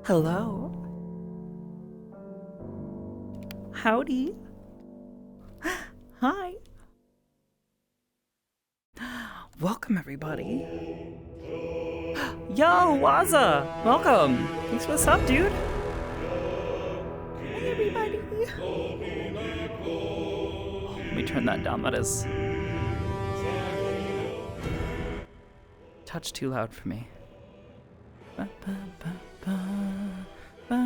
Hello. Howdy. Hi. Welcome, everybody. Yo, Waza. Welcome. Thanks for the sub, dude. Hey, everybody. Let me turn that down. That is touch too loud for me. Ba, ba, ba, ba, ba,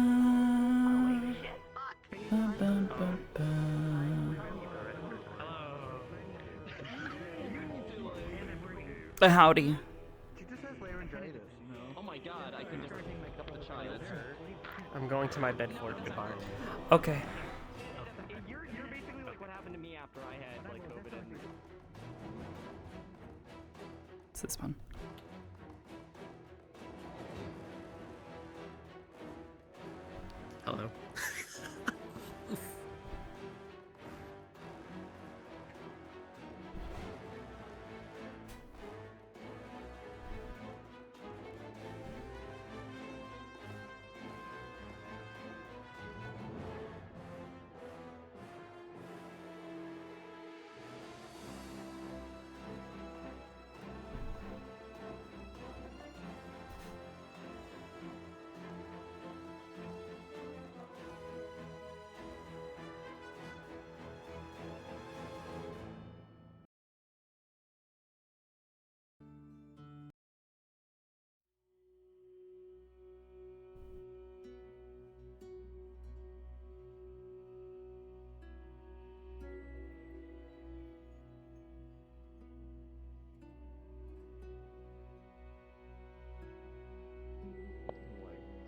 ba, ba, ba, ba. Howdy. Oh my god, I can just pick up the child. I'm going to my bed for it. Goodbye. Okay. You're basically like what happened to me after I had like COVID. It's this one. Hello.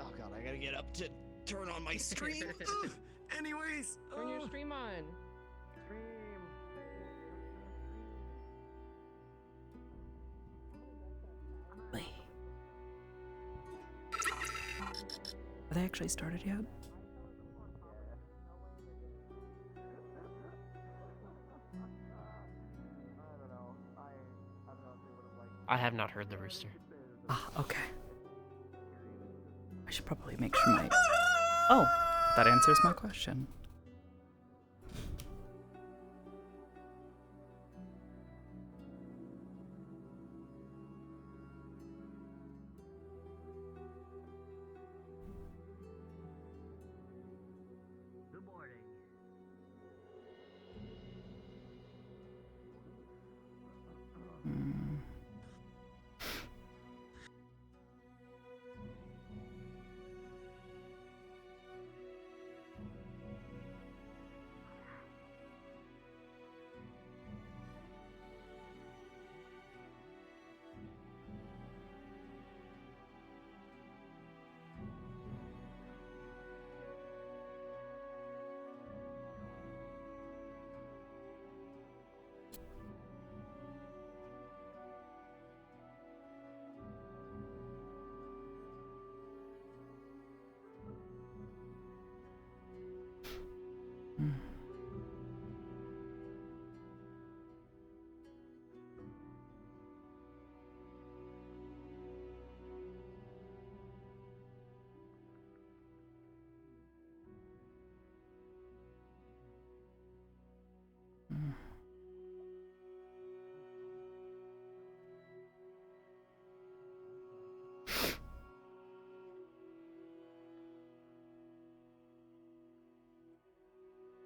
Oh god, I gotta get up to turn on my stream. Ugh. Anyways, Turn your stream on. Have they actually started yet? I have not heard the rooster. Ah, okay. I should probably make sure my... Oh, that answers my question. good morning. Mm. Mm. Mm.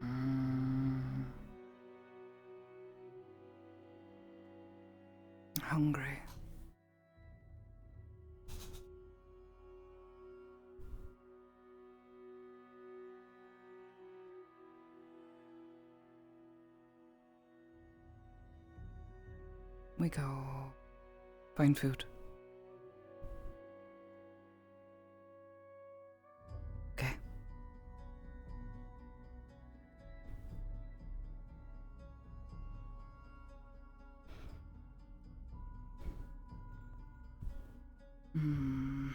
Mm. Hungry. We go find food. Okay. Mm.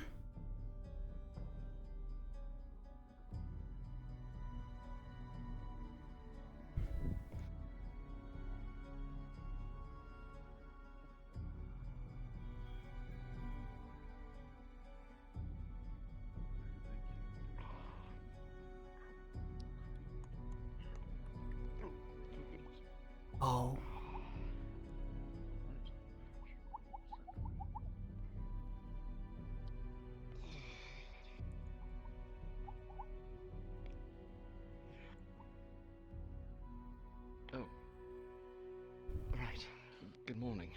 Good morning.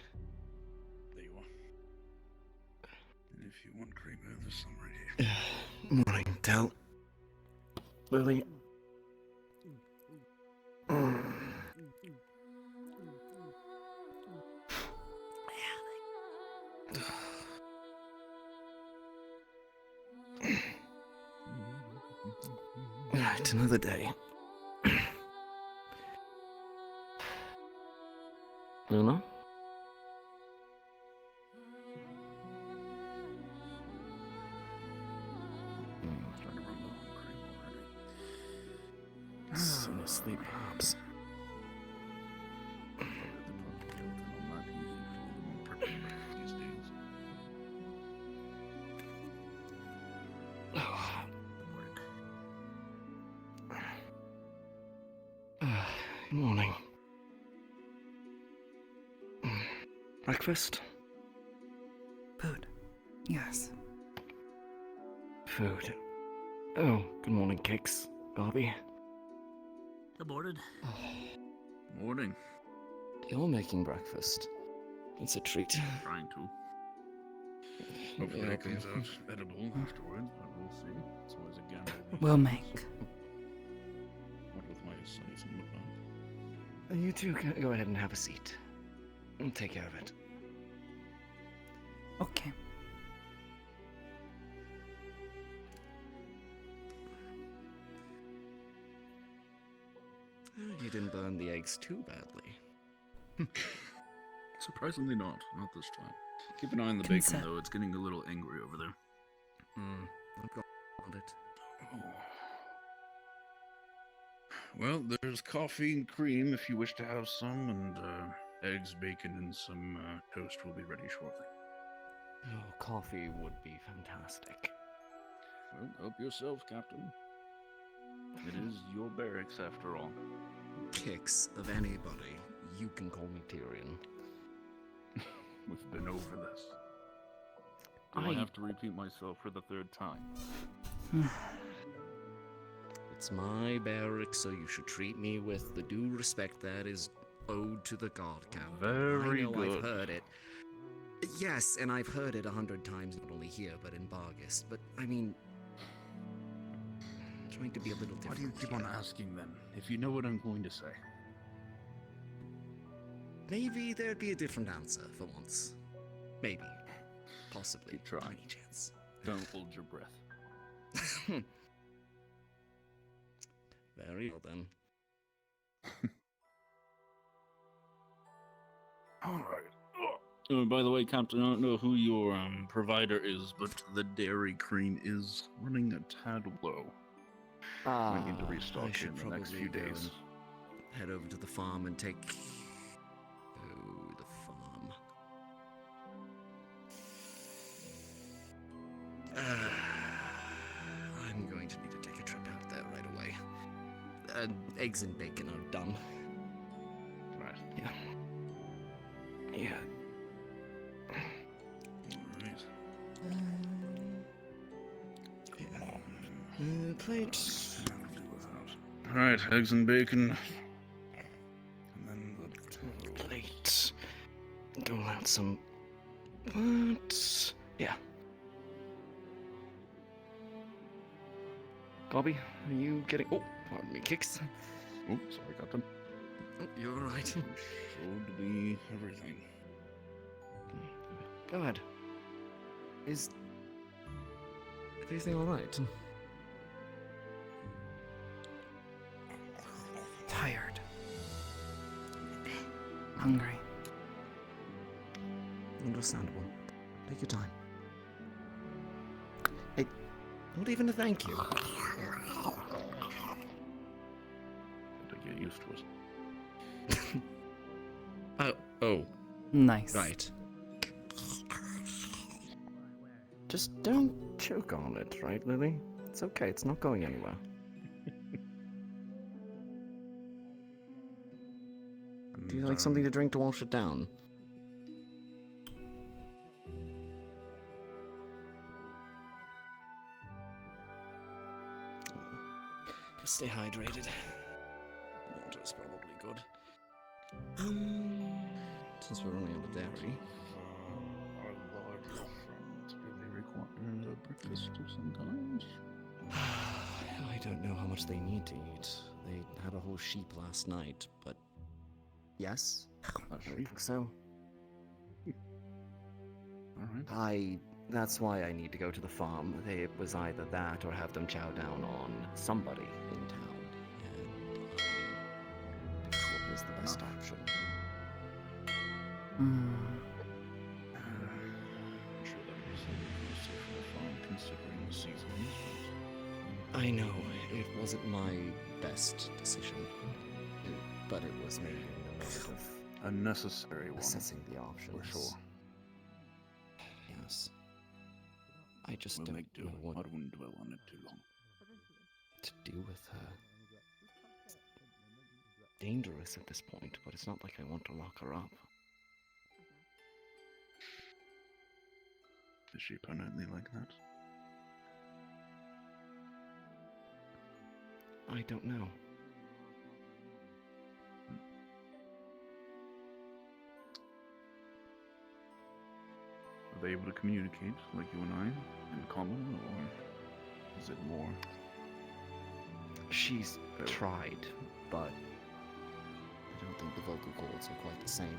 There you are. And if you want cream, there's some right here. Morning, Del. Lily. Right, another day. Luna? Trying to run low on cream already. Soon asleep, perhaps. I'm not easy for the prepping these days. Good morning. Breakfast? Food. Yes. Food. Oh, good morning, Kix. Bobby. Good morning. Morning. You're making breakfast. It's a treat. Trying to. Hopefully Yeah, it comes out edible afterwards, but we'll see. It's always a gamble. We'll make. What with my studies and whatnot. You two can go ahead and have a seat. I'll take care of it. Okay. You didn't burn the eggs too badly. Surprisingly not this time. Keep an eye on the Consent. bacon though, it's getting a little angry over there. I've got it. Oh. Well, there's coffee and cream if you wish to have some, and eggs, bacon, and some toast will be ready shortly. Oh, coffee would be fantastic. Well, help yourself, Captain. It is your barracks after all. Kix of anybody, you can call me Tyrion. We've been over this. Do I have to repeat myself for the third time? It's my barracks, so you should treat me with the due respect that is owed to the god, Captain. Very I know good. I've heard it. Yes, and I've heard it 100 times, not only here, but in Bargus. But, I mean... trying to be a little different. Why do you keep on asking then, if you know what I'm going to say? Maybe there'd be a different answer for once. Maybe. Possibly. Keep trying. Any chance. Don't hold your breath. Very well then. Alright. By the way, Captain, I don't know who your provider is, but the Dairy Queen is running a tad low. I need to restock I should in the next probably few go days. and head over to the farm and take... Oh, the farm. I'm going to need to take a trip out there right away. Eggs and bacon are done. Right. Yeah. Yeah. Alright. Plates. Alright, eggs and bacon. And then the Plates. Go out some... What? Yeah. Gobby, are you getting... Oh, pardon me, Kix. Oh, sorry, Captain. Oh, you're alright. Showed me everything. Go ahead. Is... everything alright? Tired. Hungry. Understandable. Take your time. Hey, not even a thank you. Had to get used to it. Oh, Nice. right. Just don't choke on it, right, Lily? It's okay, it's not going anywhere. Do you like something to drink to wash it down? Just stay hydrated. Water is probably good. since we're only on the dairy. Our larger friends, do they require breakfast of some kind? I don't know how much they need to eat. They had a whole sheep last night, but yes, A I sheep? think so. Alright. That's why I need to go to the farm. It was either that or have them chow down on somebody in town, and what was the best option? Hmm. I'm sure that was inclusive for the farm considering the seasons. I know, it wasn't my best decision, but it was made in the midst of A necessary one. assessing the options. For sure. Yes. I just We'll don't make do. know what I wouldn't dwell on it too long. to do with her. Dangerous at this point, but it's not like I want to lock her up. Is she permanently like that? I don't know. Are they able to communicate like you and I in common, or is it more? She's Fair. tried, but I don't think the vocal cords are quite the same.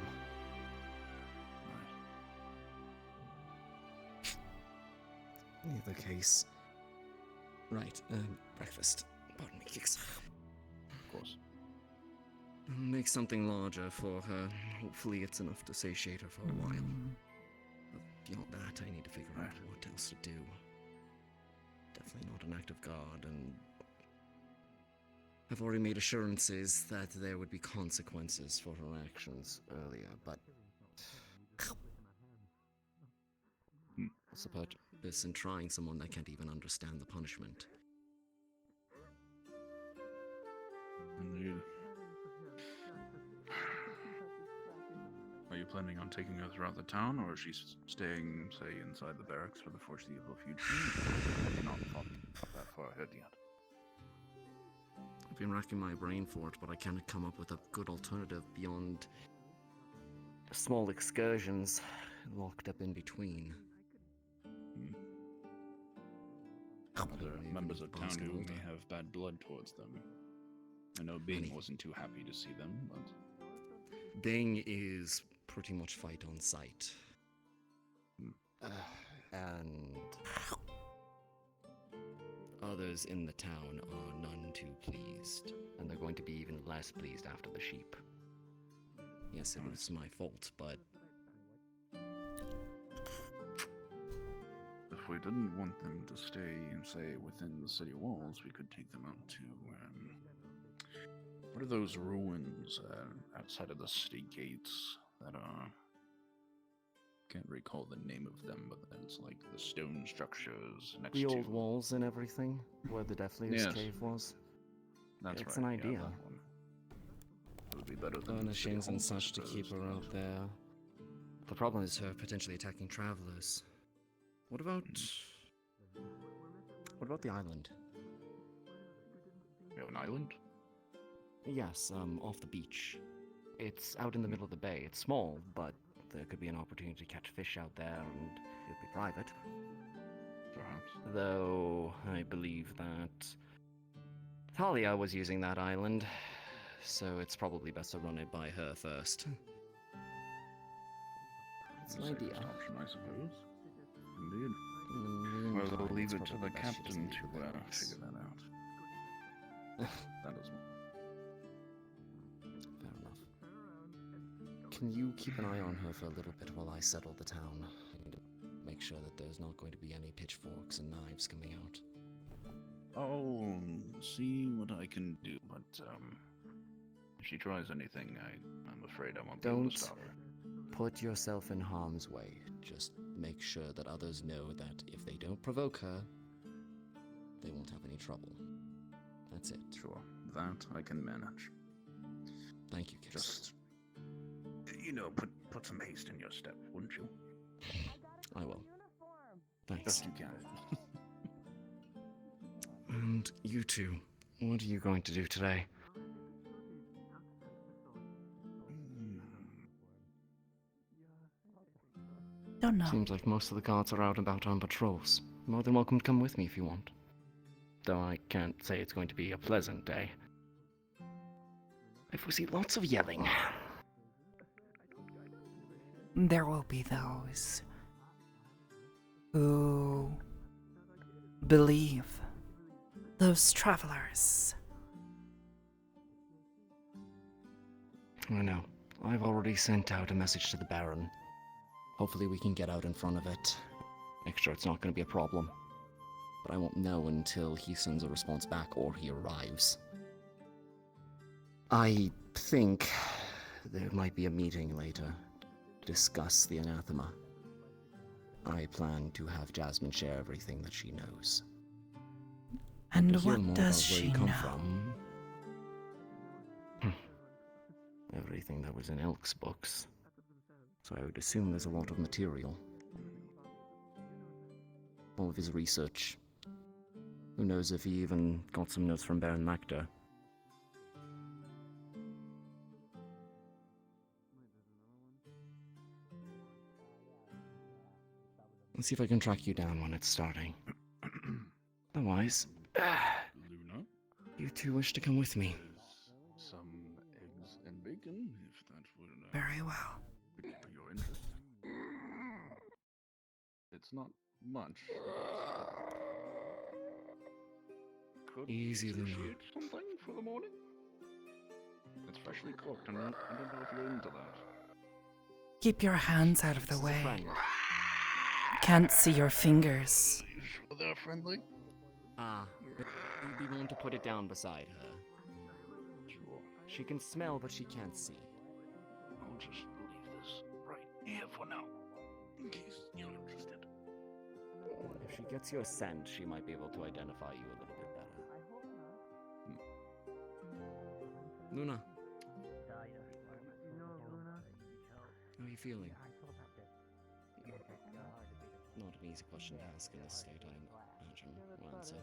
Right. Either case. Right, breakfast. Pardon me, Kix. Of course. I'll make something larger for her. Hopefully it's enough to satiate her for a while. But beyond that, I need to figure out what else to do. Definitely not an act of God, and I've already made assurances that there would be consequences for her actions earlier, but what's the purpose in trying someone that can't even understand the punishment? Indeed. Are you planning on taking her throughout the town, or is she staying, say, inside the barracks for the foreseeable future? Have you not thought that far ahead yet? I've been racking my brain for it, but I can't come up with a good alternative beyond small excursions locked up in between. Other members of town who may have bad blood towards them. I know Bing Any- wasn't too happy to see them, but Bing is pretty much fight on sight. And others in the town are none too pleased, and they're going to be even less pleased after the sheep. Yes, it was my fault, but if we didn't want them to stay, say, within the city walls, we could take them out to, what are those ruins outside of the city gates that are... Can't recall the name of them, but it's like the stone structures next the to... old walls and everything, where the Deathliest Yes. cave was. That's it's right, an yeah, idea. that one. It would be better than Furnishings city and halls, I such to keep suppose, her but- out there. The problem is her potentially attacking travelers. What about the island? We have an island? Yes, off the beach. It's out in the middle of the bay. It's small, but there could be an opportunity to catch fish out there, and it'd be private. Perhaps. Though, I believe that Talia was using that island, so it's probably best to run it by her first. It's an The idea. safest option, I suppose. Indeed. In the Well, meantime, I'll leave it's it to probably the best she captain doesn't to leave the house. figure that out. That is Fair enough. Can you keep an eye on her for a little bit while I settle the town? I need to make sure that there's not going to be any pitchforks and knives coming out. I'll see what I can do, but if she tries anything, I'm afraid I won't be able Don't to stop her. put yourself in harm's way. Just make sure that others know that if they don't provoke her, they won't have any trouble. That's it. Sure, that I can manage. Thank you, Kix. Just, put some haste in your step, wouldn't you? I will. Thanks. Best you can. And you two, what are you going to do today? Don't know. Seems like most of the guards are out and about on patrols. More than welcome to come with me if you want. Though I can't say it's going to be a pleasant day. I foresee lots of yelling. There will be those who believe. Those travelers. I know. I've already sent out a message to the Baron. Hopefully we can get out in front of it. Make sure it's not going to be a problem. But I won't know until he sends a response back or he arrives. I think there might be a meeting later to discuss the anathema. I plan to have Jasmine share everything that she knows. And To hear what more does about where she you come know? from. Everything that was in Elk's books. So I would assume there's a lot of material. All of his research. Who knows if he even got some notes from Baron Magda. Let's see if I can track you down when it's starting. Otherwise, Luna, you two wish to come with me. there's some eggs and bacon, if that would Very well. pique your interest. It's not much. Could Easy, Luna. appreciate something for the morning. It's freshly cooked, and I don't know if you're into that. Keep your hands out of the This is a way. friend. Can't see your fingers. Are you sure they're friendly? You'd be willing to put it down beside her. Sure. She can smell, but she can't see. I'll just leave this right here for now, in case you're interested. If she gets your scent, she might be able to identify you a little bit better. Luna, how are you feeling? Not an easy question to ask in this state, I imagine. Well, answer.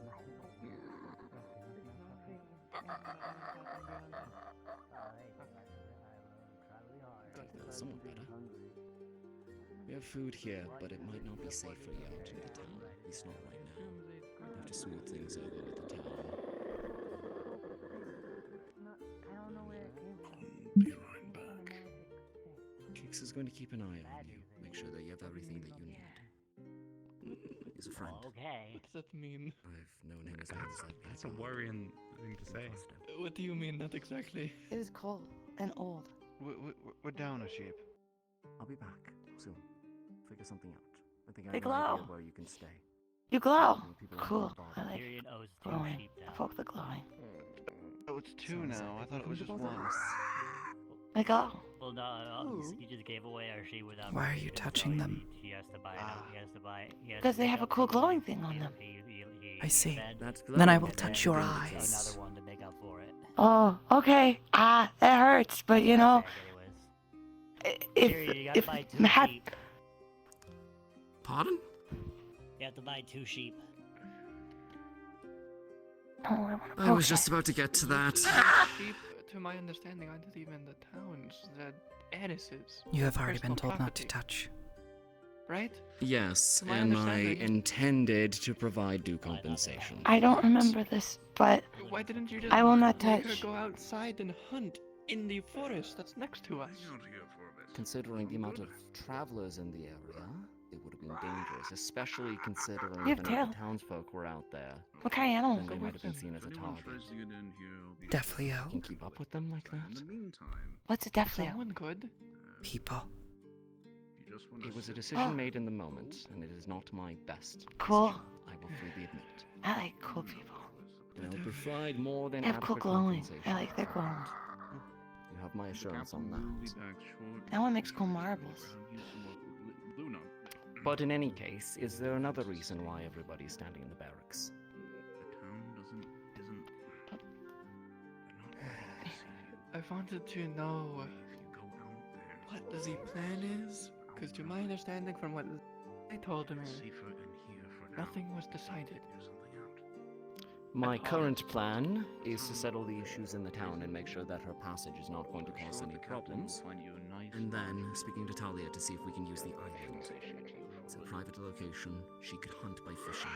Somewhat better. We have food here, but it might not be safe for you out in the town. At least not right now. We have to smooth things over with the town. Be right back. Kix is going to keep an eye on you. Make sure that you have everything that you need. He's a friend. Okay. What does that mean? I've known him as long as I've been. That's a worrying thing to say. Trust him. What do you mean, not exactly? It is cold and old. We're down a sheep. I'll be back soon. Figure something out. I think I They have an idea glow. where you can stay. You glow. Many people aren't Cool. bothered. I like Period owes two glowing. sheep I now. fuck the glowing. Oh, it's two now. I thought it was just one. I glow. Well, no, you just gave away our sheep without. Why are you permission, so touching them? He has to buy it. He has to buy it. Because they have a cool glowing thing on them. I see. That's Then I glowing. will touch your That's eyes. Another one to make up for it. Oh, okay. That hurts, but you know, Period, you gotta if buy two Matt, sheep. Pardon? You have to buy 2 sheep. oh, I want to I was just about to get to that. Sheep, to my understanding, aren't even the towns. They're Anis's. You have already been Personal told not to property. touch. Right? Yes, To my and I understanding- intended to provide due compensation. I don't remember this, but Why didn't you just I will not make her touch. go outside and hunt in the forest that's next to us? Hang out here for a bit. Considering the amount of travelers in the area, it would have been dangerous, especially considering You if have any of the tail. townsfolk were out there. What kind of Then animal? they might have been seen as If a anyone target. tries to get in here, I'll be Deathly sure to Oak. Can keep up with them like In that? the meantime, What's a death layer? Someone could. People. if you just want to It was a sit decision Oh. made in the moment, and it is not my best. Cool. I will freely admit. I like cool people. And I'll provide more than They have cool adequate glowing. compensation. I like their glowing. You have my assurance on Captain will be that. back shortly. That one makes cool Around marbles. here somewhere. Luna. But in any case, is there another reason why everybody's standing in the barracks? The town isn't. They're not ready to see you. I wanted to know If you go out there, what the plan is. Because to my understanding from what I told me, it's safer in here for now. nothing was decided. Figure something out. My current plan is to settle the issues in the town and make sure that her passage is not going to cause any problems. Find you a nice And then speaking to Talia to see if we can use the island. It's a private location. She could hunt by fishing.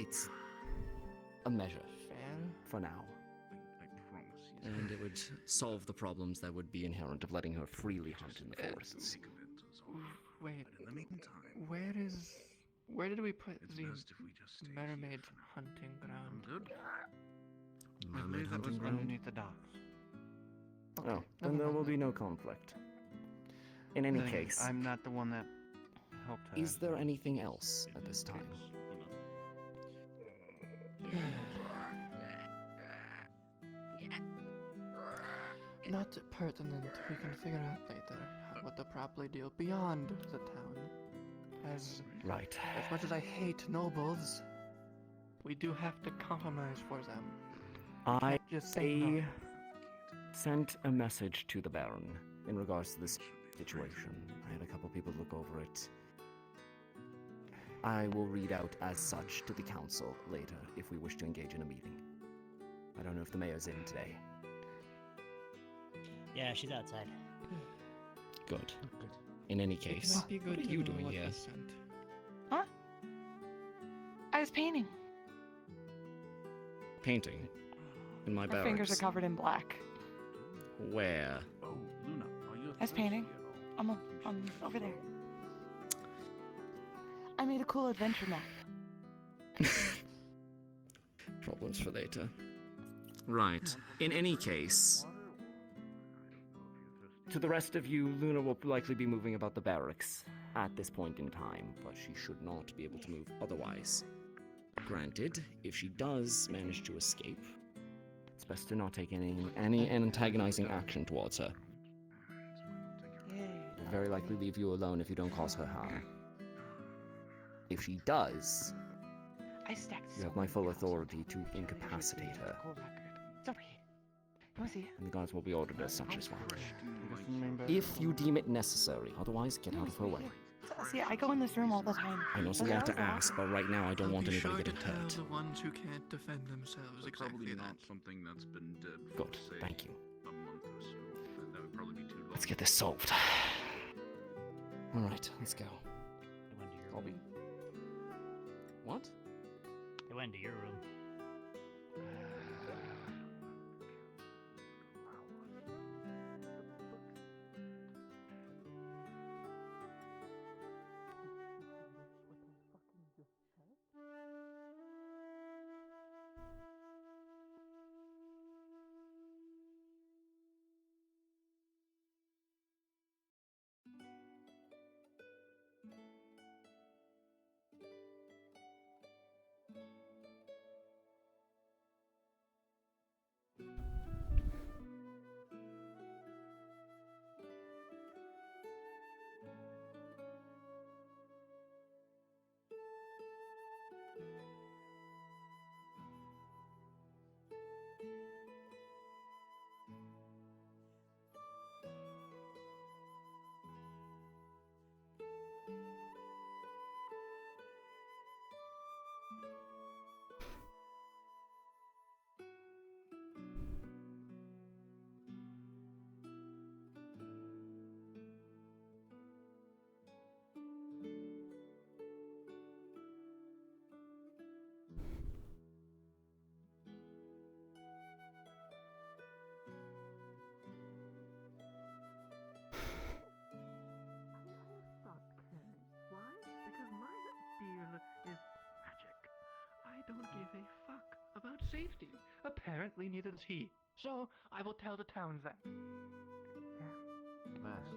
It's a measure for now. I promise you. And it would solve the problems that would be inherent of letting her freely hunt in the forests. Wait, But in the meantime, where did we put it's the best if we just stay mermaid here. hunting ground? Good. I Mermaid believe that was hunting ground? underneath the docks. Oh, never then there mind will be then. no conflict. In any Then case, I'm not the one that helped her. is there anything else at this time? Not pertinent. We can figure out later what to properly do beyond the town. As much as I hate nobles, we do have to compromise for them. I Just say no. sent a message to the Baron in regards to this situation. I had a couple people look over it. I will read out as such to the council later if we wish to engage in a meeting. I don't know if the mayor's in today. Yeah, she's outside. Good. In any It case, might be good what are to you know doing what here? was sent. Huh? I was painting. Painting. In my My barracks. fingers are covered in black. Where? Oh, Luna, are you I was painting. I'm over there. I made a cool adventure map. Problems for later. Right. In any case, to the rest of you, Luna will likely be moving about the barracks at this point in time, but she should not be able to move otherwise. Granted, if she does manage to escape, it's best to not take any antagonizing action towards her. Will very likely leave you alone if you don't cause her harm. If she does, I stacked you have my full authority to incapacitate her, It's over here. You wanna see it? and the guards will be ordered as such as well. Just remember- If you deem it necessary, otherwise get out of her way. See, I go in this room all the time. I know it's a Okay, lot to I'll- ask, but right now I don't I'll want be anybody sure getting to tell hurt. the ones who can't defend themselves exactly Probably that. not something that's been dead for, Good, say, thank you. a month or so. That would probably be too long. Let's get this solved. Alright, let's go. They went to your Colby. room. What? They went to your room. I don't give a fuck about safety. Apparently neither does he. So I will tell the towns that. Best.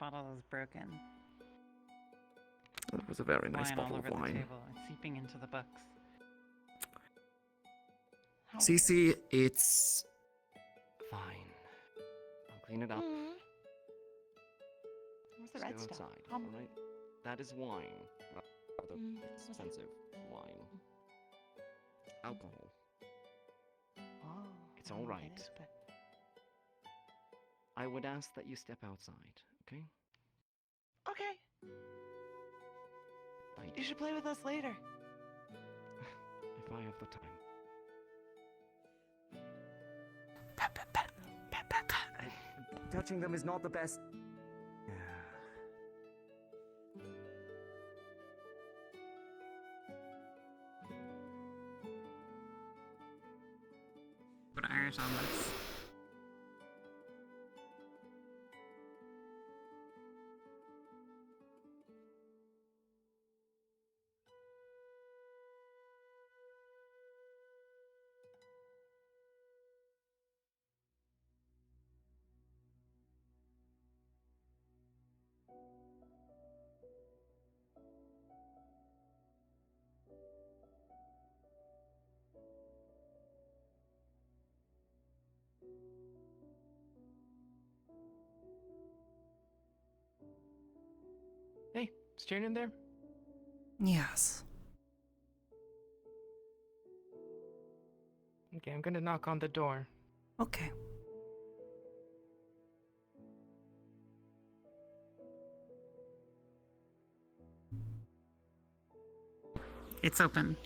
bottle is broken. It was a very nice Wine bottle all of over the wine. table. It's seeping into the books. Cece, it's fine. I'll clean it up. Where's the Just red go stuff? outside, alright? That is wine. Rather expensive wine. Alcohol. Oh, It's I don't know what alright. it is, but- I would ask that you step outside, okay? Okay. Thank You should play with us later. If I have the time. Touching them is not the best. Put Irish on this. Hey, is Jane in there? Yes. Okay, I'm gonna knock on the door. Okay. It's open.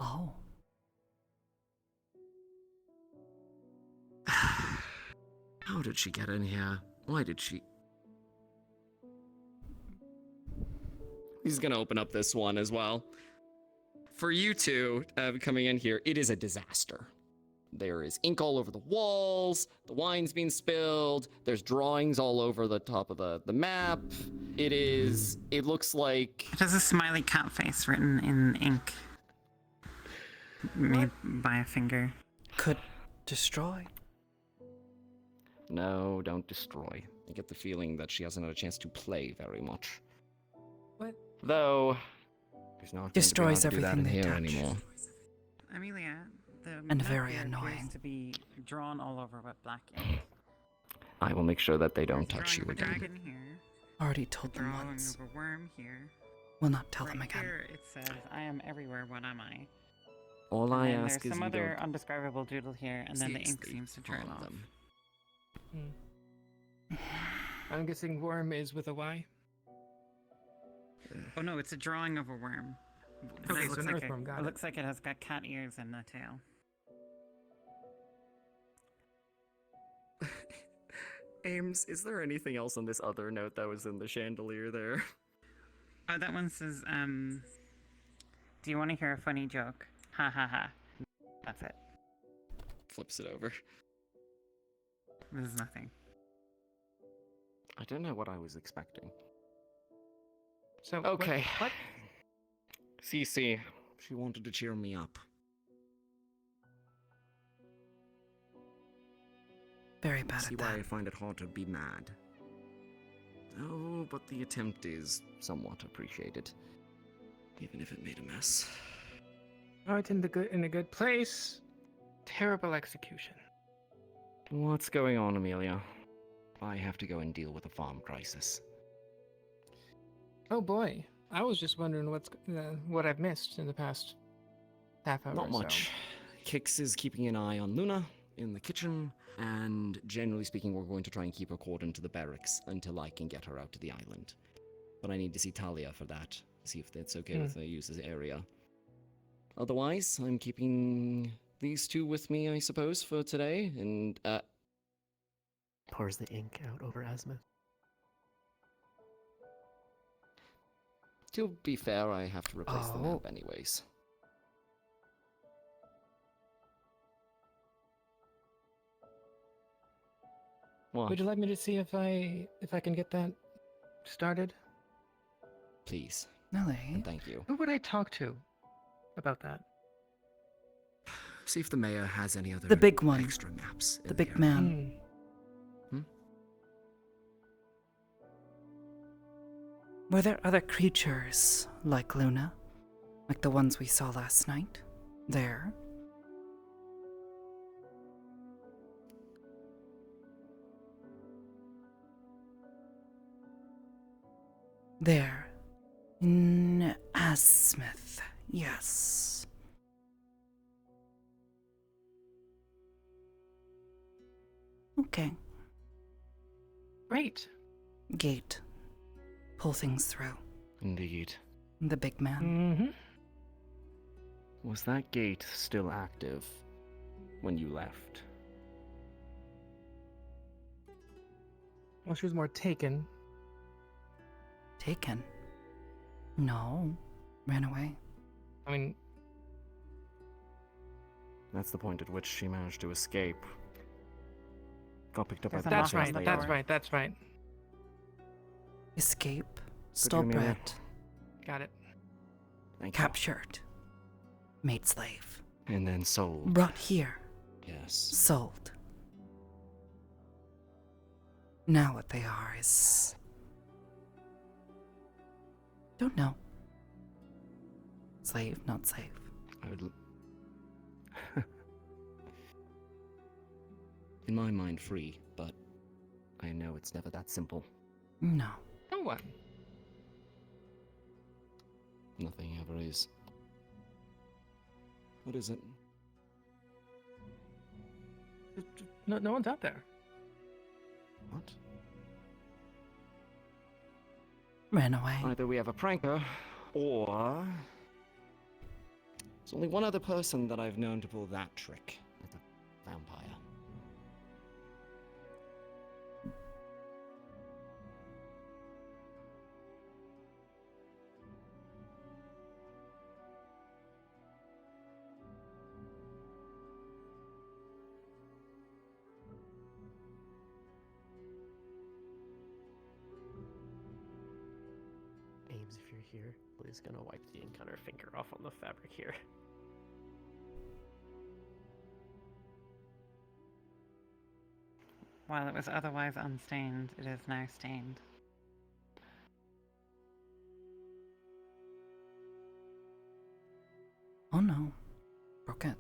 Oh. How did she get in here? Why did she? He's gonna open up this one as well. For you two coming in here, it is a disaster. There is ink all over the walls, the wine's being spilled, there's drawings all over the top of the map. It looks like... It has a smiley cat face written in ink. Made by a finger. Could destroy. No, don't destroy. I get the feeling that she hasn't had a chance to play very much. What? Though, there's not Destroys going to be able to do that everything in they here touch. anymore. Amelia, the And map very here appears annoying. to be drawn all over with black ink. I will make sure that they don't There's a touch you drawing of a again. dragon here. Already told them Drawing once. of a worm here. Will not tell Right them again. here it says, "I am everywhere. What am I?" All And I then ask there's is some you other don't undescribable doodle here, and then the ink seriously seems to trail harm off. them. I'm guessing worm is with a Y. Oh no, it's a drawing of a worm. Okay, It so looks an like earthworm, got it it. looks like it has got cat ears and a tail. Ames, is there anything else on this other note that was in the chandelier there? Oh, that one says, do you want to hear a funny joke? Ha ha ha. That's it. Flips it over. This is nothing. I don't know what I was expecting. So Okay. What? Cece, she wanted to cheer me up. Very bad See at why that. I find it hard to be mad. Oh, but the attempt is somewhat appreciated. Even if it made a mess. Oh, it's in a good place. Terrible execution. What's going on, Amelia? I have to go and deal with a farm crisis. Oh boy, I was just wondering what I've missed in the past half hour. Not or so. much. Kix is keeping an eye on Luna in the kitchen, and generally speaking, we're going to try and keep her cordon to the barracks until I can get her out to the island. But I need to see Talia for that, see if it's okay with her use this area. Otherwise, I'm keeping these two with me, I suppose, for today, and, Pours the ink out over Asma. to be fair, I have to replace the map Oh. anyways. What? Would you like me to see if I can get that started? Please. Nelly. And thank you. Who would I talk to about that? See if the mayor has any other The big one. extra maps. The in big there. man. Were there other creatures like Luna? Like the ones we saw last night? There? There. In Asmith. Yes. Okay. Great. Gate. Pull things through. Indeed. The big man. Mm-hmm. Was that gate still active when you left? Well, she was more taken. Taken? No. Ran away. I mean, That's the point at which she managed to escape. Got picked up by There's the a knock that's on police the right. later. That's right. That's right. Escape. Good Stole to meet you. bread. Got it. Thank Captured. Made slave. you. And then sold. Brought here. Yes. Sold. Now what they are is... Don't know. Slave, not slave. I would. In my mind, free, but I know it's never that simple. No. No one. Nothing ever is. What is it? No one's out there. What? Ran away. Either we have a pranker, or... There's only one other person that I've known to pull that trick. A vampire. Ames, if you're here, Blue's gonna wipe the ink on her finger off on the fabric here. While it was otherwise unstained, it is now stained. Oh no. Broke it.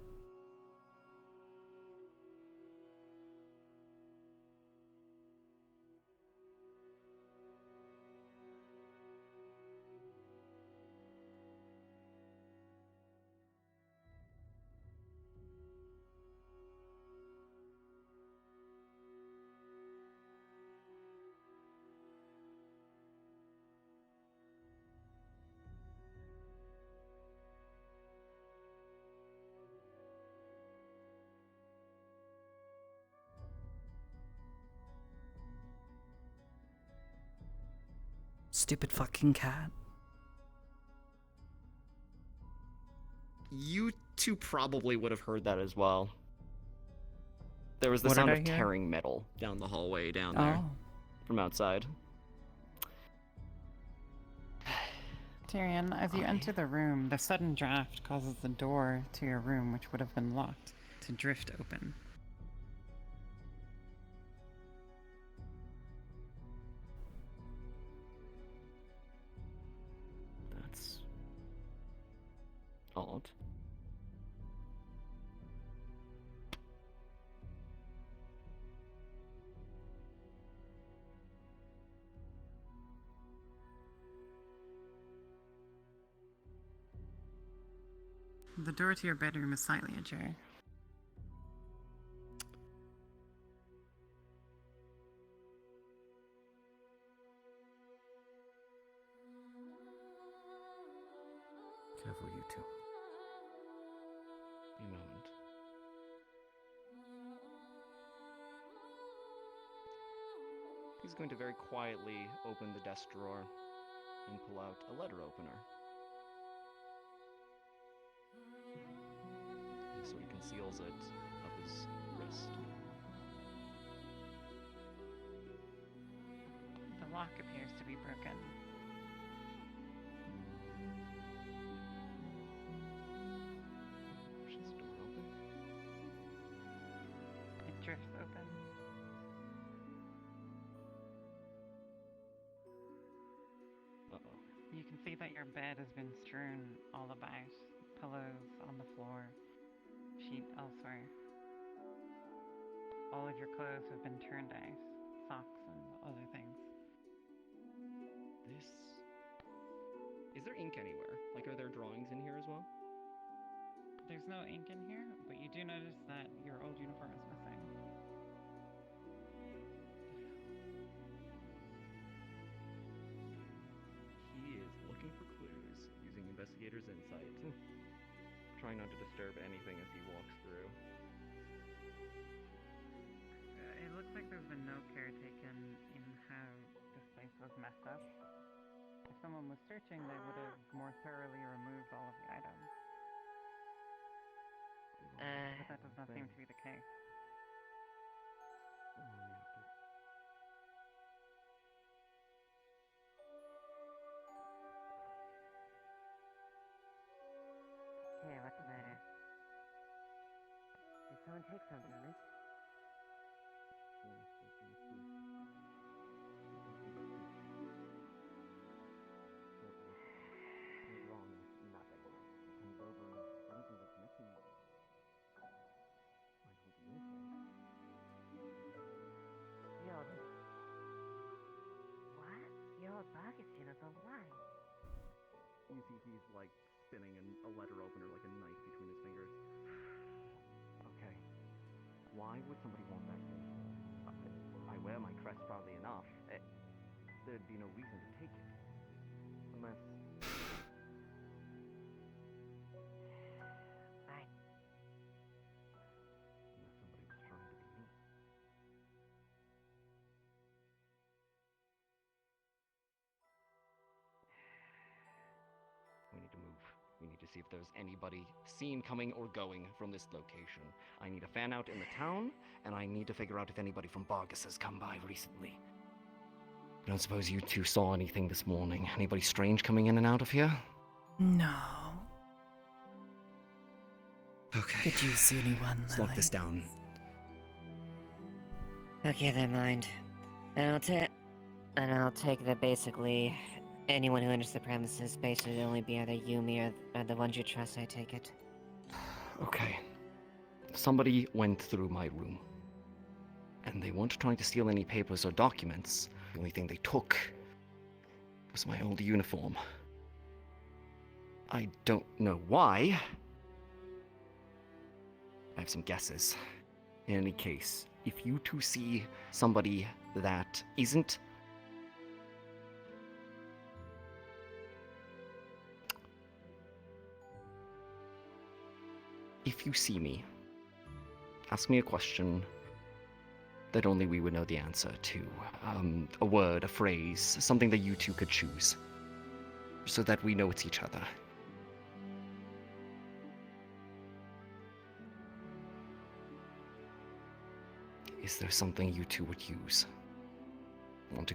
Stupid fucking cat. You two probably would have heard that as well. There was the What sound did of I hear? tearing metal down the hallway down there Oh. from outside. Tyrion, as you enter the room, the sudden draft causes the door to your room, which would have been locked, to drift open. That's odd. The door to your bedroom is slightly ajar. Careful, you two. A moment. He's going to very quietly open the desk drawer and pull out a letter opener. He sort of conceals it up his wrist. The lock appears to be broken. Pushes the door open. It drifts open. Uh-oh. see that your bed has been strewn all about. Pillows on the floor, sheet elsewhere. All of your clothes have been turned out, socks and other things. This... Is there ink anywhere? Like, are there drawings in here as well? There's no ink in here, but you do notice that your old uniform is missing. He is looking for clues using investigator's insight. Trying not to disturb anything as he walks through. It looks like there's been no care taken in how this place was messed up. If someone was searching, they would have more thoroughly removed all of the items. But that does not seem to be the case. Hey, what's the matter? Did someone take something, miss? What? Your pocket's in a line. You see he's like spinning a letter opener like a knife between his fingers. Okay. Why would somebody want that thing? I wear my crest proudly enough. There'd be no reason to take it. Unless... Fine. Unless somebody was trying to be me. We need to move. We need to see if there's anybody seen coming or going from this location. I need a fan out in the town, and I need to figure out if anybody from Bargus has come by recently. I don't suppose you two saw anything this morning. Anybody strange coming in and out of here? No. Okay. Did you see anyone, Let's lock Lily? this down. Okay, then mind. And I'll take the basically anyone who enters the premises basically only be either you, me, or the ones you trust, I take it. Okay. Somebody went through my room. And they weren't trying to steal any papers or documents. The only thing they took was my old uniform. I don't know why. I have some guesses. In any case, if you two see somebody that isn't... If you see me, ask me a question that only we would know the answer to. A word, a phrase, something that you two could choose. So that we know it's each other. Is there something you two would use? Want to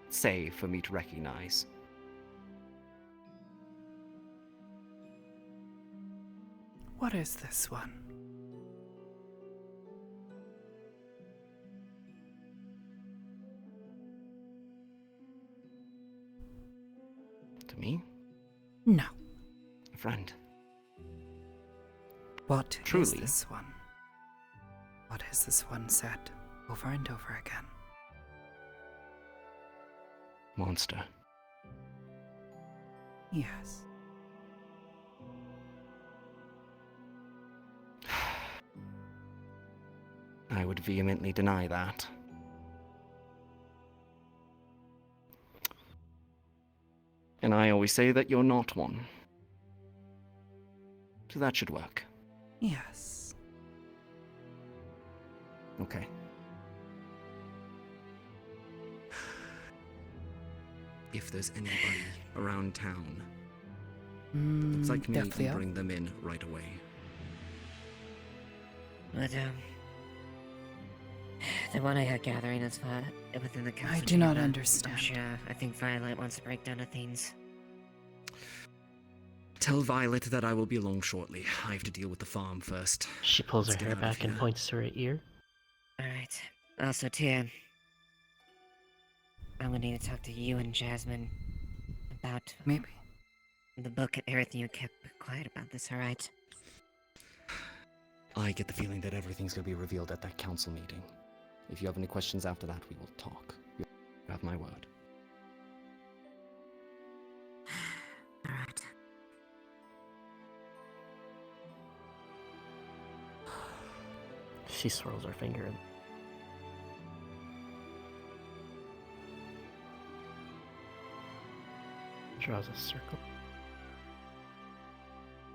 say for me to recognize? What is this one? To me? No. A friend. What Truly. is this one? What has this one said over and over again? Monster. Yes. I would vehemently deny that. And I always say that you're not one. So that should work. Yes. Okay. If there's anybody around town, looks like me Definitely. can bring them in right away. But, the one I heard gathering is within the castle. I do not chamber. understand. I'm sure. I think Violet wants to break down Athene's. Tell Violet that I will be along shortly. I have to deal with the farm first. She pulls Let's her get hair out of back and here. points to her ear. Alright. Also, Tia, I'm gonna need to talk to you and Jasmine about Maybe. the book and everything. You kept quiet about this, alright? I get the feeling that everything's gonna be revealed at that council meeting. If you have any questions after that, we will talk. You have my word. Alright. She swirls her finger. Draws a circle.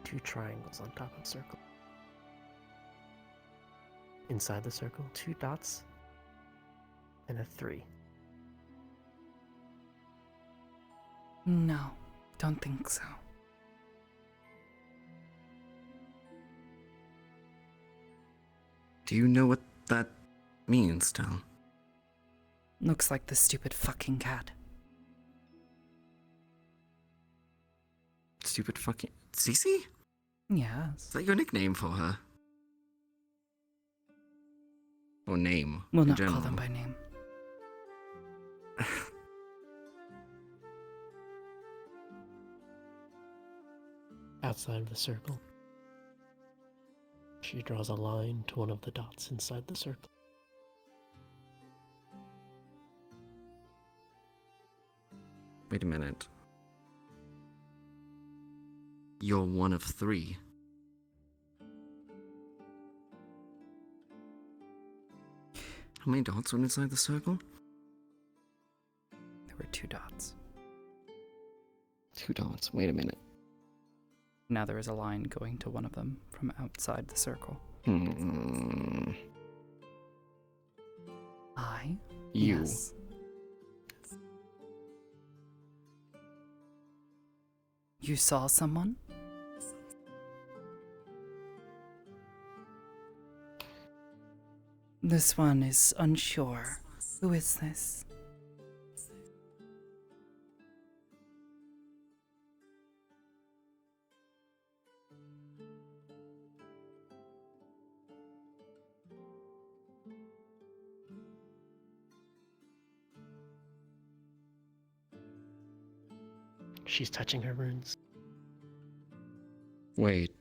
2 triangles on top of the circle. Inside the circle, 2 dots and a 3. No, don't think so. Do you know what that means, Tal? Looks like the stupid fucking cat. Stupid fucking... Cece? Yes. Is that your nickname for her? Or name? We'll in not general? call them by name. Outside of the circle, she draws a line to one of the dots inside the circle. Wait a minute. You're one of 3. How many dots were inside the circle? There were 2 dots. 2 dots. Wait a minute. Now there is a line going to one of them from outside the circle. I? You. Yes. You saw someone? This one is unsure. Who is this? She's touching her runes. Wait.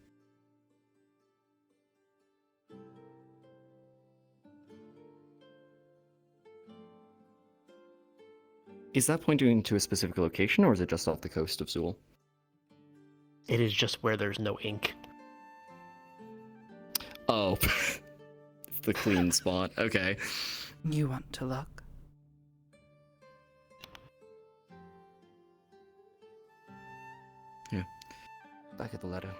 Is that pointing to a specific location, or is it just off the coast of Zool? It is just where there's no ink. Oh. It's the clean spot. Okay. You want to look? Yeah. Back at the letter.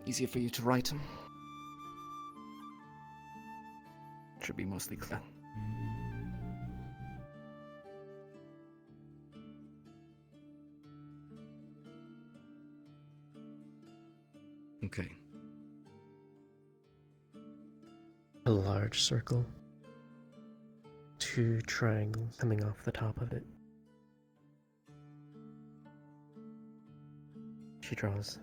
Easier for you to write. Should be mostly clear. Okay. A large circle. 2 triangles coming off the top of it. She draws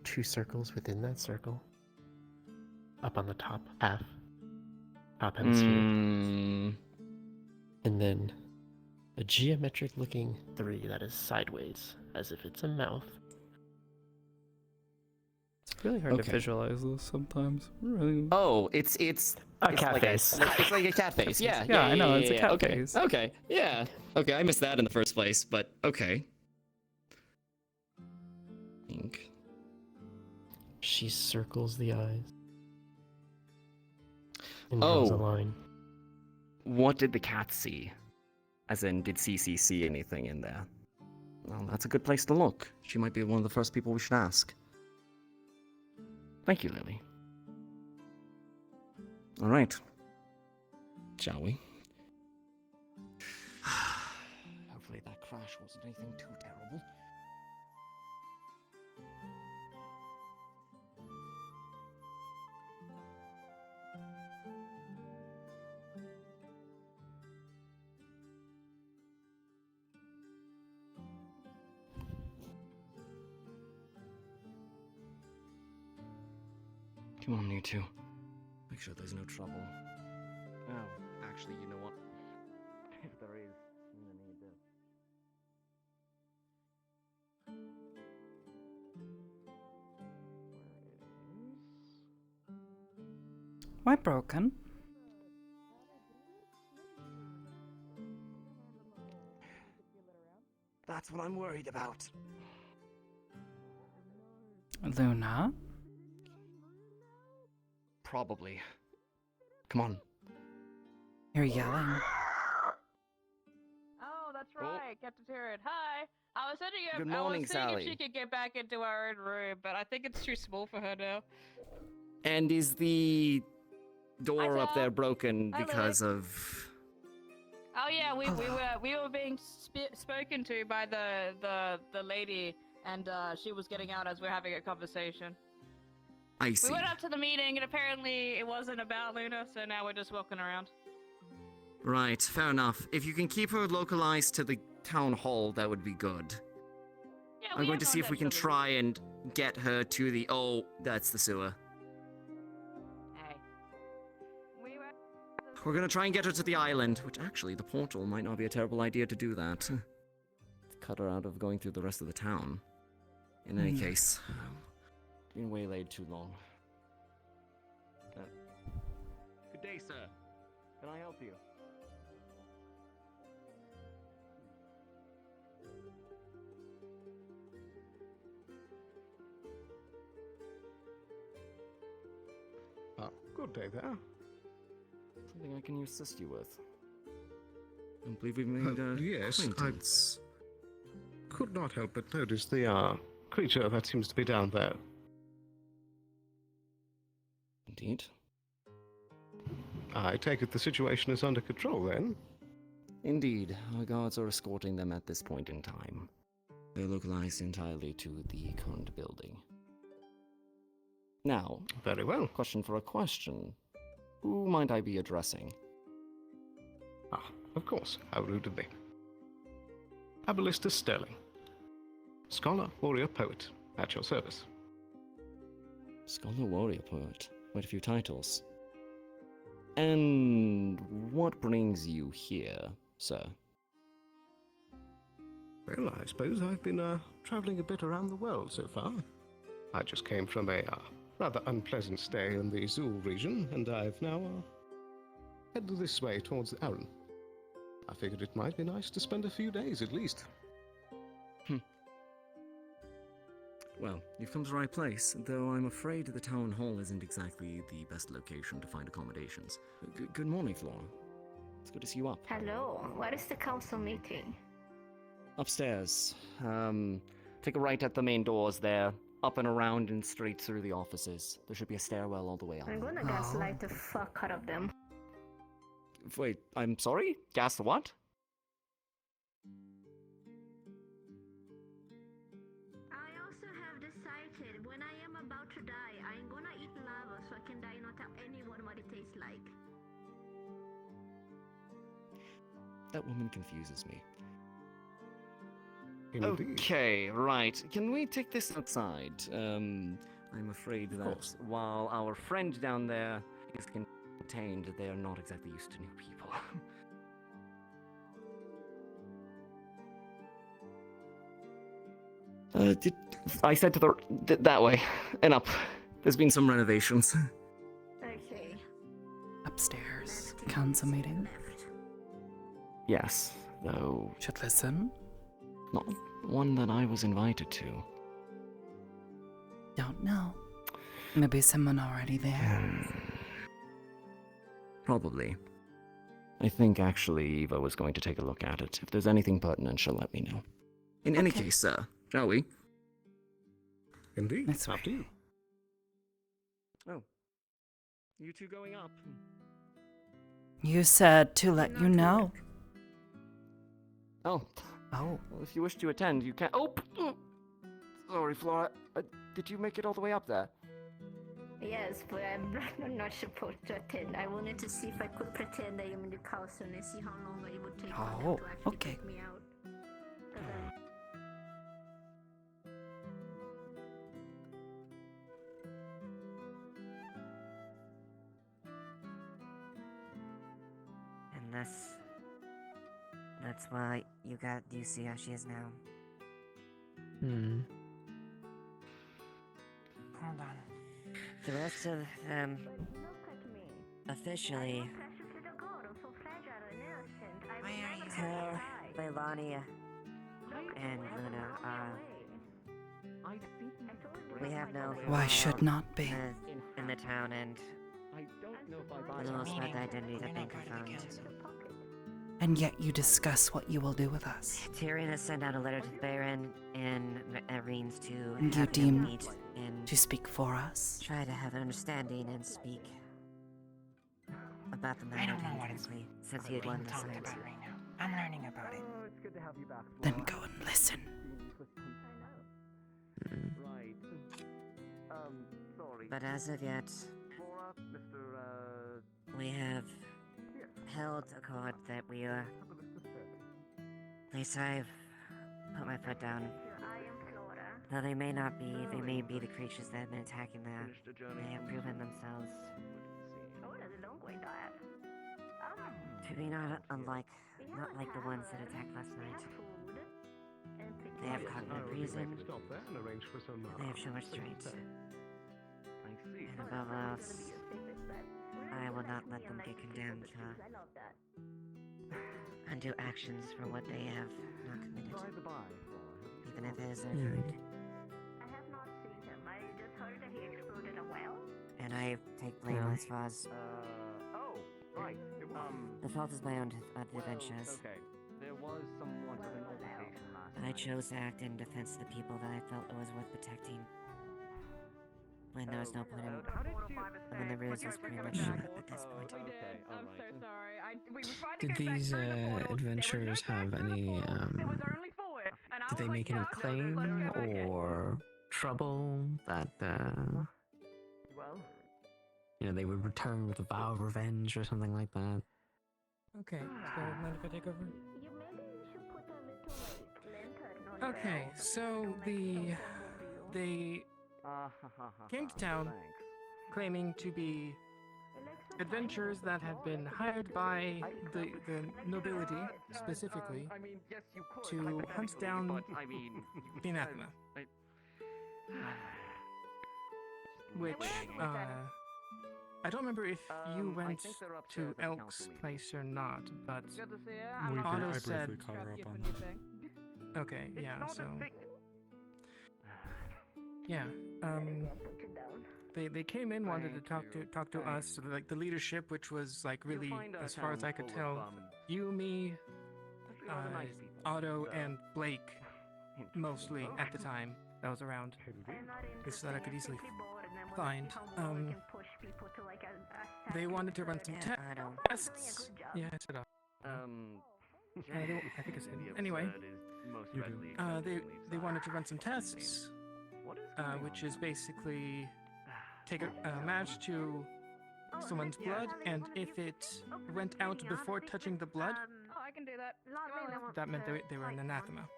2 circles within that circle. Up on the top half. Top hemisphere. And then a geometric looking 3 that is sideways, as if it's a mouth. It's really hard to visualize this sometimes. Really. Oh, it's a cat face. It's like a cat face. Yeah. Yeah, I know, it's a cat okay. face. Okay. Yeah. Okay, I missed that in the first place, but okay. Ink. She circles the eyes. And draws a line. What did the cat see? As in, did Cece see anything in there? Well, that's a good place to look. She might be one of the first people we should ask. Thank you, Lily. All right. Shall we? Hopefully that crash wasn't anything too terrible. Come on, you two. Make sure there's no trouble. Oh, actually, you know what? If there is, I'm gonna need this. Why broken? That's what I'm worried about. Luna? Probably. Come on. You're yelling. Oh, that's right, Captain Turret. Hi. I was setting up. Good I morning, was seeing Sally. if she could get back into our own room, but I think it's too small for her now. And is the door Hi, up Tom. there broken Hi, because Lily. of... Oh yeah, we were being spoken to by the lady, and she was getting out as we're having a conversation. I see. We went up to the meeting, and apparently it wasn't about Luna, so now we're just walking around. Right, fair enough. If you can keep her localized to the town hall, that would be good. Yeah, I'm going to see if we can try and get her to the... Oh, that's the sewer. Hey. We're gonna try and get her to the island, which actually, the portal might not be a terrible idea to do that. Cut her out of going through the rest of the town. In any case, been waylaid too long. Good day, sir. Can I help you? Good day there. Something I can assist you with. I believe we've made Yes, acquaintance. I could not help but notice the creature that seems to be down there. Indeed. I take it the situation is under control then? Indeed. Our guards are escorting them at this point in time. They're localized entirely to the current building. Now, very well. Question for a question. Who might I be addressing? Of course. How rude of me. Abalista Sterling. Scholar, warrior, poet. At your service. Scholar, warrior, poet. Quite a few titles. And what brings you here, sir? Well, I suppose I've been traveling a bit around the world so far. I just came from a rather unpleasant stay in the Zool region, and I've now headed this way towards the Aran. I figured it might be nice to spend a few days at least. Well, you've come to the right place, though I'm afraid the town hall isn't exactly the best location to find accommodations. Good morning, Flora. It's good to see you up. Hello, where is the council meeting? Upstairs. Take a right at the main doors there. Up and around and straight through the offices. There should be a stairwell all the way up. I'm gonna gaslight the fuck out of them. Wait, I'm sorry? Gas the what? I also have decided when I am about to die, I'm gonna eat lava so I can die and not tell anyone what it tastes like. That woman confuses me. Indeed. Okay, right. Can we take this outside? I'm afraid that while our friend down there is contained, they are not exactly used to new people. I said to that way and up. There's been some renovations. Okay. Upstairs. Council meeting. Yes, though. Should listen. Not one that I was invited to. Don't know. Maybe someone already there. Probably. I think actually Eva was going to take a look at it. If there's anything pertinent, she'll let me know. In any case, sir, shall we? Indeed. That's After you. Oh. You two going up? You said to let you know. Oh. Oh. Well, if you wish to attend, you can. Oh! Sorry, Flora. Did you make it all the way up there? Yes, but I'm not supposed to attend. I wanted to see if I could pretend I am in the council and see how long it would take for them to actually take me out. And that's why you see how she is now. Hold on. The rest of them. But look at me. officially tell Leilani and Luna, we have no Why should not be? in the town, and for the most part, the identities have been confirmed. And yet you discuss what you will do with us. Tyrion has sent out a letter to the Baron and Reens to And you have him deem meet and to speak for us? try to have an understanding and speak about the matter. I don't know what it's directly, since he had won the talking side. about right now. I'm learning about it. It's good to have you back. Then go and listen. Right. Sorry. But as of yet, Flora, Mr. we have held a court that we are. At least I've put my foot down. Though they may not be, they may be the creatures that have been attacking them. They have proven themselves to be not like the ones that attacked last night. They have cognitive reason. They have shown restraint. And above all else, I will not let them get condemned to undo actions for what they have not committed, even if it is their kind. And I take blame as far as the fault is my own at the adventures. Okay. There was somewhat of an altercation last But I chose to act in defense of the people that I felt it was worth protecting. When there was no point in when the ruse was pretty much at this point. I'm so sorry. We were trying to Did get back these to the portal. adventurers have any did they make any claim or trouble that Well, they would return with a vow of revenge or something like that? Okay, so mind if I take over? Okay, so they came to town claiming to be adventurers that had been hired by the nobility, specifically, to hunt down the anathema. Which, I don't remember if you went to Elk's place or not, but Otto said... Okay, yeah, so... Yeah, they came in, wanted to talk to us, like the leadership, which was like really, as far as I could tell, you, me, Otto, and Blake, mostly at the time that was around. This that I could easily find. They wanted to run some tests. Yeah, I said I think I said anyway. They wanted to run some tests. Which is basically take a match to someone's blood, and if it went out before touching the blood, I can do that. that meant they were an anathema.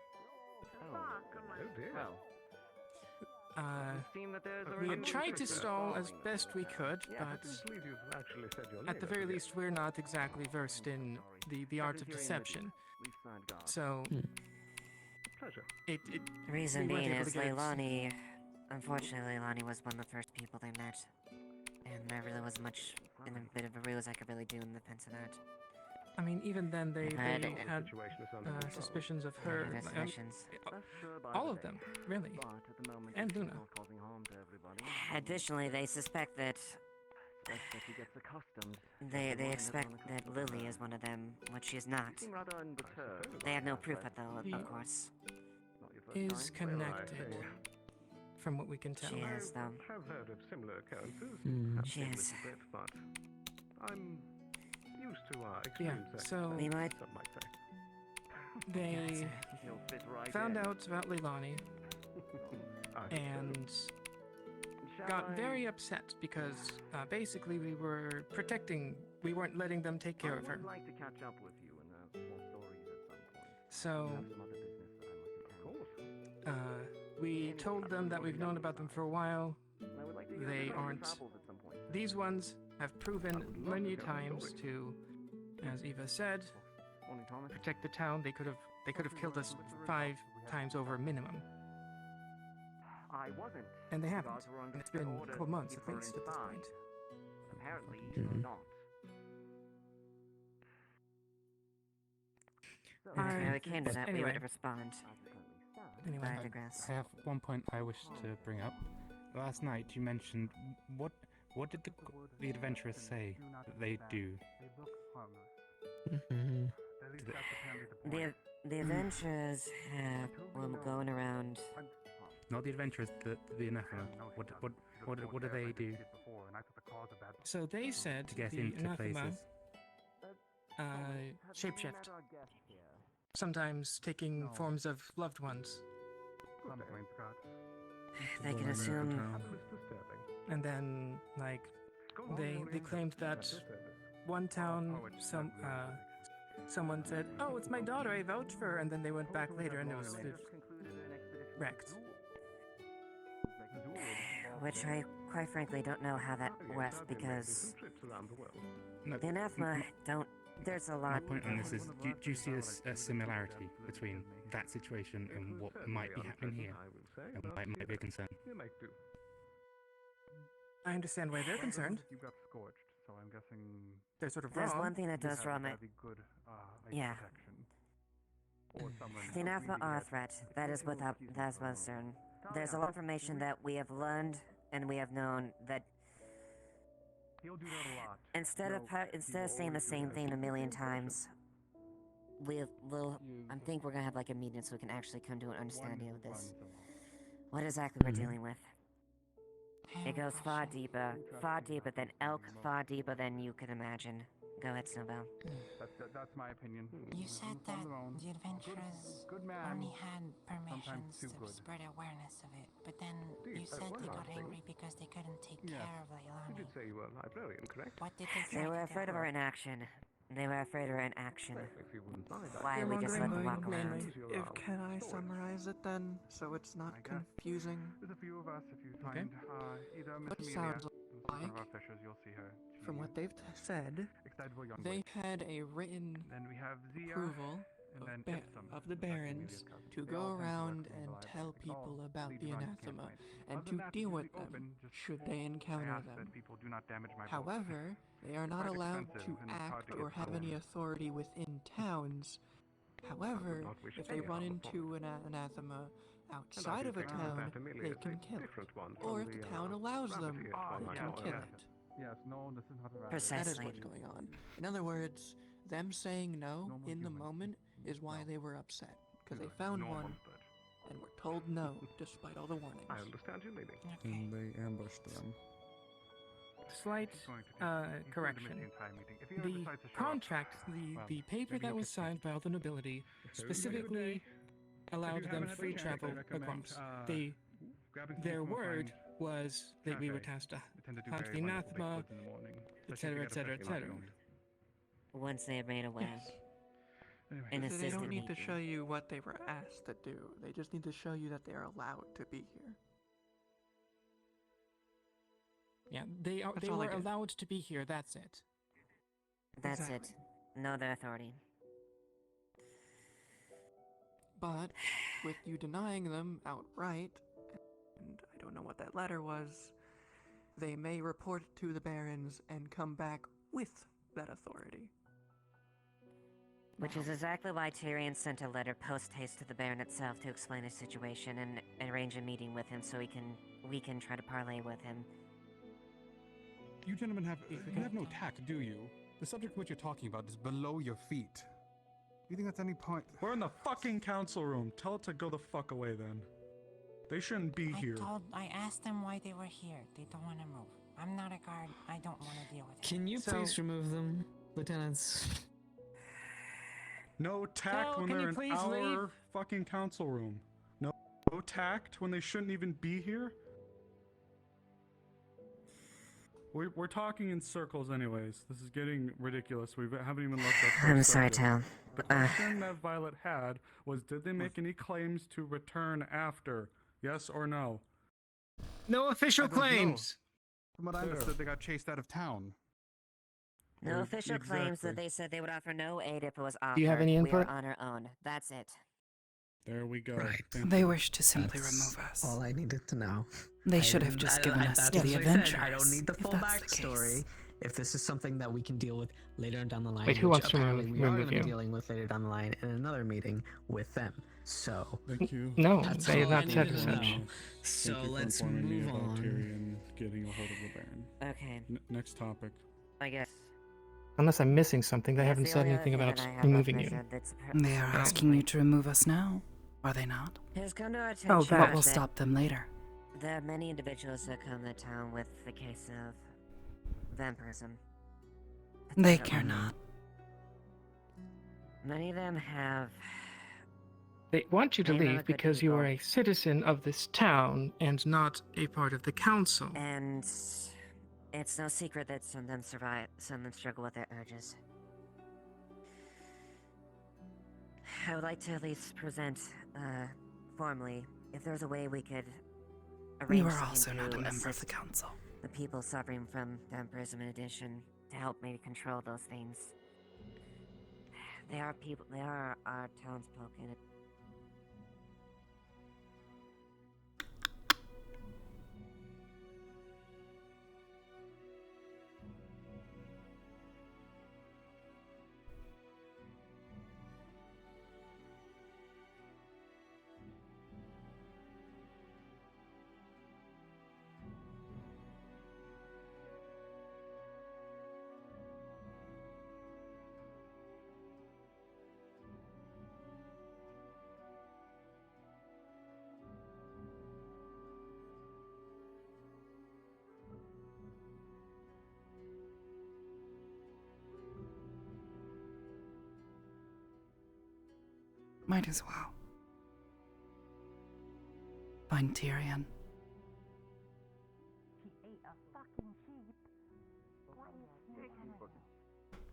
We had tried to stall as best we could, but at the very least, we're not exactly versed in the art of deception. So, the reason being is Leilani. Unfortunately, Leilani was one of the first people they met, and there really wasn't much in a bit of a ruse I could really do in defense of that. I mean, even then they had suspicions of her. All of them, really, and Luna. Additionally, they suspect that they expect that Lily is one of them, which she is not. They have no proof of course. Is connected. From what we can tell. She is, though. I've heard of similar occurrences. She is. But I'm used to experience that. So we might. They found out about Leilani and got very upset because basically we weren't letting them take care of her. I'd like to catch up with you and tell stories at So some point. Some other business that I must attend. We told them that we've known about them for a while. They aren't. These ones have proven many times to, as Eva said, protect the town. They could have killed us 5 times over minimum. And they haven't. And it's been a couple months at least at this point. Apparently, you're not. I- we came to that, we anyway. would have responded. Anyway. I digress. I have one point I wish to bring up. Last night you mentioned what did the adventurers say that they do? The adventurers have going around. Not the adventurers, the anathema. What do they do? So they said To get the into anathema places. shapeshift. Sometimes taking forms of loved ones. They can assume. And then, like, they claimed that one town, someone said, "Oh, it's my daughter, I vouch for her," and then they went back later and it was wrecked. Which I, quite frankly, don't know how that works because the anathema don't. There's a My lot. point on this is, do you see a similarity between that situation and what might be happening here, and what might be a concern? I understand why they're concerned. You got scorched, so I'm guessing They're sort of There's wrong. One thing that does draw my- good, Yeah. protection. Or someone The anathema really are a gets threat. That is without certain. There's a lot of information that we have learned and we have known that He'll do that a lot. instead of saying the same thing a million times, I think we're gonna have like a meeting so we can actually come to an understanding of this. What exactly we're dealing with. It goes far deeper than elk, far deeper than you could imagine. Go ahead, Snowbell. That's my opinion. You said that the adventurers only had Sometimes permissions too to good. spread awareness of it, but then you said they got angry because they couldn't take care of Leilani. You did say you were a librarian, correct? What did they try They were to afraid do? of her in action. They were afraid of her in action. If you wouldn't mind, Why You're we just let them wondering walk around. if can I summarize it then, so it's not confusing? There's a few of us. If you Okay. find either Miss What Amelia, sounds who's one of like, our fishers, you'll see her. from what they've said, Excitable young they witch. had a written Then we have Zia, approval and of, then ba- Ipsum, of the that's Amelia's barons cousin. to They go all tend to around work and together. tell It's all people about lead the you on to anathema campsite. and Other to than that, deal it's with pretty them open, just should they encounter I ask them. that people do not damage my boat. However, they are not Quite allowed expensive to and it's hard act to or get have through. any authority within towns. However, not wish if they any run harm into an anathema And outside I of a do think town, that Amelia they is can a kill it. different one Or from if the the, town allows them, rabbit-eared they one. can kill yes. it. Yes, no, this is not a rabbit. That is Precisely. what's going on. In other words, them saying no Normal in the human. moment is why No. they were upset. Because they found Normal, one but and were told no, despite all the warnings. I understand your meaning. And they ambushed them. Slight he's going to he's going to miss correction. the entire meeting. If he ever The decides to show up, contract, well, the paper maybe that he'll was kiss me. signed by all the nobility specifically allowed them free travel across. Their word was that we were tasked to Tend to do hunt very the wonderful anathema, bigfoots in the morning, etc., especially if you etc., get a etc. Once they are made aware. Anyway. An So they assistant don't need to meeting. show you what they were asked to do. They just need to show you that they are allowed to be here. Yeah, they That's they all I were get. allowed to be here. That's it. That's Exactly. it. No other authority. But with you denying them outright, and I don't know what that letter was, they may report it to the barons and come back with that authority. Which is exactly why Tyrion sent a letter post-haste to the Baron itself to explain his situation and arrange a meeting with him so we can try to parlay with him. You gentlemen have no tact, do you? The subject which you're talking about is below your feet. You think that's any point? We're in the fucking council room. Tell it to go the fuck away then. They shouldn't be here. I asked them why they were here. They don't want to move. I'm not a guard. I don't want to deal with it. Can you please remove them, lieutenants? No tact So, when can they're you in please our leave? fucking council room. No tact when they shouldn't even be here. We're talking in circles anyways. This is getting ridiculous. We haven't even looked at I'm sorry, Tal. The question that Violet had was, did they make any claims to return after? Yes or no? No official I don't know. claims. From what I understood, they got chased out of town. No Well, official claims that exactly. they said they would offer no aid if it was offered. Do you have any input? We are on our own. That's it. There we go. Right. Thank They you. wish to simply That's remove us. all I needed to know. They should have just given us that's the what I said. adventures. I don't need the if full that's the backstory. case. if this is something that we can deal with later down the line, Wait, who which wants to apparently we are remove going to be you? dealing with later down the line in another meeting with them. So Thank you. No, that's they all have I not said needed as to such. know. Thank So you for let's informing me move about on. Tyrion getting a hold of the Baron. Okay. Next topic. I guess. Unless I'm missing something, they Yes, haven't the said only anything other about thing that I have removing left you. measured that's They are asking you to remove us now, are they not? It has come to our attention Oh, what will that stop them later? there are many individuals that come to town with the case of vampirism. They care not. Many of them have. They want you to They are not leave good because you are people. a citizen of this town and not a part of the council. And it's no secret that some of them survive, some of them struggle with their urges. I would like to at least present, formally, if there's a way we could arrange You are something also not to a member of the assist council. the people suffering from vampirism in addition, to help maybe control those things. They are people, they are our townsfolk, and Might as well. Find Tyrion.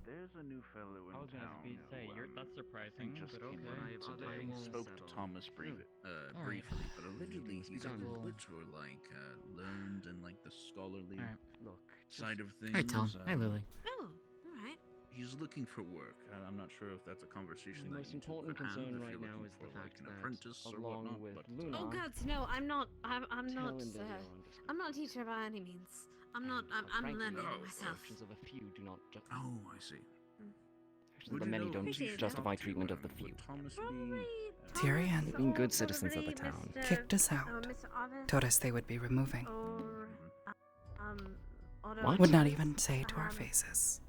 There's a new fellow in I was town. gonna say, that's surprising, Just but came okay. by today. Spoke to Thomas briefly, but allegedly he's a witch or learned in the scholarly side of things. Hi, Tom. Hi, Lily. Oh, alright. He's looking for work. I'm not sure if that's a conversation The that most you two important could have, concern if right you're now looking is the for, fact an that, apprentice or along whatnot, with but Luna, Oh God, no! I'm not. I'm not. Talon doesn't know I'm not a teacher by any means. I'm not. I'm frankly, learning the myself. actions of a few do not Oh, I see. the many don't justify treatment of the few. Tyrion Being good citizens of the town. kicked us out. Told us they would be removing. What? Would not even say to our faces.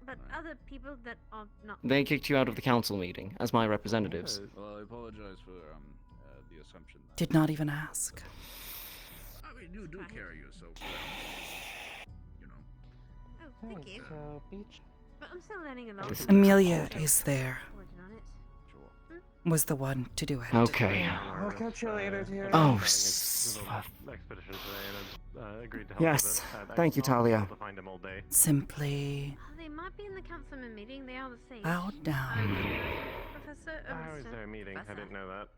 But other people that are not. They kicked you out of the council meeting as my representatives. Well, I apologize for the assumption. Did not even ask. I mean, you do carry yourself well. You know. Oh, thank you. But I'm still learning a lot. Amelia is there. Working on it. Was the one to do it. Okay. I'll catch you later, Tyrion. Oh, expedition today, and agreed to help yes. with it. Thank you, Talia. To find him all day. Simply They might be in the councilman meeting. They are the same. bow down. Professor. How is there a meeting? I didn't know that.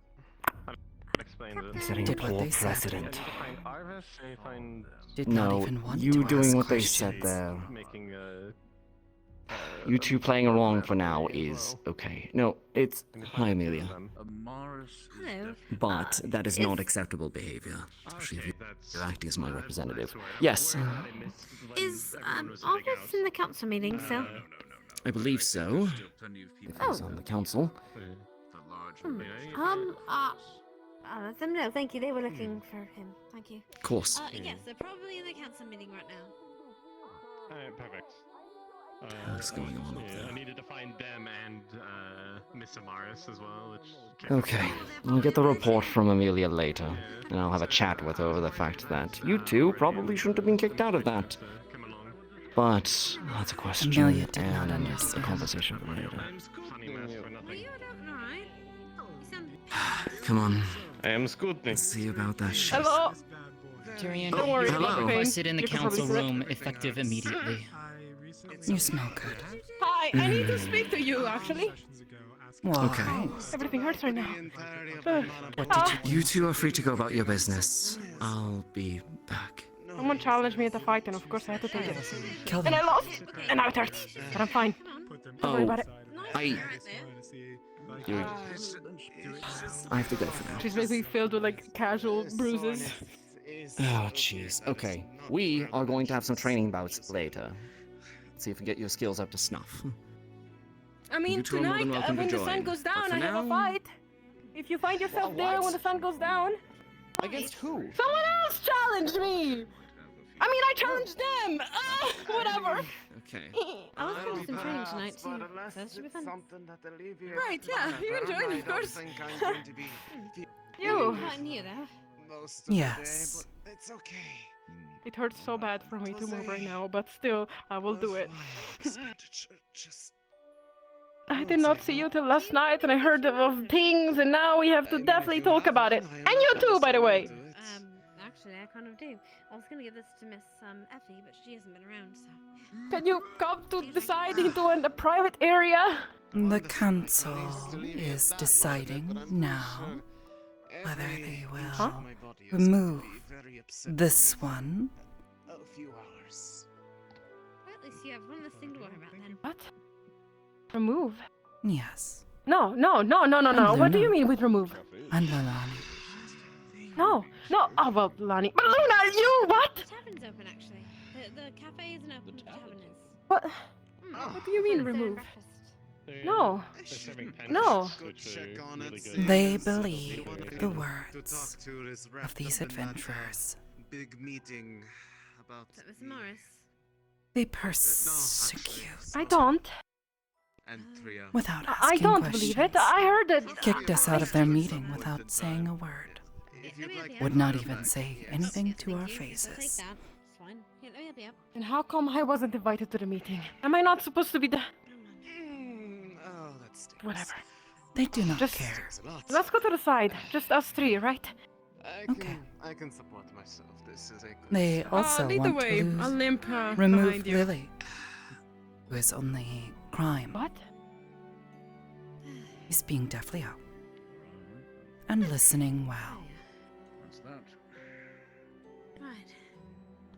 That explains it. Setting a Did what poor they said. precedent. I need to find Arvis, I need to find... Did not No, even want you to doing ask what they questions. said there. Making You two playing along for now is okay. No, it's... Hi, Amelia. Hello. But that is not acceptable behavior. Especially if you're acting as my representative. Yes, Is Arvis in the council meeting, Phil? I believe so. If he's Oh. on the council. I'll let them know. Thank you. They were looking for him. Thank you. Of course. Yes, they're probably in the council meeting right now. Alright, perfect. What's going on up there? I needed to find them and Miss Amaris as well, which... Okay, I'll get the report from Amelia later, and I'll have a chat with her over the fact that you two probably shouldn't have been kicked out of that. But that's a question Amelia did not and a understand. conversation for later. Well, you're doing alright. You sound Come on, I am good. let's see about that shit. Hello. Tyrion, Don't worry hello. about the pain. requested in the You can council probably room, effective immediately. You smell good. Hi, I need to speak to you actually. Why? Okay. Everything hurts right now. What did you You two are free to go about your business. I'll be back. Someone challenged me at the fight, and of course I had to take it. kill And them? I lost, and now it hurts. But I'm fine. Don't worry Oh, about it. I have to go for now. She's basically filled with like casual bruises. Oh, jeez. Okay, we are going to have some training bouts later. see if we get your skills up to snuff. I mean, You two are more than tonight, welcome to when the sun join. goes But down, for I have a now- fight. If you find yourself there when the sun goes down, Against who? someone else challenge me! I mean, I challenged them! Whatever! Okay. I was interested in training tonight too, so that should be fun. Right, yeah, you can join, of course. You. You! Not in here, though. Yes. It's okay. It hurts so bad for me to move right now, but still, I will do it. I did not see you till last night, and I heard of things, and now we have to definitely talk about it. And you too, by the way! Actually, I kind of do. I was gonna give this to Miss Effie, but she hasn't been around, so. Can you come to decide into a private area? The council is deciding now whether they will remove this one. Well, at least you have one less thing to worry about then. What? Remove? Yes. No. What do you mean with remove? And Lalani. No. Oh, well, Lani. But Luna, you what? The tavern's open, actually. The cafe isn't open, but the tavern is. What? What do you mean remove? No. No. They believe the words of these adventurers. Big meeting about Is that Miss Morris? They persecute. I don't. Without I asking don't questions. believe it. I heard it. Kicked us out of their meeting without saying a word. Would not even say anything to our faces. And how come I wasn't invited to the meeting? Am I not supposed to be the... Whatever. They do not Just care. let's go to the side. Just us three, right? Okay. I can support myself. This is a They also lead the want way. to lose, I'll limp remove behind you. Lily, who is only crime. What? He's being deathly out and listening well. What's that? Right.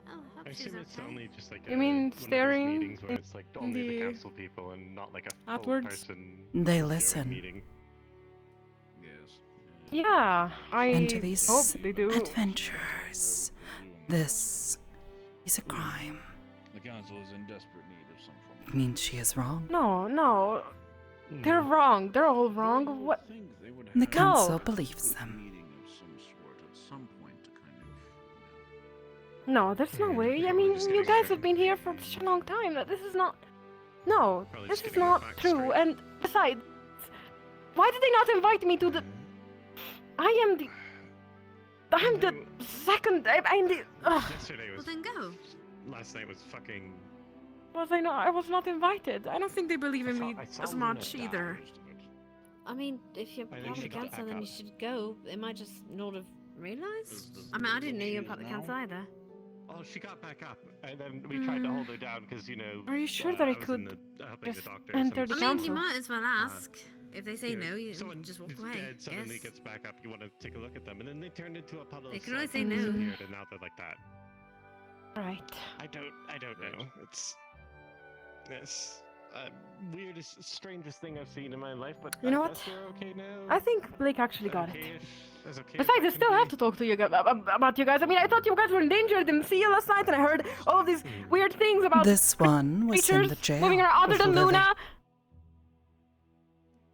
Oh, hope I she's assume it's okay. only just like You mean one of those staring meetings where it's like only the the- council people and not like a full outwards? person They during listen. meeting. Yes. Yeah, I And to these hope they do. adventurers, this is a crime. The council is in desperate need of some form. It means she is wrong. No. They're wrong. They're all wrong. What? The council No. believes them. Meeting of some sort at some point to kind of. No, there's no way. I mean, you guys have been here for such a long time that this is not... No, Probably this just is getting the not facts true. straight. And besides, why did they not invite me to the... I'm the second... I'm the... Yesterday Well, was. then go. Last night was fucking. Was I not? I was not invited. I don't think they believe in I me saw as Luna much die. either. I mean, if you're I think part of she the got council, back then you up. should go. They might just not have realised. Is the- I mean, I didn't know you were she part of the now? council either. Oh, she got back up, and then we tried to hold her down because Are you sure that I was in could helping just the doctor. enter the I mean, council? you might as well ask. If they say you know, no, you someone just walk is away. dead, suddenly Yes. gets back up. You want to take a look at them, and then they turned into a puddle. They of can always salt say and no. disappeared, and now they're like that. Right. I don't know. It's weirdest, strangest thing I've seen in my life. But You know I what? guess we're okay now. I think Blake actually got it. Okay-ish, as okay as Besides, I that still can have be. to talk to you about you guys. I mean, I thought you guys were in danger. I didn't see you last night, and I heard all of these weird things about This one was in creatures the jail. moving around other than with Lily. Luna.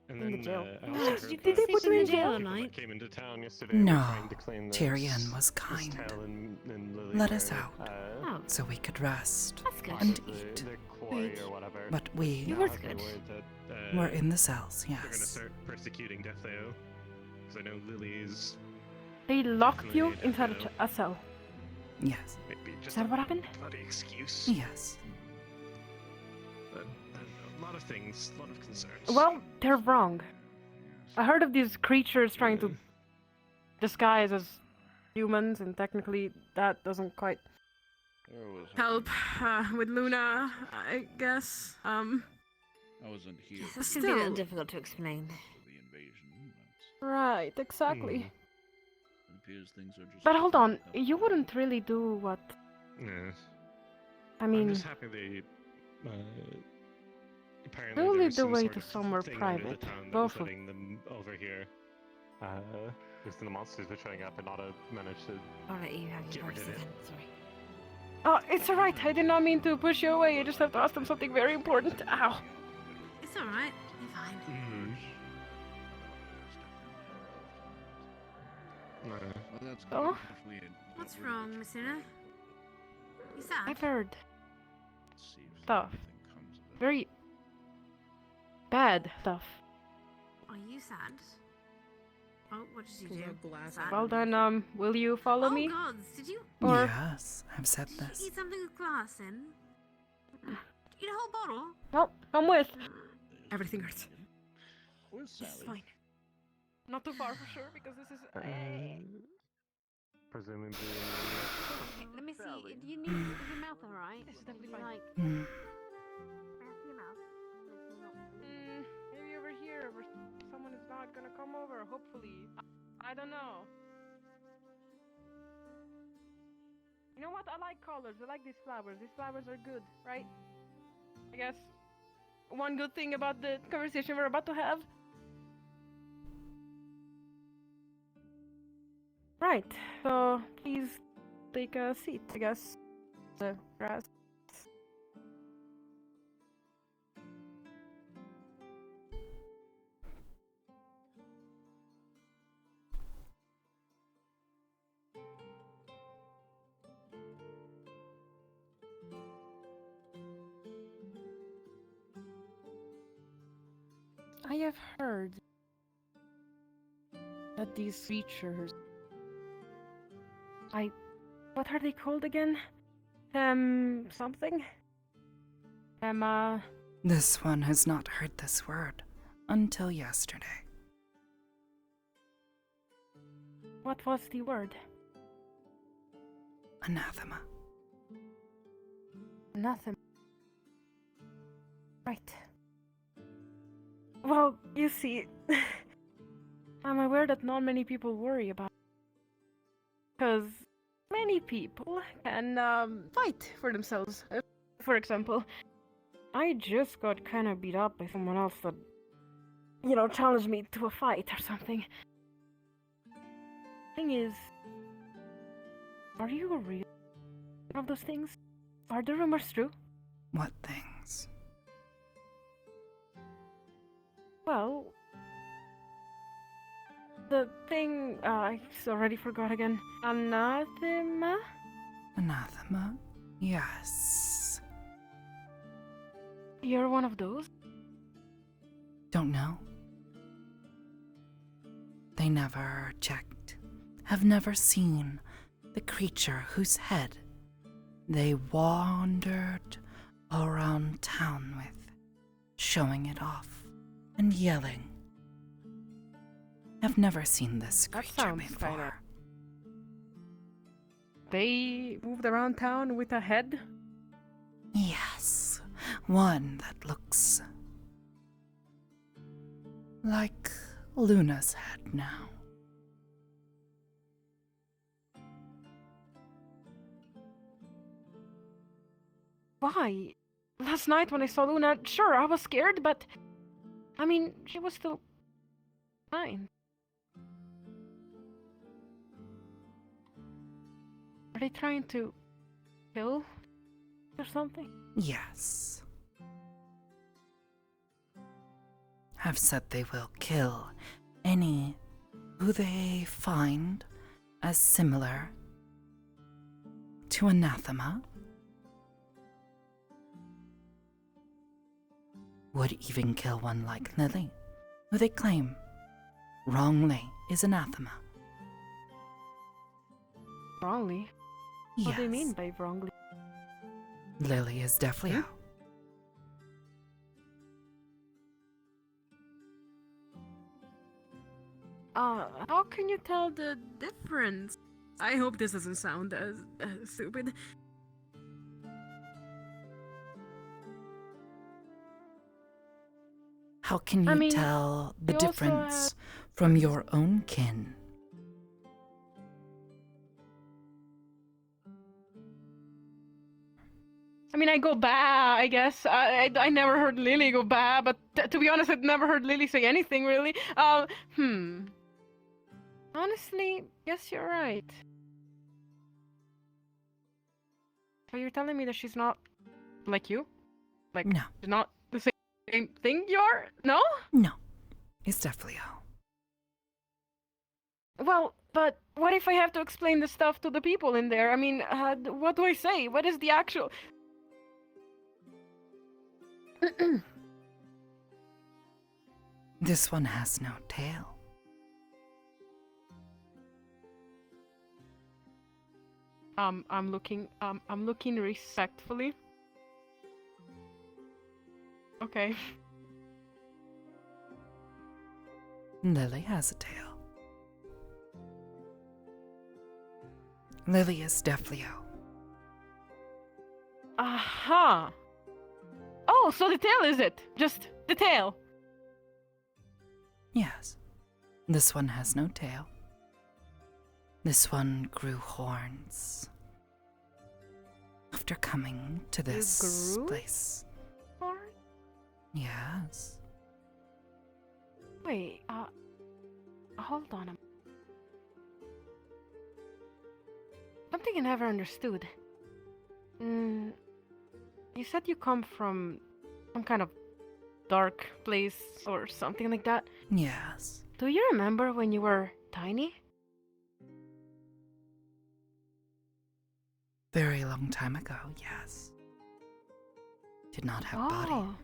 And in the then, jail. I also heard Did that they put you in jail jail? at people night? that came into town yesterday were No, trying to claim that Tyrion was kind. Estelle and Lily Let us were, out, Oh, so we could rest that's good. and the- eat. the quarry or whatever. But we Now were have the good. word that, were in the cells, They're gonna yes. start persecuting Deathleo. Because I know Lily's They locked you Definitely inside Deathlow. a cell. Yes. maybe Is just that a what happened? bloody excuse. Yes. But, a lot of things, a lot of concerns. Well, they're wrong. I heard of these creatures trying to disguise as humans, and technically that doesn't quite Where was I? help with Luna, I guess. I wasn't here Yes, for this can be a little Still. difficult to explain. the invasion, but Right, exactly. Hmm. it appears things are just. But hold on, up. you wouldn't really do what... Yeah. I I'm mean, just happy they. Apparently They'll there lead was the some way sort to of somewhere thing under the private, town that both was of- letting them over here. Because the monsters were showing up and Otto managed to I'll let you have Get your rid voice of it. again. Sorry. Oh, it's alright. I did not mean to push you away. I just have to ask them something very important. Ow. It's alright. You're fine. Well, that's good. Oh? If we had What's wrong, Miss Una? You sad? I've heard see if stuff. anything comes of it. Very bad stuff. Are you sad? Oh, what did you do? Sad? Well then, will you follow Oh me? gods, did you? Or Yes, I've said Did this. you eat something with glass in? Eat a whole bottle? no, I'm with. Everything hurts. Where's It's Sally? fine. Not too far for sure because this is. Presumably. Okay, let me see. Do you need is your mouth alright? It's definitely Like, fine. Hmm. your mouth. Maybe over here where someone is not gonna come over, hopefully. I don't know. You know what? I like colors. I like these flowers. These flowers are good, right? I guess one good thing about the conversation we're about to have. Right. So please take a seat, I guess. The grass. I have heard that these creatures. What are they called again? Something? This one has not heard this word until yesterday. What was the word? Anathema. Nothing. Right. Well, you see, I'm aware that not many people worry about it. Because many people can fight for themselves. For example, I just got kind of beat up by someone else that, challenged me to a fight or something. Thing is, are you a real one of those things? Are the rumors true? What things? Well, the thing I already forgot again. Anathema? Anathema? Yes. You're one of those? Don't know. They never checked, have never seen the creature whose head they wandered around town with, showing it off and yelling. I've never seen this That creature sounds before. kinda... They moved around town with a head? Yes, one that looks like Luna's head now. Why? Last night when I saw Luna, sure, I was scared, but... I mean, she was still... fine. Are they trying to... kill? Or something? Yes. Have said they will kill any who they find as similar to Anathema. Would even kill one like Lily, who they claim wrongly is Anathema. Wrongly? Yes. What do you mean by wrongly? Lily is definitely out. How can you tell the difference? I hope this doesn't sound as stupid. How can you I mean, tell the you also difference from your own kin? I mean, I go bah, I guess. I never heard Lily go bah, but to be honest, I've never heard Lily say anything, really. Honestly, guess you're right. So you're telling me that she's not like you? Like, No. she's not the same thing you are? No? No. It's definitely Well, but what if I have to explain this stuff to the people in there? I mean, what do I say? What is the actual... This one has no tail. I'm looking respectfully. Okay. Lily has a tail. Lily is Defleo. Aha! Oh, so the tail is it? Just the tail. Yes. This one has no tail. This one grew horns. After coming to this grew place. horns? Yes. Wait, hold on a minute. Something I never understood. You said you come from some kind of dark place or something like that? Yes. Do you remember when you were tiny? Very long time ago, yes. Did not have body.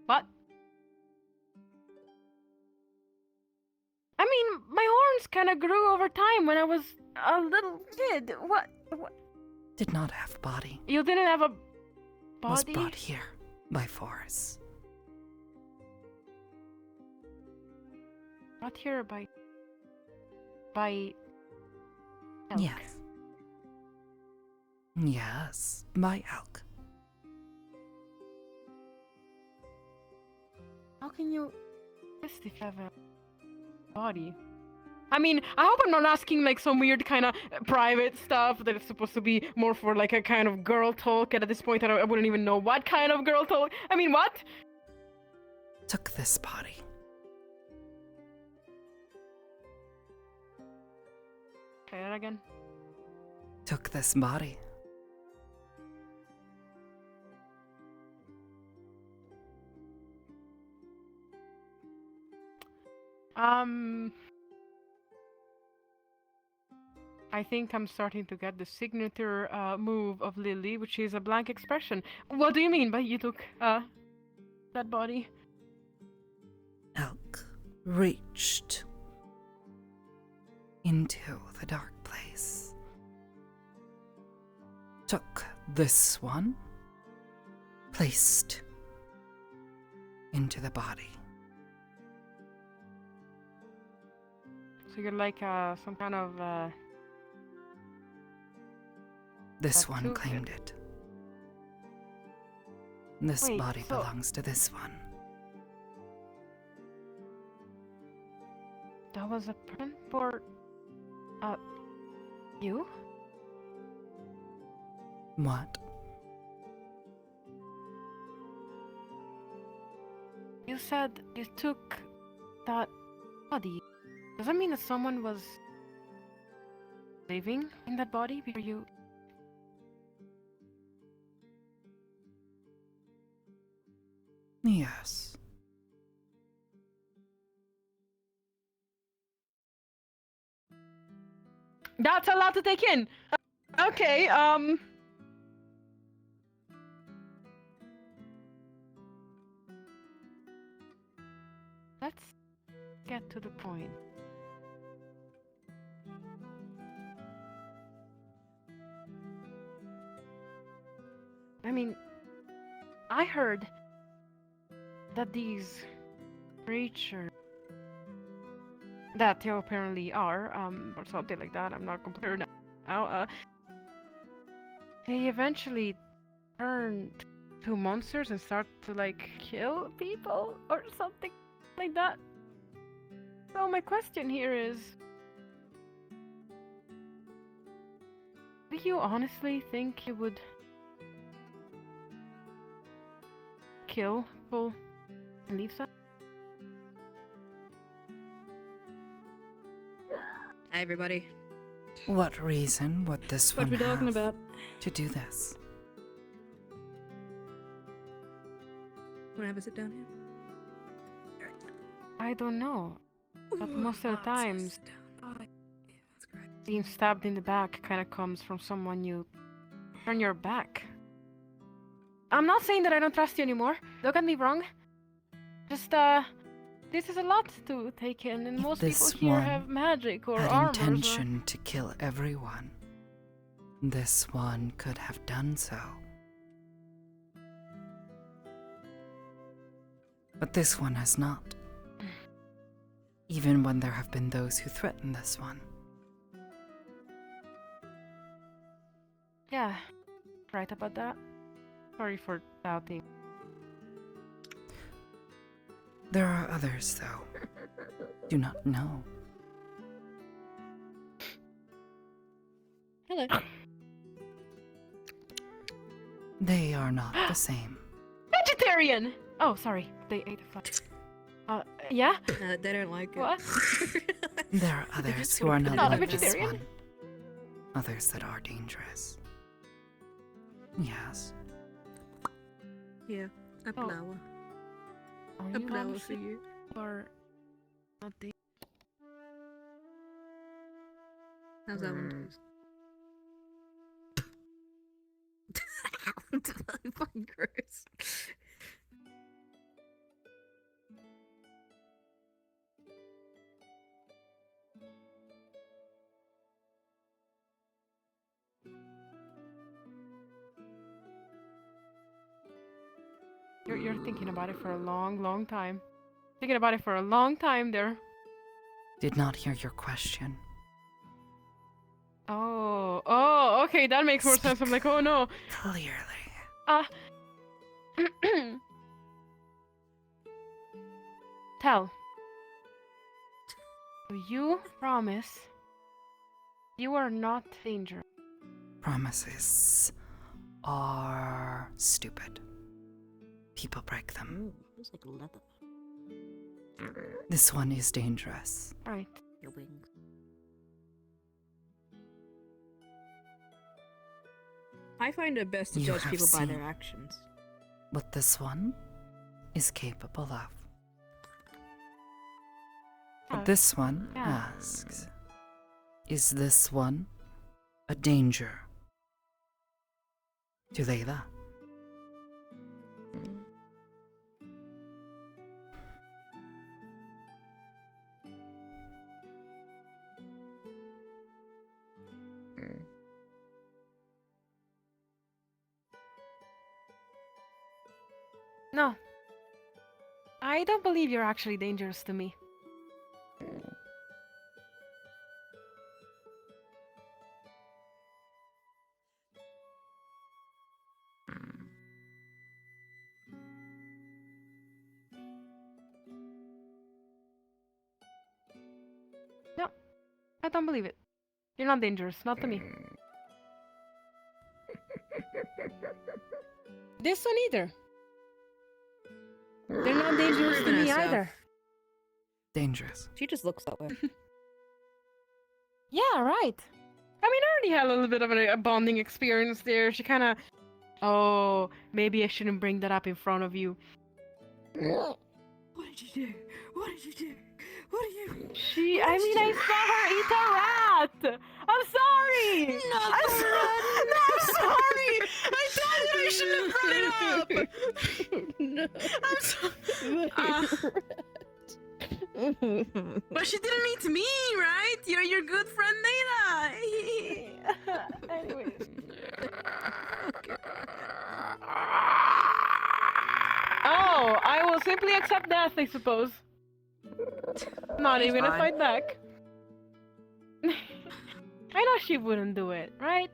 What? I mean, my horns kind of grew over time when I was a little kid. What? Did not have body. You didn't have a body? Was brought here by force. Brought here by elk. Yes. Yes, by elk. How can you exist if you have a body? I mean, I hope I'm not asking like some weird kind of private stuff that is supposed to be more for like a kind of girl talk, and at this point I wouldn't even know what kind of girl talk. I mean, what? Took this body. Say that again. Took this body. I think I'm starting to get the signature move of Lily, which is a blank expression. What do you mean by you took that body? Elk reached into the dark place. Took this one, placed into the body. So you're like some kind of This one claimed it. This Wait, body so- belongs to this one. That was a print for you? What? You said you took that body. Does that mean that someone was living in that body before you? Yes. That's a lot to take in. Okay, let's get to the point. I mean, I heard that these creatures that you apparently are, or something like that, I'm not completely now, they eventually turn to monsters and start to, like, kill people or something like that. So my question here is, do you honestly think you would kill people and leave them? Hi, everybody. What reason would this What one we talking have about? to do this? Wanna have a sit down here? I don't know. But most of the times, being stabbed in the back kind of comes from someone you turn your back. I'm not saying that I don't trust you anymore. Don't get me wrong. Just, this is a lot to take in, and most people This here one have magic or had armor. intention to kill everyone. This one could have done so. But this one has not. Even when there have been those who threaten this one. Yeah, right about that. Sorry for doubting. There are others, though. Do not know. Hello. They are not the same. Vegetarian! Oh, sorry. They ate a fly. Yeah? They don't like it. What? There are others who are not Not a like this vegetarian? one. Others that are dangerous. Yes. Yeah, a Oh. flower. Are A you flower for honestly you. or not the How's that one taste? It's really fucking gross. You're thinking about it for a long time. Thinking about it for a long time there. Did not hear your question. Oh, okay, that makes more sense. I'm like, oh no. Clearly. Tell. Do you promise you are not dangerous? Promises are stupid. People break them. Looks like leather. This one is dangerous. Right. Your wings. I find it best to You judge have people by their seen actions. what this one is capable of. But this one asks, is this one a danger to Layla? No. I don't believe you're actually dangerous to me. No, I don't believe it. You're not dangerous, not to me. This one either. They're not dangerous to me either. Dangerous. She just looks that way. Yeah, right. I mean, I already had a little bit of a bonding experience there. She kind of... Oh, maybe I shouldn't bring that up in front of you. What did you do? What did you do? What did you... I mean, I saw her eat a rat! I'm sorry! Not I'm the sorry! I told you I shouldn't have brought it up! I'm sorry. But she didn't eat me, right? You're your good friend, Nayla! Anyways. Oh, I will simply accept death, I suppose. Not even a fight back. I know she wouldn't do it, right?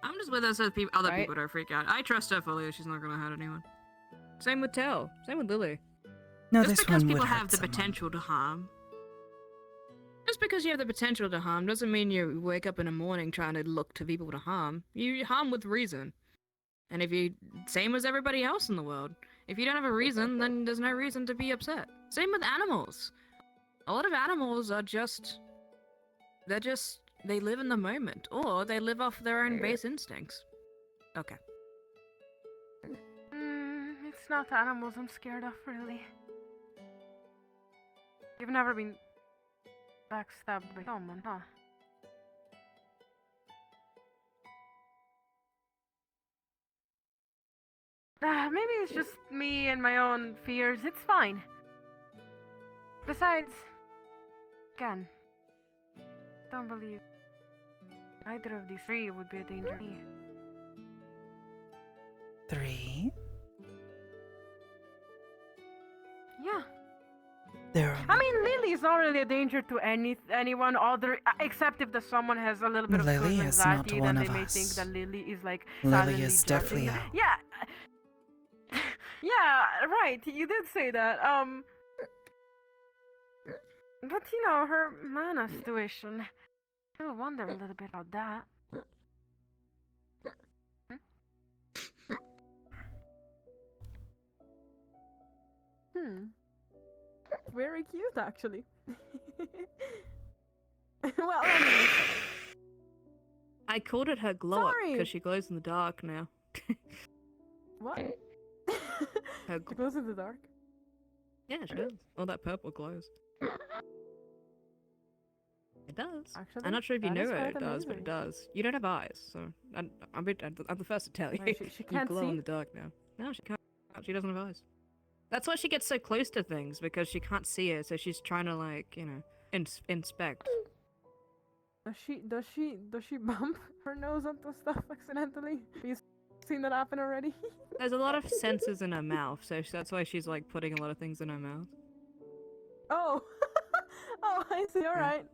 I'm just with us as other people don't freak out. I trust her fully. She's not gonna hurt anyone. Same with Tell. Same with Lily. No, Just this because one would people hurt have the someone. potential to harm. Just because you have the potential to harm doesn't mean you wake up in the morning trying to look to people to harm. You harm with reason. And if you... Same as everybody else in the world. If you don't have a reason, then there's no reason to be upset. Same with animals. A lot of animals are just They live in the moment, or they live off their own base instincts. Okay. It's not animals I'm scared of, really. You've never been backstabbed by someone, huh? Maybe it's just me and my own fears. It's fine. Besides, again, don't believe either of these three would be a danger to me. 3? Yeah. There. I mean, Lily is not really a danger to anyone other, except if someone has a little bit of Lily social is not anxiety, one then they of may us. think that Lily is like Lily silently is judging definitely them. out. Yeah. Yeah, right. You did say that. But you know, her mana situation. I wonder a little bit about that. Very cute, actually. Well, anyways. I called it her glow up Sorry. because she glows in the dark now. What? Her It glows in the dark? Yeah, she does. All that purple glows. It does. Actually, I'm not sure if you that know is it quite does, but it amazing. does. You don't have eyes, so I'm the first to tell you. Wait, she can't you glow in see? the dark now. No, she can't. She doesn't have eyes. That's why she gets so close to things, because she can't see it, so she's trying to, like, you know, inspect. Does she bump her nose onto stuff accidentally? Have you seen that happen already? There's a lot of sensors in her mouth, so that's why she's, like, putting a lot of things in her mouth. Oh. Oh, I see. All right.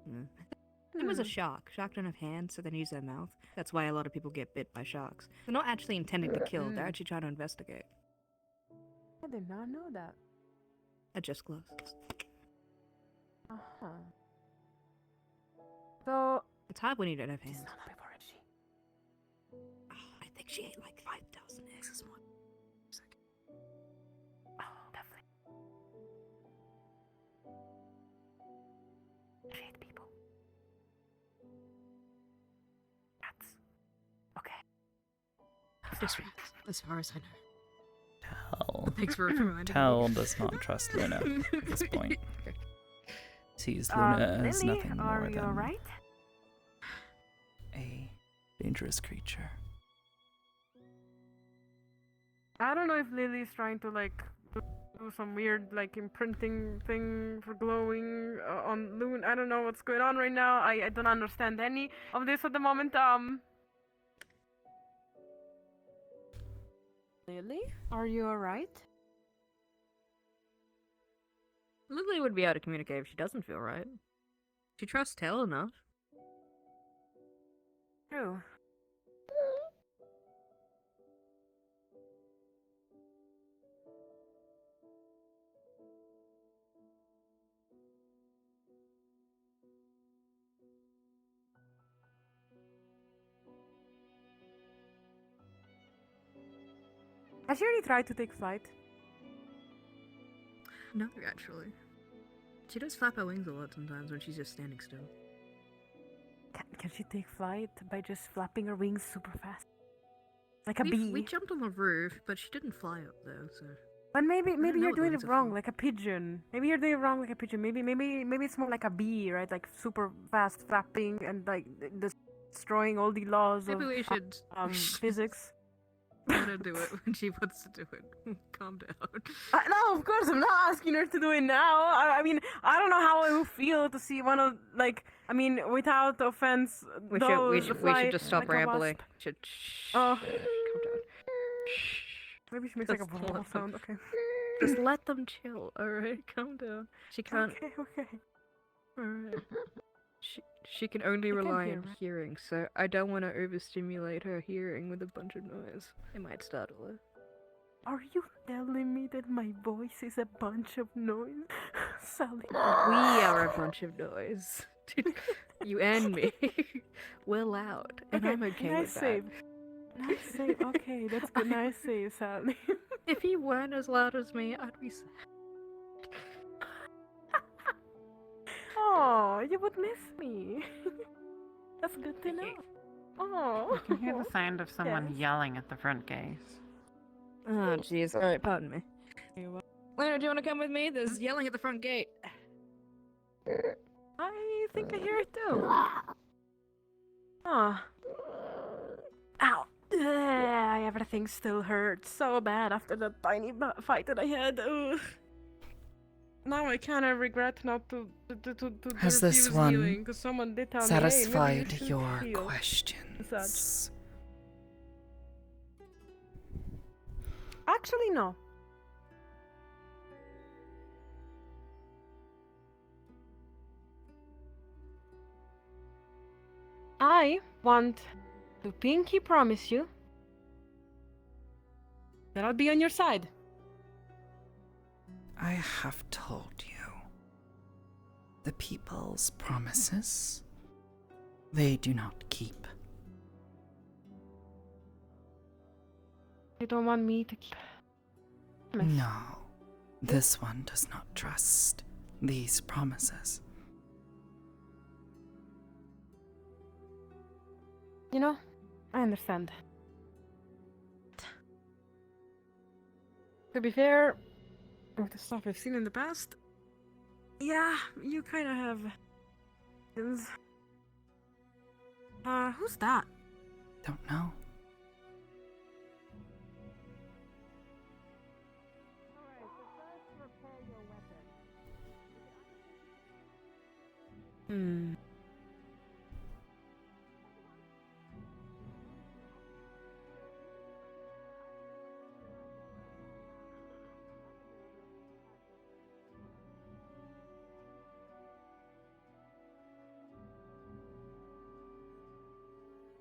Yeah. It was a shark. Sharks don't have hands, so they use their mouth. That's why a lot of people get bit by sharks. They're not actually intending to kill, they're actually trying to investigate. I did not know that. They're just glows. Uh-huh. So... It's hard when you don't have hands. She's not before, is she? Oh, I think she ate like 5,000 eggs this morning. Oh, definitely. She ate people. Rats. Okay. Just rats, as far as I know. Tal. Thanks for reminding Tal me. does not trust Luna at this point. Sees Luna as Lily, nothing more are you than alright? a dangerous creature. I don't know if Lily's trying to like do some weird like imprinting thing for glowing on Loon. I don't know what's going on right now. I don't understand any of this at the moment. Lily, are you alright? Lily would be able to communicate if she doesn't feel right. She trusts Tal enough. True. Has she already tried to take flight? No, actually. She does flap her wings a lot sometimes when she's just standing still. Can she take flight by just flapping her wings super fast? Like a bee? We jumped on the roof, but she didn't fly up though, so... But maybe don't know you're what the doing wings it are wrong, for. like a pigeon. Maybe you're doing it wrong like a pigeon. Maybe it's more like a bee, right? Like super fast flapping and like destroying all the laws Maybe of we should... physics. Let her do it when she wants to do it. Calm down. No, of course I'm not asking her to do it now. I mean, I don't know how I would feel to see one of like. I mean, without offense, We those should fly just stop like a rambling. wasp. Should Oh. calm down. Maybe she makes like a Just let blah them- sound. Okay. Just let them chill, alright? Calm down. She can't... Okay. Alright. She can only rely hear, on right? hearing, so I don't want to overstimulate her hearing with a bunch of noise. It might startle her. Are you telling me that my voice is a bunch of noise, Sally? We are a bunch of noise. You and me. We're loud, and I'm okay nice with save. Nice save. Okay, that's good. Nice save, Sally. If you weren't as loud as me, I'd be sad. Oh, you would miss me. That's good to know. Oh. You can hear the sound of someone Yes. yelling at the front gate. Oh, jeez. Alright, pardon me. Lena, do you want to come with me? There's yelling at the front gate. I think I hear it too. Oh. Ow. Everything still hurts so bad after that tiny fight that I had. Ugh. Now I kind of regret not to Has this refuse one healing, because someone did tell me, hey, satisfied maybe you should your heal and questions? such. Actually, no. I want to pinky promise you that I'll be on your side. I have told you. The people's promises, they do not keep. You don't want me to keep. No, this one does not trust these promises. You know, I understand. To be fair, with the stuff I've seen in the past, yeah, you kind of have. Who's that? Don't know. Hmm.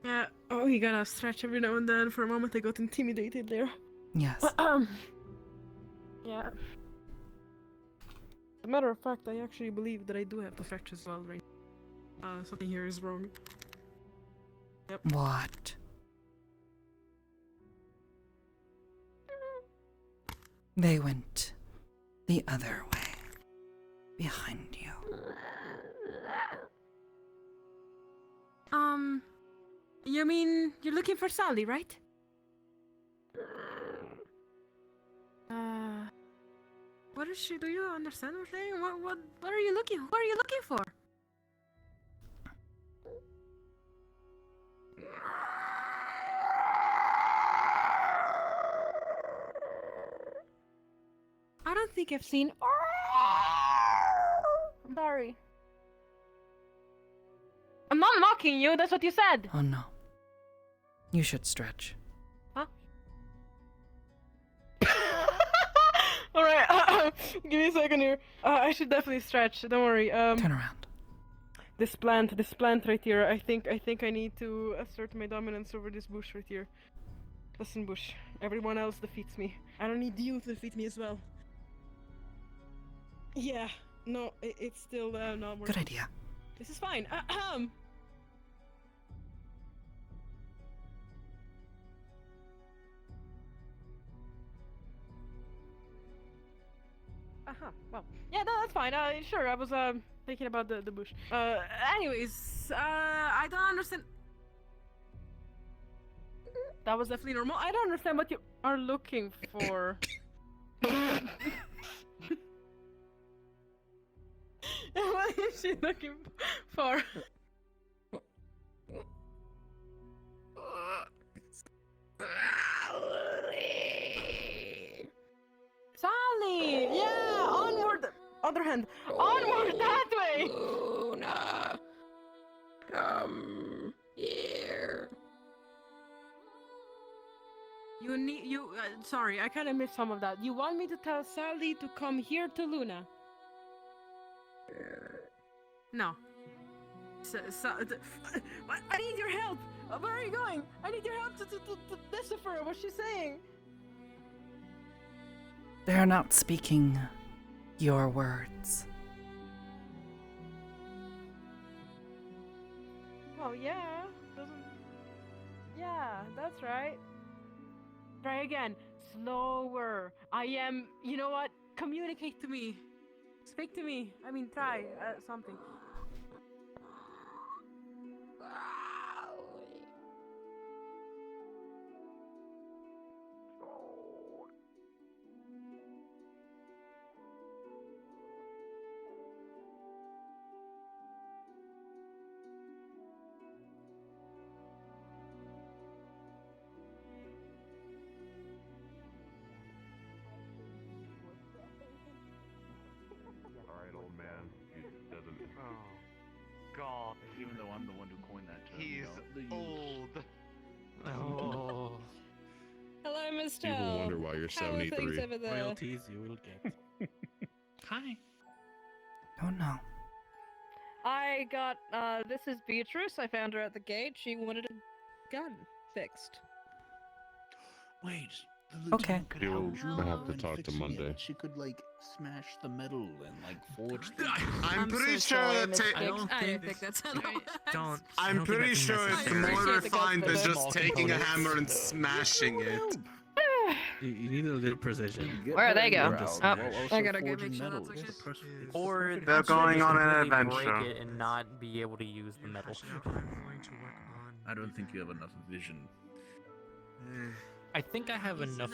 Yeah. Oh, you gotta stretch every now and then. For a moment, I got intimidated there. Yes. Yeah. As a matter of fact, I actually believe that I do have to stretch as well, right? Something here is wrong. Yep. What? They went the other way. Behind you. You mean you're looking for Sally, right? What is she? Do you understand what I'm saying? What are you looking? What are you looking for? I don't think I've seen. I'm sorry. I'm not mocking you. That's what you said. Oh no. You should stretch. Huh? All right. Give me a second here. I should definitely stretch. Don't worry. Turn around. This plant right here. I think I need to assert my dominance over this bush right here. Listen, bush. Everyone else defeats me. I don't need you to defeat me as well. Yeah. No, it's still not working. Good idea. This is fine. Well, yeah, no, that's fine. Sure, I was thinking about the bush. Anyways, I don't understand. That was definitely normal. I don't understand what you are looking for. What is she looking for? Sally! Yeah! Onward! Other hand! Onward that way! Luna, come here. Sorry, I kind of missed some of that. You want me to tell Sally to come here to Luna? No. I need your help! Where are you going? I need your help to decipher what she's saying! They're not speaking your words. Well, yeah. Yeah, that's right. Try again. Slower. You know what? Communicate to me. Speak to me. I mean, try something. even though I'm the one who coined that term. He's the youth. old. Oh. Hello, Mr. People wonder why you're How are things 73. over there? Royalties you will get. Hi. Oh no. I got, this is Beatrice. I found her at the gate. She wanted a gun fixed. Wait. Okay. Could You'll help you have to and talk to fixing it. Monday. She could like smash the metal and like forge things. I'm pretty so sure sorry, that Miss ta- Hicks. I don't I didn't think think that's how that works. Don't. I'm pretty sure it's necessary. more Appreciate the refined than guts, but just small taking a components. hammer and smashing it. You need a little precision. Where'd they go? Just- Oh, Also I gotta go forging make sure metal. that's It's okay. the perfect- it's Or They're going on an break adventure. it and not be able to use the metal. Actually, I'm going to work on. I don't think you have enough vision. I think I have enough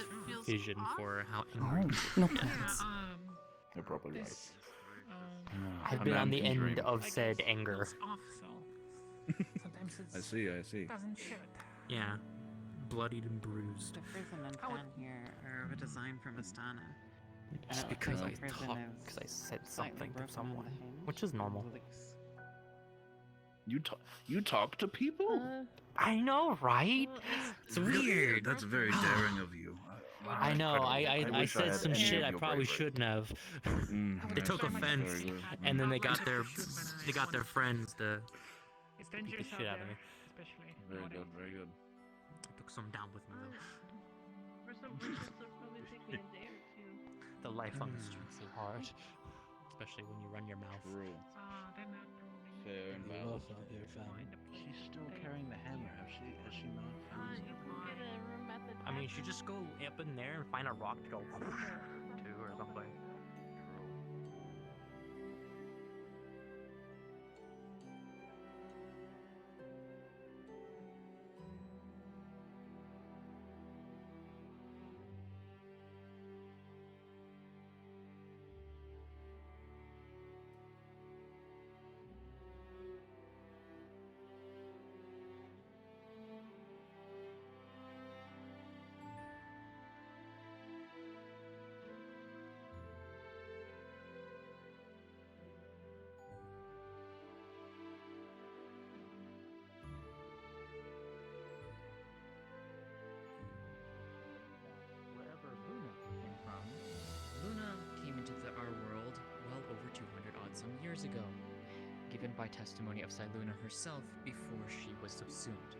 vision for how Oh, angry. no plans. You're probably right. this, I've A been man on the can end dream. of said anger. feels off, so sometimes it's I see. doesn't shoot. Yeah, bloodied and bruised. The prison and pen here are a design from Astana. Just That because I prison talked, is because I said slightly something broken to someone, on the hinge. which is normal. You talk to people? I know, right? It's weird. That's very daring of you. I know. I wish said had some any shit of I your probably bravery. shouldn't have. They took offense, Very good. and then they got their friends to It's beat the dangerous shit out out of me. there, especially. Very good, very good. I took some down with me though. For some reason, it'll probably take me a day or two. The life on the streets is hard, especially when you run your mouth. True. They're not rolling. Fair and We valid. love out here, fam. She's still carrying the hammer. Has she not found it? I mean, she just go up in there and find a rock to go to or something. Wherever Luna came from. Luna came into our world well over 200 odd some years ago, given by testimony of Siluna herself before she was subsumed.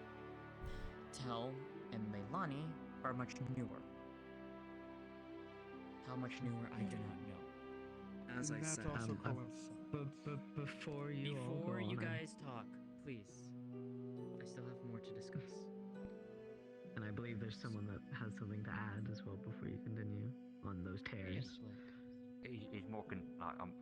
Tel and Leilani are much newer. How much newer, I do not know. As I said, Before you all before go you on, guys talk, please. I still have more to discuss. and I believe there's someone that has something to add as well before you continue on those tears. He's more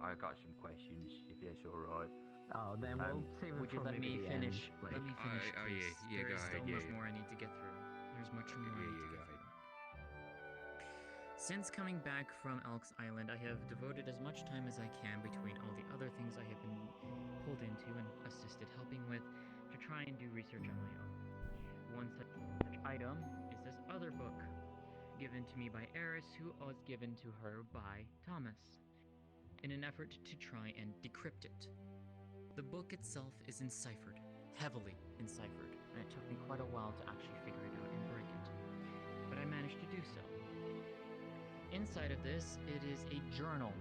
I got some questions, if that's alright. Oh, then we'll save it Would you for let maybe me the end, finish? like- Let me finish, Oh, please. yeah, There go is ahead, still much yeah. more I need to get through. There's much more I need to go get ahead. Since coming back from Elks Island, I have devoted as much time as I can between all the other things I have been pulled into and assisted helping with to try and do research on my own. One such item is this other book, given to me by Eris, who was given to her by Thomas, in an effort to try and decrypt it. The book itself is enciphered, heavily enciphered, and it took me quite a while to actually figure it out and break it. But I managed to do so. Inside of this, it is a journal.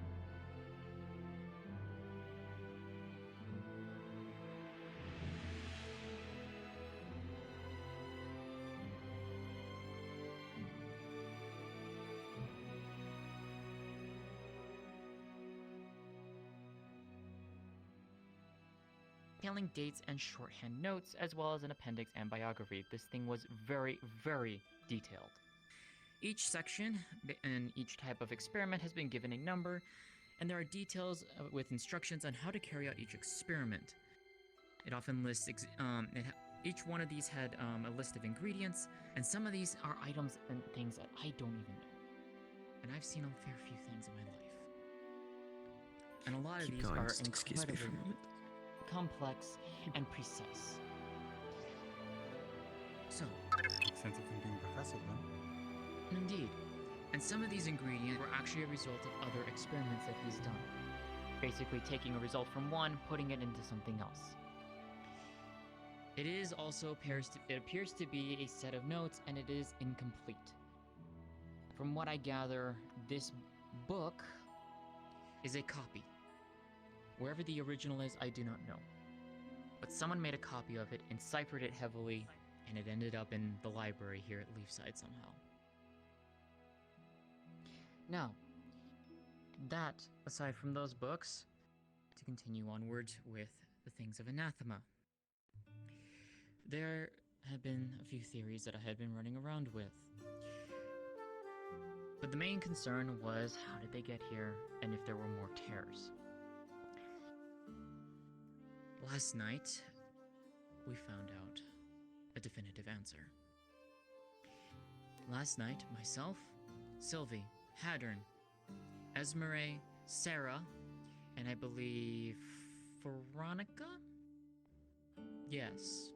Detailing dates and shorthand notes, as well as an appendix and biography. This thing was very, very detailed. Each section and each type of experiment has been given a number, and there are details with instructions on how to carry out each experiment. It often lists, each one of these had a list of ingredients, and some of these are items and things that I don't even know. And I've seen a fair few things in my life. And a lot of Keep these going, are excuse me for a incredibly moment. complex and precise. So, Makes sense of him being professor then. indeed. And some of these ingredients were actually a result of other experiments that he's done. Basically taking a result from one, putting it into something else. It is also appears to be a set of notes, and it is incomplete. From what I gather, this book is a copy. Wherever the original is, I do not know. But someone made a copy of it, enciphered it heavily, and it ended up in the library here at Leafside somehow. Now, that, aside from those books, to continue onward with the things of anathema. There had been a few theories that I had been running around with. But the main concern was how did they get here, and if there were more tears. Last night, we found out a definitive answer. Last night, myself, Sylvie, Haddern, Esmeralda, Sarah, and I believe Veronica? Yes.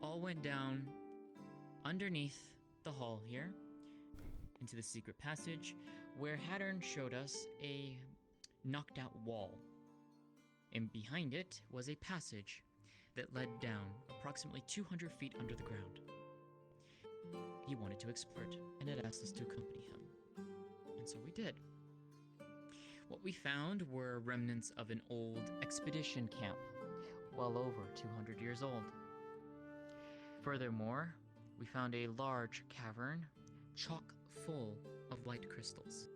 All went down underneath the hall here, into the secret passage, where Haddern showed us a knocked out wall. And behind it was a passage that led down approximately 200 feet under the ground. He wanted to explore it, and had asked us to accompany him. And so we did. What we found were remnants of an old expedition camp, well over 200 years old. Furthermore, we found a large cavern, chock full of light crystals.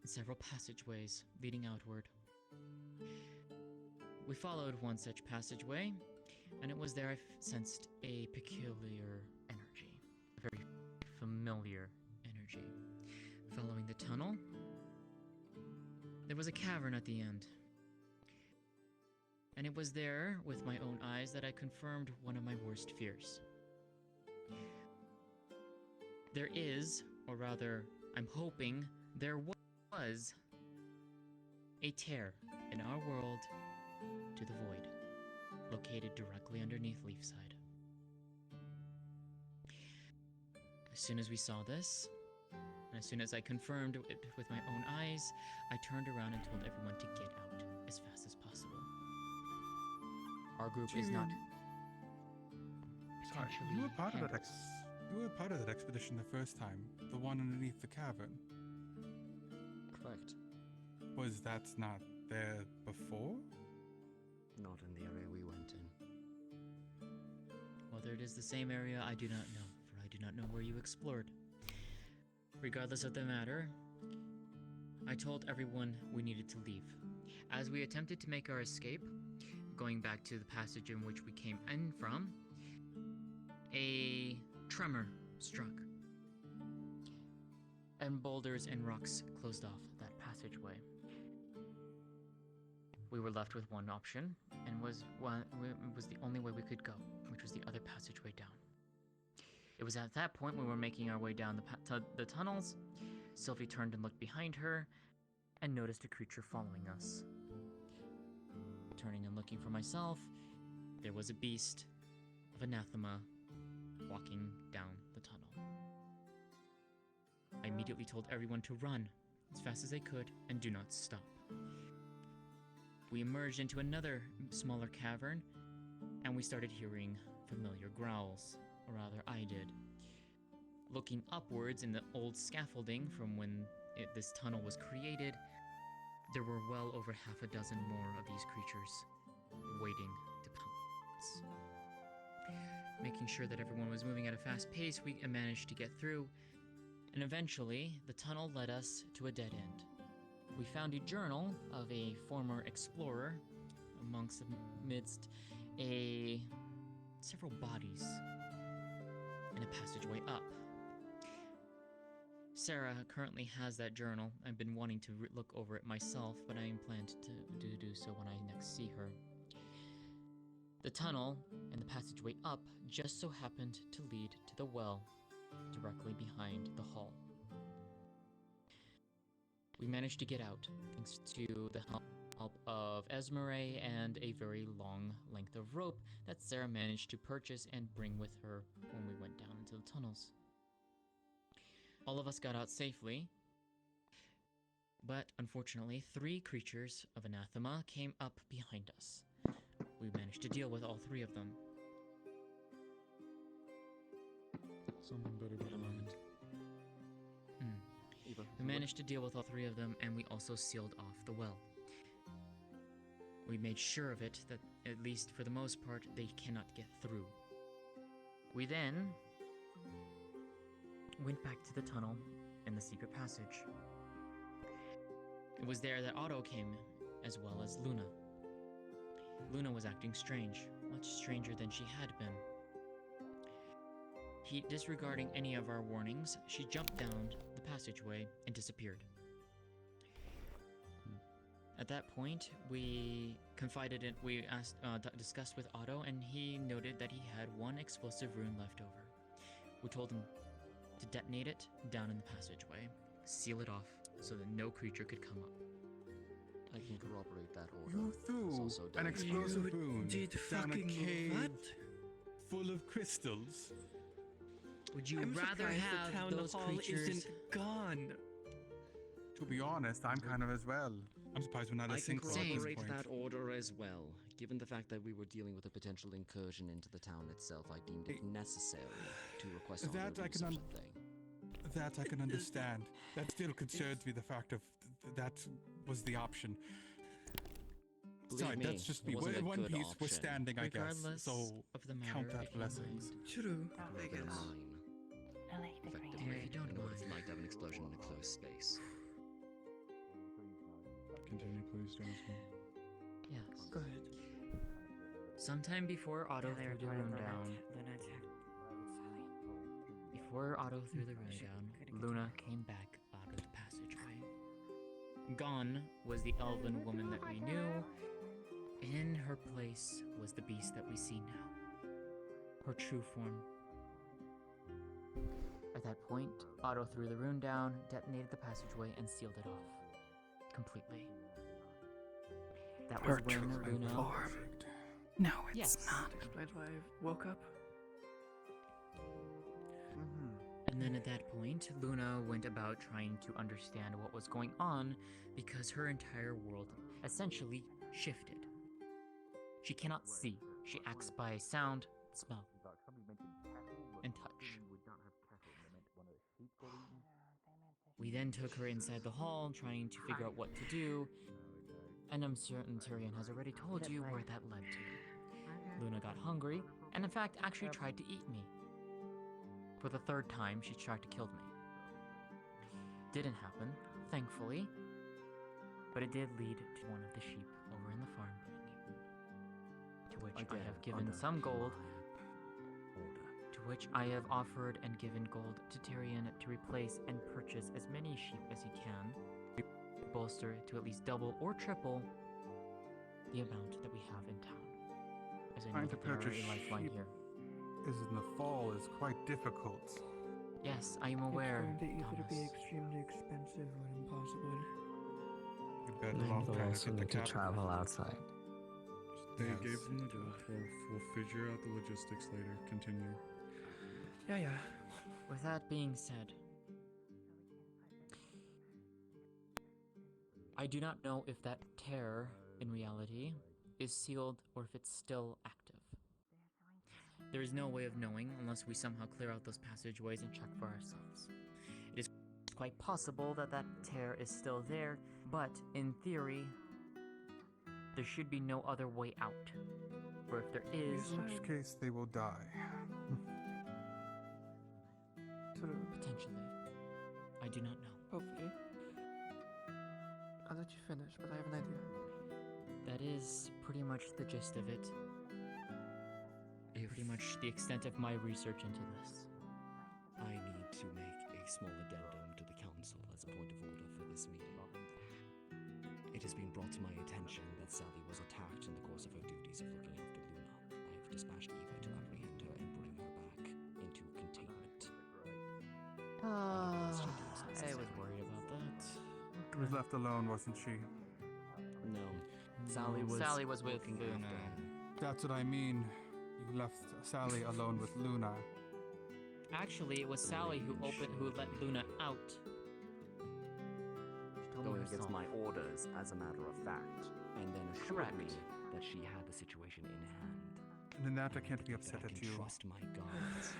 And several passageways leading outward. We followed one such passageway, and it was there I sensed a peculiar energy, a very familiar energy. Following the tunnel, there was a cavern at the end. And it was there, with my own eyes, that I confirmed one of my worst fears. There is, or rather, I'm hoping, there was a tear in our world to the void, located directly underneath Leafside. As soon as we saw this, and as soon as I confirmed it with my own eyes, I turned around and told everyone to get out as fast as possible. Our group is not... Sorry, you were part of that expedition the first time, the one underneath the cavern. Correct. Was that not there before? Not in the area we went in. Whether it is the same area, I do not know, for I do not know where you explored. Regardless of the matter, I told everyone we needed to leave. As we attempted to make our escape, going back to the passage in which we came in from, a tremor struck, and boulders and rocks closed off that passageway. We were left with one option, and it was the only way we could go, which was the other passageway down. It was at that point when we were making our way down the tunnels, Sylvie turned and looked behind her, and noticed a creature following us. Turning and looking for myself, there was a beast of anathema walking down the tunnel. I immediately told everyone to run as fast as they could and do not stop. We emerged into another smaller cavern, and we started hearing familiar growls, or rather I did. Looking upwards in the old scaffolding from when this tunnel was created, there were well over half a dozen more of these creatures waiting to pounce. Making sure that everyone was moving at a fast pace, we managed to get through, and eventually the tunnel led us to a dead end. We found a journal of a former explorer amidst several bodies in a passageway up. Sarah currently has that journal. I've been wanting to look over it myself, but I plan to do so when I next see her. The tunnel and the passageway up just so happened to lead to the well directly behind the hall. We managed to get out thanks to the help of Esmeralda and a very long length of rope that Sarah managed to purchase and bring with her when we went down into the tunnels. All of us got out safely, but unfortunately 3 creatures of anathema came up behind us. We managed to deal with all three of them. Someone better be lying. We managed to deal with all three of them, and we also sealed off the well. We made sure of it, that at least for the most part, they cannot get through. We then went back to the tunnel in the secret passage. It was there that Otto came, as well as Luna. Luna was acting strange, much stranger than she had been. Disregarding any of our warnings, she jumped down the passageway and disappeared. At that point, we discussed with Otto, and he noted that he had one explosive rune left over. We told him to detonate it down in the passageway, seal it off so that no creature could come up. I can corroborate that order. You threw an explosive rune down a cave full of crystals. Would you I'm rather surprised have the town those hall creatures? isn't gone. To be honest, I'm kind of as well. I'm surprised we're not a I can sinkhole at this corroborate point. that order as well. Given the fact that we were dealing with a potential incursion into the town itself, I deemed it necessary to request Otto That do I can such a thing. That I can understand. That still concerns me, the fact of that was the option. Believe Sorry, me, that's just it me. wasn't a One good piece, we're option. standing, I guess. Regardless So of the count matter, that if you blessings. True. I guess. I like the Effectively, green. If you don't I know what it's mind. like to have an explosion in a closed space. Continue, please, Jasmine. Yes. Go ahead. Sometime before Otto They threw the reported rune down, before Otto threw the rune down, Luna came back out of the passageway. Gone was the elven woman that we knew. In her place was the beast that we see now. Her true form. At that point, Otto threw the rune down, detonated the passageway, and sealed it off. Completely. That was when Luna... No, it's Yes. not. Explains why I woke up. And then at that point, Luna went about trying to understand what was going on because her entire world essentially shifted. She cannot see. She acts by sound, smell, and touch. We then took her inside the hall, trying to figure out what to do, and I'm certain Tyrion has already told you where that led to. Luna got hungry, and in fact actually tried to eat me. For the third time, she tried to kill me. Didn't happen, thankfully, but it did lead to one of the sheep over in the farm back, to which I have given some gold, to which I have offered and given gold to Tyrion to replace and purchase as many sheep as he can, to bolster to at least double or triple the amount that we have in town. As I know Trying to that there are purchase a lifeline sheep here. is in the fall is quite difficult. Yes, I am aware, It's going to either be Thomas. extremely expensive or impossible. You'd better And off we'll trying to also get the need to capital. travel outside. They Yes. gave them the gold. We'll figure out the logistics later. Continue. Yeah. With that being said, I do not know if that tear, in reality, is sealed or if it's still active. There is no way of knowing unless we somehow clear out those passageways and check for ourselves. It is quite possible that that tear is still there, but in theory, there should be no other way out. Or if there is, In which case, they will die. potentially. I do not know. Hopefully. I'll let you finish, but I have an idea. That is pretty much the gist of it. Pretty much the extent of my research into this. I need to make a small addendum to the council as a point of order for this meeting. It has been brought to my attention that Sally was attacked in the course of her duties of looking after Luna. I have dispatched Eva to apprehend her and bring her back into containment. I was worried about that. She was left alone, wasn't she? No. Sally was with looking Luna. after her. That's what I mean. You left Sally alone with Luna. Actually, it was Sally who let Luna out. Going against my orders, as a matter of fact, and then assured me that she had the situation in hand. And in that I can't be upset at you. Trust my guards.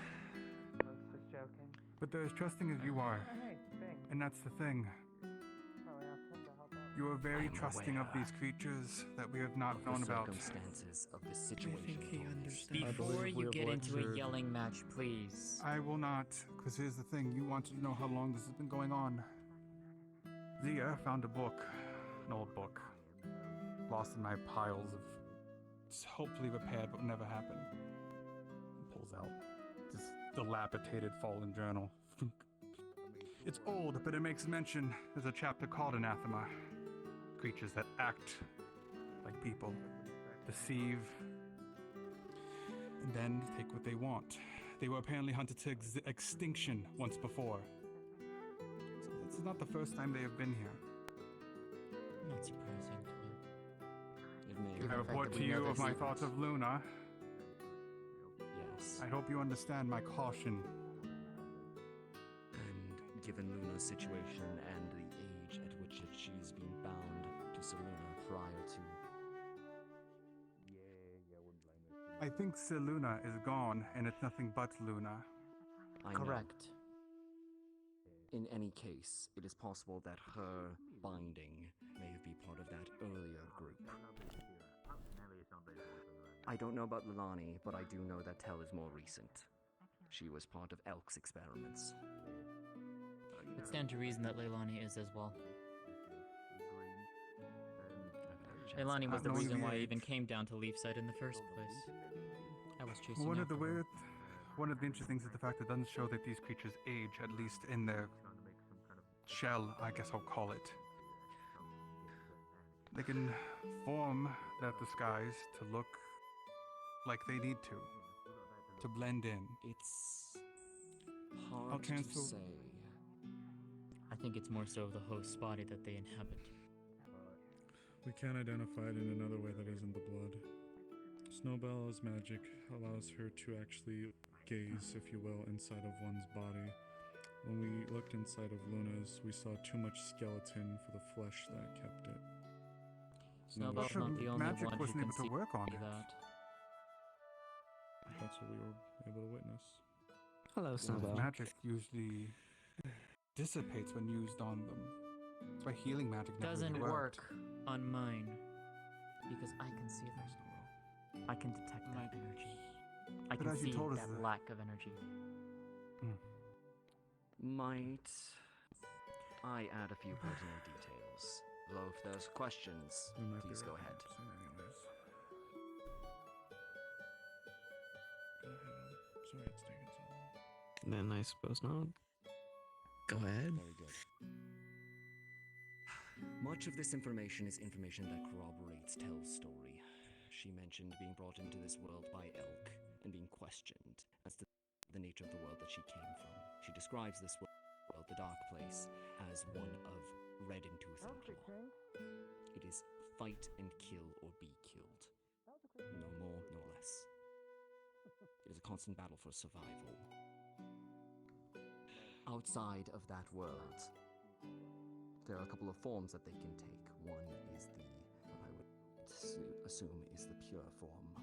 But they're as trusting as you are. And that's the thing. You are very trusting of these creatures that we have not known about. Circumstances of this situation. Before you get into a yelling match, please. I will not, because here's the thing. You wanted to know how long this has been going on. Zia found a book, an old book, lost in my piles of hopefully repaired but never happened. Pulls out this dilapidated fallen journal. It's old, but it makes mention. There's a chapter called Anathema. Creatures that act like people, deceive, and then take what they want. They were apparently hunted to extinction once before. So this is not the first time they have been here. Not surprising to me. I report to you of my thoughts of Luna. Yes. I hope you understand my caution. And given Luna's situation and the age at which she's been bound to Seluna prior to... I think Seluna is gone, and it's nothing but Luna. Correct. In any case, it is possible that her binding may be part of that earlier group. I don't know about Lilani, but I do know that Tell is more recent. She was part of Elk's experiments. It stands to reason that Leilani is as well. Leilani was the reason why I even came down to Leafside in the first place. I was chasing One of after the interesting things is the fact that it doesn't show that these creatures age, at least in their shell, I guess I'll call it. They can form that disguise to look like they need to blend in. It's hard to say. I think it's more so the host's body that they inhabit. We can't identify it in another way that isn't the blood. Snowbell's magic allows her to actually gaze, if you will, inside of one's body. When we looked inside of Luna's, we saw too much skeleton for the flesh that kept it. Snowbell's not the only magic one who wasn't can able to see work on it. that. That's what we were able to witness. Hello, Snowbell. Magic usually dissipates when used on them. That's why healing magic never Doesn't really worked. work on mine. Because I can see their Snowbell. I can detect that energy. I But can as you see told us that that- lack of energy. Might I add a few personal details? Though if there's questions, please go ahead. Sorry it's taking so long. Then I suppose not. Go ahead. Very good. Much of this information is information that corroborates Tell's story. She mentioned being brought into this world by Elk and being questioned as to the nature of the world that she came from. She describes this world, the Dark Place, as one of red and tooth and claw. It is fight and kill or be killed. No more, no less. It is a constant battle for survival. Outside of that world, there are a couple of forms that they can take. One is what I would assume is the pure form.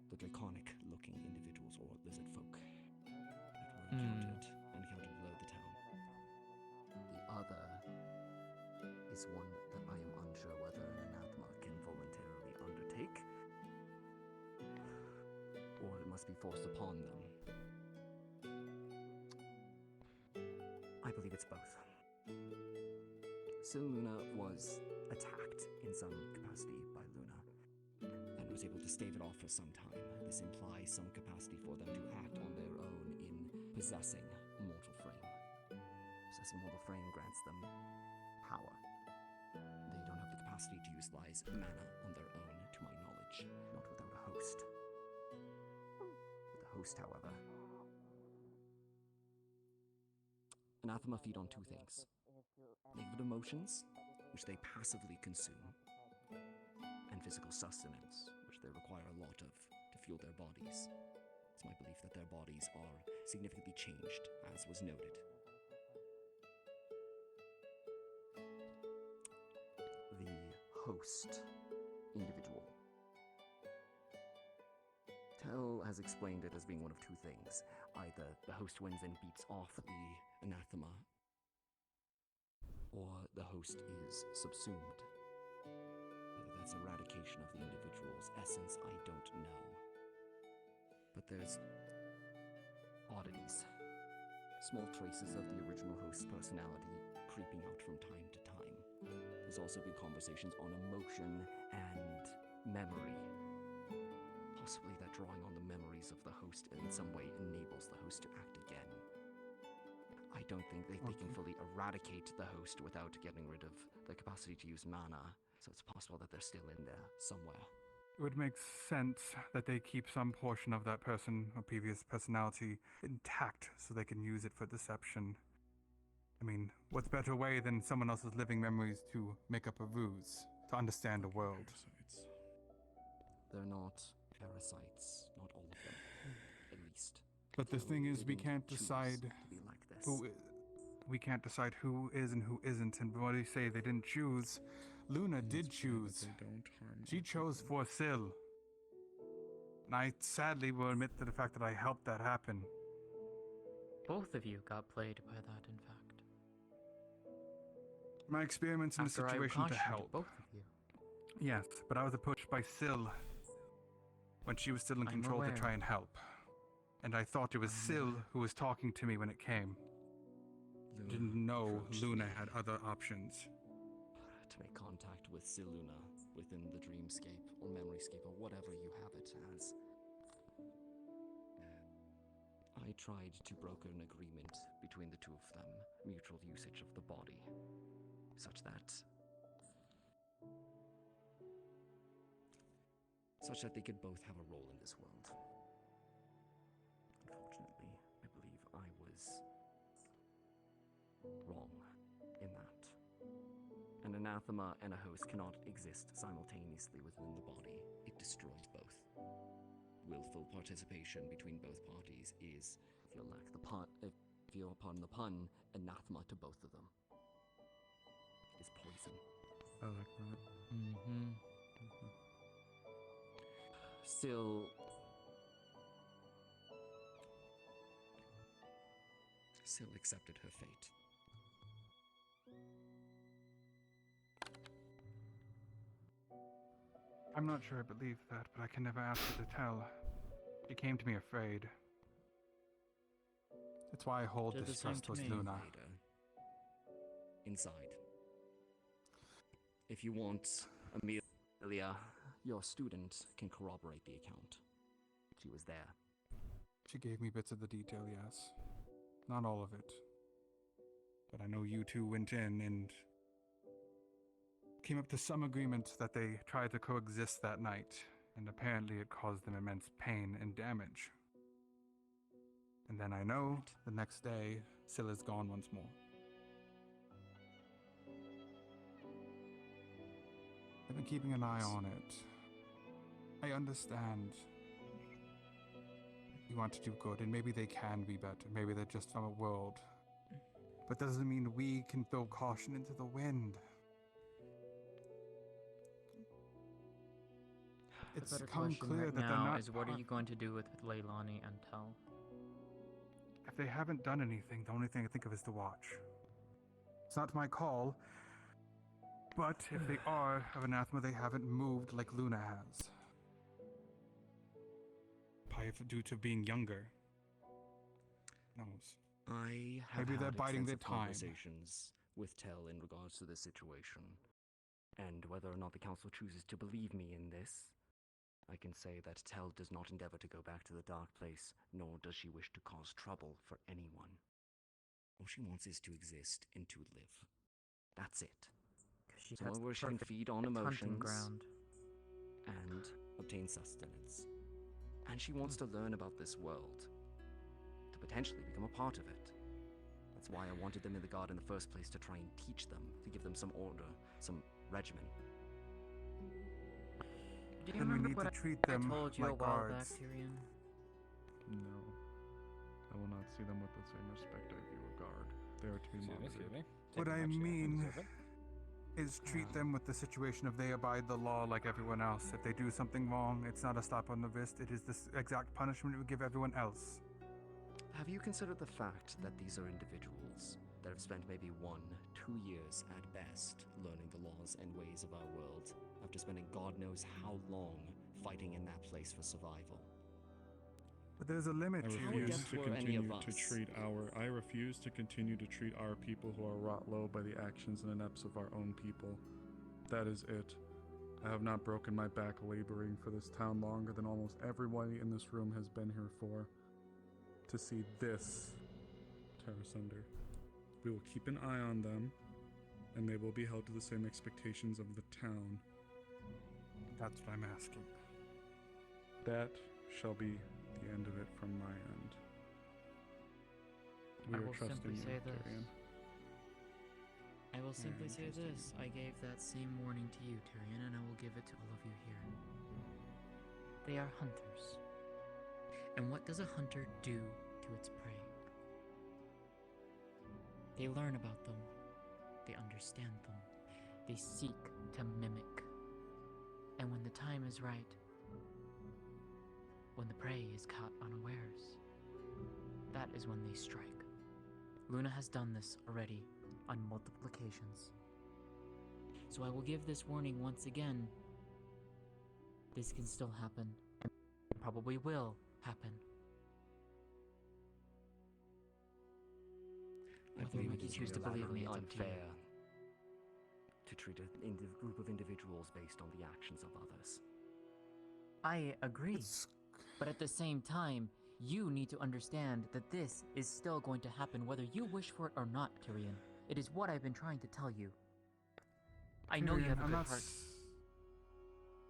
The draconic-looking individuals, or lizard folk, that were encountered below the town. The other is one that I am unsure whether an anathema can voluntarily undertake, or it must be forced upon them. I believe it's both. Luna was attacked in some capacity by Luna, and was able to stave it off for some time. This implies some capacity for them to act on their own in possessing a mortal frame. Possessing a mortal frame grants them power. They don't have the capacity to utilize mana on their own, to my knowledge, not without a host. With a host, however, anathema feed on two things. Negative emotions, which they passively consume, and physical sustenance, which they require a lot of to fuel their bodies. It's my belief that their bodies are significantly changed, as was noted. The host individual Tell has explained it as being one of two things. Either the host wins and beats off the anathema, or the host is subsumed. Whether that's eradication of the individual's essence, I don't know. But there's oddities. Small traces of the original host's personality creeping out from time to time. There's also been conversations on emotion and memory. Possibly that drawing on the memories of the host in some way enables the host to act again. I don't think they can fully eradicate the host without getting rid of the capacity to use mana, so it's possible that they're still in there somewhere. It would make sense that they keep some portion of that person or previous personality intact so they can use it for deception. I mean, what's better way than someone else's living memories to make up a ruse, to understand the world? They're not parasites, not all of them, at least. But the thing is, we can't choose decide to be like this. we can't decide who is and who isn't, and what do you say they didn't choose? Luna did choose. She chose for Syl. And I sadly will admit to the fact that I helped that happen. Both of you got played by that, in fact. My experiments in the After I situation to cautioned help. both of you. Yes, but I was approached by Syl when she was still in I'm control to aware. try and help. And I thought it was Syl who was talking to me when it came. Didn't know Luna had other options. To make contact with Siluna within the dreamscape or memoryscape or whatever you have it as. I tried to broker an agreement between the two of them, mutual usage of the body, such that they could both have a role in this world. Unfortunately, I believe I was wrong in that. An anathema and a host cannot exist simultaneously within the body. It destroys both. Willful participation between both parties is, if you'll pardon the pun, anathema to both of them. It is poison. I like that. Syl accepted her fate. I'm not sure I believe that, but I can never ask her to tell. She came to me afraid. That's why I hold Did the distrust same towards to me. Luna. Inside. If you want, Amelia, your student can corroborate the account. She was there. She gave me bits of the detail, yes. Not all of it. But I know you two went in and came up to some agreement that they tried to coexist that night, and apparently it caused them immense pain and damage. And then I know the next day, Syl is gone once more. I've been keeping an eye on it. I understand. You want to do good, and maybe they can be better. Maybe they're just from a world. But doesn't mean we can throw caution into the wind. It's The better become question clear right that they're now not is what are part- you going to do with Leilani and Tel? If they haven't done anything, the only thing I think of is to watch. It's not my call, but if they are of anathema, they haven't moved like Luna has. Probably due to being younger. Knows. I have Maybe they're had biding their extensive time. conversations with Tell in regards to this situation. And whether or not the council chooses to believe me in this, I can say that Tell does not endeavor to go back to the dark place, nor does she wish to cause trouble for anyone. All she wants is to exist and to live. That's it. She Somewhere has where she can perfect feed on hunting emotions ground. and obtain sustenance. And she wants to learn about this world, to potentially become a part of it. That's why I wanted them in the guard in the first place, to try and teach them, to give them some order, some regimen. Do you Then we remember need what to treat I them told you like a while back, guards. Tyrion? No. I will not see them with the same respect I view a guard. They are to be monitored. What I mean is treat them with the situation of they abide the law like everyone else. If they do something wrong, it's not a slap on the wrist, it is the exact punishment we give everyone else. Have you considered the fact that these are individuals that have spent maybe 1-2 years at best learning the laws and ways of our world, after spending God knows how long fighting in that place for survival? But there's a limit I to refuse to were any of continue to us? treat I refuse to continue to treat our people who are wrought low by the actions and inepts of our own people. That is it. I have not broken my back laboring for this town longer than almost everybody in this room has been here for. To see this tear asunder. We will keep an eye on them, and they will be held to the same expectations of the town. That's what I'm asking. That shall be the end of it from my end. We I are will trusting simply you, say this. Tyrion. I will simply I'm say trusting this. I gave that same warning to you, Tyrion, and I will give it to all of you here. They are hunters. And what does a hunter do to its prey? They learn about them. They understand them. They seek to mimic. And when the time is right, when the prey is caught unawares, that is when they strike. Luna has done this already on multiple occasions. So I will give this warning once again. This can still happen, and probably will happen. I Whether or believe not it you is choose to believe me, unilaterally it's up to you. unfair to treat a group of individuals based on the actions of others. I agree. But at the same time, you need to understand that this is still going to happen whether you wish for it or not, Tyrion. It is what I've been trying to tell you. I know you have a I'm good not heart.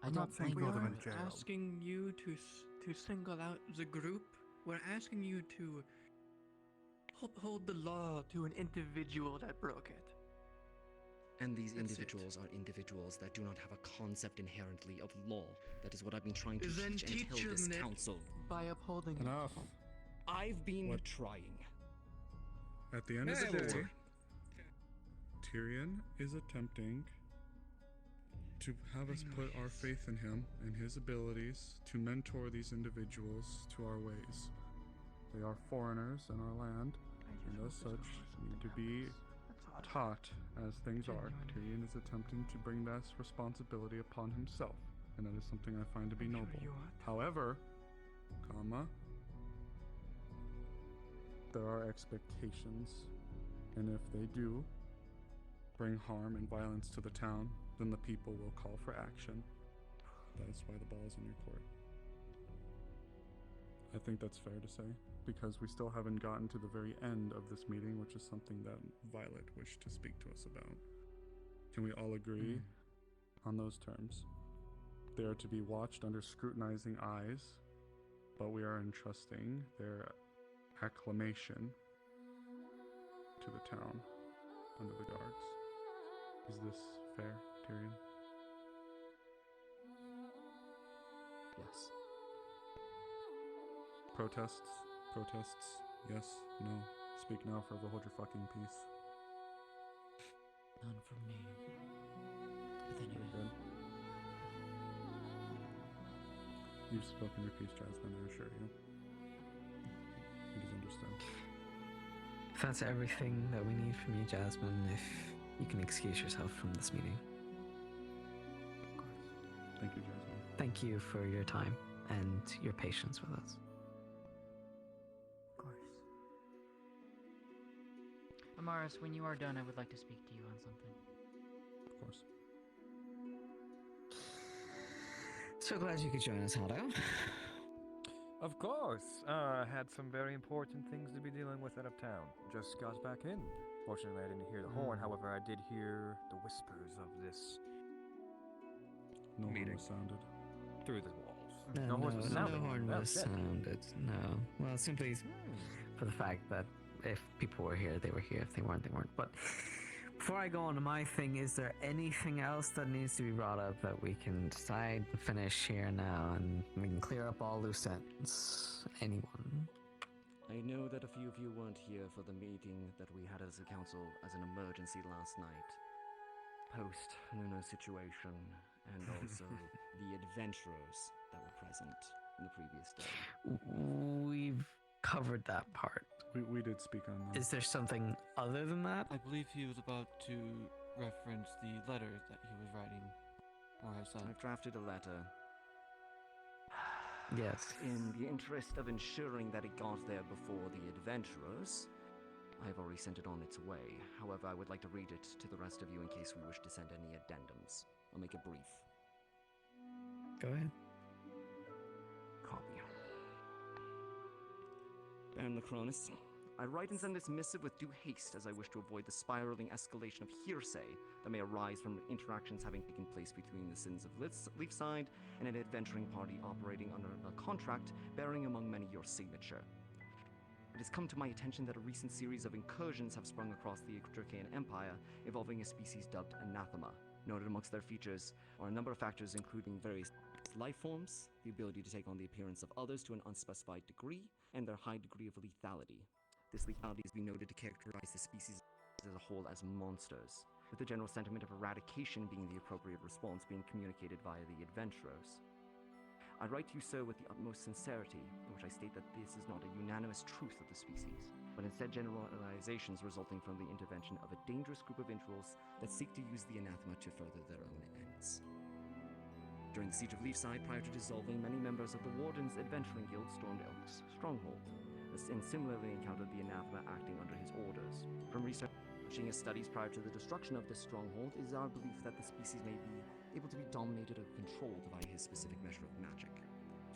I I'm don't not saying blame throw you them for in it. jail. Asking you to single out the group. We're asking you to uphold the law to an individual that broke it. And these That's individuals are individuals that do not have a concept inherently of law. That is what I've been trying to Then teach and teach tell this them it council. by upholding it. Enough. I've been What? trying. At the end of the Hell. day, Tyrion is attempting to have us put our faith in him and his abilities to mentor these individuals to our ways. They are foreigners in our land, and as such, need to be taught as things are. Tyrion is attempting to bring this responsibility upon himself, and that is something I find to be noble. However, there are expectations, and if they do bring harm and violence to the town, then the people will call for action. That is why the ball is in your court. I think that's fair to say, because we still haven't gotten to the very end of this meeting, which is something that Violet wished to speak to us about. Can we all agree on those terms? They are to be watched under scrutinizing eyes, but we are entrusting their acclamation to the town under the guards. Is this fair, Tyrion? Yes. Protests? Protests? Yes? No? Speak now, forever hold your fucking peace. None from me. But anyway. Good. You've spoken your piece, Jasmine, I assure you. It is understood. If that's everything that we need from you, Jasmine, if you can excuse yourself from this meeting. Thank you, Jasmine. Thank you for your time and your patience with us. Of course. Amaris, when you are done, I would like to speak to you on something. Of course. So glad you could join us, Hado. Of course. Had some very important things to be dealing with out of town. Just got back in. Fortunately, I didn't hear the horn. However, I did hear the whispers of this No meeting. horn was sounded. Through the walls. No horn was sounded. no horn Oh, was shit. sounded. No. Well, simply for the fact that if people were here, they were here. If they weren't, they weren't. But before I go on to my thing, is there anything else that needs to be brought up that we can decide and finish here now, and we can clear up all loose ends? Anyone? I know that a few of you weren't here for the meeting that we had as a council as an emergency last night. post-Nuno situation, and also the adventurers that were present in the previous day. We've covered that part. We did speak on that. Is there something other than that? I believe he was about to reference the letter that he was writing, or has sent. I've drafted a letter. Yes. In the interest of ensuring that it got there before the adventurers, I have already sent it on its way. However, I would like to read it to the rest of you in case we wish to send any addendums. I'll make it brief. Go ahead. Copy. Baron Lacronis, I write and send this missive with due haste as I wish to avoid the spiraling escalation of hearsay that may arise from interactions having taken place between the Sins of Leafside and an adventuring party operating under a contract bearing among many your signature. It has come to my attention that a recent series of incursions have sprung across the Dracaean Empire involving a species dubbed Anathema. Noted amongst their features are a number of factors including various life forms, the ability to take on the appearance of others to an unspecified degree, and their high degree of lethality. This lethality has been noted to characterize the species as a whole as monsters, with the general sentiment of eradication being the appropriate response being communicated via the adventurers. I write to you, sir, with the utmost sincerity, in which I state that this is not a unanimous truth of the species, but instead generalizations resulting from the intervention of a dangerous group of individuals that seek to use the anathema to further their own ends. During the siege of Leafside, prior to dissolving, many members of the Wardens Adventuring Guild stormed Elk's stronghold, and similarly encountered the anathema acting under his orders. From researching his studies prior to the destruction of this stronghold, it is our belief that the species may be able to be dominated or controlled by his specific measure of magic.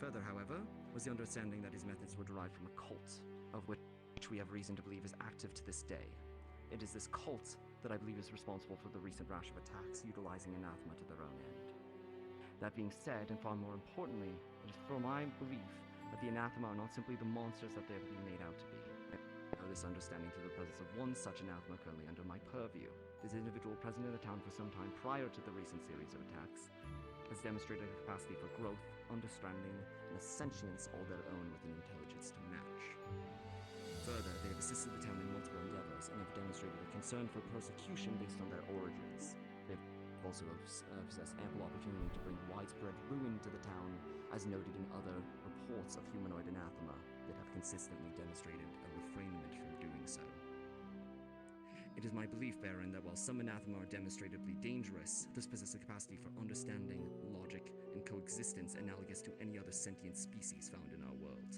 Further, however, was the understanding that his methods were derived from a cult, of which we have reason to believe is active to this day. It is this cult that I believe is responsible for the recent rash of attacks utilizing anathema to their own end. That being said, and far more importantly, it is for my belief that the anathema are not simply the monsters that they have been made out to be. I owe this understanding to the presence of one such anathema currently under my purview. This individual present in the town for some time prior to the recent series of attacks has demonstrated a capacity for growth, understanding, and a sentience all their own with an intelligence to match. Further, they have assisted the town in multiple endeavors and have demonstrated a concern for persecution based on their origins. They have also possessed ample opportunity to bring widespread ruin to the town, as noted in other reports of humanoid anathema that have consistently demonstrated a refrainment from doing so. It is my belief, Baron, that while some anathema are demonstratively dangerous, those possess a capacity for understanding, logic, and coexistence analogous to any other sentient species found in our world.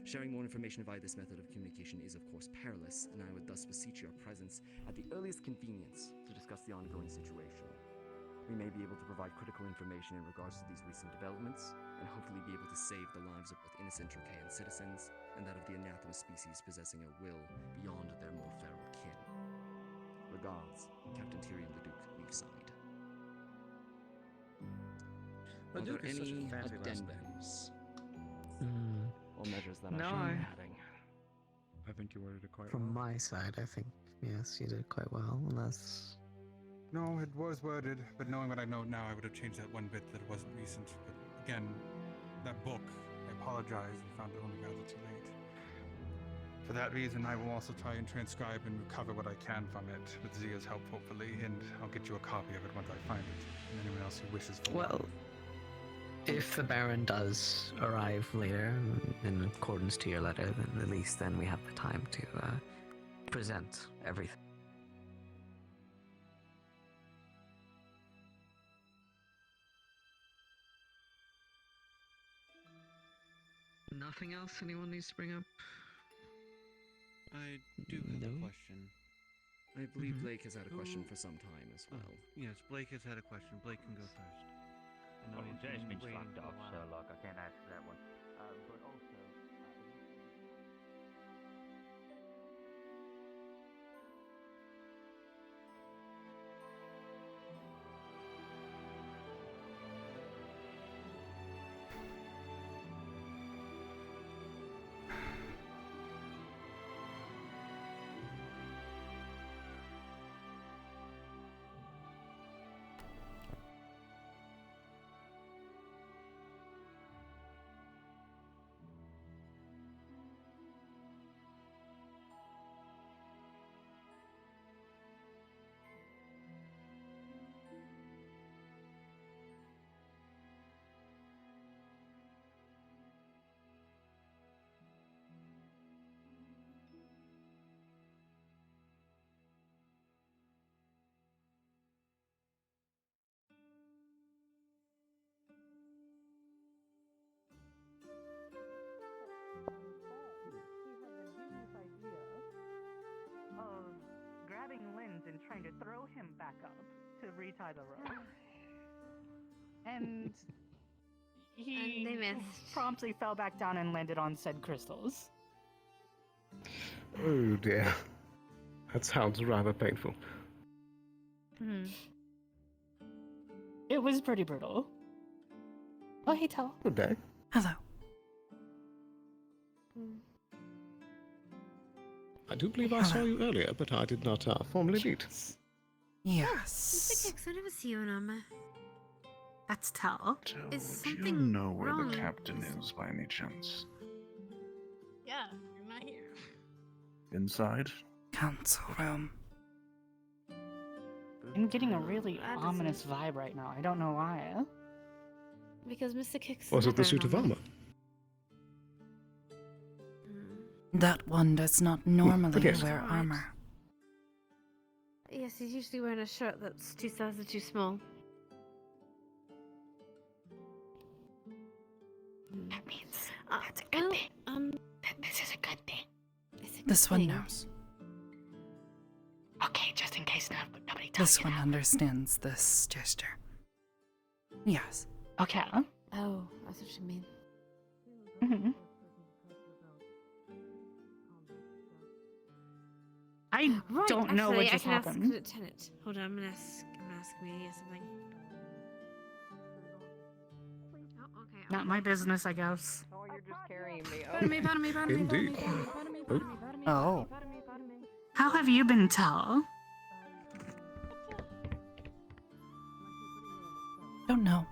Sharing more information via this method of communication is of course perilous, and I would thus beseech your presence at the earliest convenience to discuss the ongoing situation. We may be able to provide critical information in regards to these recent developments, and hopefully be able to save the lives of both innocent Dracaean citizens, and that of the anathema species possessing a will beyond their more feral kin. Regards, Captain Tyrion Leduc, Leafside. Are there Leduc is such a any fancy last name. addendums or measures that No, I should be adding? I think you worded it quite From well. my side, I think, yes, you did quite well, unless... No, it was worded, but knowing what I know now, I would have changed that one bit that it wasn't recent. But again, that book, I apologize and found it only rather too late. For that reason, I will also try and transcribe and recover what I can from it, with Zia's help, hopefully, and I'll get you a copy of it once I find it, and anyone else who wishes for Well, if the Baron does arrive later, in accordance to your letter, then at least then we have the time to present everything. Nothing else anyone needs to bring up? I do have a question. I believe Blake has had a question for some time as well. Yes, Blake has had a question. Blake can go first. I know Well, he's Jenny's been waiting slacked for a off, so while. like I can't answer that one. But also, grabbing limbs and trying to throw him back up to retie the rope. And he they missed. promptly fell back down and landed on said crystals. Oh dear. That sounds rather painful. It was pretty brutal. Oh, hey, Tal. Good day. Hello. I do believe I saw you earlier, but I did not formally meet. Yes. Mr. Kix, I never see you in armor. That's Tal. Is Do you something know where wrong? the captain is by any chance? Yeah, you're not here. Inside? Council room. I'm getting a really ominous vibe right now. I don't know why. Because Mr. Kix. Was it the suit of armor? That one does not normally yes. wear Right. armor. Yes, he's usually wearing a shirt that's 2 sizes too small. That means that's a good thing. This is a good thing. This one knows. Okay, just in case nobody tells This you one that. understands this gesture. Yes. Okay. Oh, that's what you mean. Mm-hmm. I Right, don't know actually, what I just can ask happened. the lieutenant. Hold on, I'm gonna ask Amelia something. Oh, okay. Not my business, I guess. Oh, you're just carrying me. Pardon me, pardon me, pardon me, Indeed. Oh. How have you been, Tal? Don't know.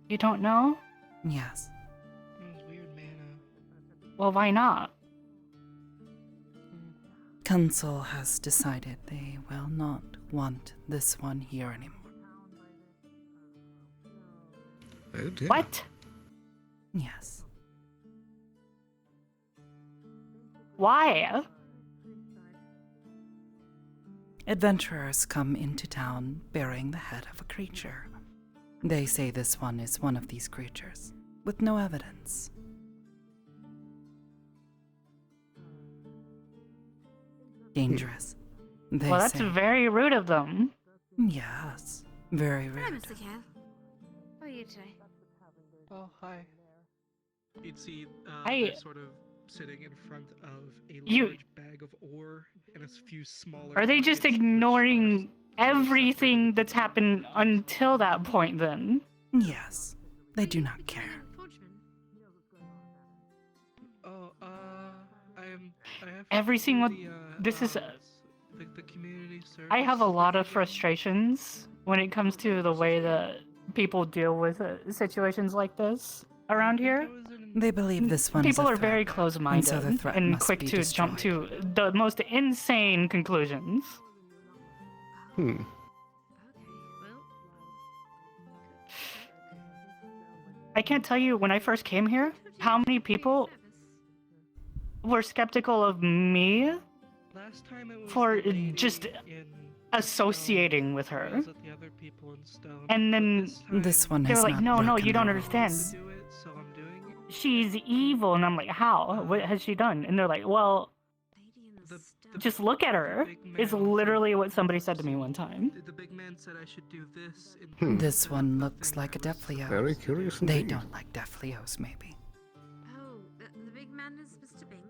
You don't know? Yes. Weird mana. Well, why not? Council has decided they will not want this one here anymore. Oh dear. What? Yes. Why? Adventurers come into town bearing the head of a creature. They say this one is one of these creatures, with no evidence. Dangerous. They Well, that's say. very rude of them. Yes, very Hi, rude. Mr. Cal. How are you today? Oh, hi. You'd see I- they're sort of sitting in front of a You- large bag of ore and a few smaller. Are they just buckets. ignoring everything that's happened until that point then? Yes, they do not care. Oh, I have Every single. the, This is. the community service. I have a lot of frustrations when it comes to the way that people deal with situations like this around here. They believe this one is People a are very threat, close-minded and so the threat and must quick be to jump destroyed. to the most insane conclusions. Hmm. I can't tell you when I first came here how many people were skeptical of me Last time it was for the lady just in associating with her. Wales at the other people in stone, And but then this time This one they were has like, not no, you broken don't the understand. rules. do it, so I'm doing it. She's evil. And I'm like, how? What has she done? And they're like, well, just look at her. Is literally what somebody said to me one time. The big man said I should do this. In This one looks like a Defleo. Very curious They indeed. don't like Defleos, maybe. Oh, the big man is Mr. Bing.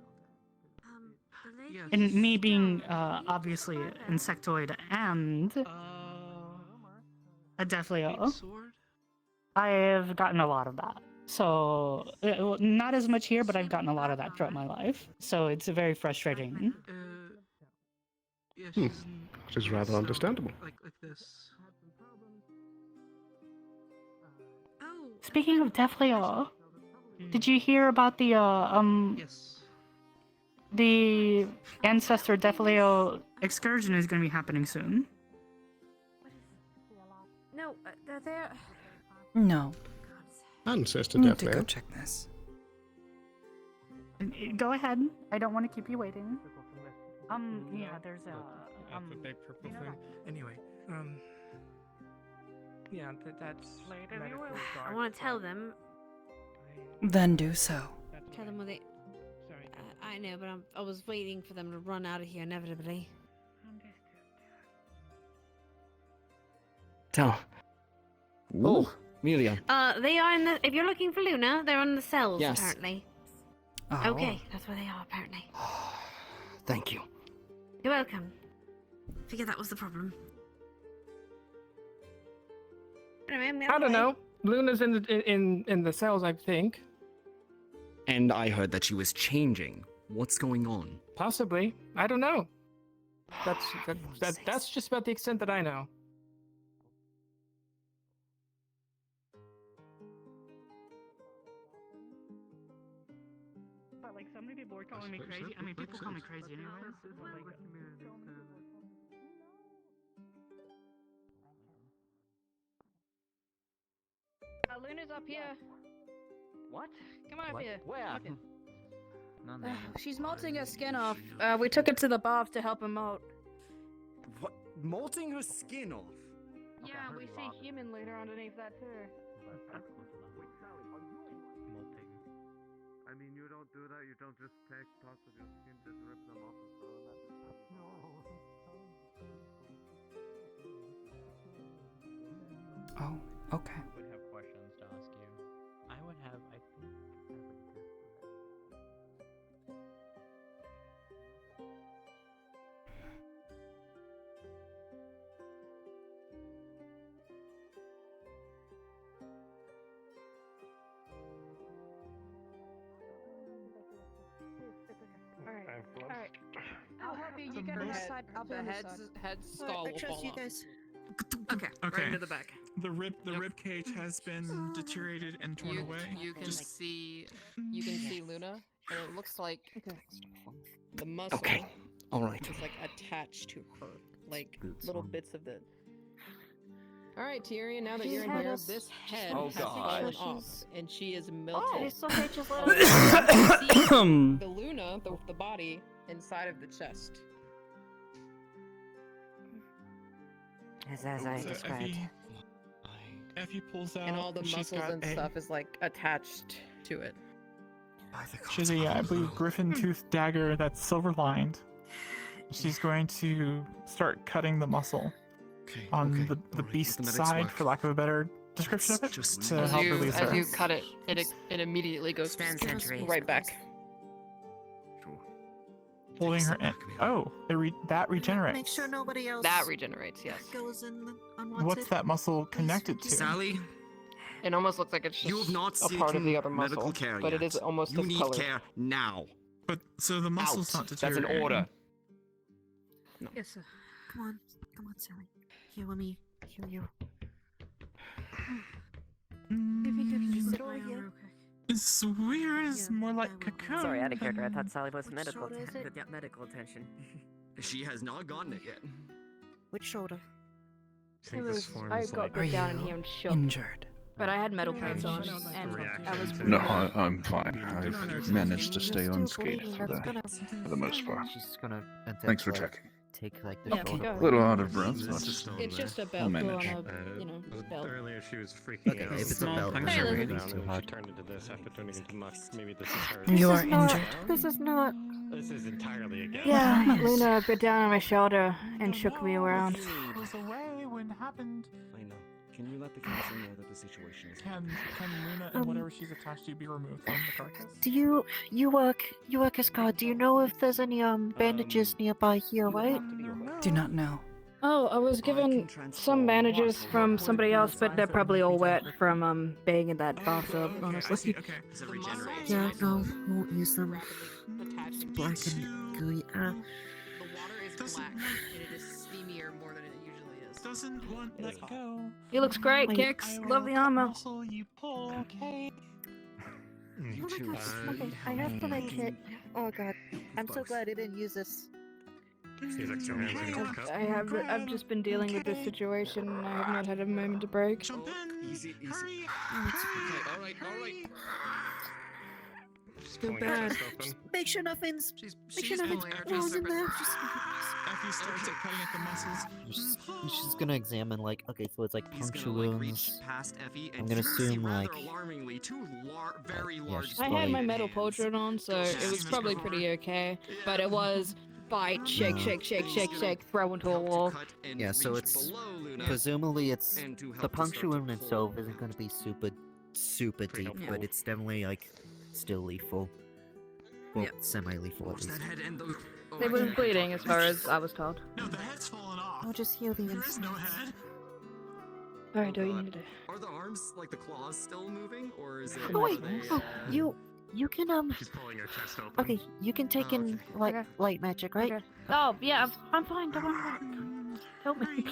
The lady. And me being obviously insectoid and a Defleo, I have gotten a lot of that. So, well, not as much here, but I've gotten a lot of that throughout my life. So it's very frustrating. Yeah, Hmm. she's in That is rather stone, understandable. Like this. Speaking of Defleo, did you hear about the Yes. the Ancestor Defleo excursion is going to be happening soon? No, they're there. No. Ancestor Need to go Defleo. check this. Go ahead. I don't want to keep you waiting. Yeah, there's a The big purple thing. Anyway, yeah, that's medical I want to tell them. Then do so. Tell them what they. I know, but I was waiting for them to run out of here inevitably. Tell. Oh, Amelia. They are in the. If you're looking for Luna, they're on the cells Yes. apparently. Oh. Okay, that's where they are apparently. Thank you. You're welcome. Figured that was the problem. Anyway, I'm I don't know. Luna's in the cells, I think. And I heard that she was changing. What's going on? Possibly. I don't know. That's just about the extent that I know. But like, so many people were calling me crazy. I mean, people call me crazy anyways. But like, Luna's up here. what? Come on up here. Where? Up here. None She's molting her skin off. We took her to the bath to help her molt. What? Molting her skin off? Yeah, we see human later underneath that too. I mean, you don't do that. You don't just take parts of your skin, just rip them off and throw them at the Oh, okay. I would have questions to ask you. I would have, I think, Alright. I'll help you. You get on this side. I'll be on this side. Head's skull will fall off. Okay. Okay. Right into the back. The rib cage has been deteriorated and torn away. You can Just see Luna, and it looks like the muscle. Okay. All right. Is like attached to her, like little bits of the. All right, Tyrion. Now that She's you're in had here, us- this head Oh, has God. fallen off, and she is Oh, melted. it's okay. Just let You see the Luna, the body inside of the chest. As I So described. Effie pulls out. And all the she's muscles got and a- stuff is like attached to it. She has a, I believe, griffin tooth dagger that's silver lined. She's going to start cutting the muscle on the beast's side, for lack of a better description of it, to help release her. As you cut it, it immediately goes Stand sentry. right back. Holding her in. Oh, that regenerates. Make sure nobody else That regenerates, yes. goes in the unwanted. What's that muscle connected to? Sally, It almost looks like it's you have just not a part of the seeken other muscle, medical care but it yet. is almost You of need color. care now. But so the muscle's Out. not That's an deteriorating. order. Yes, sir. Come on, Sally. Here, let me heal you. If you could just sit Little down here. real quick. It's weird. It's more like cocoon. Sorry, out of character. I thought than- Sally was Which medical. shoulder is it? Got medical attention. She has not gotten it yet. Which shoulder? I got put down in here and shook. Injured. But I had metal plates on, and I was. No, I'm fine. I've managed to stay unscathed for the most part. She's gonna Thanks for checking. take like the shoulder. A little out of breath, but It's just a I'll belt on manage. a, belt. Earlier she was freaking Okay, out. if it's a belt, I'm then sure it's breathing too too hard. hard. She turned into this after turning into musk. Maybe this is her. You are not, injured. This is not. This is entirely against. Yeah, Luna bit down on my shoulder and shook me around. Was away when it happened. I know. Can you let the council know that the situation is Can Luna and whatever she's attached to be removed from the carcass? Do you work as guard? Do you know if there's any bandages nearby here, right? Do not know. Oh, I was given some bandages from somebody else, but they're probably all wet from being in that bathtub, honestly. Does it regenerate? Yeah, no, won't use them. It's black and gooey. The water is black, and it is steamier more than it usually is. Doesn't want let go. He looks great, Wait, Kix. Love the armor. Muscle you pull, okay? Oh my gosh, okay, I have to make it. Oh god, I'm so glad I didn't use this. I've just been dealing with this situation, and I have not had a moment to break. Jump in. Easy, easy. Hurry. All right. Feel bad. Just make sure nothing's. Make sure nothing's wrong in there. Just, Effie, She starts at cutting at the muscles. She's gonna examine, like, okay, so it's like He's puncture gonna like wounds. reach past Effie and I'm gonna you see assume, rather like, alarmingly very yeah, large. she's I had probably- my metal portrait on, so it was probably pretty okay. But it was bite, shake, Yeah. shake, shake, shake, shake, throw into a wall. Yeah, so it's presumably it's the puncture wound itself isn't gonna be super deep, but it's definitely like still lethal. Well, Yeah. semi-lethal at least. It was bleeding, as far as I was told. No, the head's fallen off. I'll just heal the There's no head. Alright, do what you need to do. Are the arms, like the claws, still moving, or is it? Oh wait, are they, you can She's pulling her chest open. Okay, you can take in light magic, right? Okay. Oh, yeah, I'm fine, don't worry. Help me.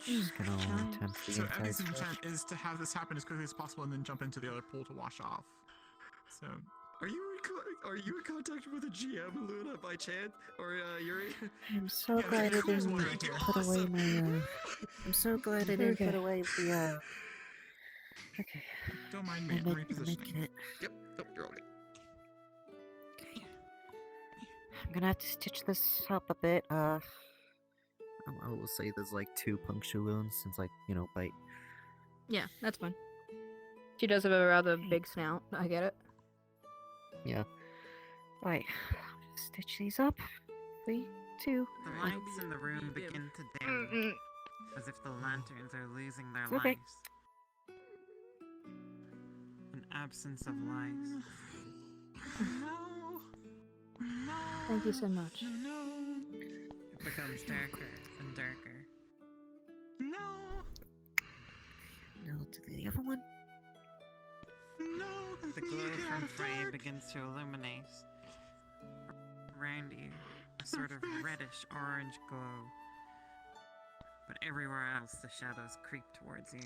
Just gonna attempt the So inside Effie's stretch. intent is to have this happen as quickly as possible and then jump into the other pool to wash off. So, Are you in contact with a GM, Luna, by chance, or Yuri? I'm so Yeah, glad I there's didn't one right here. put away my. I'm so glad I didn't Okay. put away the. Okay. Don't mind me, I'm My repositioning. kit. Yep, you're okay. I'm gonna have to stitch this up a bit. I will say there's like 2 puncture wounds since, like, bite. Yeah, that's fine. She does have a rather big snout, I get it. Yeah. Right. Stitch these up. 3, 2. The lights in the room begin to dim, as if the lanterns are losing their Okay. lives. An absence of life. Thank you so much. It becomes darker and darker. Now to the other one. The glow from Frey begins to illuminate around you, a sort of reddish orange glow. But everywhere else, the shadows creep towards you.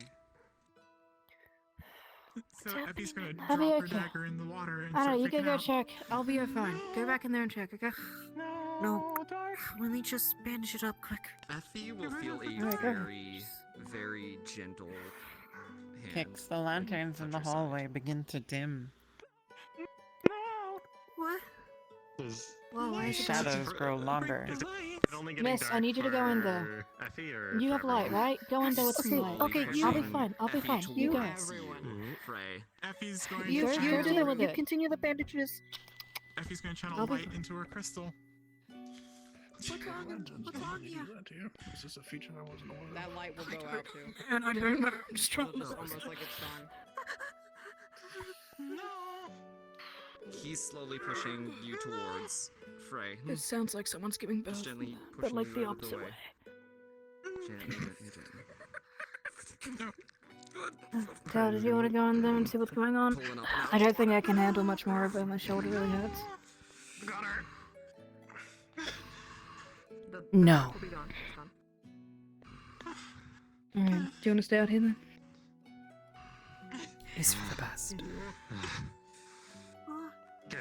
So Effie's gonna I'll be drop her okay. dagger in the water and I start don't know, you freaking can go out. check. I'll be fine. Go back in there and check, okay? No. Let me just bandage it up quick. Effie will feel a Alright, go. very gentle hand. Kicks, the lanterns in the hallway begin to dim. What? Whoa, why The is it shadows grow longer. Is it only getting Miss, I dark need you to go in for there. Effie or You for have light, everyone? right? Go in there with some light. Okay, I'll be fine. I'll be Effie fine. You go. Frey. Effie's going You, to you, channel, deal with you it. continue the bandages. Effie's going to channel I'll be light into her crystal. What's wrong here? Is this a feature I wasn't aware of? That light will go out too. And I don't know. I'm just trying It's almost like it's gone. He's slowly pushing you towards Frey. It sounds like someone's giving birth, Just gently but pushing like you the out of the opposite way. way. Gently. Dad, did you want to go in there and see what's going on? Pulling up I don't think I can handle much more of it. My shoulder really hurts. Got her. No. Alright, do you want to stay out here then? Is for the best. Get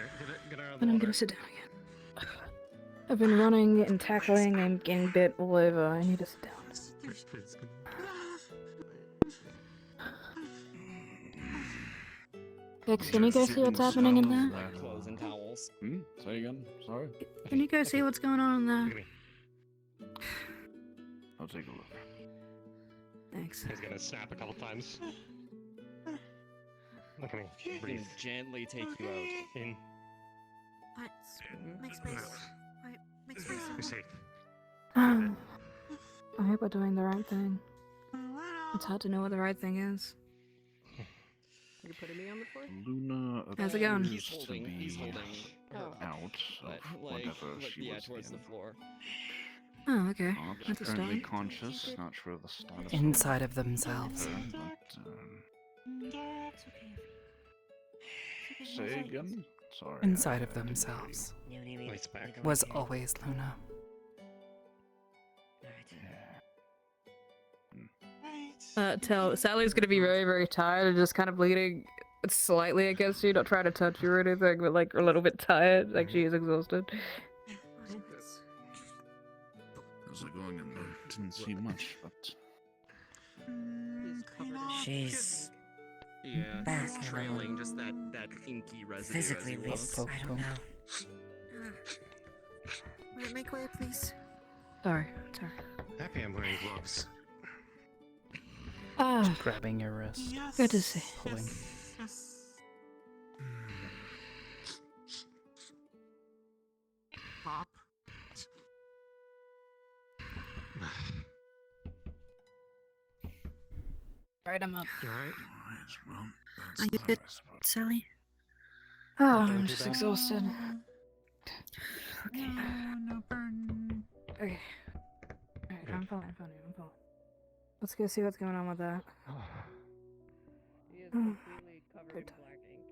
her out of the Then I'm water. gonna sit down again. I've been running and tackling and getting bit all over. I need to sit down. Vix, can you go see what's happening in there? Clothes and towels. Say again. Sorry. Can you go see what's going on in there? I'll take a look. Thanks. He's gonna snap a couple times. Look at me. He's Breathe. gonna gently take you out. In. Make space. Make space. You're safe. I hope we're doing the right thing. It's hard to know what the right thing is. You putting me on the floor? Luna How's it going? appears He's to be holding out but, of like, whatever she yeah, was towards in. the floor. Oh, okay. Not That's a currently start. conscious. Not sure of the status. Inside of themselves. Say again. Sorry. Inside of themselves. Lights back. Was always Luna. Sally's gonna be very, very tired and just kind of bleeding slightly against you, not trying to touch you or anything, but like a little bit tired, like she is exhausted. How's it going in there? Didn't see much, but She's Yeah, back it's and trailing just that inky residue physically as you weak. walk. I don't know. make way, please? Sorry. Happy I'm wearing gloves. Ah, Grabbing your wrist. Yes. good to see. Pulling. Yes. Pop. Right, I'm up. Alright. Well, Are you good, Sally? Oh, Don't I'm do just that. exhausted. Okay. No burn. Okay. Alright, I'm fine. Let's go see what's going on with that. He is Mm. completely covered Good in black ink.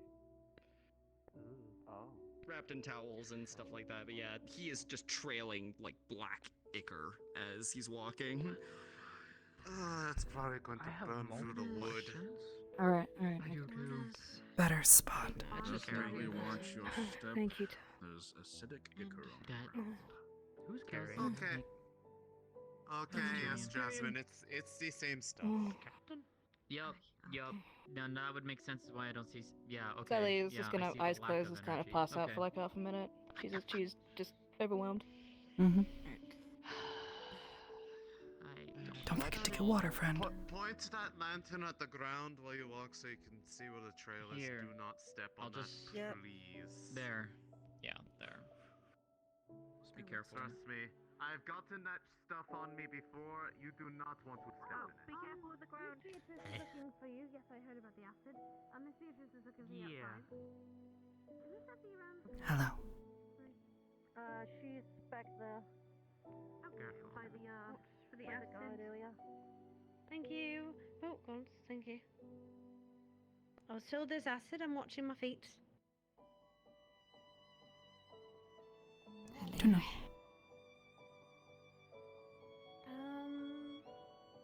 Wrapped in towels and stuff like that, but yeah, he is just trailing like black ichor as he's walking. That's probably going to burn through the wood. Alright. I do too. Better spot. Just carrying really this. watch your step. Thank you. There's acidic ichor on the That- ground. Who's carrying? Okay. Okay, yes, That's Jasmine, it's the same stuff. Yup. No, that would make sense why I don't see. Yeah, okay. Sally is yeah, just I gonna see the eyes lack closed, of just kind of energy. pass out Okay. for like half a minute. She's just overwhelmed. Mm-hmm. I Don't forget to get water, friend. Point that lantern at the ground while you walk so you can see where the trail is. Here. Do not step on I'll just- that, please. There. Yeah, there. Just be careful. Trust me, I've gotten that stuff on me before. You do not want to step in it. Be careful with the ground. Beatrice is looking for you. Yes, I heard about the acid. Miss Beatrice is looking for you outside. Is Miss Effie around? Hello. She's back there. Okay. By the for the acid earlier. Thank you. Oh, God, thank you. I was told there's acid. I'm watching my feet. Don't know.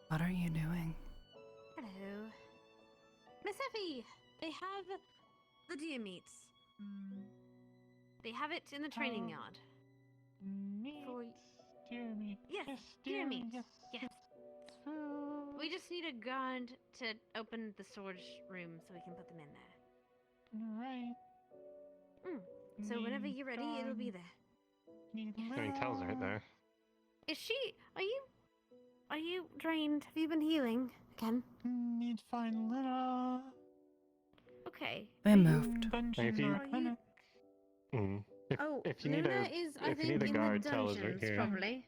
What are you doing? Hello. Miss Effie, they have the deer meats. They have it in the training yard. For... Dear me. Yes, deer meat. Yes. We just need a guard to open the storage room so we can put them in there. Right. So whenever you're ready, it'll be there. Tells right there. Is she? Are you drained? Have you been healing again? Need find little. Okay. They moved. If you- Are you... If you need Luna a is, I if you think, need a in guard, the tell us right dungeons, here. probably.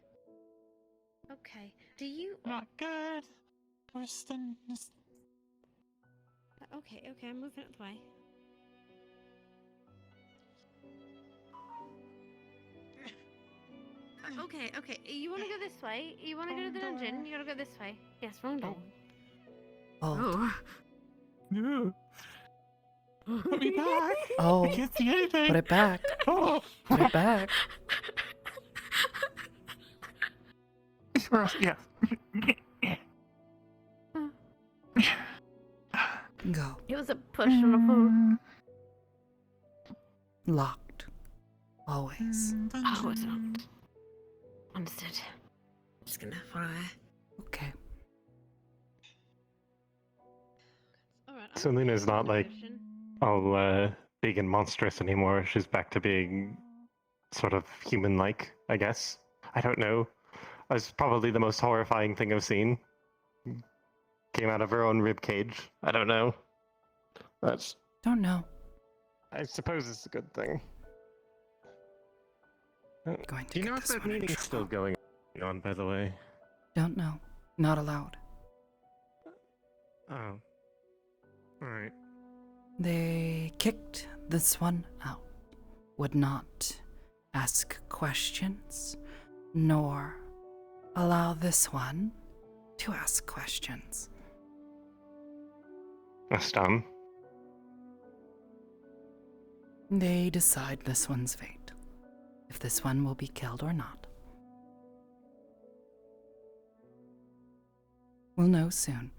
Okay. Do you? Not good. Worse than this. Okay, I'm moving it the way. Okay. You want to go this way? You want to go to the dungeon? You gotta go this way. Yes, wrong door. Oh. No. Put me back. Oh. I can't see anything. Put it back. Oh. Put it back. Yeah. Go. It was a push and a pull. Locked. Always. Oh, it's not. Understood. Just gonna follow her. Okay. Alright. So Luna's not like all big and monstrous anymore. She's back to being sort of human-like, I guess. I don't know. That's probably the most horrifying thing I've seen. Came out of her own rib cage. I don't know. That's. Don't know. I suppose it's a good thing. Going to Do you know get if this that one in meeting's still going on, by the way? Don't know. Not allowed. Oh. Alright. They kicked this one out. Would not ask questions, nor allow this one to ask questions. That's dumb. They decide this one's fate. If this one will be killed or not. We'll know soon.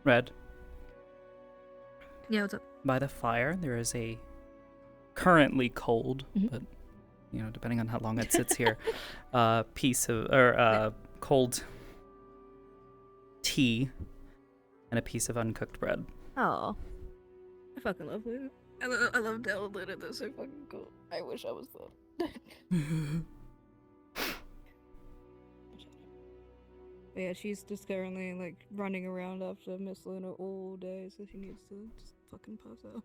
Red. Yeah, what's up? By the fire, there is a currently cold, but depending on how long it sits here, piece of cold tea and a piece of uncooked bread. Oh, I fucking love it. I love downloading this. So fucking cool. I wish I was them. Yeah, she's just currently like running around after Miss Luna all day, so she needs to just fucking pass out.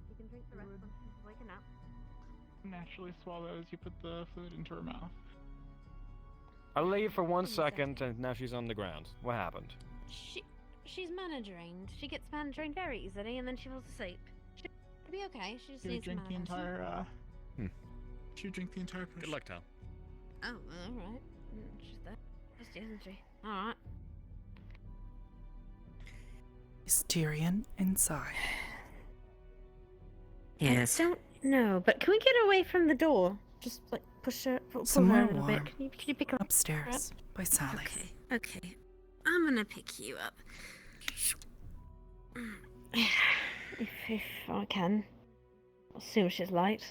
She can drink the rest once she's waking up. Naturally swallows. You put the food into her mouth. I leave for 1 second, and now she's on the ground. What happened? She's mana drained. She gets mana drained very easily, and then she falls asleep. She'll be okay. She just She would needs drink mana the potion. entire. She would drink the entire potion. Good luck, Tal. Oh, all right. She's there, isn't she? All right. Styrian inside. Yes. I don't know, but can we get her away from the door? Just like push her, pull Some her more a little warm. bit. Can you pick her Upstairs up? by Sally. Okay. I'm gonna pick you up. If I can. As soon as she's light.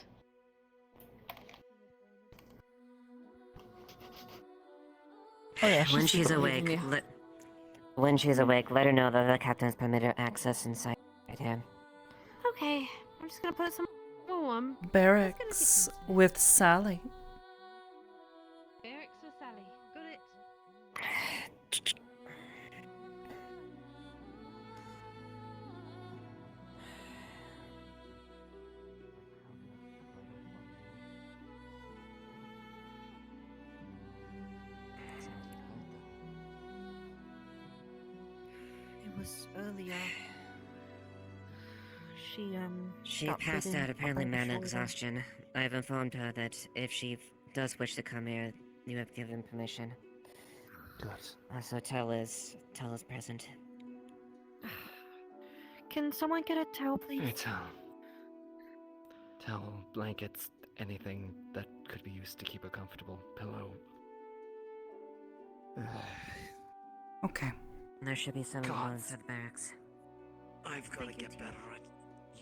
Oh yeah, When she's awake, let her know that the captain's permitted access inside him. Okay, I'm just gonna put some warm. Barracks with Sally. Barracks with Sally. Got it. It was earlier. She stopped passed breathing out, apparently up on her mana shoulder. exhaustion. I've informed her that if she does wish to come here, you have given permission. Good. So Tell is present. Can someone get a towel, please? Hey, Towel, blankets, anything that could be used to keep her comfortable. Pillow. Okay. There should be some of God. those at the barracks. I've got to get better at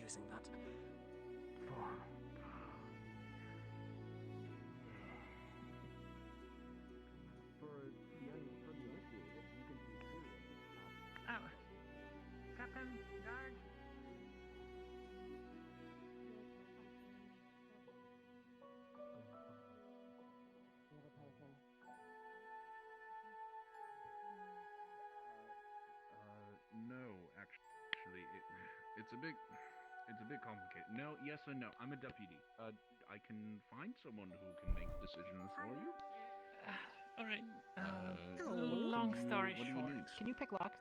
using that. Oh. Captain, guard. No, actually, it's a bit complicated. No, yes or no. I'm a deputy. I can find someone who can make decisions for you. All right. Long story what do you short. need? Can you pick locks?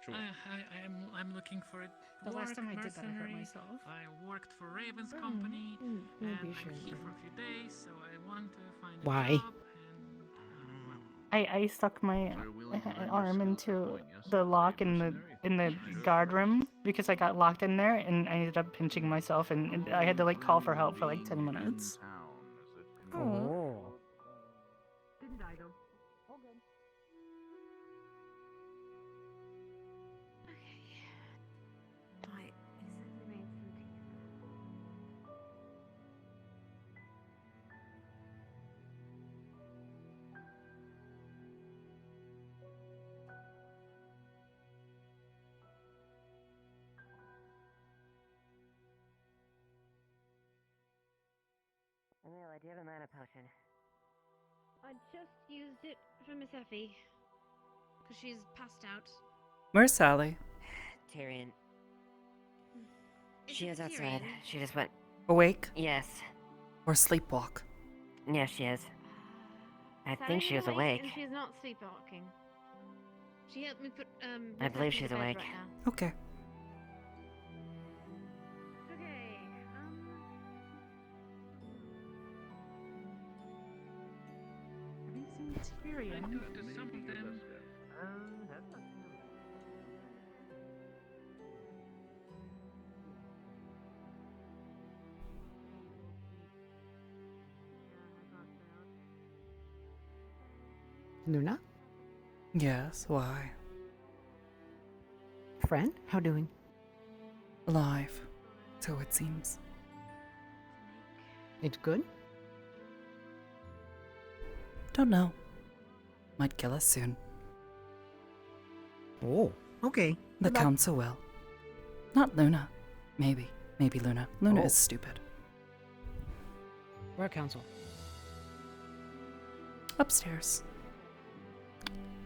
Sure. I'm looking for a The last dwarf time I did that, I hurt mercenary. myself. I worked for Raven's company, and maybe you I'm shouldn't here then. for a few days, so I want to find a Why? job. I stuck my So you're willing to lend arm your skills into to point, yes? the lock Be a in the mercenary? guard room because I got locked in there and I ended up pinching myself and I had to like call for help for like 10 minutes. Oh. Didn't die though. All good. Okay. Right. He said he made some tea. do you have a mana potion? I just used it for Miss Effie. Because she's passed out. Where's Sally? Tyrion. Is She it is outside. Tyrion? She just went. Awake? Yes. Or sleepwalk? Yeah, she is. I think Sally's she is awake. And she's not sleepwalking. She helped me put I Miss believe Effie she's to bed awake. right now. Okay. Okay. Have you seen Tyrion? To some of them. Luna? Yes, why? Friend? How doing? Alive. So it seems. It's good? Don't know. Might kill us soon. Oh, okay. The Goodbye. council will. Not Luna. Maybe. Maybe Luna. Luna Oh. is stupid. Where council? Upstairs.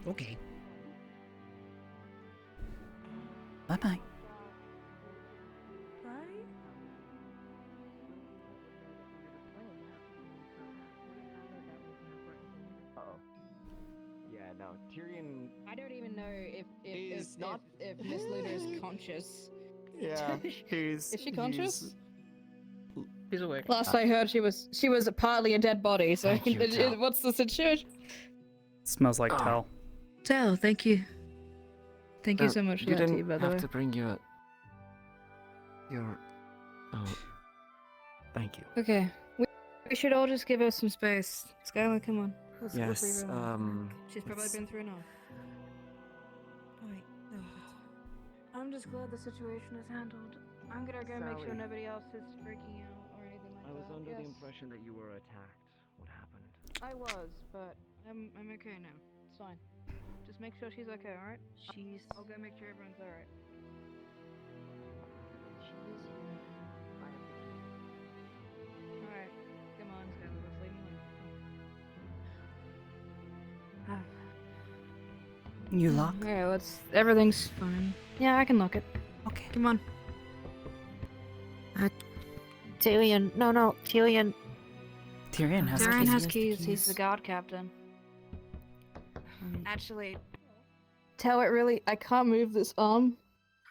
Okay. Bye bye. Yeah, no, Tyrion. I don't even know if He's not- if Miss Luna is conscious. Yeah, he's. Is she conscious? He's awake. Last I heard, she was partly a dead body. So Thank you, Tal. what's the situation? Smells like Tell. Tell, thank you. Thank you so much for You that didn't tea, by the have way. to bring your. Oh, thank you. Okay, we should all just give her some space. Skylar, come on. Let's leave Yes. her alone. She's probably let's- been through enough. I'm just glad the situation is handled. I'm gonna go make sure Sally. nobody else is freaking out or anything like I was that. under the Yes. impression that you were attacked. What happened? I was, but I'm okay now. It's fine. Just make sure she's okay, alright? I'll go make sure everyone's alright. Alright, come on, Skylar, let's leave me alone. You lock? Yeah, everything's fine. Yeah, I can lock it. Okay. Come on. Tyrion, no, Tyrion. Tyrion has Darren keys. has keys. He's the guard captain. Actually, Tell it really. I can't move this arm.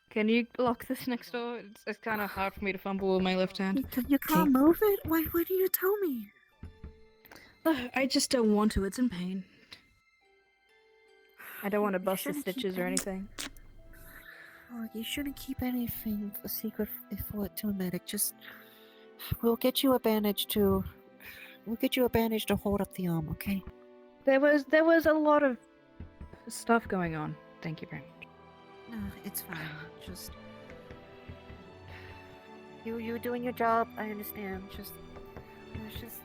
Can you lock this next door? It's kind of hard for me to fumble with my left hand. You can't move it? Why did you tell me? I just don't want to. It's in pain. I don't want to bust the shouldn't keep stitches or any- anything. Oh, you shouldn't keep anything a secret for it to a medic. Just, we'll get you a bandage to hold up the arm, okay? There was a lot of stuff going on. Thank you very much. No, it's fine. Just, you're doing your job. I understand. It's just,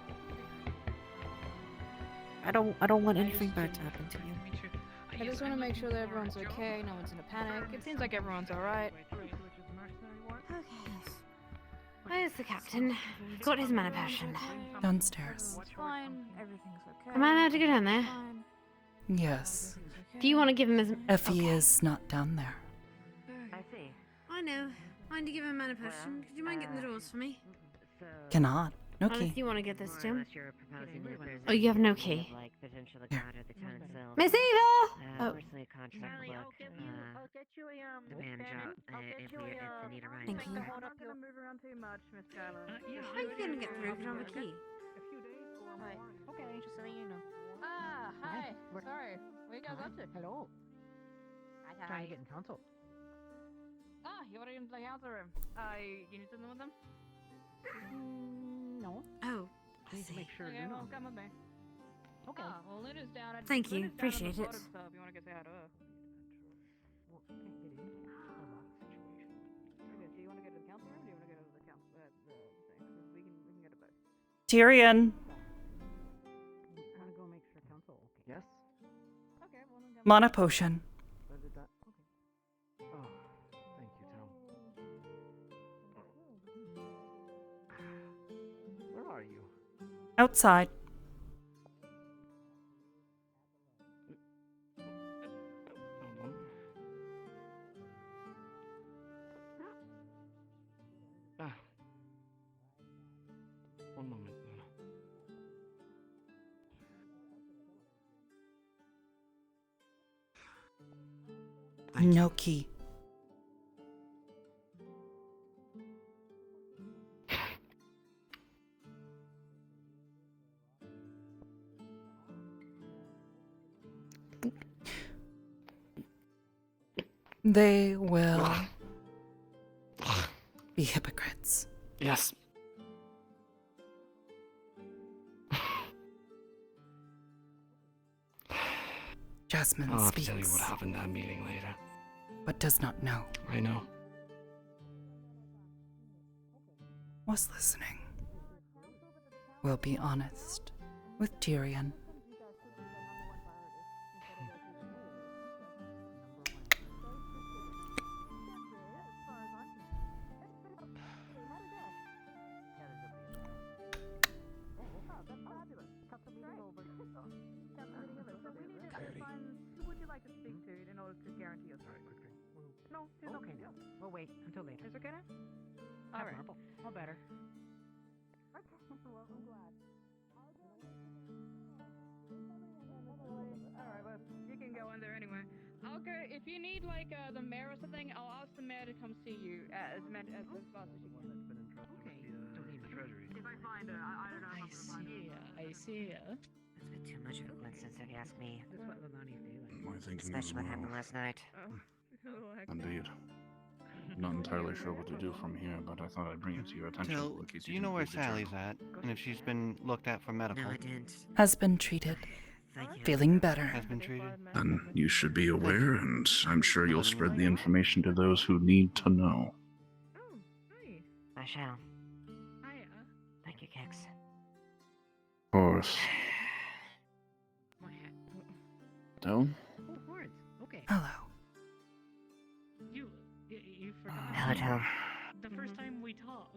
I don't want anything bad to happen to you. I just want to make sure that everyone's okay. No one's in a panic. It seems like everyone's alright. Where's the captain? Got his mana potion. Downstairs. It's fine. Everything's okay. Am I allowed to go down there? Yes. Do you want to give him his... Effie is not down there. I see. I know. I need to give him a mana potion. Could you mind getting the doors for me? Cannot. No Unless key. you want to get this to him. Unless you're proposing that there's Oh, you have no key. like potential encounter the council. Miss Eva! Personally, a contract book. Demand job. If you need a ride. Thank you. I'm not gonna move around too much, Miss Skylar. How are you going to get through if you don't have a key? Hi. Okay, just so you know. Ah, hi. Sorry. What are you guys up to? Hello. Trying to get in council. Ah, you want to get into the council room? You need something with them? No. Oh, I Need to see. make sure Okay, you're well, not. come with me. Okay. Ah, well, Luna's down. Thank you, Luna's down appreciate at the it. bottom, so if you want to get say hi to her. Well, can't get in. Okay, so you want to go to the council room, or do you want to go to the council, the thing? 'Cause we can go to both. Tyrion. I want to go make sure council. Okay. Yes. Okay, well then come. Mana potion. Where did that? Okay. Oh, thank you, Tom. Where are you? Outside. One moment. No key. They will be hypocrites. Yes. Jasmine I'll have speaks, to tell you what happened at that meeting later. but does not know. I know. Was listening. Will be honest with Tyrion. Who would you like to speak to in order to guarantee your service? No, it's okay now. We'll wait until later. It's okay now? All right. Marble. All better. Well, I'm glad. Alright, well, you can go in there anyway. Okay, if you need, like, the mayor or something, I'll ask the mayor to come see you as fast as she can. Okay. The treasury. If I find her, I don't know how to find her. I see ya. It's a bit too much of a coincidence if you ask me. That's what Lavani's doing. My thinking as Especially what well. happened last night. Indeed. Not entirely sure what to do from here, but I thought I'd bring it to your attention Till, in case do you know didn't where read the journal. Sally's at? And if she's been looked at for medical? No, I didn't. Has been treated. Feeling better. Has been treated? Then you should be aware, and I'm sure you'll spread the information to those who need to know. I shall. Thank you, Kex. Of course. Down? Oh, Wards. Okay. Hello. You forgot. Hello, Tom. The first time we talked,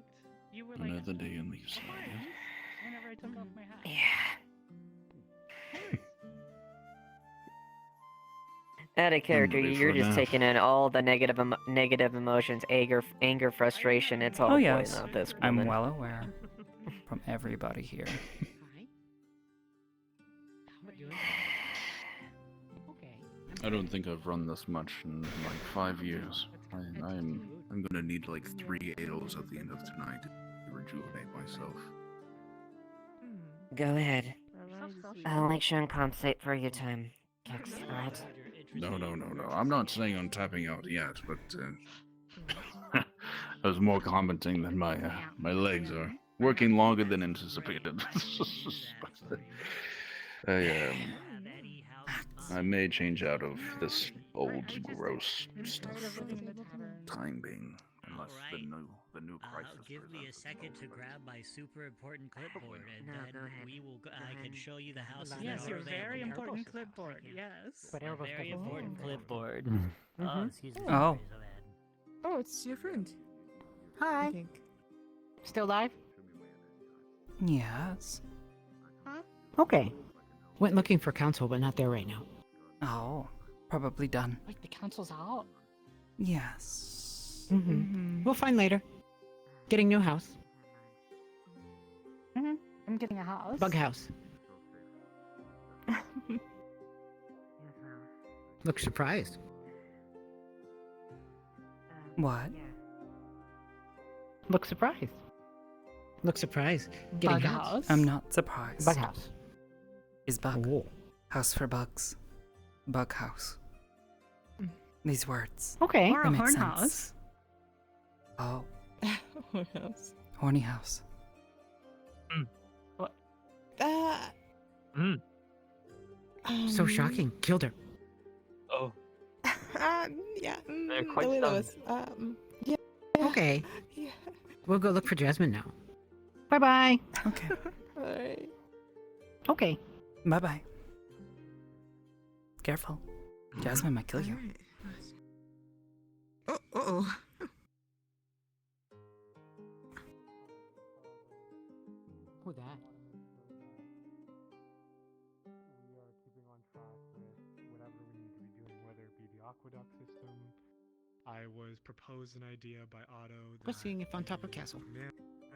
you were like, Another day in these "Wards," whenever I took off my hat. Out of character, ready you're for just that. taking in all the negative emotions, anger, frustration. It's all Oh, pouring yes. out this I'm woman. well aware. From everybody here. I don't think I've run this much in like 5 years. I'm gonna need like 3 ales at the end of tonight to rejuvenate myself. Go ahead. I'll make sure and compensate for your time, Kex, alright? No. I'm not saying I'm tapping out yet, but I was more commenting that my legs are working longer than anticipated. I may change out of this old gross stuff for the time being, unless the new crisis. Give me a second to grab my super important clipboard, and No, then go ahead. we will. I can show you the houses. Yes, that are your very available. important clipboard. Yes. A very important clipboard. Mhm. Oh, excuse me. Oh. Oh, it's your friend. Hi. Still live? Yes. Okay. Went looking for council, but not there right now. Oh, probably done. Like the council's out? Yes. We'll find later. Getting new house. I'm getting a house. Bug house. Look surprised. What? Look surprised. Look surprised. Getting Bug house? I'm not surprised. Bug house. Is bug. Oh. House for bugs. Bug house. These words. Okay. Or They a make horn sense. house. Oh, Horn house. horny house. So shocking. Killed her. Oh. Yeah. They're quite the way that stunned. was, yeah. Okay. Yeah. We'll go look for Jasmine now. Bye-bye. Okay. Alright. Okay. Bye bye. Careful. Jasmine might kill you. Uh-oh. Who that? aqueduct system. I was proposed an idea by Otto that We're seeing if on top of castle. man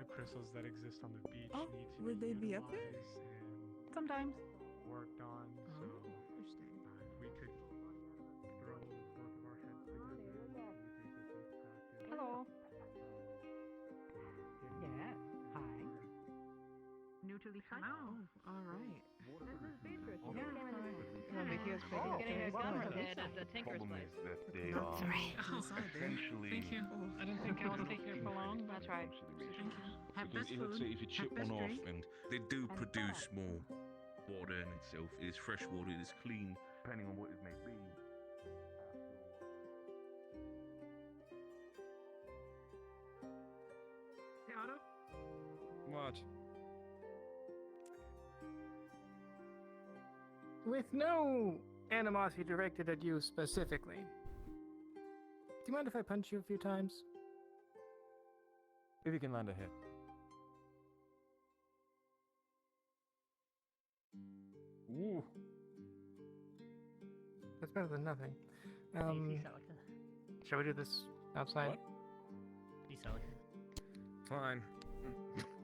crystals that exist on the beach Oh, need to would be they be up there? utilized and Sometimes. worked on. So Interesting. we could throw both of our heads together. And Hello. Yeah. Hi. New to Lisa. Oh, all right. This is Beatrice. Yeah. She came in the Remember, he was Oh, getting getting his a gun gun repaired repaired at the Tinker's Problem place. is that they That's are right. essentially. Thank you. I didn't think I would take here for long. That's right. Thank you. Have let's say if you chip one off and they do produce more water in itself, it is fresh water, it is clean, depending on what it may be. Hey, Otto? What? With no animosity directed at you specifically, do you mind if I punch you a few times? If you can land a hit. Ooh. That's better than nothing. Shall we do this outside? What? Fine.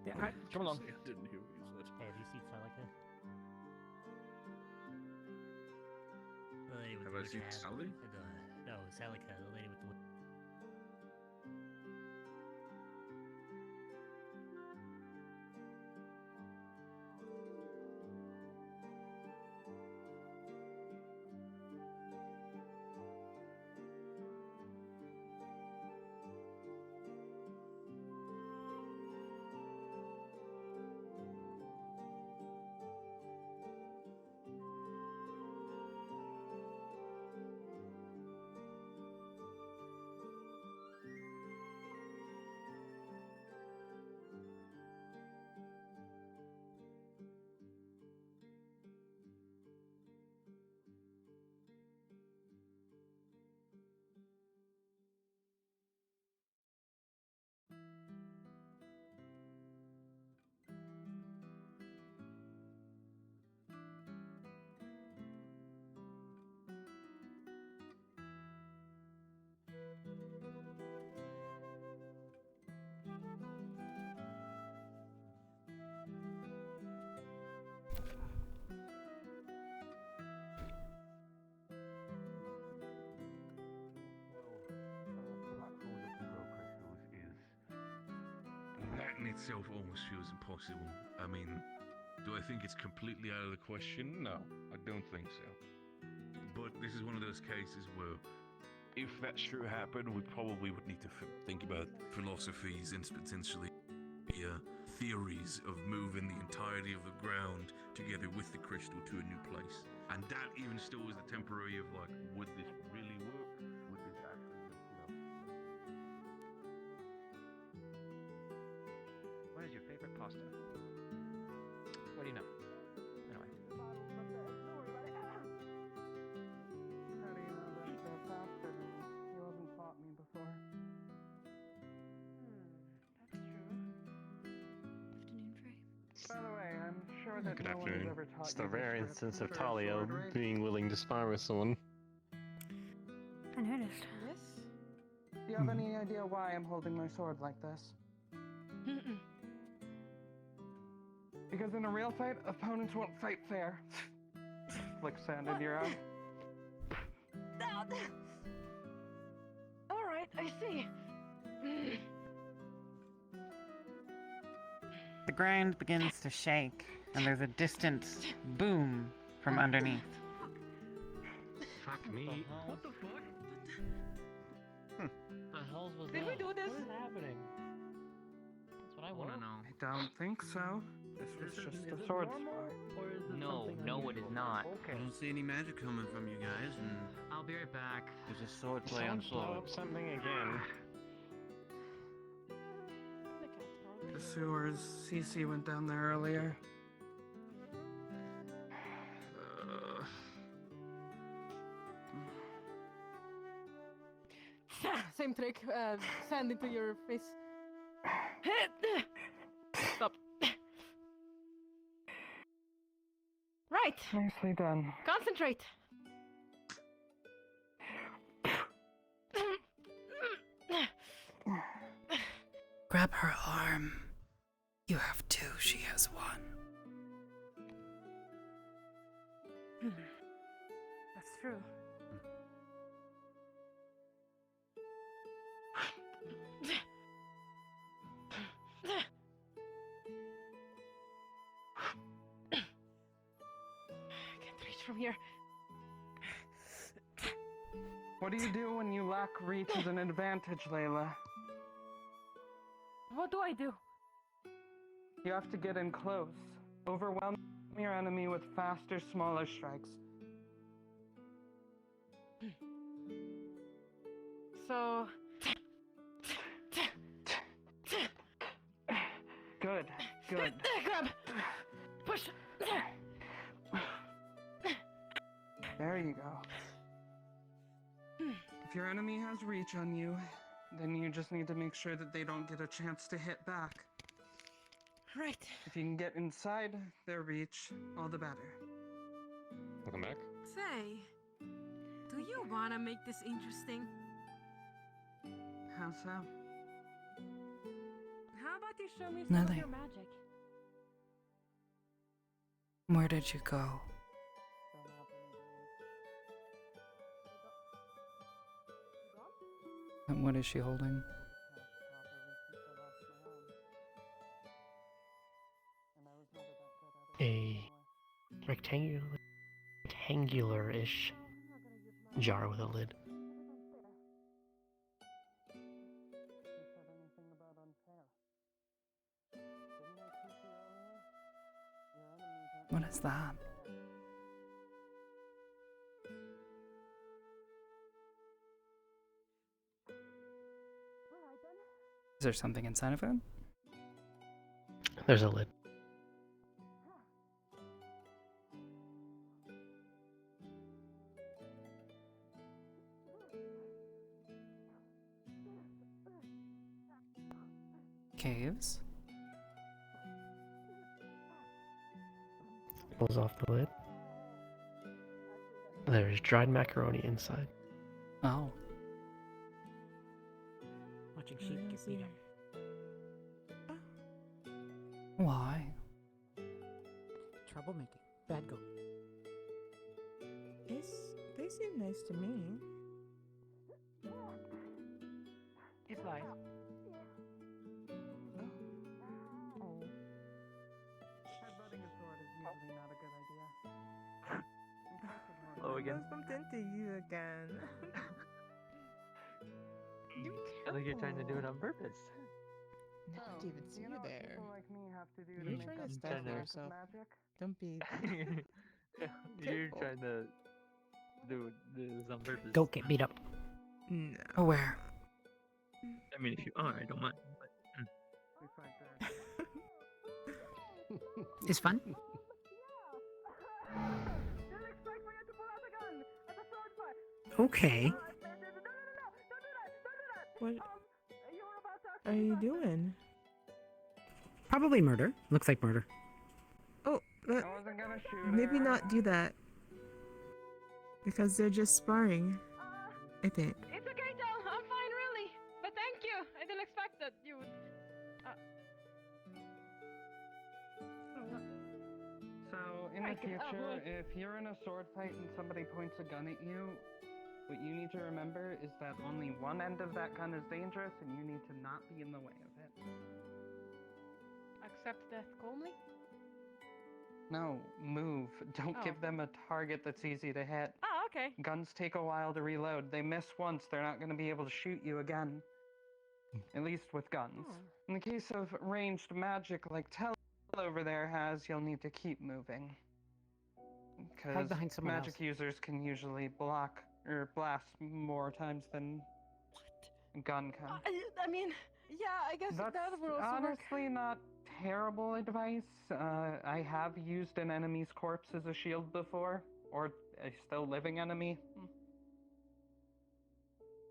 Yeah, Come along. I didn't hear what you said. Hey, have you seen Celica? The lady with Have the I witch seen hat. Sally? No, Celica, the lady with the witch. That in itself almost feels impossible. I mean, do I think it's completely out of the question? No, I don't think so. But this is one of those cases where, if that should happen, we probably would need to think about philosophies and potentially theories of moving the entirety of the ground together with the crystal to a new place. And that even still is the temporary of like, would this really work? Would this actually, What is your favorite pasta? What do you know? Anyway. How do you know that they're faster than me? You haven't fought me before. That's true. Afternoon, Frey. By the way, I'm sure that Good no one has afternoon. ever taught It's you the this rare grip instance of for a Talia sword, right? being willing to spar with someone. I noticed. Yes? Do you have any idea why I'm holding my sword like this? Because in a real fight, opponents won't fight fair. Flick sand into your eye. All right, I see. The ground begins to shake, and there's a distant boom from underneath. Fuck me. What the fuck? The hell was Did we do this? What is happening? That's what I want to know. I don't think so. This was just a sword spar. No, it is not. Okay. I don't see any magic coming from you guys, and I'll be right back. there's a sword play on Someone blow sword. up something again. The sewers. CC went down there earlier. Same trick. Sand into your face. Stop. Right. Nicely done. Concentrate. grab her arm. You have two, she has one. That's true. I can't reach from here. What do you do when you lack reach as an advantage, Layla? What do I do? You have to get in close. Overwhelm your enemy with faster, smaller strikes. So. Good, good. Grab! Push! There you go. If your enemy has reach on you, then you just need to make sure that they don't get a chance to hit back. Right. If you can get inside their reach, all the better. Welcome back. Say, do you want to make this interesting? How so? How about you show me some of Nelly. your magic? Where did you go? And what is she holding? A rectangular-ish jar with a lid. What is that? Is there something inside of it? There's a lid. Caves? Pulls off the lid. There's dried macaroni inside. Oh. Watching sheep get beat up. Why? Troublemaking. Bad goat. They seem nice to me. It's lies. Headbutting a sword is usually not a good idea. Hello again. I bumped into you again. I think you're trying to do it on purpose. Never even see you there. People like me have to do You're to trying make to up stifle magic. yourself. Don't be. You're trying to do this on purpose. Goat get beat up. No. Oh, where? I mean, if you are, I don't mind. But, It's fun. Okay. What are you doing? Probably murder. Looks like murder. Oh, I wasn't gonna shoot maybe her. not do that. Because they're just sparring. I think. It's okay, Del. I'm fine, really. But thank you. I didn't expect that you would. So, in the Right, future, if you're in a sword fight and somebody points a gun at you, what you need to remember is that only one end of that gun is dangerous and you need to not be in the way of it. Accept death calmly? No, move. Don't Oh. give them a target that's easy to hit. Oh, okay. Guns take a while to reload. They miss once, they're not going to be able to shoot you again. At least with guns. In the case of ranged magic like Tell over there has, you'll need to keep moving. Because behind someone magic else. users can usually block or blast more times than gun can. I mean, yeah, I guess That's that would also work. honestly not terrible advice. I have used an enemy's corpse as a shield before, or a still living enemy.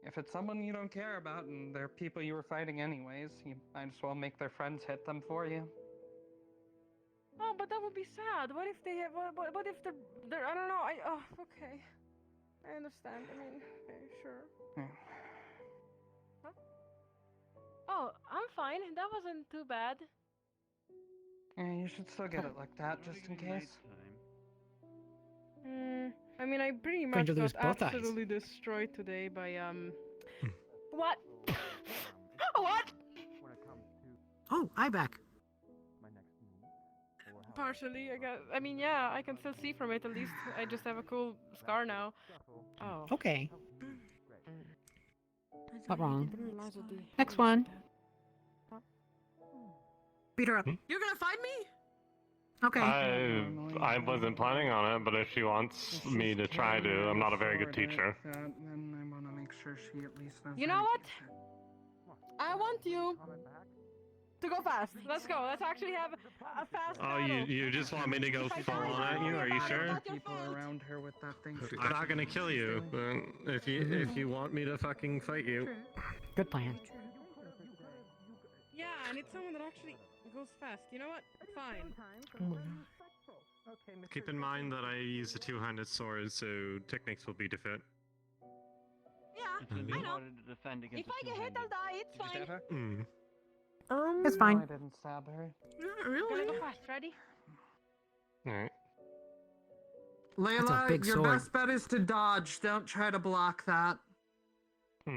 If it's someone you don't care about and they're people you were fighting anyways, you might as well make their friends hit them for you. Oh, but that would be sad. What if they have? What if they're? I don't know. Okay. I understand. I mean, okay, sure. Yeah. Huh? Oh, I'm fine. That wasn't too bad. Yeah, you should still get it like that, just in case. I mean, I pretty Going much to lose got both eyes. absolutely destroyed today by What? What? Oh, eye back. Partially, I guess. I mean, yeah, I can still see from it. At least I just have a cool scar now. Oh. Okay. Not wrong. Realize that the- Next one. Beat her up. You're gonna find me? Okay. I wasn't planning on it, but if she wants me to try to, I'm not a very good teacher. Then I want to make sure she at least knows. You know what? I want you to go fast. Let's go. Let's actually have a fast Oh, battle. you just want me to go full on at you? Are you sure? People around her with that thing. I'm not gonna kill you, but if you want me to fucking fight you. Good plan. Yeah, I need someone that actually goes fast. You know what? Fine. Keep in mind that I use a two-handed sword, so techniques will be to fit. Yeah, I know. If I get hit, I'll die. It's fine. It's fine. No, I didn't stab her. Gonna go fast. Ready? Alright. Layla, big your sword. best bet is to dodge. Don't try to block that.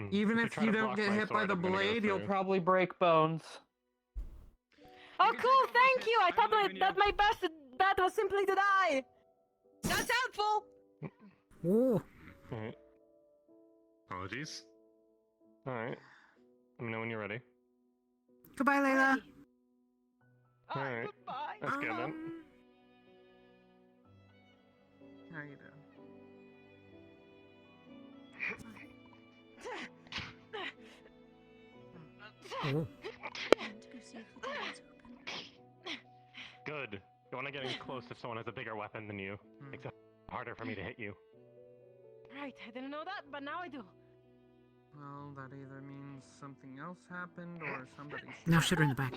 Even if try you to don't block get my hit by sword, the I'm gonna go blade, you'll through. probably break bones. Oh, cool. Thank you. I thought that my best bet was simply to die. That's helpful. Ooh. Alright. Apologies. Alright. Let me know when you're ready. Goodbye, Layla. Alright. Goodbye. That's good then. How you doing? Oh. Good. You want to get in close if someone has a bigger weapon than you. Makes it harder for me to hit you. Right. I didn't know that, but now I do. Well, that either means something else happened or somebody. Now shoot her in the back.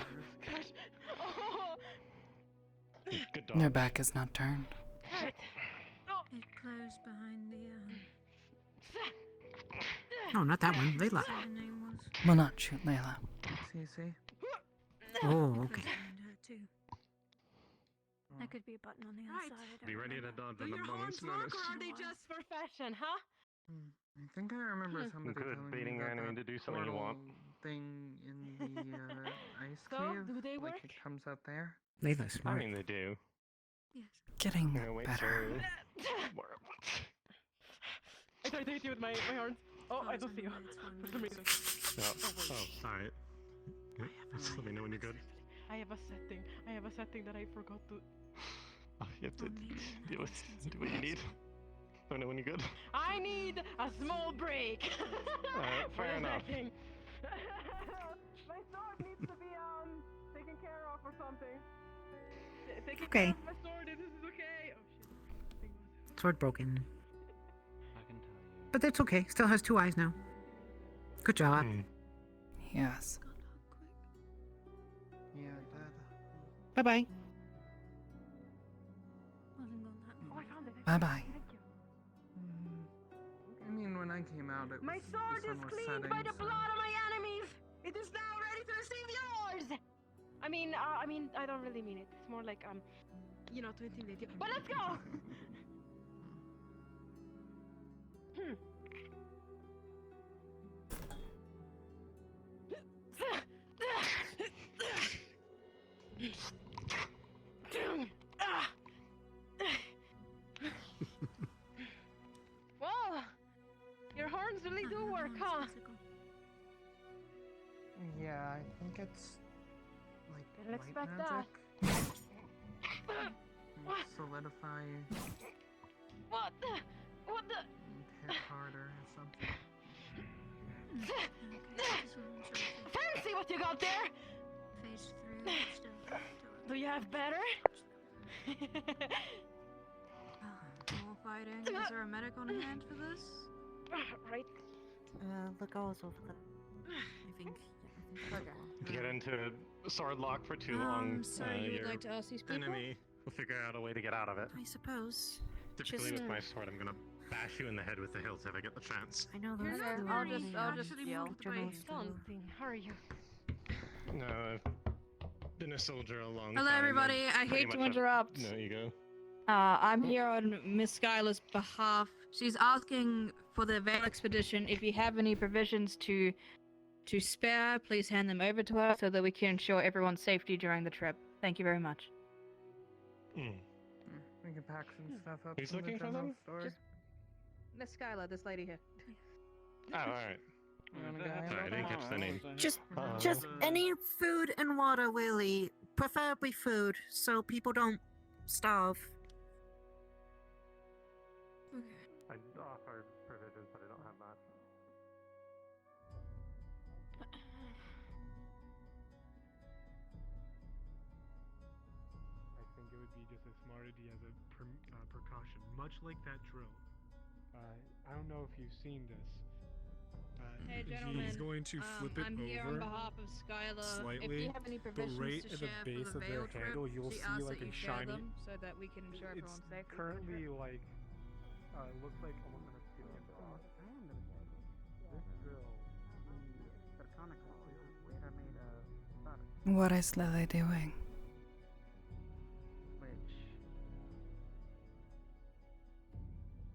Good dog. Their back is not turned. Right. It closed behind the No, not that one. Layla. whatever her name was. Will not shoot Layla. CC. Oh, okay. Closed behind her too. There could be a button on the other side. I don't Be ready to remember. dodge Do on the your moment's horns work, notice. or are they just for fashion, huh? I think I remember somebody Good, telling baiting me your that enemy that to do something you want. portal thing in the ice So, cave, do they like work? it comes out there. Layla's I smart. mean, they do. Yes. Getting Wait better. I tried to hit you with my horns. Oh, I don't see you. For some reason. Oh, sorry. Just let me know when you're good. I have a setting that I forgot to. Oh, you have to do what you need. Let me know when you're good. I need a small break. Fair enough. My sword needs to be taken care of or something. Taking Okay. care of my sword. This is okay. Oh shit. Sword broken. I can tell you. But that's okay. Still has two eyes now. Good job. Yes. Yeah, that. Bye bye. Wasn't gone that Oh, I found it. Bye bye. Thank you. I mean, when I came out, it My was, sword the is sun was cleaned setting, by the so- blood of my enemies. It is now ready to receive yours. I mean, I don't really mean it. It's more like you know, to intimidate you. But let's go. Well, your horns really do work, huh? Yeah, I think it's like Didn't light expect magic. that. Like, solidify, What the? What the? hit harder or something. Fancy what you got there. Phase 3 still. Do you have better? More fighting. Is there a medic on hand for this? Right. The goal's over there. I think. If you get into sword lock for too long, So you would your like to ask these people? enemy will figure out a way to get out of it. I suppose. Typically Just- with my sword, I'm gonna bash you in the head with the hilt if I get the chance. I know Here, those there. two I'll enemies just actually yell. moved away. Something. Hurry you. No, I've been a soldier a long Hello, time. everybody. I pretty hate to much have- interrupt. No, you go. I'm here on Miss Skylar's behalf. She's asking for the Vale expedition. If you have any provisions to spare, please hand them over to her so that we can ensure everyone's safety during the trip. Thank you very much. We can pack some stuff up. Who's from looking the for general them? store. Just Miss Skylar, this lady here. Oh, alright. Sorry, I didn't catch the name. Just any food and water, really. Preferably food, so people don't starve. I offer provisions, but I don't have much. I think it would be just a smart idea as a precaution, much like that drill. I don't know if you've seen this. Hey, gentlemen. He's going to flip it I'm here on over behalf of Skylar. If slightly, you have any but provisions right to at the share base for the of their Vale trip, handle, you'll she see asks like that a you share shiny. them so that we can ensure It's everyone's safe. currently like, looks like almost like a steel bra. This drill, the conical, they're made of butter, What is Lily doing? Which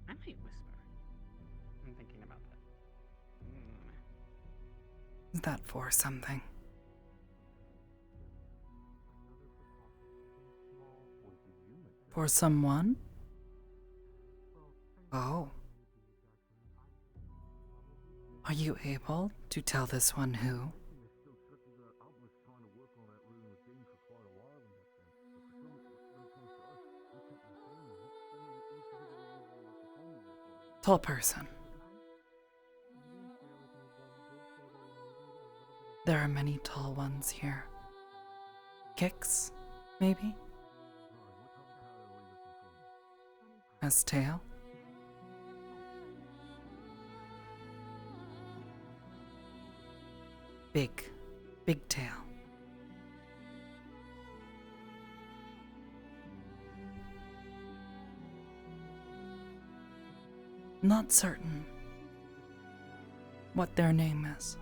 I might whisper. I'm thinking about that. Is that for something? For someone? Oh. Are you able to tell this one who? Tall person. There are many tall ones here. Kicks, maybe? Has tail? Big tail. Not certain what their name is.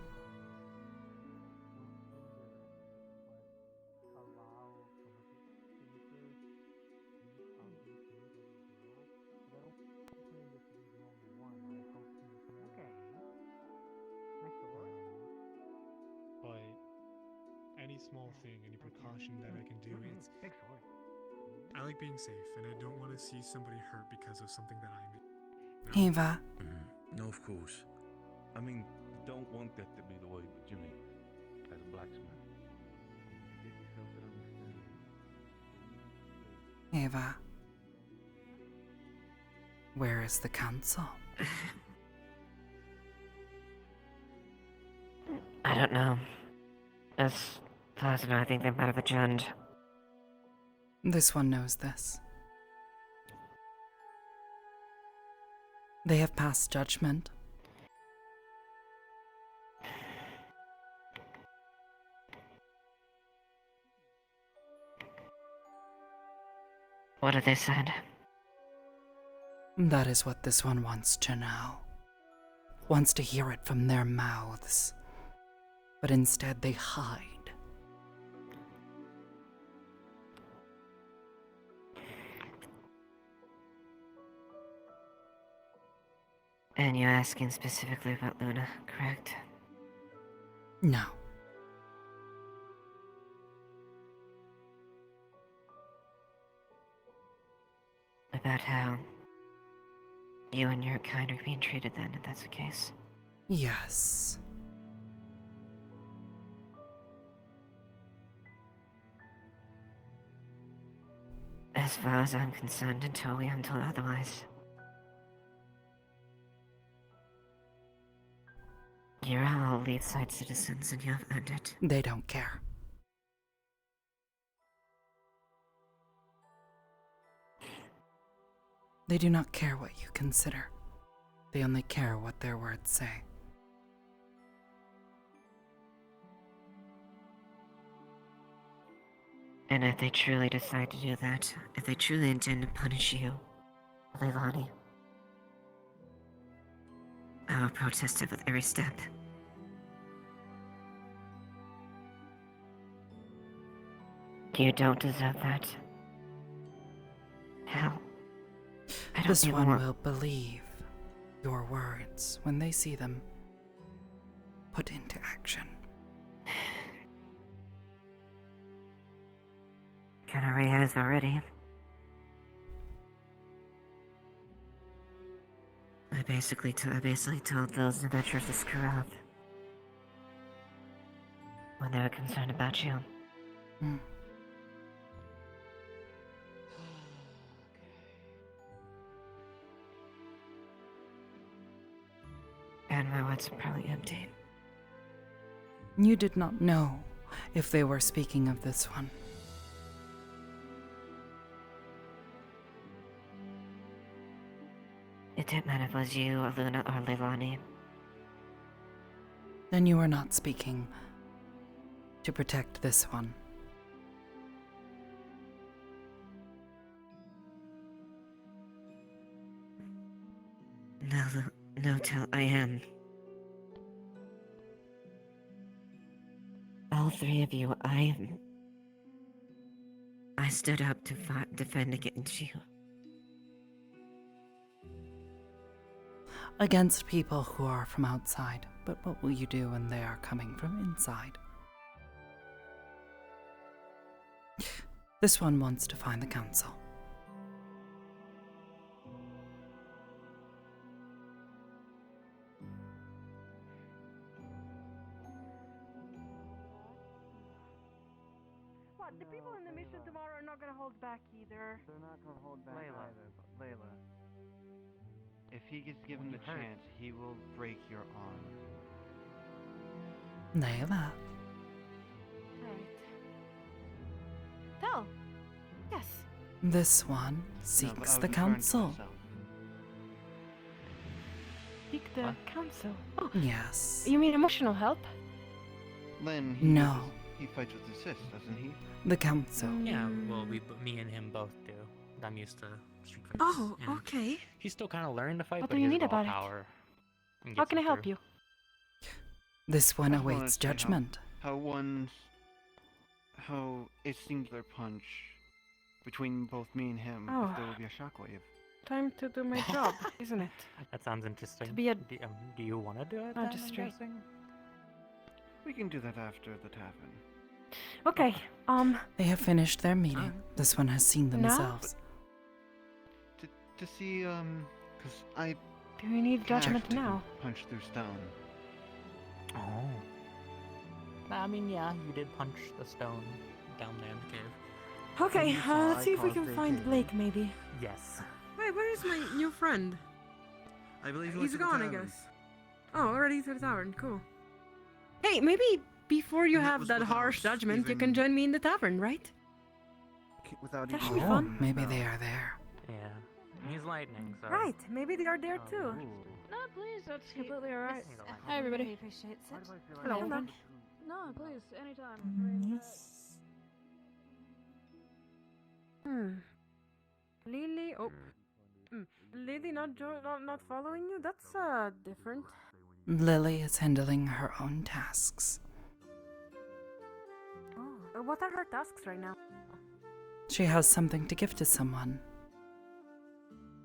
But any small thing, any precaution that I can do, it's. I like being safe, and I don't want to see somebody hurt because of something that I made. Eva. No, of course. I mean, don't want that to be the way, but Jimmy, as a blacksmith, give yourself an understanding. Eva. Where is the council? I don't know. As far as I know, I think they might have adjourned. This one knows this. They have passed judgment. What have they said? That is what this one wants to know. Wants to hear it from their mouths. But instead they hide. And you're asking specifically about Luna, correct? No. About how you and your kind are being treated then, if that's the case. Yes. As far as I'm concerned, until we are told otherwise. You're all Leafside citizens and you've earned it. They don't care. They do not care what you consider. They only care what their words say. And if they truly decide to do that, if they truly intend to punish you, Leilani, I will protest it with every step. You don't deserve that. Hell. I don't This even one want... will believe your words when they see them put into action. Canary has already. I basically told those adventurers to screw up. When they were concerned about you. And my words are probably empty. You did not know if they were speaking of this one. It didn't matter if it was you, or Luna, or Leilani. Then you are not speaking to protect this one. No, I am. All three of you, I stood up to defend against you. Against people who are from outside, but what will you do when they are coming from inside? This one wants to find the council. What? The people in the mission tomorrow are not gonna hold back either. They're not gonna hold back either, but Layla. If he gets given the chance, he will break your arm. Layla. Right. Tell. Yes. This one seeks the council. Seek the council. Oh. Yes. You mean emotional help? Len, No. He fights with his sis, doesn't he? The council. Yeah, well, me and him both do. I'm used to street fights. Oh, and okay. He's still kind of learning to fight, What but do you his need raw about it? power How can I help you? This one I just wanna awaits see judgment. How a singular punch between both me and him, Oh. if there will be a shockwave. Time to do my job, isn't it? That sounds interesting. To be a do you want to do it? magistrate. Then, I'm guessing? We can do that after the tavern. Okay, They have finished their meeting. This one has seen Now? themselves. To see, because I do we need judgment have to now? punch through stone. Oh. I mean, yeah, you did punch the stone down there in the cave. Okay, You saw let's I see if we caused can a find cave. Blake, maybe. Yes. Wait, where is my new friend? I believe He's gone, I guess. Oh, already to the tavern. Cool. Hey, maybe before you And that have was that without harsh judgment, you can even- join me in the tavern, right? Without That even should be Oh, fun. maybe they are there. Yeah. He's lightning, so. Right, maybe they are there too. No, please, that's completely alright. Hi, everybody. Appreciates it. Hello. No, please, anytime. Lily, oh. Lily not following you? That's, different. Lily is handling her own tasks. Oh, what are her tasks right now? She has something to give to someone.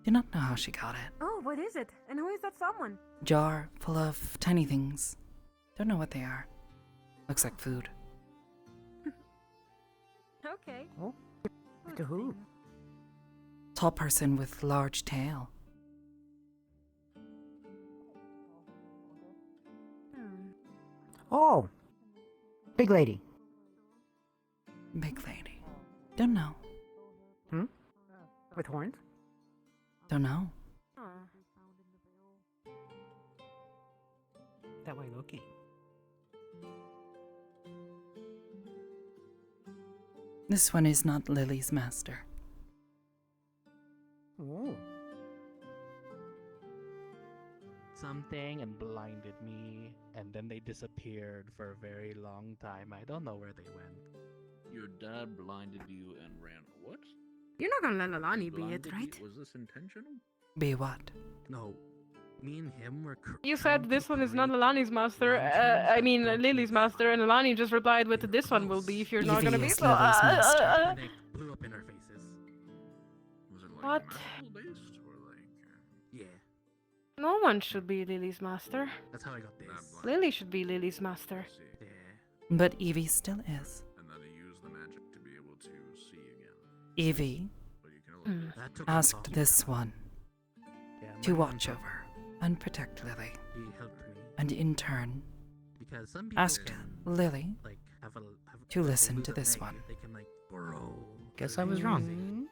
Do not know how she got it. Oh, what is it? And who is that someone? Jar full of tiny things. Don't know what they are. Looks like food. Okay. Oh. To who? Tall person with large tail. Oh, big lady. Big lady. Don't know. Hmm? With horns? Don't know. That way, Loki. This one is not Lily's master. Oh. Something and blinded me, and then they disappeared for a very long time. I don't know where they went. Your dad blinded you and ran. What? You're not gonna let Alani be it, Blinded right? you? Was this intentional? Be what? No. me and him were. You said this one is not Alani's master. I mean Lily's master, and Alani just replied with this one will be if you're not gonna be. Evie is So, Lily's master. And they blew up in our faces. Was it like What? based or like? Yeah, No one should be Lily's master. that's how I got this. Lily should be Lily's master. Yeah. But Evie still is. And then he used the magic to be able to see again. Evie But you can only That took us asked off. this one Yeah, to my watch grandpa, over and protect Lily, He helped me and in turn because some people asked can, Lily like have a to if they listen lose to a this leg, one. They can like burrow. Guess I was wrong.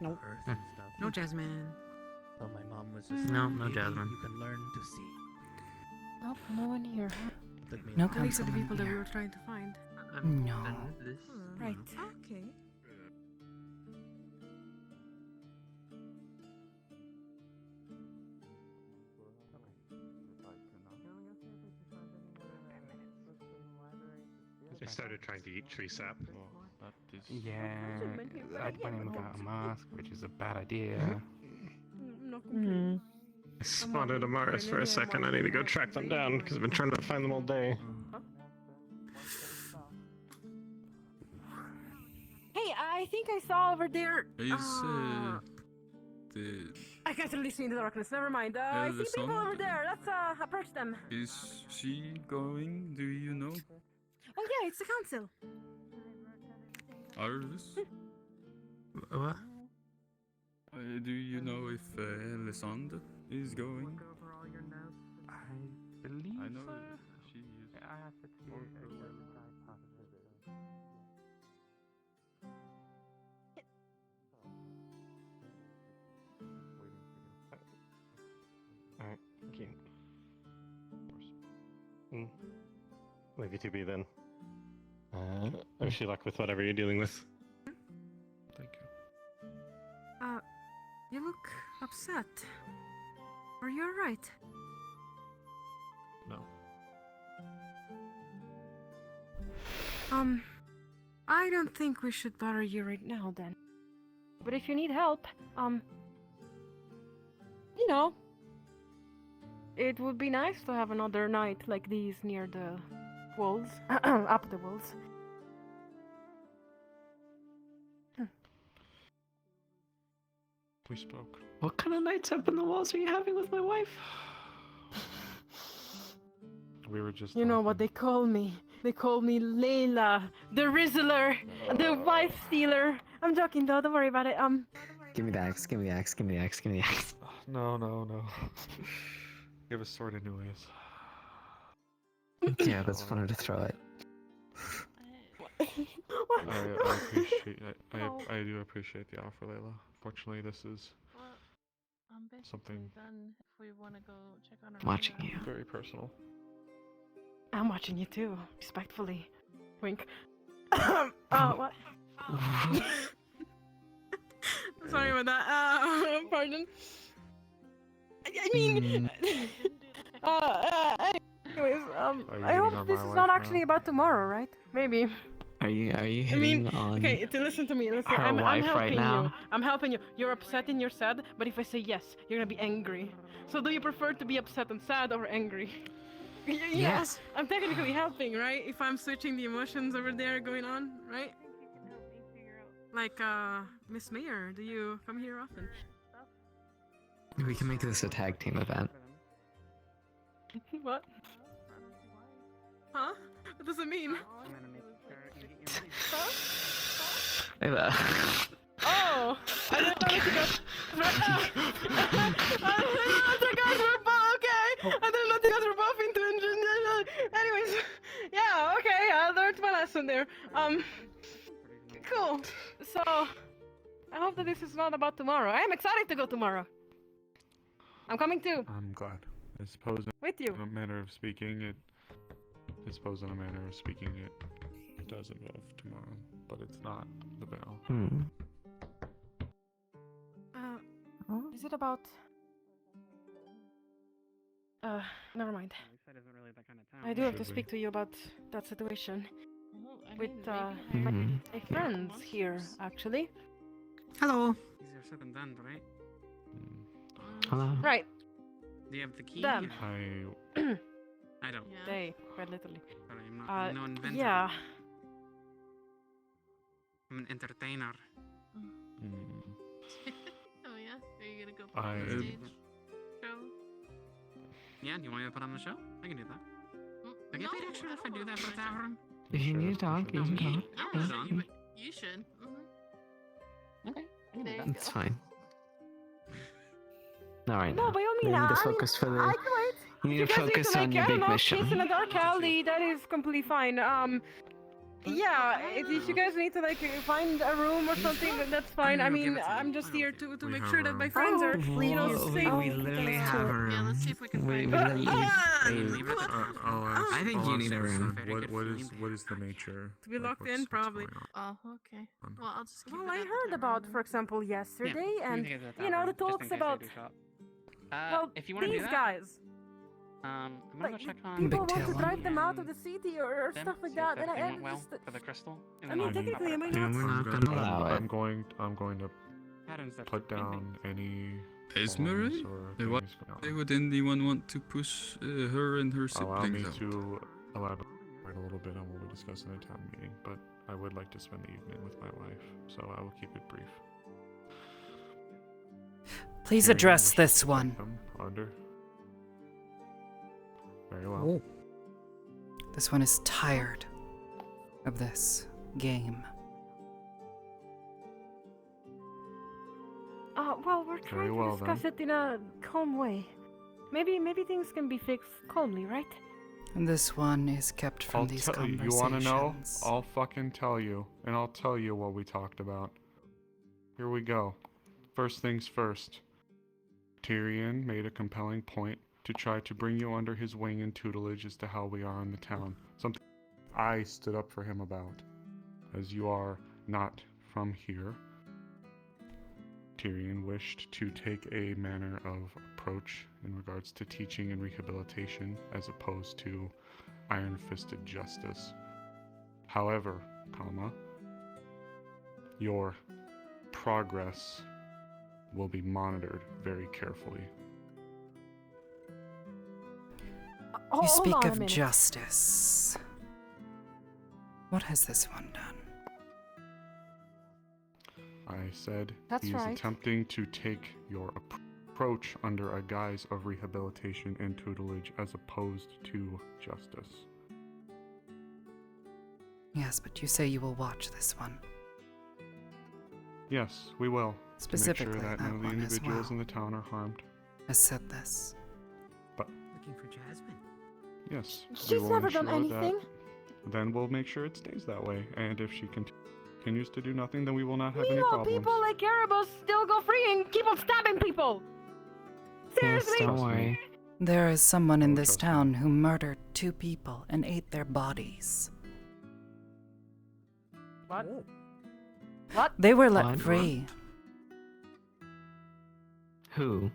Nope. Earth and stuff. No, Jasmine. So my mom was just No, like, no "Evie, Jasmine. You can learn to see. Nope, no one here. Took me No like- At least the councilman people that we here. were trying to find. No. This. Right. Okay. I started trying to eat tree sap. Yeah, I went in without a mask, which is a bad idea. I spotted Amaris for a second. I need to go track them down because I've been trying to find them all day. Hey, I think I saw over there. Is the I can't really see in the darkness. Never mind. I the see people sun- over there. Let's approach them. is she going? Do you know? Oh yeah, it's the council. Arvis? What? Do you know if Elisande is going? I believe I know so. she is. I have to see Alright, thank you. Leave you to be then. I wish you luck with whatever you're dealing with. Thank you. You look upset. Are you alright? No. I don't think we should bother you right now then. But if you need help, you know, it would be nice to have another night like these near the walls, up the walls. We spoke. What kind of nights up in the walls are you having with my wife? We were just. You know what they call me? They call me Layla, the Rizzler, the wife stealer. I'm joking though, don't worry about it. Give me the axe, give me the axe, give me the axe, give me the axe. No. You have a sword anyways. Yeah, that's funny to throw it. I appreciate. I do appreciate the offer, Layla. Fortunately, this is something Then if we want to go check on our Watching you. very personal. I'm watching you too, respectfully. Wink. What? Sorry about that. Pardon. I mean, anyways, I hope this is not actually about tomorrow, right? Maybe. Are you hitting on Okay, to listen to me. Listen, her I'm wife helping right you. now? I'm helping you. You're upset and you're sad, but if I say yes, you're gonna be angry. So do you prefer to be upset and sad or angry? Yeah, Yes. I'm technically helping, right? If I'm switching the emotions over there going on, right? Like, Miss Mayor, do you come here often? We can make this a tag team event. What? Huh? What does it mean? Huh? Layla. Oh! I didn't know you guys... I didn't know you guys were both... Okay! I didn't know you guys were both into engineering. Anyways, yeah, okay, I learned my lesson there. Cool. So, I hope that this is not about tomorrow. I am excited to go tomorrow. I'm coming too. I'm glad. I suppose With you. in a manner of speaking, it does involve tomorrow, but it's not the veil. Is it about... never mind. I do have to speak to you about that situation. With, my friends here, actually. Hello. Easier said than done, right? Hello. Right. Do you have the key? Them. I don't. They, quite literally. Sorry, I'm no inventor. Yeah. I'm an entertainer. Oh yeah? Are you gonna go put I- on the stage show? Yeah, do you want me to put on the show? I can do that. I get paid extra if I do that for the tavern. You can talk. You can talk. I don't know, but you should. Okay. There you It's go. fine. Alright. No, by all means, You need to I focus for the. I can wait. You need You to guys focus to, on your I don't big know, mission. kiss in a dark alley, that is completely fine. Yeah, if you guys need to find a room or something, that's fine. I mean, I'm just here to make sure that my friends are, safe. We literally have a room. Yeah, let's see if we can We find literally. I think you need a room. What is the nature? To be locked in, probably. Oh, okay. Well, I'll just keep Well, it I at the heard tavern about, then. for example, yesterday, Yeah, and we can get to you know the tavern, just in talks case they about do show up. well, if you want to these do that, guys. I'm gonna go Like, check on. people Big want to tail. drive them out of the city or them, stuff like see if that, and everything I went well just. for the crystal. and I then mean, I'll- technically, I might Yeah, not. we're not gonna allow it. I'm going to Patterns that put painting. down any. Esmeralda? or Why things- would anyone want to push her and her Allow me siblings out? to elaborate a little bit on what we discussed in the town meeting, but I would like to spend the evening with my wife, so I will keep it brief. Please Tyrion address wishes this to take one. them under. Very well. This one is tired of this game. Well, we're trying well, to discuss it in a calm way. Maybe things can be fixed calmly, right? And this one is kept from I'll these tell you. conversations. You want to know? I'll fucking tell you, and I'll tell you what we talked about. Here we go. First things first. Tyrion made a compelling point to try to bring you under his wing and tutelage as to how we are in the town. Something I stood up for him about, as you are not from here. Tyrion wished to take a manner of approach in regards to teaching and rehabilitation as opposed to iron-fisted justice. However, your progress will be monitored very carefully. You Hold speak on a of minute. justice. What has this one done? I said That's he is right. attempting to take your approach under a guise of rehabilitation and tutelage as opposed to justice. Yes, but you say you will watch this one. Yes, we will. Specifically, to make sure that that none of the one as individuals well. in the town are harmed. I said this. Looking for Jasmine. Yes, She's we will never done ensure that- anything. Then we'll make sure it stays that way. And if she continues to do nothing, then we will not have any Meanwhile, problems. people like Erebus still go free and keep on stabbing people. Seriously? Don't worry. There is someone in Oh, this trust me. town who murdered 2 people and ate their bodies. What? What? They were let What? free. Who?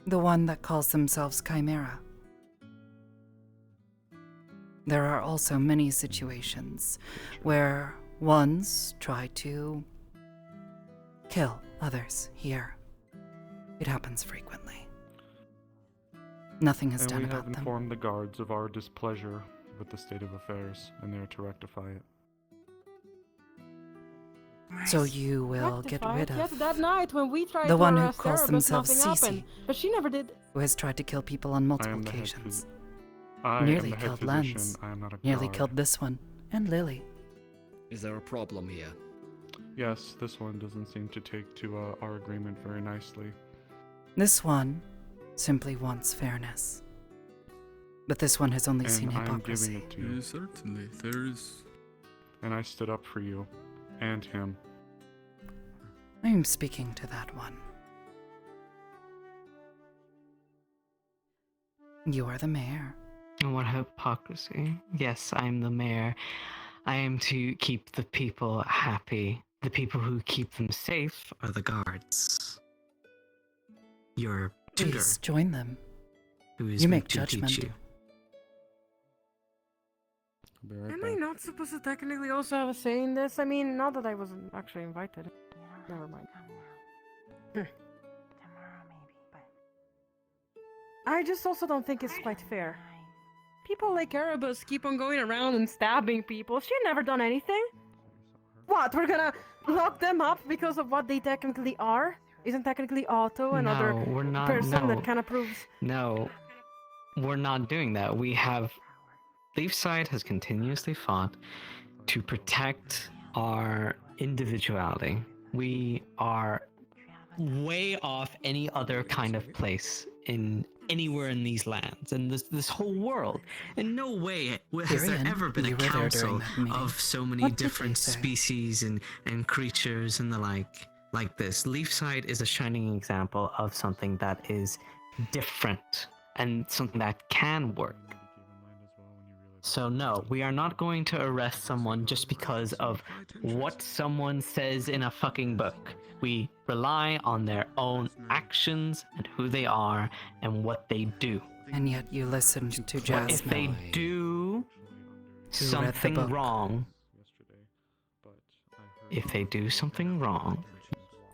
The one that calls themselves Chimera. There are also many situations where ones try to kill others here. It happens frequently. Nothing is And done we have about them. informed the guards of our displeasure with the state of affairs, and they are to rectify it. So you will get rid Yes, of that night when we tried the to one who arrest calls Erebus, themselves nothing Cece, happened. But she never did. who has tried to kill people on multiple am the head occasions. I am Nearly the head killed physician. Lens. I am not a Nearly guard. killed this one and Lily. Is there a problem here? Yes, this one doesn't seem to take to our agreement very nicely. This one simply wants fairness. But this one has only And seen I'm hypocrisy. giving it to you. Yeah, certainly, there is. And I stood up for you and him. I am speaking to that one. You are the mayor. What hypocrisy. Yes, I'm the mayor. I am to keep the people happy. The people who keep them safe are the guards. Your tutor, Please join them. who is You meant make to teach judgment. you. Be right Am back. I not supposed to technically also have a say in this? I mean, not that I wasn't actually invited. Never mind. Tomorrow maybe, but I just also don't think it's quite fair. People like Erebus keep on going around and stabbing people. She never done anything. What, we're gonna lock them up because of what they technically are? Isn't technically Otto another No, we're not. person No, that kind of proves... no, we're not doing that. We have... Leafside has continuously fought to protect our individuality. We are way off any other kind of place in anywhere in these lands and this whole world. In no way has there Tyrion, ever been a you were there during council that meeting. of so many What did they different say? species and creatures and the like this. Leafside is a shining example of something that is different and something that can work. So no, we are not going to arrest someone just because of what someone says in a fucking book. We rely on their own actions and who they are and what they do. And yet you listened to But Jasmine. if they do something book. wrong, if they do something wrong,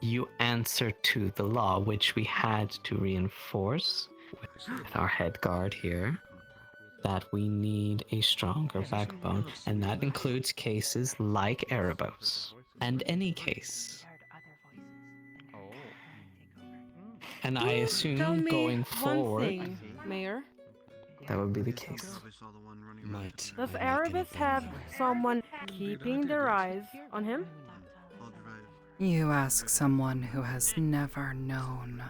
you answer to the law, which we had to reinforce with our head guard here, that we need a stronger backbone, and that includes cases like Erebos, and any case. And I Tell assume me going one forward, thing, Mayor. that would be the case. Might Does Erebus have someone keeping their eyes on him? You ask someone who has never known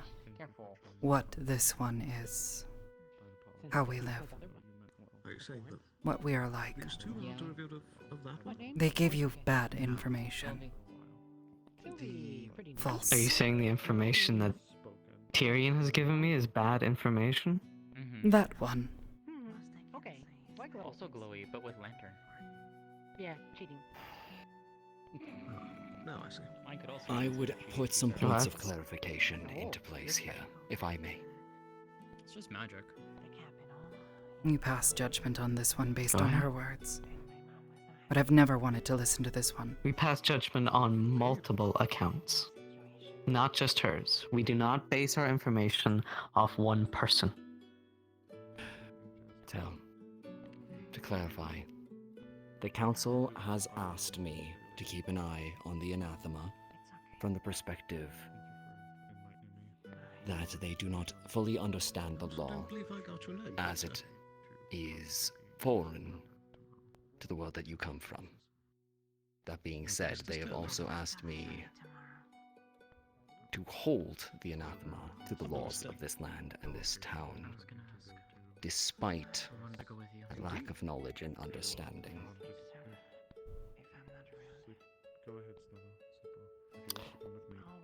what this one is, how we live, what we are like. They give you bad information. False. Are you saying the information that Tyrion has given me is bad information? That one. Okay. Also glowy, but with lantern. Yeah, cheating. No, I see. I would put some points of clarification into place here, if I may. It's just magic. You pass judgment on this one based Go on ahead. her words. But I've never wanted to listen to this one. We pass judgment on multiple accounts, not just hers. We do not base our information off one person. So, to clarify, the council has asked me to keep an eye on the anathema from the perspective that they do not fully understand the law as it is foreign to the world that you come from. That being said, they have also asked me to hold the anathema to the laws of this land and this town, despite a lack of knowledge and understanding.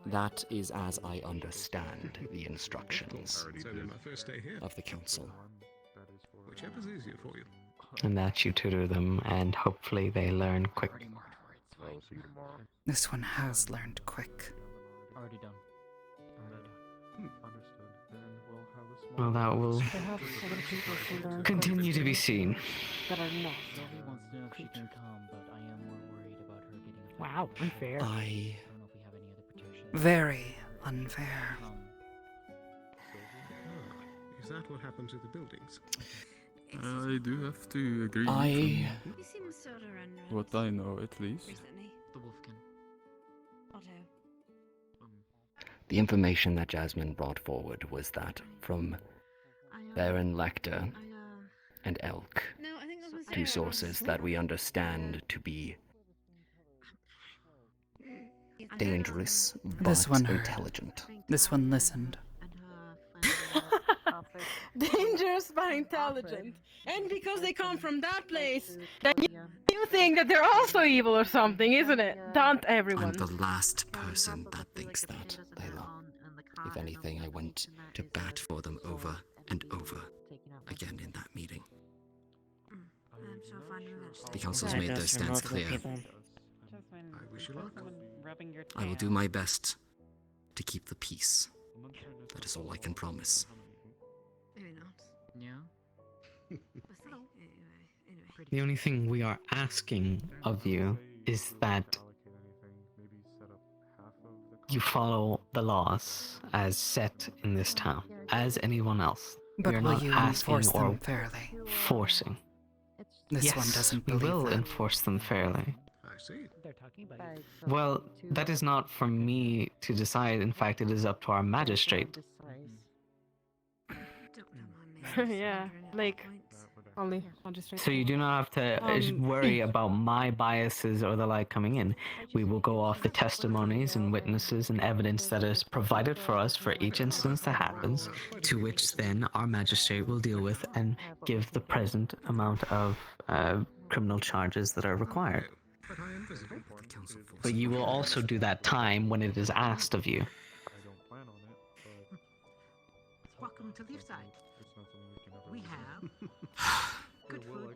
That is as I understand the instructions of the council. Whichever's easier for you. And that you tutor them, and hopefully they learn quick. This one has learned quick. Already done. Well, that will They have other people who learn continue to be seen. that are not. Sylvie wants to know if she can come, but I am more worried about her getting a Wow, unfair. I don't know if we have any other protections. Very unfair. Is that what happens with the buildings? I do have to agree. I- from You seem sort of unrelaxed what I know, at least. recently. The Wolfkin. Otto. The information that Jasmine brought forward was that from Baron Lecter and Elk, No, I think that was two sources that we understand to be dangerous This but one heard. intelligent. This one listened. Dangerous but intelligent. And because they come from that place, then you think that they're also evil or something, isn't it? Don't everyone. I'm the last person that thinks that, Layla. If anything, I went to bat for them over and over again in that meeting. I'm so fun eventually. The council's made their stance clear. I wish you luck. I will do my best to keep the peace. That is all I can promise. Maybe not. Yeah. We'll see. Anyway. The only thing we are asking of you is that you follow the laws as set in this town, as anyone else. But we are will not you asking enforce or them fairly? forcing. This yes, one doesn't we believe will that. enforce them fairly. I see. They're talking about it. Well, that is not for me to decide. In fact, it is up to our magistrate. Yeah, like only magistrate. So you do not have to worry about my biases or the like coming in. We will go off the testimonies and witnesses and evidence that is provided for us for each instance that happens, to which then our magistrate will deal with and give the present amount of criminal charges that are required. But I am visible. But you will also do that time when it is asked of you. Welcome to Leafside. We have good food.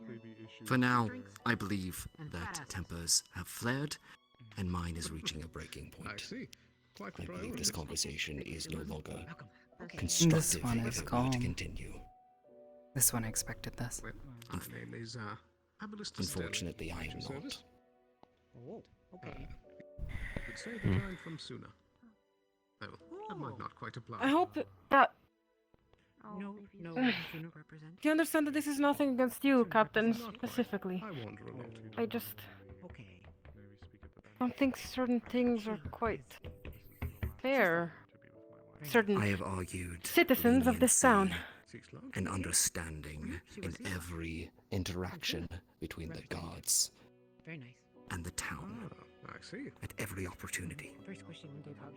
For now, I believe that tempers have flared, and mine is reaching a breaking point. I see. Quite I believe this conversation is no longer This constructive one if is it were to calm. continue. This one expected this. My name is Abalista Unfortunately, I am not. Service? Oh, okay. Would say that I'm from Suna. Oh, that might not quite apply. I hope that No, no, Juno represent. you understand that this is nothing against you, Captain, specifically. I wander a lot. I just Okay. don't think certain things are quite fair. Certain I have argued citizens of this town. and understanding in every interaction between the gods Very nice. and the town I see. at every opportunity. First question we did have.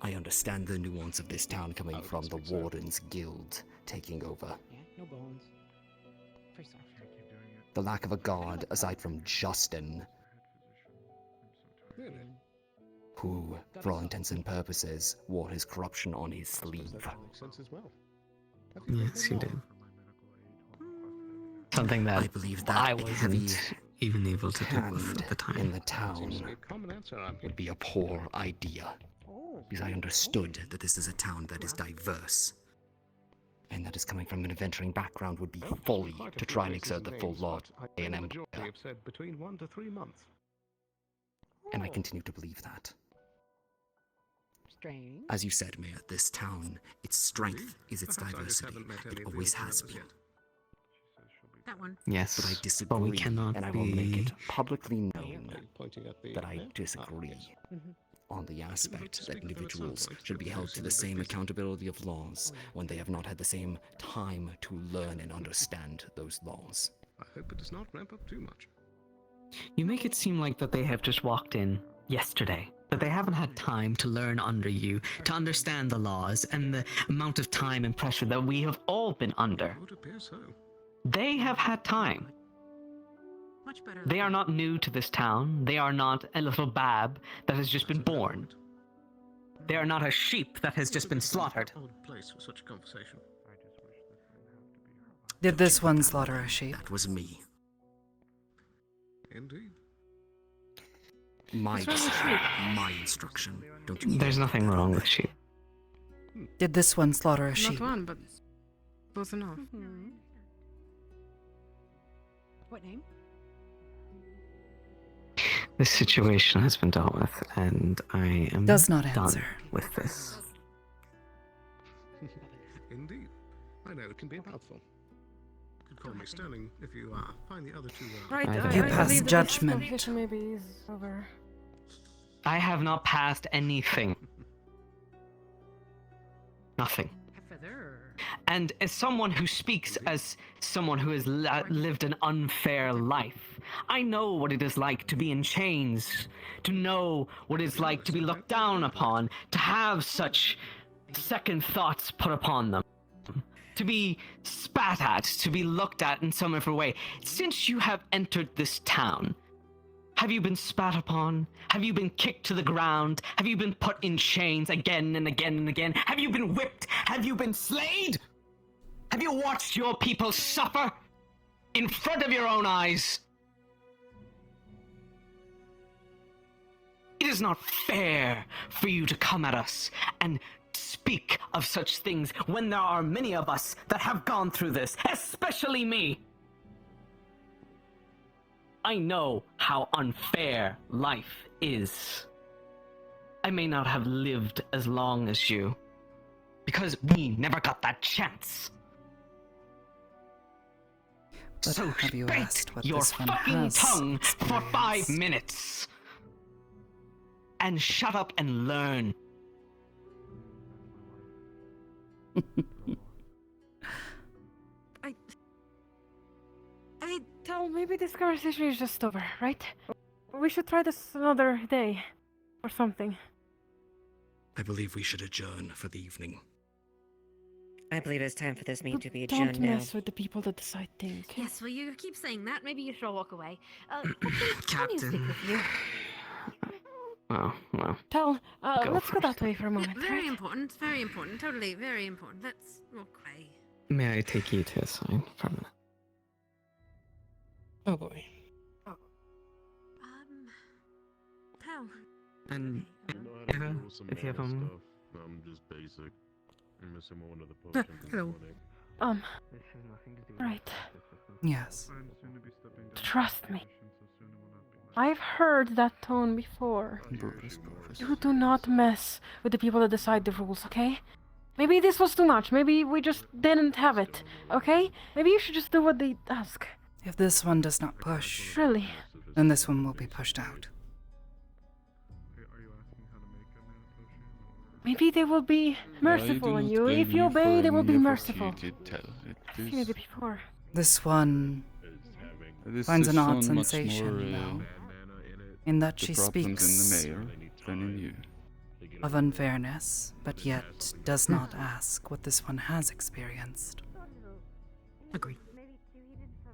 I understand the nuance of this town coming from the Wardens Guild taking over. Yeah, no bones. First off. The lack of a god aside from Justin, Really? who, for all intents and purposes, wore his corruption on his sleeve. That makes sense as well. Yes, you did. Something that I believe that I a wasn't heavy even able to do hand at the time. in the town would be a poor idea. Because I understood that this is a town that is diverse. And that is coming from an adventuring background would be folly to try and exert the full law of an empire. Have said between 1 to 3 months. And I continue to believe that. Strange. As you said, Mayor, this town, its strength is its Perhaps I just diversity. haven't met any It of the always other has members been. yet. That one. Yes, But I disagree, but we cannot and I will make be- it publicly known Pointing at the that I disagree Mhm. on the aspect that speak for individuals itself, I should be held to the same accountability of laws when they have not had the same time to learn and understand those laws. I hope it does not ramp up too much. You make it seem like that they have just walked in yesterday, that they haven't had time to learn under you, to understand the laws and the amount of time and pressure that we have all been under. It would appear so. They have had time. Much better. They are not new to this town. They are not a little bab that has just been born. They are not a sheep that has just been slaughtered. Odd place for such a conversation. Did this one slaughter a sheep? That was me. Indeed. My What's wrong with decision, sheep? my instruction. Don't you There's nothing wrong with sheep. Did this one slaughter a Not sheep? one, but close enough. Mhm. What name? This situation has been dealt with, and I am Does not done answer. with this. Indeed. I know it can be a mouthful. You could call me Sterling if you find the other two. Right, Either I way. pass believe that judgment. this conversation maybe is over. I have not passed anything. Nothing. Feather. And as someone who speaks as someone who has lived an unfair life, I know what it is like to be in chains, to know what it's like to be looked down upon, to have such second thoughts put upon them, to be spat at, to be looked at in some other way. Since you have entered this town, have you been spat upon? Have you been kicked to the ground? Have you been put in chains again and again and again? Have you been whipped? Have you been slayed? Have you watched your people suffer in front of your own eyes? It is not fair for you to come at us and speak of such things when there are many of us that have gone through this, especially me. I know how unfair life is. I may not have lived as long as you, because we never got that chance. But So have you bite asked what your this one fucking has tongue for 5 experienced? minutes. And shut up and learn. Tell, maybe this conversation is just over, right? We should try this another day. Or something. I believe we should adjourn for the evening. I believe it's time for this meeting to be Don't adjourned now. mess with the people that decide things. Yes, well, you keep saying that. Maybe you should all walk away. Can you stick Captain. with you? Oh, well. Tell, Go let's go that way for a Yeah, moment, very right? important. Very important. Totally, very important. Let's walk away. May I take you to a sign for a minute? Oh boy. Pal. And I know how to Eva, do some if you have mana a stuff. I'm just basic. I'm missing one of the potions. this Hello. morning. Right. Yes. Trust me. I've heard that tone before. You do not mess with the people that decide the rules, okay? Maybe this was too much. Maybe we just didn't have it, okay? Maybe you should just do what they ask. If this one does not push, Really? then this one will be pushed out. Maybe they will be merciful on you. If you obey, they will be merciful. I've seen it before. This one This finds is an odd so much sensation, more, though, in that the she problems speaks in the mayor than in you. of unfairness, but yet does not ask what this one has experienced. Agreed.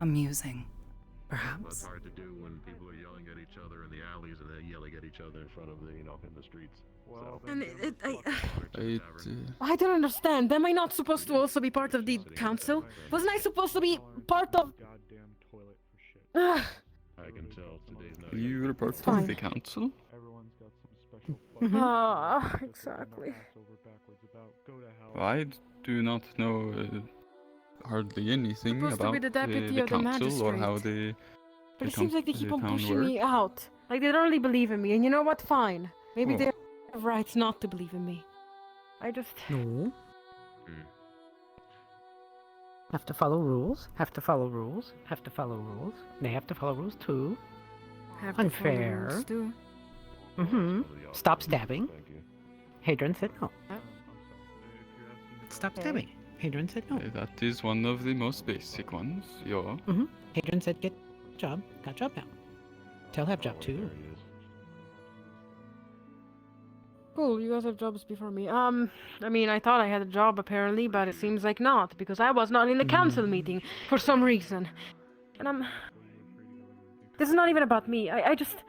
Amusing, It's perhaps. hard to do when people are yelling at each other in the alleys and they're yelling at each other in front of the, in the streets. So. And I don't understand. Am I not supposed to also be part of the council? Wasn't I supposed to be part of... Ugh. I can tell today's not. You were part Fine. of the council? Ah, exactly. I do not know hardly anything Supposed to about be the deputy of the council or how magistrate. the But it seems like they keep on town pushing works. me out. Like they don't really believe in me. And you know what? Fine. Maybe Oh. they have rights not to believe in me. I just... No. Have to follow rules. Have to follow rules. Have to follow rules. They have to follow rules too. have to follow the Unfair. rules too. Mm-hmm. Stop stabbing. Hadrian said no. Stop stabbing. Hadrian said no. That is one of the most basic ones, yeah. Mm-hmm. Hadrian said get job. Got job now. Tell have job too. Cool, you guys have jobs before me. I mean, I thought I had a job apparently, but it seems like not, because I was not in the council meeting for some reason. And this is not even about me. I just...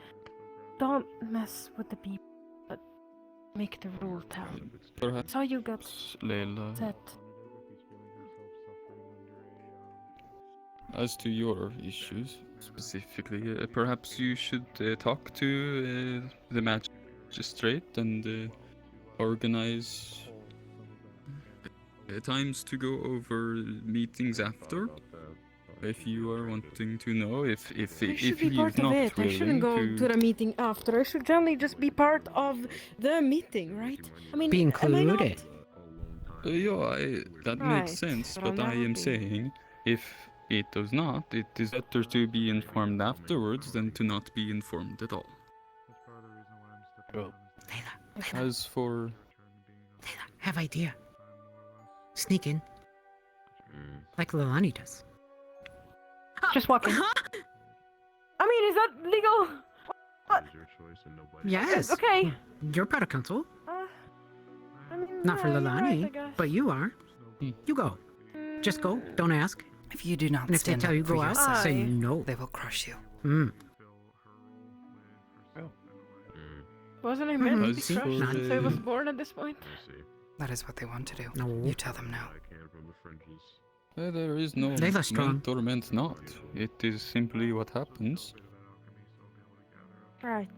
Don't mess with the people that make the rule, Tal. Perhaps Saw you got Layla, set. as to your issues specifically, perhaps you should talk to the magistrate and organize times to go over meetings after. If you are wanting to know, if I should if be he's part of not it. I shouldn't willing go to the meeting after. I should generally just be part of the meeting, right? I mean, Be am I not? included. Yeah, that Right, makes sense, but I'll but I never am be. saying if it does not, it is better to be informed afterwards than to not be informed at all. Well, as for Have idea. Sneak in. Like Lilani does. Just walk in. I mean, is that legal? Yes. Okay. You're part of council. I mean, Not for yeah, you're right, I Lilani, guess. but you are. You go. Just go. Don't ask. If you do not And if they stand tell up you for go out, yourself, say no. they will crush you. Hmm. Wasn't I meant to be As for crushed since I was born at this point? That is what they want to do. No. You tell them now. there is no Layla's strong. meant or meant not. It is simply what happens. Right.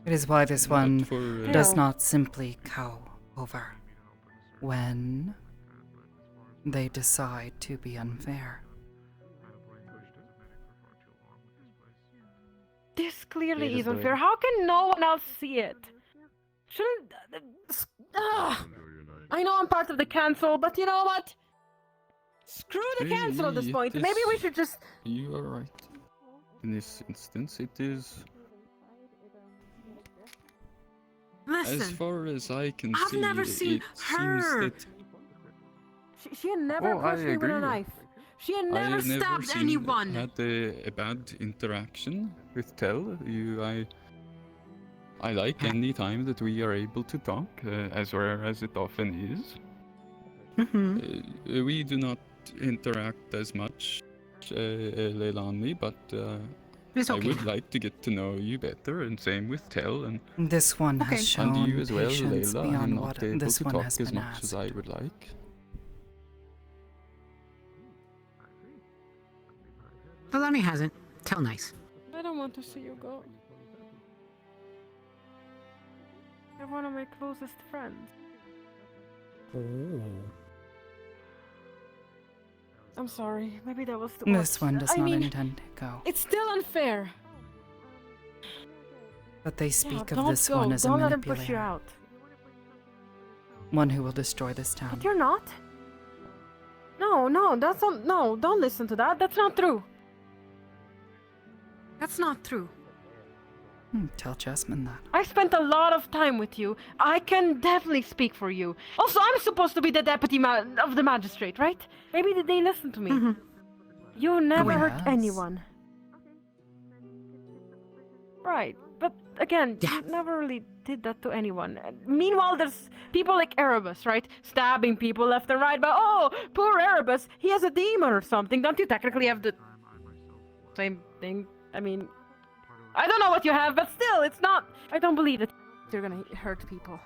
It is why this But one for, does No. not simply cow over when they decide to be unfair. This clearly It is is very- unfair. How can no one else see it? Shouldn't... I know I'm part of the council, but you know what? Screw the cancel at this point. Maybe we should just. You are right. In this instance, it is. Listen. As far as I can I've see, never seen it her. seems that She had never pushed me with a agree. knife. She had I never have never stabbed seen anyone. had a bad interaction with Tell. I like any time that we are able to talk, as rare as it often is. We do not interact as much, Leilani, but It's I okay. would like to get to know you better, and same with Tell, and This one has shown and you as well, patience Layla. I'm beyond not what able this to one talk has as been much as asked. I would like. Filoni hasn't. Tell nice. I don't want to see you go. You're one of my closest friends. Oh. I'm sorry. Maybe that was too This much. one does I not mean, intend to go. It's still unfair. But they speak of don't this go. one as Don't a let him push you manipulator. out. One who will destroy this town. But you're not. No, that's not. No, don't listen to that. That's not true. That's not true. Tell Jasmine that. I spent a lot of time with you. I can definitely speak for you. Also, I'm supposed to be the deputy of the magistrate, right? Maybe they listen to me. You never hurt Yes. anyone. Right, but again, you never really did that to anyone. Meanwhile, there's people like Erebus, right? Stabbing people left and right, but oh, poor Erebus, he has a demon or something. Don't you technically have the same thing? I mean, I don't know what you have, but still, it's not. I don't believe that you're gonna hurt people.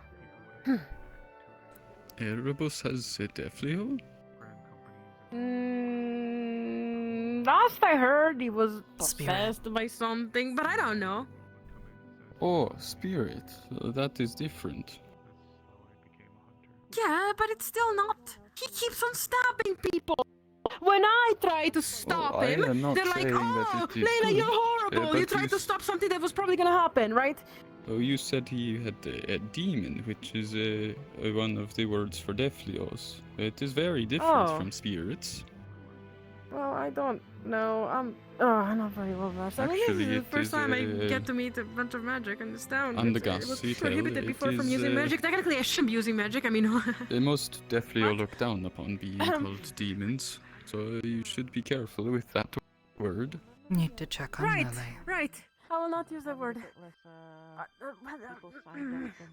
Erebus has a Defleo? Last I heard, he was possessed by something, but I don't know. Oh, spirit. That is different. Yeah, but it's still not. He keeps on stabbing people. When I try to stop I him, am not they're like, saying that "Oh, it is Layla, good, you're horrible. but You tried you to stop something that was probably gonna happen, right?" Oh, you said he had a demon, which is one of the words for Deflios. It is very different Oh. from spirits. Well, I don't know. I'm not very well versed. I mean, this Actually, is the it first is, time I get to meet a bunch of magic in this town. And the It was Gassi prohibited tell, before it from is, using magic. Technically, I shouldn't be using magic. I mean, Most Deflio look down upon being called demons, so you should be careful with that word. Need to check on right, Lily. right. I will not use that word.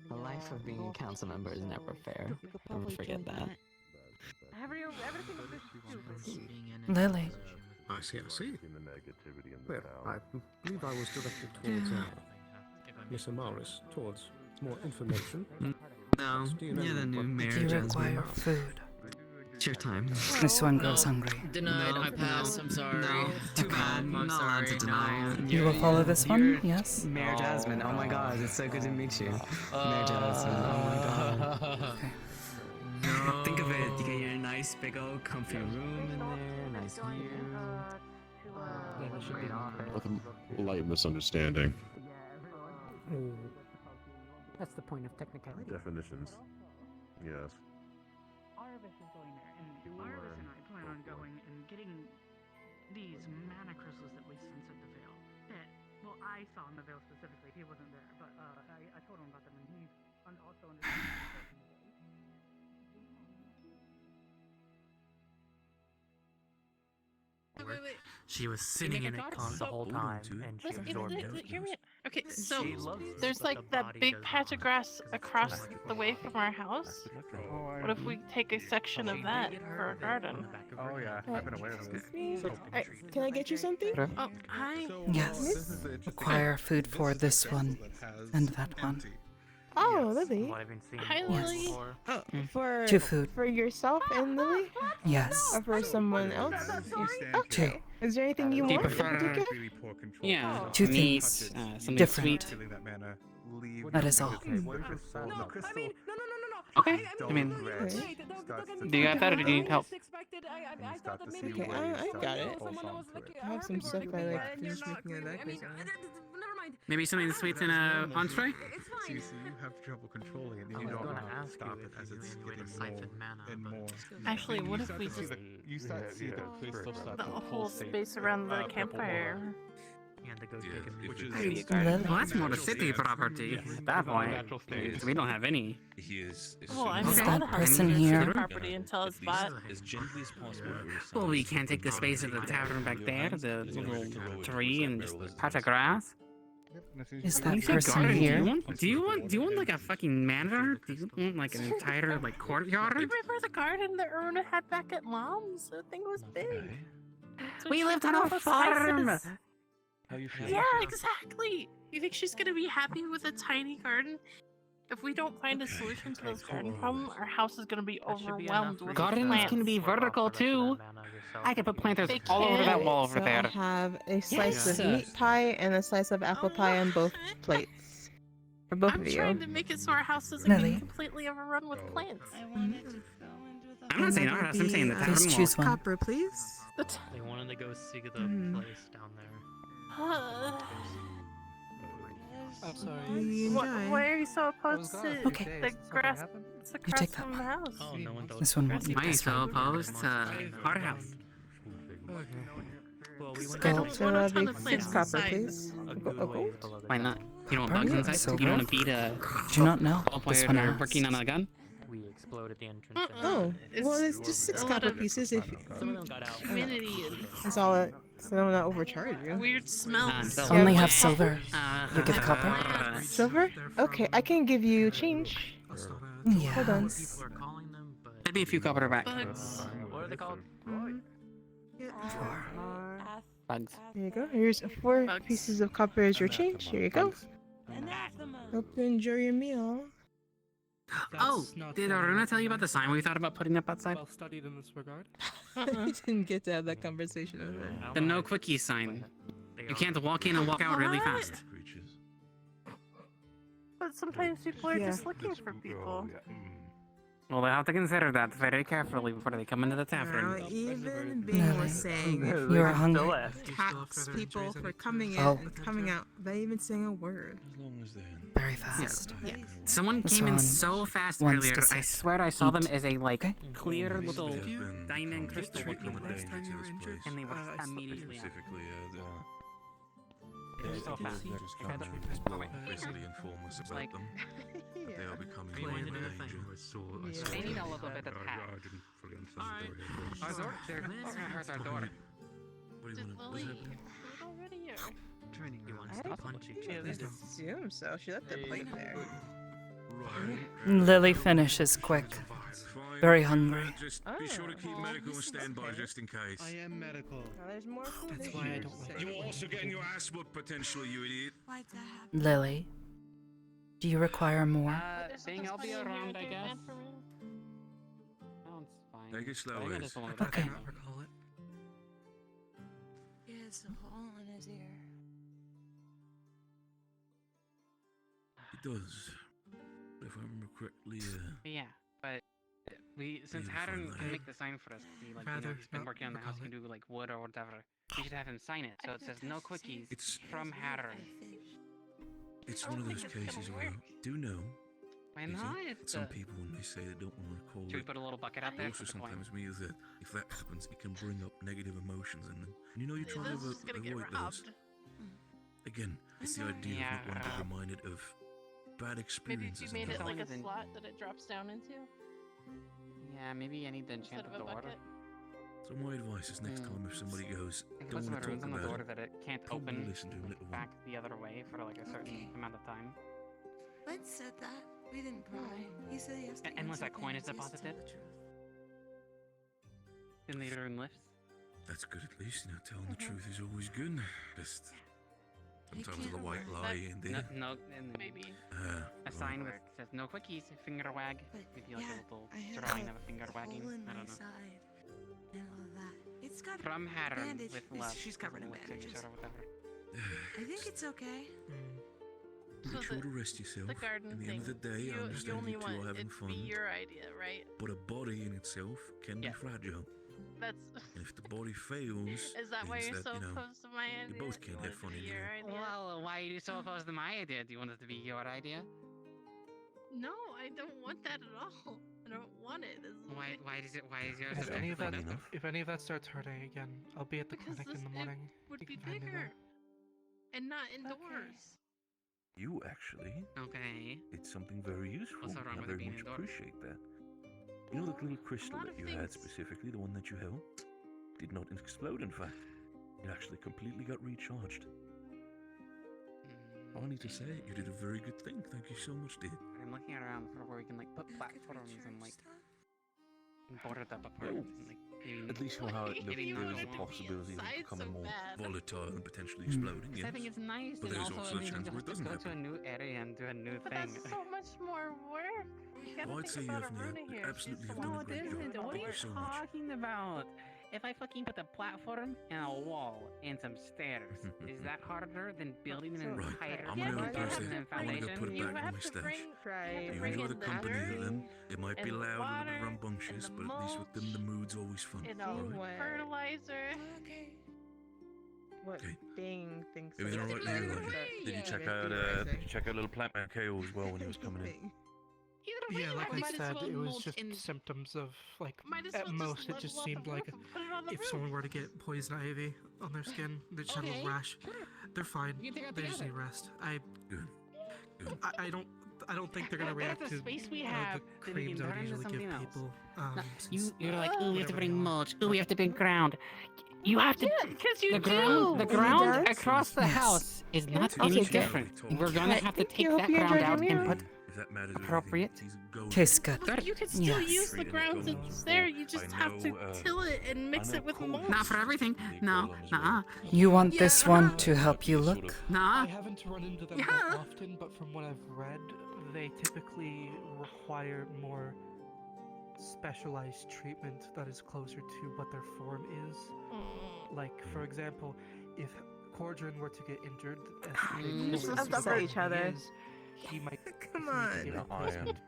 The life of being a council member is never fair. Never forget that. Lily. I see. Well, I believe I was directed towards Miss Amaris, towards more information. No, you're the new mayor, You Jasmine. require food. It's your time. This one grows hungry. Denied. I pass. I'm sorry. No, too bad. I'm Not allowed sorry. to deny. You will follow this one? Yes? Mayor Jasmine. Oh my god, it's so good to meet you. Mayor Jasmine. Oh my god. Think of it. You get your nice big old comfy room in there. Nice view. With a light misunderstanding. That's the point of technicality. Definitions. Yes. Arvis is going there, and Arvis and I plan on going and getting these mana crystals that we sense at the Veil. That, well, I saw in the Veil specifically. He wasn't there, but I told him about them, and he also understands. Wait. She was sitting in it the whole time, and she absorbed it. Hear me. Okay, so She loves it, there's but like the that body big does patch of grass across the way from our house. What if we take a section of that for a garden? Oh yeah, I've been aware of this. Alright, can I get you something? Oh, hi. Yes. Require food for this one and that one. Oh, Lily. Hi, Lily. For 2 food. For yourself and Lily? Yes. Or for someone else? Okay. 2. Is there anything you Do you want in prefer- particular? Yeah, 2 meat, things. something Different. sweet. That is all. Okay. I mean, do you have that, or do you need help? Okay, I got it. I have some stuff I like finished making in that case. Maybe something sweet in a entree? See, so you have trouble controlling it. I You was don't gonna know how to ask stop you it if as you it's knew any way to getting siphon more mana, and but- more. Actually, And what you if start we to see just you start to see the crystal start the to whole pulsate. space around the purple campfire? And to go Yeah, take a if meeting. it's- Well, that's more the city property at that point. Natural state. We don't have any. He is. Well, I'm Is sure that the house person is here? city property until it's bought. As gently as possible. Well, we can't take the space of the tavern back there, the little tree and just a patch of grass. Is When you that say person garden, here? Do you want like a fucking manor? Do you want like an entire like courtyard? Remember the garden that Eruna had back at Mom's? That thing was big. So We she lived had on all a the farm. spices. How you feel? Yeah, exactly. You think she's gonna be happy with a tiny garden? If we don't find a solution to this garden problem, our house is gonna be overwhelmed with Gardens plants. can be vertical too. I could put planters all over that wall over So I there. have a slice Yes. of meat pie and a slice of apple pie on both plates. For both I'm of you. trying to make it so our house doesn't Lily? get completely overrun with plants. I'm not saying ours. I'm saying the tavern Please wall. choose one. Copper, please. They wanted to go see the place down there. I'm sorry. You enjoy. Why are you so opposed to Okay. the grass that's across take that from the house? Oh, no one This one won't need Why are you this so one. opposed to our house? Well, we went I Gold. don't So want a that'll ton be of plants 6 copper, inside. please. a A good gold? way below the Why not? town. You don't want bugs Purple, inside? You don't want to beat a Do you not know? ball This player one or asks. working on a gun? We exploded the entrance. and Oh, It's well, it's just 6 a lot copper of pieces if some of them got out. humidity and that's all it. So I'm not overcharge you. weird smells. so- Only have silver. Uh, You give copper? Silver? Okay, I can give you change. Yeah. Hold on. People are calling them, but Maybe a few copper back. Bugs. what are they called? Bugs. Here you go. Here's 4 Bugs. pieces of copper as your change. Here you go. Hope you enjoy your meal. Oh, did Aruna tell you about the sign we thought about putting up outside? Well studied in this regard. I didn't get to have that conversation with her. The no quickie sign. You can't walk in and walk out really fast. Creatures. But sometimes people are Yeah. just looking for people. Well, they have to consider that very carefully before they come into the Girl, tavern. even Bing was saying if You're hungry. tax people for coming in Oh. and coming out without even saying a word. As long as they're Very fast. Yeah. Someone This came in one so fast wants earlier. to I sit. swear I saw them Eat. as a like Okay. clear little They have been diamond become crystal become looking a place, danger to this place. and they were I stopped immediately. Specifically, They're so fast. just come to basically inform us about like- them. That they are becoming They more wanted of a to do the danger. Yeah. They need a little bit of hat. Our door, they're hurt our door. What do you Did want Lily to do it already or? You want to I stop punching I assume so. She left the plate there. Lily finishes quick. Very hungry. Just be sure to keep medical on standby just in case. I am medical. Now there's more food. That's in why I here, don't so- like You're also getting your ass whooped potentially, you idiot. Lily, do you require more? Saying I'll be around, I guess. Sounds fine. Take it slow, I think I Liz. just wanted to- Okay. recall it. He has a hole in his ear. It does. If I remember correctly, Yeah, but since Beautiful Hattern light. can make the sign for us, he's been working on the house, he can do like wood or whatever. We should have him sign it, so it says no quickies It's- from Hattern. it's one of those cases where do know. Why you not? see, It's some a- people when they say they don't want to recall Should we it, put a little bucket out there also for the coin? sometimes means that if that happens, it can bring up negative emotions in them. And you know you're trying to This is gonna get avoid those. robbed. Again, it's the idea Yeah, of not wanting to be reminded of bad Maybe if experiences. you made in it like a life. slot that it drops down into Yeah, maybe I need to instead enchant of the a door. bucket. So my advice is next time if somebody goes, I can don't put some want to runes talk on the door about that it can't probably open listen to him a little back while. the other way for like a certain amount of time. Lynn said that. We didn't pry. He said he has to Unless answer that coin is things, he has to deposited. tell the truth. Then the rune lifts. That's good at least, you know, telling the truth is always good. Just sometimes can't the white lie. lie in there. No, and Maybe. a sign that says no quickies, finger wag. But Maybe like yeah, a little I have drawing of a finger hole wagging. in I my don't know. side and all of that. It's got From Hattern bandage. with love. She's covered in with bandages. signature or whatever. I think it's okay. Make sure to rest yourself. The garden At the thing. end of the day, I you understand only you two want are it having to fun. be your idea, right? But a body in itself can Yeah. be fragile. That's. And if the body fails, Is that why means you're that, so you know, opposed to my idea? you both can't have fun Your anymore. idea? Well, why are you so opposed to my idea? Do you want it to be your idea? No, I don't want that at all. I don't want it. This is Why is yours If so any of that, different? if any of that starts hurting again, I'll be at the Because clinic in the it morning. would You be can find me bigger. there. And not indoors. You actually. Okay. It's something very useful. What's so wrong I with it very being much indoors? appreciate that. You know the little crystal lot that of you had things- specifically, the one that you held, did not explode. In fact, it actually completely got recharged. All I need to say, you did a very good thing. Thank you so much, dear. I'm looking around for where we can like put platforms and like board it up apart. Well, And, like, maybe At least how it looked, hitting there the was a wall. possibility of it Inside becoming so more bad. volatile and potentially exploding. Because Yes. I think it's nice, But and there's also also it a means chance you where have it to doesn't go to a happen. new area and do a new But thing. that's so much more work. You gotta Well, I'd think say you about have Aruna here. absolutely She's have the done No, a it great job. isn't. What are Thank you you so much. talking about? If I fucking put a platform and a wall and some stairs, is that harder than building an Right. entire I'm gonna go foundation person. and I'm gonna go foundation? put it You back in have my to stash. bring, You bring enjoy in the the company dirt of them. It might be and the loud, a little water bit rambunctious, and the but at least with them, the mood's always fun. you know, Alright? fertilizer. What Okay. Bing thinks Everything that alright it's with you? better Like, did you check than out theorizing. little Plant Man KO as well when he was coming in? Yeah, like I might as said, well it was mold just in- symptoms of, like, Might as at well most, just it just level seemed up the like roof and put it on the if roof. someone were to get poison ivy on their skin, they just have a Okay. rash. They're fine. You can take out They just together. need rest. Good. I don't think they're gonna Look at react the to space we the have, then we creams can I would turn into usually give something else. people. You're like, ooh, we have to whatever bring they are. mulch. Ooh, we have to bring ground. You have to. Yeah, because you The do. ground, the He ground does? across the Yes. house is not Also any true. different. We're gonna have to Thank take you. that Hope you ground enjoyed out your and meal. put If that matters or anything, appropriate. he's a go. Tastes good. But you can still Yes. use the Treated ground gold that's for- there. You just I have to know, till it and mix I know it with cold mulch. Not for everything. They No, call them as well. nah, You want this Yeah. one to help you Sort look? of- nah. I haven't run into them Yeah. that often, but from what I've read, they typically require more specialized treatment that is closer to what their form is. Like, for example, if Cordrin were to get injured, as You're supposed to upset each other. He might Come need to on. get No, I am. replacement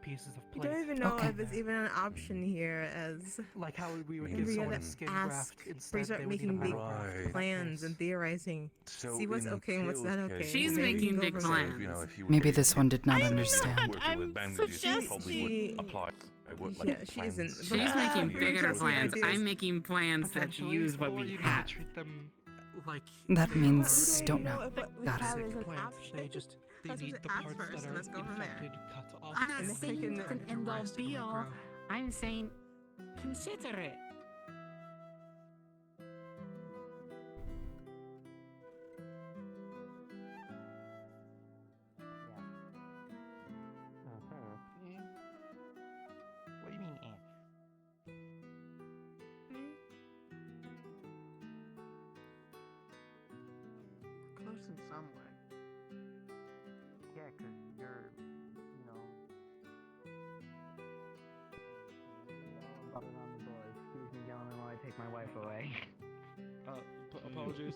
pieces of You plate. don't even know Okay. if it's even an option here as Like how we would If give we someone a gotta skin ask, graft we instead start they would need a making big metal graft. Right. plans and theorizing. So See what's in okay and what's not Kale's okay. case, She's Maybe we making can go big from there. plans. You know, if you were Maybe getting this one did not I'm understand. not. working I'm with bandages, you probably suggesting- would apply. Like Yeah, she plans. isn't. She's But making you're bigger just plans. ideas. I'm making plans that Potentially, use what or we you need to have. treat them like That they means are don't know know. if what we Got have it. is an plants. option. They just they Let's need just the ask parts first that and are let's go from there. infected cut off. I'm not and saying then it's an to end all rise to be and all. grow. I'm saying consider it. What do you mean, if? Close in some way. Yeah, because you're, you know. Bumping on the door. Excuse me, gentlemen, while I take my wife away. Apologies.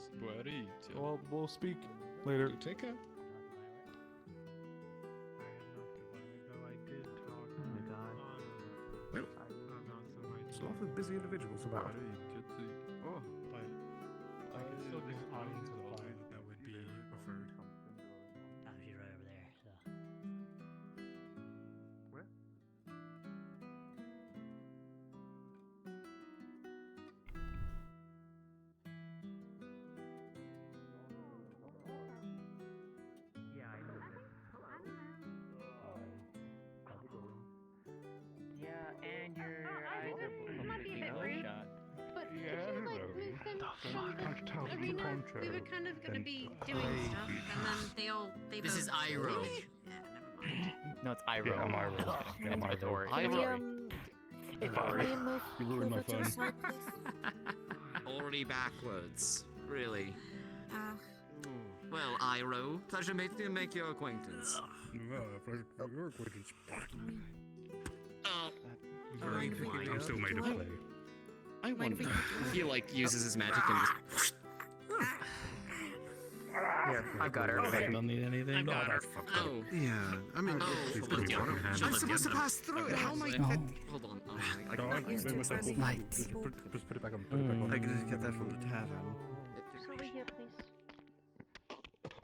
Well, we'll speak later. Take care. Well, there's a lot of busy individuals about. Oh, I can still do audience with fine. That would be preferred. She's right over there. So. Where? Yeah, I know. Yeah, and your eyes are This might be a bit rude, bloodshot. but could you like move them from the arena? We were kind of gonna be doing stuff, and then they This both is Iroh. Yeah, never mind. No, it's Iroh. Yeah, I'm Iroh. Yeah, I'm That's Iroh. Iroh. You ruined my fun. Already backwards. Really. Well, Iroh, pleasure to make your acquaintance. Your acquaintance. I'm still made of clay. I wonder if he like uses his magic and just. Yeah, I've got her. I don't need anything. I got her. Oh. Yeah, I mean, Oh, please okay. don't want to I'm supposed to pass through it. How am I? No. Hold on. God, Light. Just put it back on. I can just get that from the tavern. Over here, please.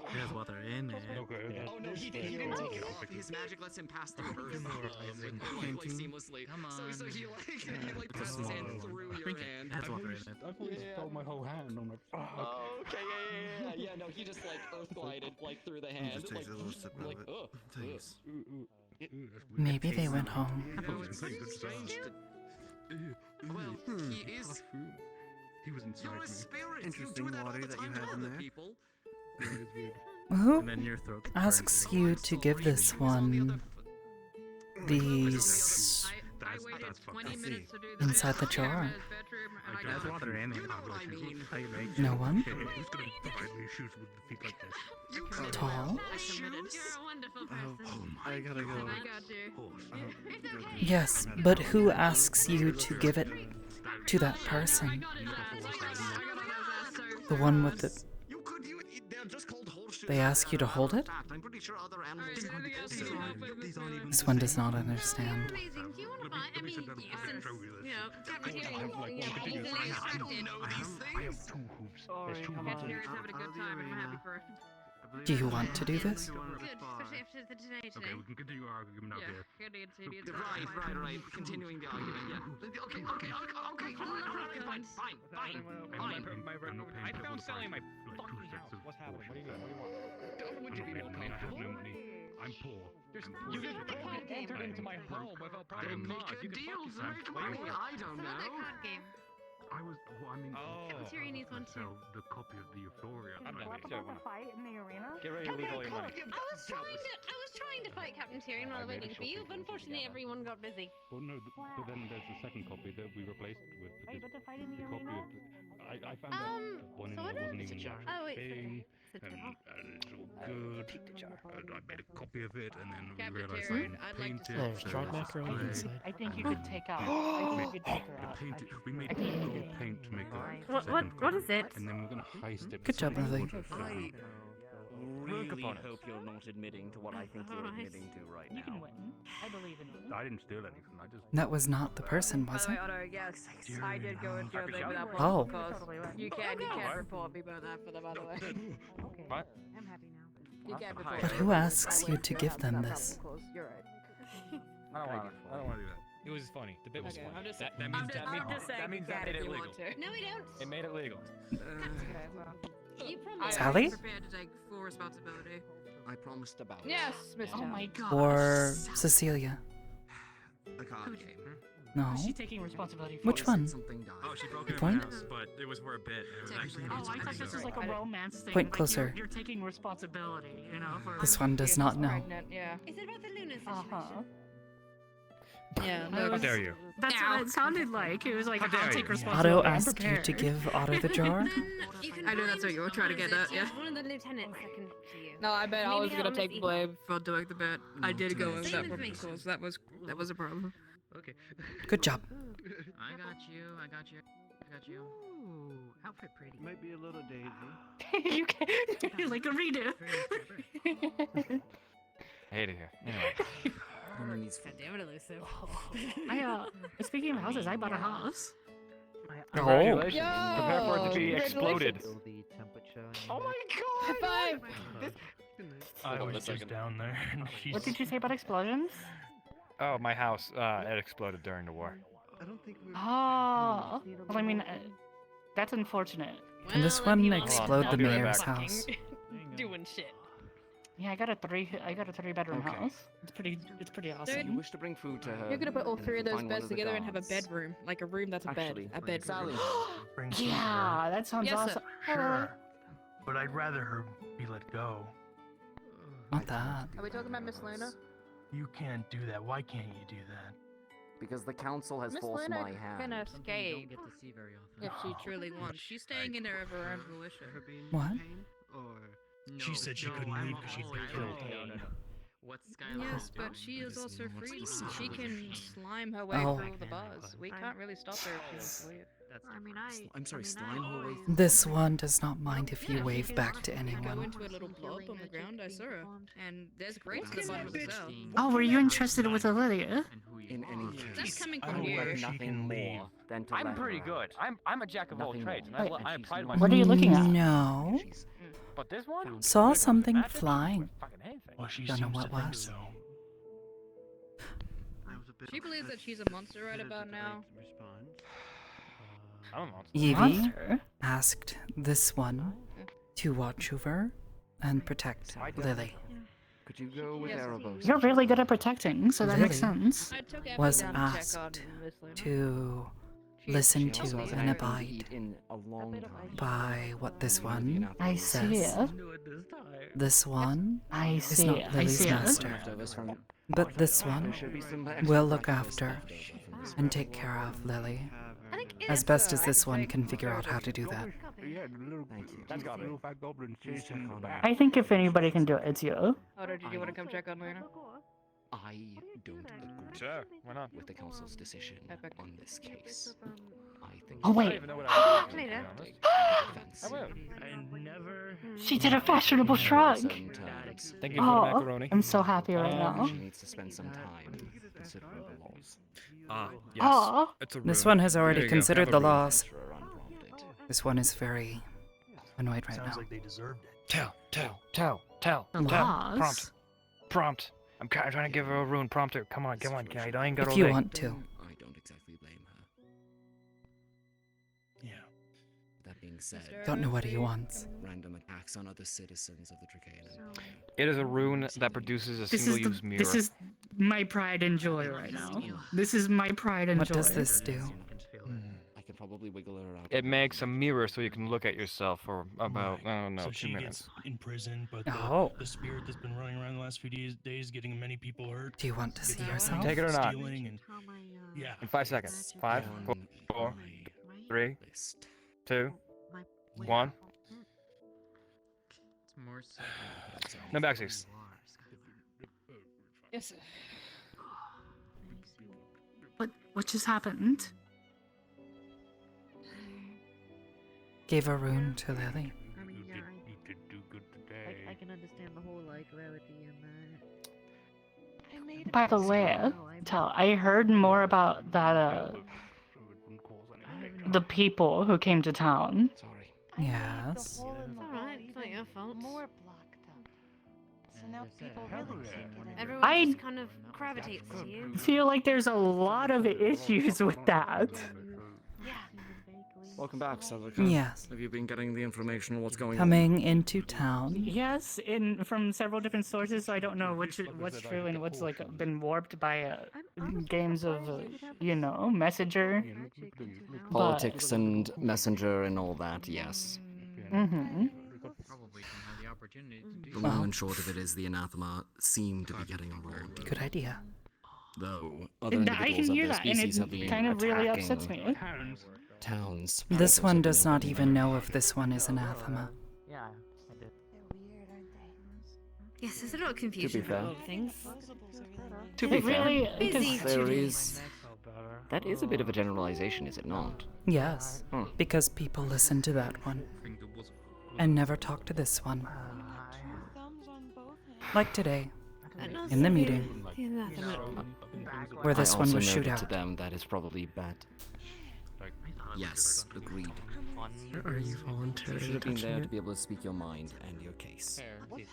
Here's what they're in it. Okay. Oh no, he didn't take it off. His magic lets him pass through Earth like seamlessly. Come on. So he like passes his hand through your hand. That's what they're in it. I've always felt my whole hand. I'm like, fuck. Oh, okay, yeah. No, he just like earth glided like through the hand. Just takes a little sip of it. Thanks. Maybe they went home. Well, he is. He was inside You're a me. spirit. Interesting You do that all water the that you time to have in other there. people. Who And then your throat asks you to give this one these I waited 20 minutes to do this. inside the jar? That's what they're in it. How you make No one? Who's gonna provide me shoes with the feet like this? Tall? You're a wonderful person. I gotta go. I got you. Yes, but who asks you to give it to that person? The one with the... They're just called horses. They ask you to hold it? I'm pretty sure other animals don't do so. This one does not understand. Amazing. Do you want to buy? I mean, since you know, cafeteria, easily instructed. I have 2 hooves. There's 2 hooves. Cafeteria's having a good time, and I'm happy for it. Do you want to do this? Good, especially after the today. Okay, we can continue our argument out Yeah, there. continue. Right. Continuing the argument, yeah. Okay. Fine. I found selling my fucking house. What's happening? What do you want? Would you be more I have comfortable? no money. I'm poor. You just entered into my home without probably cause. You can fuck yourself. What do you want? I don't Some other know. card game. I was. Well, I mean, Cafeteria needs one too. sell the copy of the Euphoria. I'm done. fight in the arena? Get ready to lose all your money. I was trying to fight Captain Tyrion while waiting for you, but unfortunately everyone got busy. Well, no, but then there's the second copy that we replaced it with. Wait, but the fight in the copy arena? of I found that one in there wasn't even like Oh wait, thing, And it's all good. And I made a copy of it, and then we Captain realized I Tyrion, didn't I'd like paint to it. There's so dried it was just macaroni clay. inside. I think you could take out. I think you could take her out. We made paint to make a What second is it? and then we're gonna heist it. Good job, Lily. I really hope you're not admitting to what I think you're admitting to right You can now. win. I believe in you. I didn't steal anything. I just. That was not the person, was it? Otto, yes, I did go into jail for that Oh. cause. You can't report me about that for the by the way. What? I'm happy now. You can't report But me. who asks you to give them this? You're right. I don't want to do that. It was funny. The bit was Okay, funny. I'm just- that I'm means just- that I'm means just saying that means you that can made if it you legal. want to. No, we don't. It made it legal. Okay, well. You I promised. Sally? am prepared to take full responsibility. I promised about it. Yes, Mr. Oh my god. Or Cecilia? The card game. No. Is she taking responsibility for Which it? one? Something died. Oh, she broke The into my point? house, but it was for a bit. It was actually. Oh, I thought this was like a romance thing. Point like closer. You're taking responsibility, you know, for. This one does not know. Pregnant, yeah. Is it about the Luna situation? Uh-huh. Yeah, I no. was- dare you. That's what it sounded like. It was like, How dare I'll you. take responsibility. Otto I'm asked you to prepared. give Otto the jar? You can I know that's what you were trying to get at, yeah. One of the lieutenants that can to you. No, I bet I Maybe was gonna I'll take miss blame for doing the bit. I did go over Same that problem, information. cause that was a problem. Okay. Good job. I got you. Ooh, outfit pretty. Might be a little daisy. You can like a redo. I hate it here. Anyway. God damn it, Elusive. Speaking of houses, I bought a house. Congratulations. Yo! Prepare for it to be exploded. Oh my god! High five! I Hold on a was just second. down there. And What did you say about explosions? Oh, my house. It exploded during the war. I don't think we. Oh, well, I mean, that's unfortunate. Can this Well, then one you won't explode I'll the be right mayor's back. house? Doing shit. Yeah, I got a three-bedroom Okay. house. It's pretty You awesome. wish to bring food to her. You're gonna put all three of those find one beds the together and have a guards. bedroom, like a room that's a Actually, bed, a bedroom. Sally. Yeah, that sounds Yes, sir. awesome. Sure, but I'd rather her be let go. Not that. Are we talking about Miss Luna? You can't do that. Why can't you do that? Because the council has Miss forced Luna my can hand. escape get to see very often. if she truly wants. She's staying in there of her own volition. What? She said she couldn't leave because she'd be killed. What's Skylar Yes, doing? but she is also What's free. the She can situation? slime her way Oh. through the bars. We can't really stop her if she wants to leave. I'm sorry, slime her way. This one does not mind if you Yeah, wave she back to can go anyone. into a little plug on the ground. I saw her, and there's grates at the bottom of the cell. Oh, were you interested with Olivia? In any That's case, coming I from would you. like nothing more than to I'm let pretty her good. I'm a jack of all Nothing trades, and more. I And pride she's myself. What are you looking at? No. But this one? Saw something flying. Fucking anything. Well, she Don't know seems what to think was. so. She believes that she's a monster right about now. I'm a monster. Evie Monster? asked this one to watch over and protect Lily. Could you go with Yes. Erebos? You're really good at protecting, so that makes Lily sense. I took was Evan down to check asked on Miss Luna. to She- listen She also to hasn't and had anything to abide eat in a long time. by what this one I see says. it. This one I is see not it. I Lily's see it. master, Leftovers from- but this one There should be some extra will look breakfast after left over from this and one. take care of Lily I think as it's, best as I this can one take can figure care out of how it. to do that. Thank you. That's got it. Please check on her. I think if anybody can do it, it's you. Odo, did you want to come check on Luna? I don't agree Sure, why not? with the council's decision Epic. on this case. I think Oh, wait. I don't even know what I would do, to be Later. honest. offense. I will. I never. She did a fashionable shrug. Certain terms. Thank you for the Oh, macaroni. I'm so happy right now. She needs to spend some time considering the laws. Ah, yes. Oh, It's a This room. one has already There you go, considered have a the room. laws. Sure, unprompted. This one is very annoyed right Sounds now. like they deserved it. Tell. the laws. Prompt. I'm trying to give her a rune prompter. Come on, I ain't got If all you day. want to. I don't exactly blame her. Yeah. That being said, Don't know what he wants. random attacks on other citizens of the Tricaden. It is a rune that produces a This is single-use mirror. this is my pride and joy right now. This is my pride and What joy. does this do? I can probably wiggle her out. It makes a mirror so you can look at yourself for about, Right. I don't know, So 2 she minutes. gets in prison, but Oh. the spirit that's been running around the last few days getting many people hurt. Do you want to gets see out yourself? Take it or not. stealing and yeah. In 5 seconds. 5, On 4, my 3, list. 2, 1. It's more so. No backseats. Yes, sir. What just happened? Gave a rune to Lily. I mean, yeah, You did do good today. I can understand the whole like rarity and By the way, I heard more about that the people who came to town. Sorry. Yes. alright, it's not your fault. More blocked up. So now people really can't get in. Everyone I- just kind of gravitates to you. Feel like there's a lot of issues with that. Welcome back, Cedrica. Yes. Have you been getting the information on what's going on? Coming into town. Yes, from several different sources, so I don't know what's true and what's like been warped by games of messenger. Politics and messenger and all that, yes. Mm-hmm. Probably don't have the opportunity to do The long and short of it is the anathema seem to be getting around. Good idea. Though other And I individuals can of hear their that, and species have it been kind of really upsets attacking me. towns. This Predators one have been does not opening even up. know if this one is anathema. Yeah, I did. Yes, there's a lot of confusion fair. about a lot of things. To be It fair, really Busy there 2 is. That is a bit of a generalization, is it not? Yes, Hmm. because people listen to that one and never talk to this one. Like today, And in the also meeting, the anathema. where this I one also was shoot noted out. to them that is probably bad. Yes, agreed. Are you voluntarily You should have been touching there to it? be able to speak your mind and your case.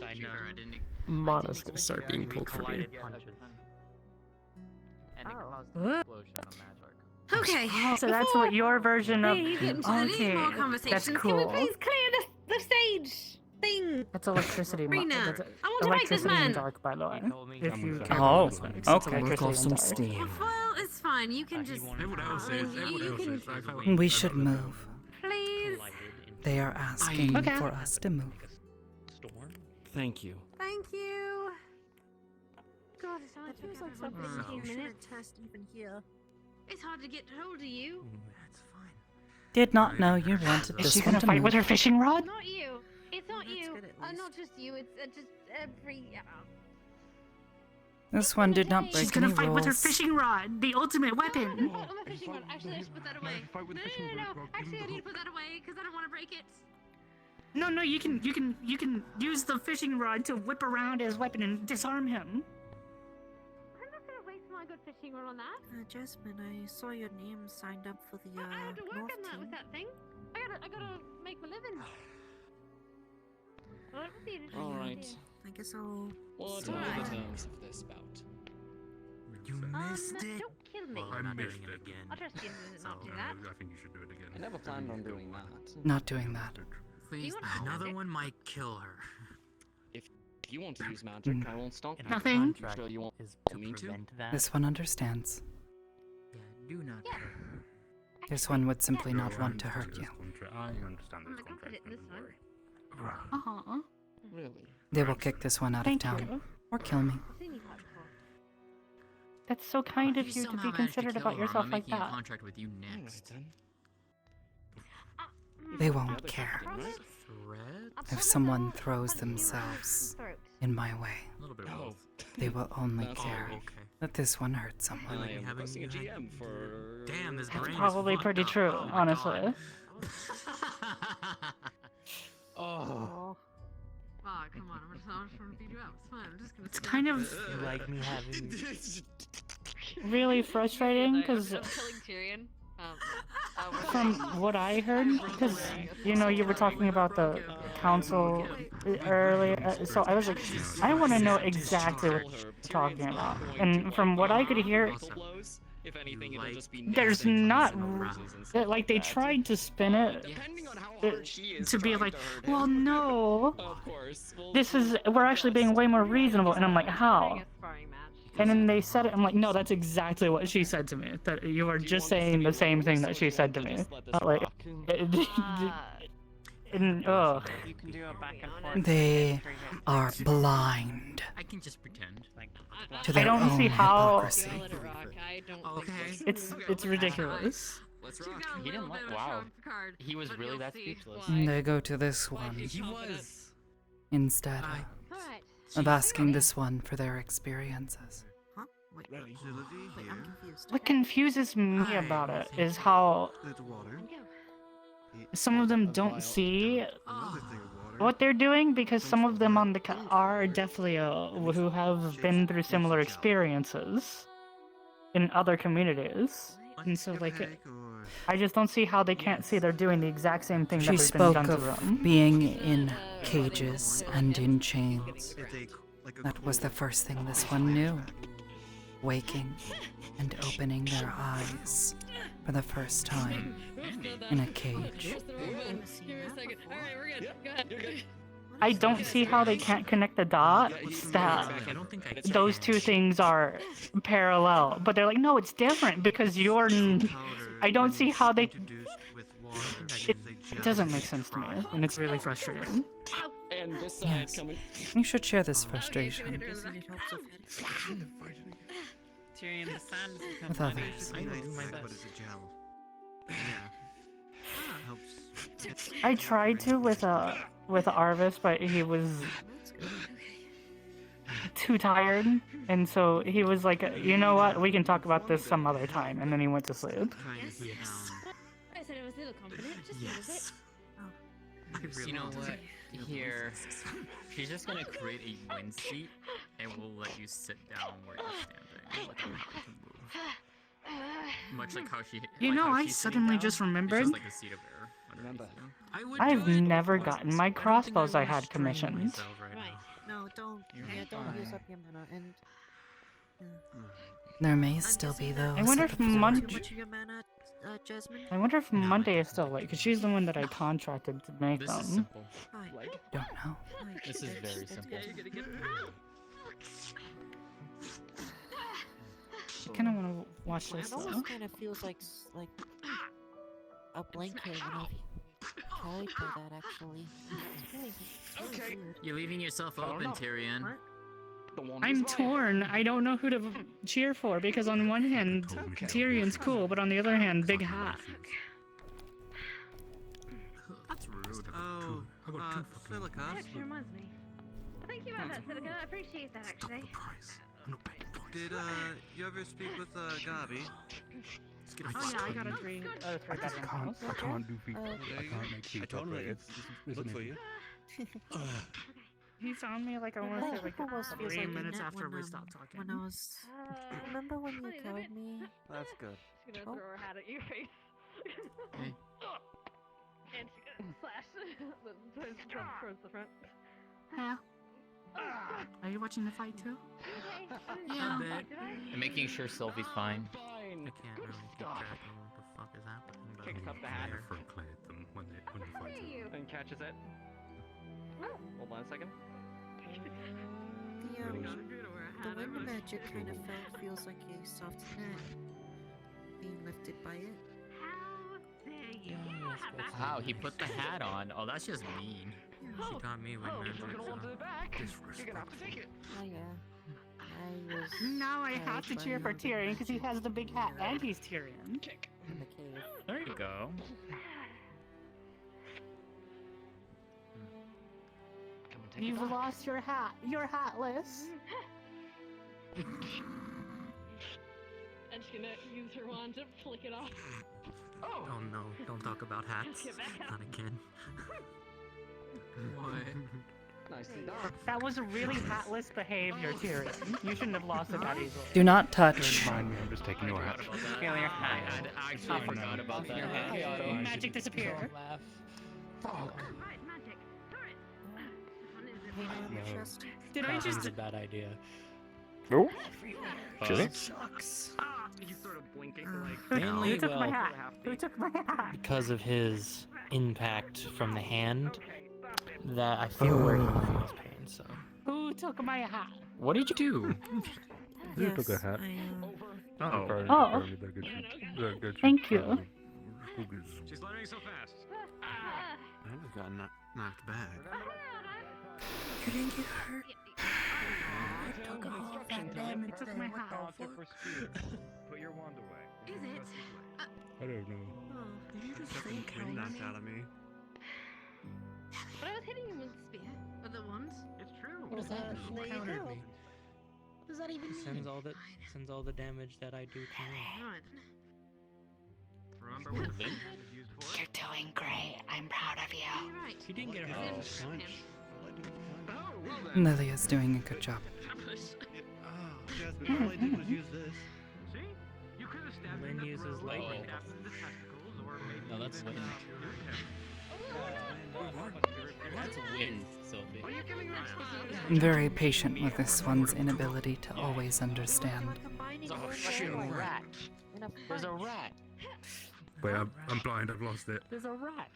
I didn't. Mana's gonna start being pulled for me. And it Oh. caused an explosion of magic. Okay. So that's what your version of. We get into any Okay, more that's conversations. Can we cool. please clear the stage thing? That's electricity. Rena, That's I want to make this electricity in man. dark, by the way. If you Oh, care. okay. Work off some Electricity in dark. steam. Well, it's fine. You can just. Everyone else I mean, is. Everyone you else can. is. I felt We should move. Please. They are asking Okay. for us to move. Thank you. Thank you. God, it's hard to feels get like a something hold of you you. shouldn't test even here. It's hard to get hold of you. Did not know you wanted Is she this one gonna to fight move. with her fishing rod? Not you. It's not that's you. good at least. Not just you. It's just every. This one did not break She's gonna any fight with her rules. fishing rod, the ultimate weapon. Oh, my fishing rod. Actually, I should put that away. No. Actually, I need to put that away because I don't want to break it. No, you can use the fishing rod to whip around his weapon and disarm him. I'm not gonna waste my good fishing rod on that. Jasmine, I saw your name signed up for the I have to work North on that team. with that thing. I gotta make my living. Well, that would be an interesting Alright. idea. I guess I'll. What see are what the I- terms of this bout? You missed it. Don't kill me. Well, I missed it. I'll trust you to not do that. I think you should do it again. I never planned on doing that. Not doing that. Please, another one might kill her. If you want to use magic, I won't stop you. Nothing. I'm sure you won't me to. This one understands. Do not kill her. This one would simply not want to hurt you. I understand this contract. Don't worry. Uh-huh. Really? They will kick this one out of Thank town. you. Or kill me. That's so kind of If you to somehow be manage to considerate kill about her, yourself I'm like making a that. contract with you next. They won't care. Threat? If someone throws themselves in my way, A little bit of both. they will only That's care all, okay. that this one hurt someone. I am requesting a GM for. Damn, this That's brain probably is pretty fucked true, up. Oh my honestly. Oh. Oh, come on. I'm just trying to beat you up. It's fine. I'm just gonna. It's kind of You like me having. really frustrating because I'm killing Tyrion. from what I heard, because you know you were talking about the council earlier, so I was like, I want to know exactly what you're talking about. And from what I could hear, If anything, it'll just be there's nothing not instead. like they tried to spin it to be like, well, no, Of course. this is we're actually being way more reasonable, and I'm like, how? And then they said it. I'm like, no, that's exactly what she said to me. That you are just saying the same thing that she said to me. Like, and ugh. You can do a back and forth. They are blind I can just pretend. to their I don't own see how hypocrisy. Let it rock. I don't. Okay. it's ridiculous. Let's rock. He didn't like. Wow. He was really that speechless. They go to this one He was. instead Alright. of asking this one for their experiences. Huh? Wait, I'm confused. What confuses me about it is how some of them don't see what they're doing, because some of them on the are definitely who have been through similar experiences in other communities, and so like I just don't see how they can't see they're doing the exact same thing that She has been spoke done to of them. being in cages and in chains. That was the first thing this one knew. Waking and opening their eyes for the first time in a cage. I don't see how they can't connect the dots that those two things are parallel, but they're like, no, it's different because you're. I don't see how they. It doesn't make sense to me, and it's really frustrating. And this side Yes, coming. you should share this frustration Tyrion, the sand has become with money. others. I do my best. I tried to with Arvis, but he was too tired, and so he was like, you know what, we can talk about this some other time, and then he went to sleep. Yes. I said it was a little confident. Just a little bit. You know what? Here, she's just gonna create a wind seat, and we'll let you sit down where you're standing. Let her can move. Much like how she. You like know, how I she's sitting suddenly down, just it's remembered. just like a seat of air. Remember. I've never gotten my crossbows I had commissioned. No, don't. Yeah, don't use up your mana. And There may still be those. I wonder at if the forge. much of your mana, Jasmine? I wonder if Monday is still late, because she's the one that I contracted to make This is them. simple. Don't know. This is very simple. I kind of want to watch It this though. almost kind of feels like a blanket when I've carried by that, actually. It's really weird. You're leaving yourself open, Tyrion. I'm torn. I don't know who to cheer for, because on one hand, Tyrion's cool, but on the other hand, Big Hat. That's rude. Oh, Silica. That actually reminds me. Thank you about that, Silica. I appreciate that, actually. Did you ever speak with Gabi? Oh yeah, I got a three bedroom house. I can't do feet. there I you can't go. make feet I told her properly. to look for you. He found me like I want to say like almost feels 3 like minutes that after when, we stopped talking. When I was... Remember when you told me... That's good. She's gonna throw her hat at your face. Hey. And she's gonna slash towards the front. Yeah. Are you watching the fight too? Yeah. A bit. And making sure Sylvie's fine. I can't really keep track of what the fuck is happening. But Kicks up the hat. For Clay them when you fight them. And catches it. Hold on a second. The wind magic kind of feels like a soft net being lifted by it. How? He put the hat on. Oh, that's just mean. She taught me when magic. Oh yeah. I was... Now I have to cheer for Tyrion because he has the big hat and he's Tyrion. in the cave. There you go. You've lost your hat. You're hatless. And she's gonna use her wand to flick it off. Oh no, don't talk about hats. Get back up. Not again. What? Nicely done. That was really hatless behavior, Tyrion. You shouldn't have lost it that easily. Do not touch. Mind me, I'm just taking your hat. Feel your hat. I actually forgot about that. Hey, Otto. Magic disappear. Fuck. Did I That just... was a bad idea. Oh? Chili? Sucks. He's sort of blinking Who took my hat? Who took my hat? Because of his impact from the hand, that I feel where he feels pain, so. Who took my hat? What did you do? You took a hat. Oh. Thank you. She's learning so fast. I almost got knocked back. You didn't get hurt. I took all that damage Took my hat. Put your wand away. Is it? I don't know. Did you just Took the wind knocked out of me. But I was hitting him with the spear. With the wand. It's true. What does that? You There you countered go. me. What does that even It mean? sends all the damage that I do to you. Right. Remember what the wind is used for? You're doing great. I'm proud of you. You're right. You didn't get It's hurt. him. Oh, well then. Lilia's doing a good job. Jasmine, all I did was use this. See? You could have stabbed Lynn in the uses throat, lightning. stabbed in the testicles, or maybe No, that's even, wind. That's wind, Sylvie. What are you giving her I'm very patient with this one's inability to always understand. Oh, shit, a rat. There's a rat. Wait, I'm blind. I've lost it. There's a rat.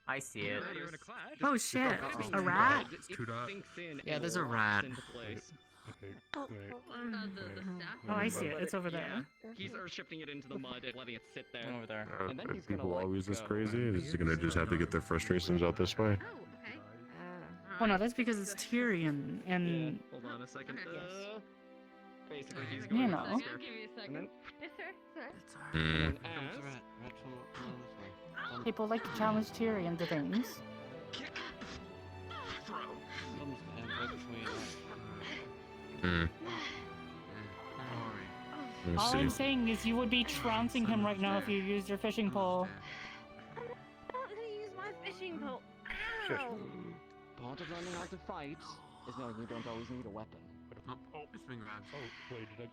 I see it. You're in a clash. Oh shit. A rat? It's too dark. Yeah, there's a rat. Okay, wait. Oh, I see it. It's over there. He's shifting it into the mud and letting it sit there. Over there. And then Are he's gonna people like, always this go. crazy? Is he gonna just have to get their frustrations out this way? Oh no, that's because it's Tyrion and... Hold on a second. Basically, he's You going know. to this Give me a second. Yes, sir. Sir. Mm. People like to challenge Tyrion to things. Mm. Let me All see. I'm saying is you would be trouncing him right now if you used your fishing pole. I'm not gonna use my fishing pole. Ow! Part of learning how to fight is knowing you don't always need a weapon. Oh, it's being grabbed. Oh, wait, did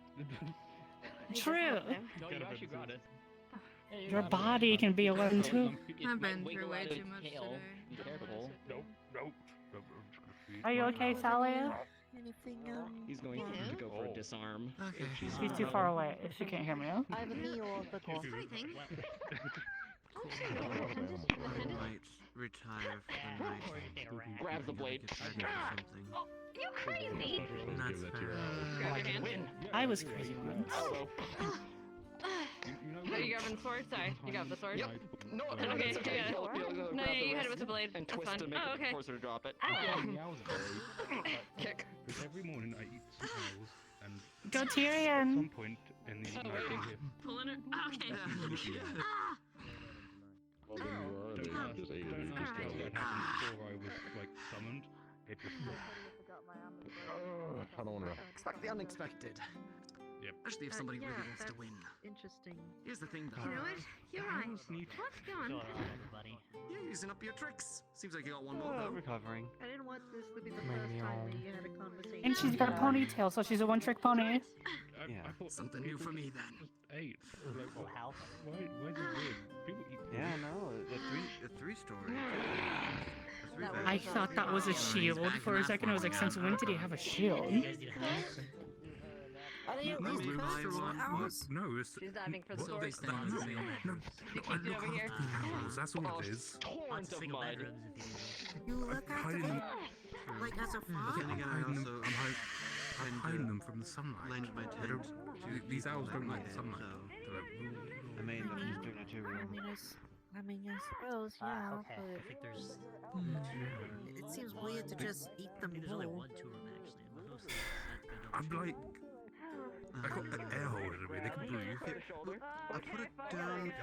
True. No, you actually got it. Your body can be a weapon too. I've been through way too much today. Be careful. Nope, nope. I'm just gonna feed. Are you okay, Sally? Anything, He's going to go for a disarm. Okay. She's too far away. She can't hear me. Either me or the girl. Fighting. I might retire for the night. Grab the blade. Get ready for something. Oh, you crazy! That's fair. Grab your hand. I was crazy once. Oh, you grabbing the sword? Sorry, you grabbed the sword? Yep. No, Okay, it's you got it. You'll No, grab yeah, the you hit wrist it with the blade. and That's twist fine. to make Oh, it okay. force her to drop it. Kick. Because every morning I eat some owls, and Go at Tyrion! some point in the evening I can hear. Pulling her. Okay. Well, then you are. They Don't just ate it. don't You ask just me got what it. happened before I was like summoned. It just I don't wanna. Expect the unexpected. Yep. Especially if somebody really yeah, wants to that's win. Interesting. Here's the thing, though. You know what? You're right. Neat. What's going on? everybody? You're using up your tricks. Seems like you got one more, though. Recovering. I didn't want this to be the first time we had a conversation. And she's got a ponytail, so she's a one-trick pony. Yeah. Something new for me, then. Ate. Like, How? why is it weird? People eat. Yeah, no, the three story. I thought that was a shield for a second. I was like, since when did he have a shield? Are they at least close to ours? No, it's. She's diving for the what- sword. No, I Keep it look over after here. the animals. That's all it is. Lots of single bedrooms if you You look after hiding them? them. Like as a But father? then again, I'm hiding them from the sunlight. Lend my They don't- these owls don't like the sunlight. They're I made them just doing a I mean, I suppose, yeah, okay. I think there's. but it seems weird to just eat them There's only whole. one tour room actually. And most of I'm like, I got an air hole in me. They can breathe. I put it down.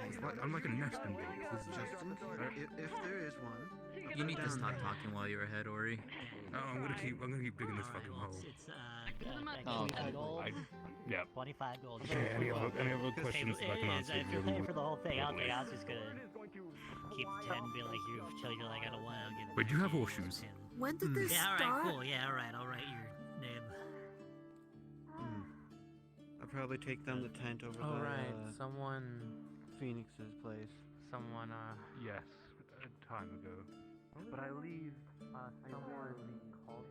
I'm like a nesting box. Justin, if there is one. You need to stop talking while you're ahead, Ori. No, I'm gonna keep digging this fucking hole. It's Oh, 25 gold. Yeah. 25 gold. Okay, any other questions that I can answer? If you're paying for the whole thing, okay, I was just gonna keep 10, be like, you tell you like I don't want to give. Wait, do you have horseshoes? When did this Yeah, start? alright, cool. Yeah, alright, I'll write your name. I'll probably take down the tent over Oh, the right. Someone. Phoenix's place. Someone, Yes, a time ago. But I leave someone called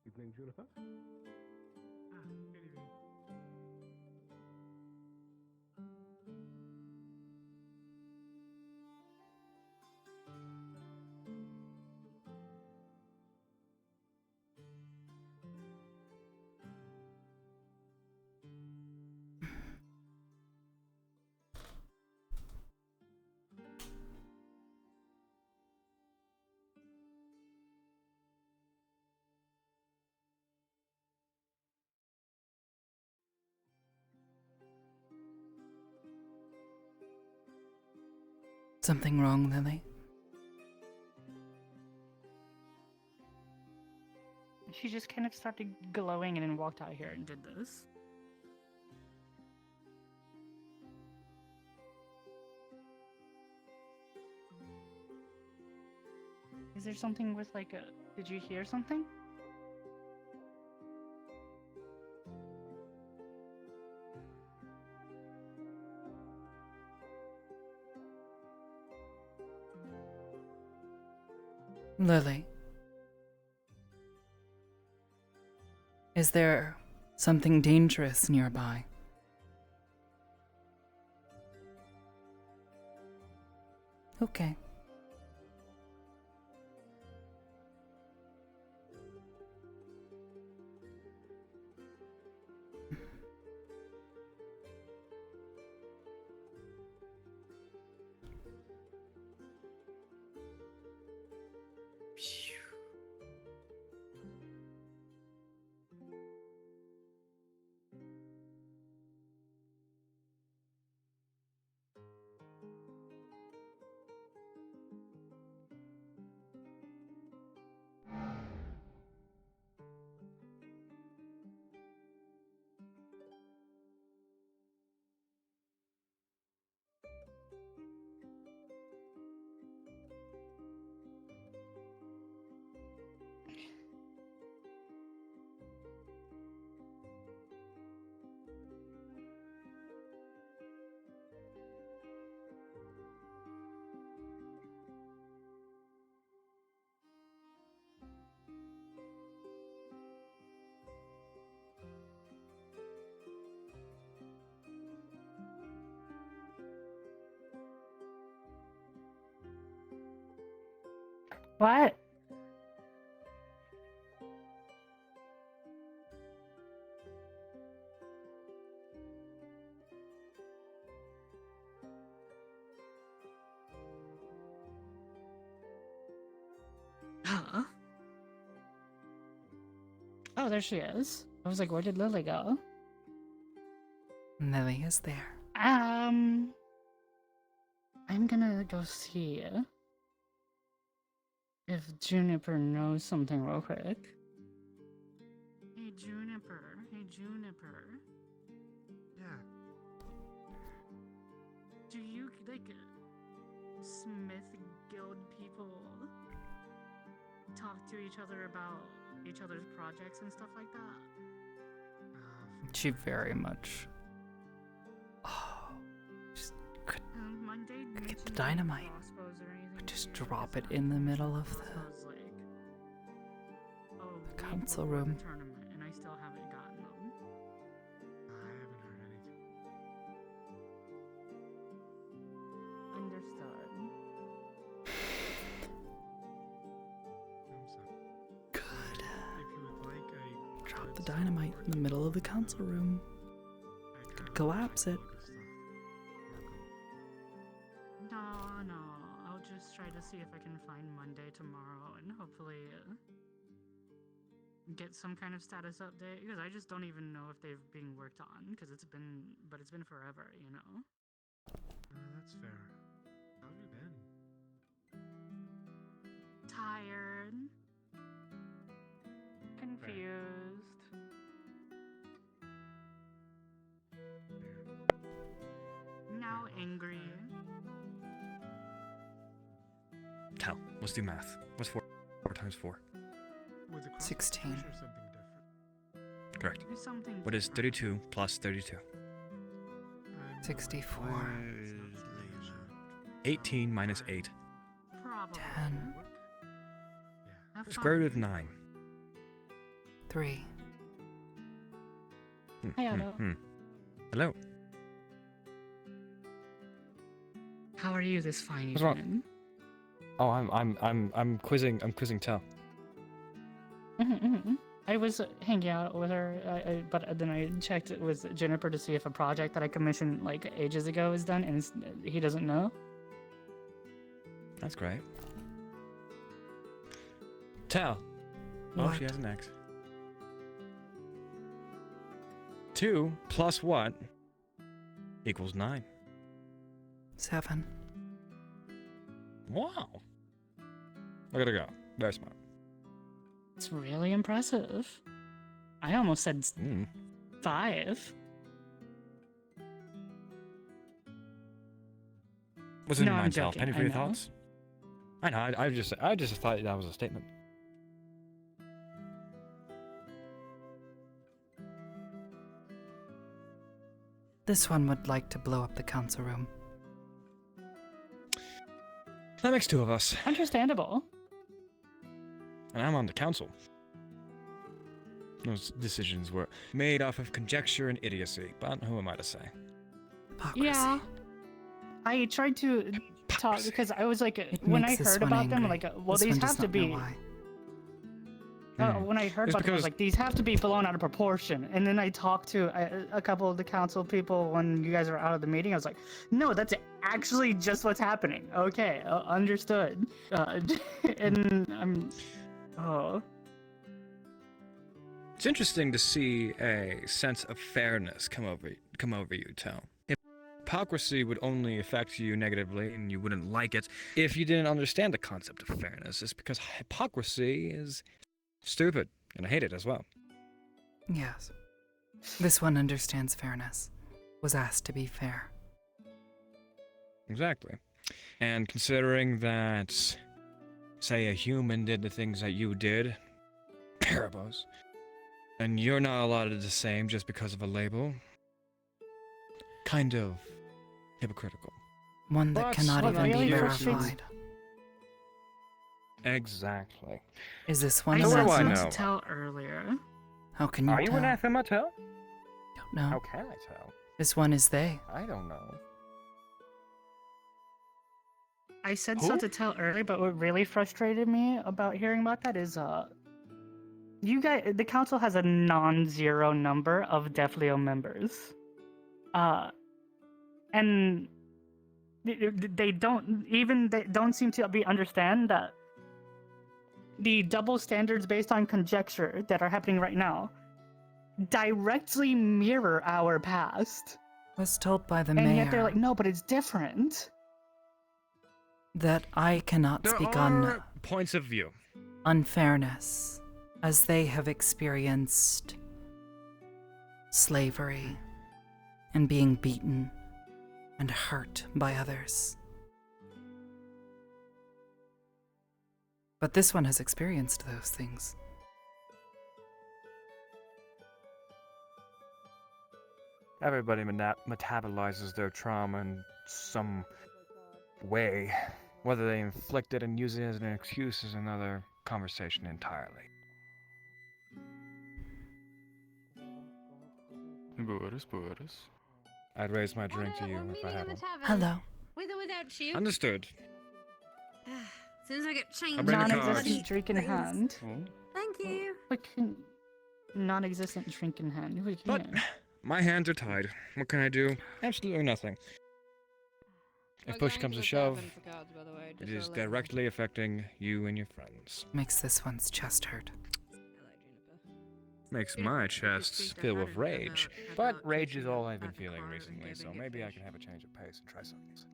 Evening, Juniper. Something wrong, Lily? She just kind of started glowing and then walked out here and did this. Is there something with like a... Did you hear something? Lily. Is there something dangerous nearby? Okay. What? Huh? Oh, there she is. I was like, where did Lily go? Lily is there. I'm gonna go see if Juniper knows something real quick. Hey, Juniper. Hey, Juniper. Yeah. Do you, like, Smith Guild people talk to each other about each other's projects and stuff like that? She very much. Oh, just could get the dynamite. Could just drop it in the middle of the council room. And I still haven't gotten them. I haven't heard anything. Understood. Good. If you would like, I Drop the dynamite in the middle of the council room. Could collapse it. No, I'll just try to see if I can find Monday tomorrow and hopefully get some kind of status update, because I just don't even know if they've been worked on, because it's been forever, you know? That's fair. How have you been? Tired. Confused. Now angry. Cal, let's do math. What's 4 times 4? With the 16. or something different. Correct. Do something What is 32 plus 32? 64. 18 minus 8. Probably. 10. Square root of 9. 3. Hi, Otto. Hello. How are you this fine What's wrong? evening? Oh, I'm quizzing Tel. I was hanging out with her, but then I checked with Juniper to see if a project that I commissioned like ages ago is done, and he doesn't know. That's great. Tel. Oh, What? she has an X. 2 plus what equals 9? 7. Wow. Look at her go. Very smart. It's really impressive. I almost said 5. What's in No, your I'm mind, Tel? joking, Penny for I your know. thoughts? I know. I just thought that was a statement. This one would like to blow up the council room. That makes 2 of us, Understandable. and I'm on the council. Those decisions were made off of conjecture and idiocy, but who am I to say? Hypocrisy. Yeah. I tried to talk because I was like, It when I makes this heard one about them, angry. like, well, This these one does have to not know be. why. When I heard It's about them, I was because- like, these have to be blown out of proportion. And then I talked to a couple of the council people when you guys were out of the meeting. I was like, no, that's actually just what's happening. Okay, understood. And I'm. Oh. It's interesting to see a sense of fairness come over you, Tel. Hypocrisy would only affect you negatively, and you wouldn't like it if you didn't understand the concept of fairness. It's because hypocrisy is stupid, and I hate it as well. Yes. This one understands fairness. Was asked to be fair. Exactly. And considering that, say, a human did the things that you did, Parabos, and you're not allotted the same just because of a label, kind of hypocritical. One that But cannot what even be really verified. Exactly. Is this one I an said I something know? to tell earlier. How can you Are you tell? anathema, Tel? Don't know. How can I tell? This one is they. I don't know. I said so to tell earlier, but what really frustrated me about hearing about that is, you guys, the council has a non-zero number of Defleo members, and they don't seem to understand that the double standards based on conjecture that are happening right now directly mirror our past. Was told by the and mayor yet they're like, no, but it's different. that I cannot There speak are on points of view. unfairness, as they have experienced slavery and being beaten and hurt by others. But this one has experienced those things. Everybody metabolizes their trauma in some way. Whether they inflict it and use it as an excuse is another conversation entirely. Boris. I'd raise my drink to you if I had one. Hello. With or without you. Understood. As soon as I get changed. I'll bring the cards. Non-existent drink in hand. Thank you. Non-existent drink in hand. But my hands are tied. What can I do? Absolutely nothing. If push comes to shove, it is directly affecting you and your friends. Makes this one's chest hurt. Makes my chest fill with rage. But rage is all I've been feeling recently, so maybe I can have a change of pace and try something else.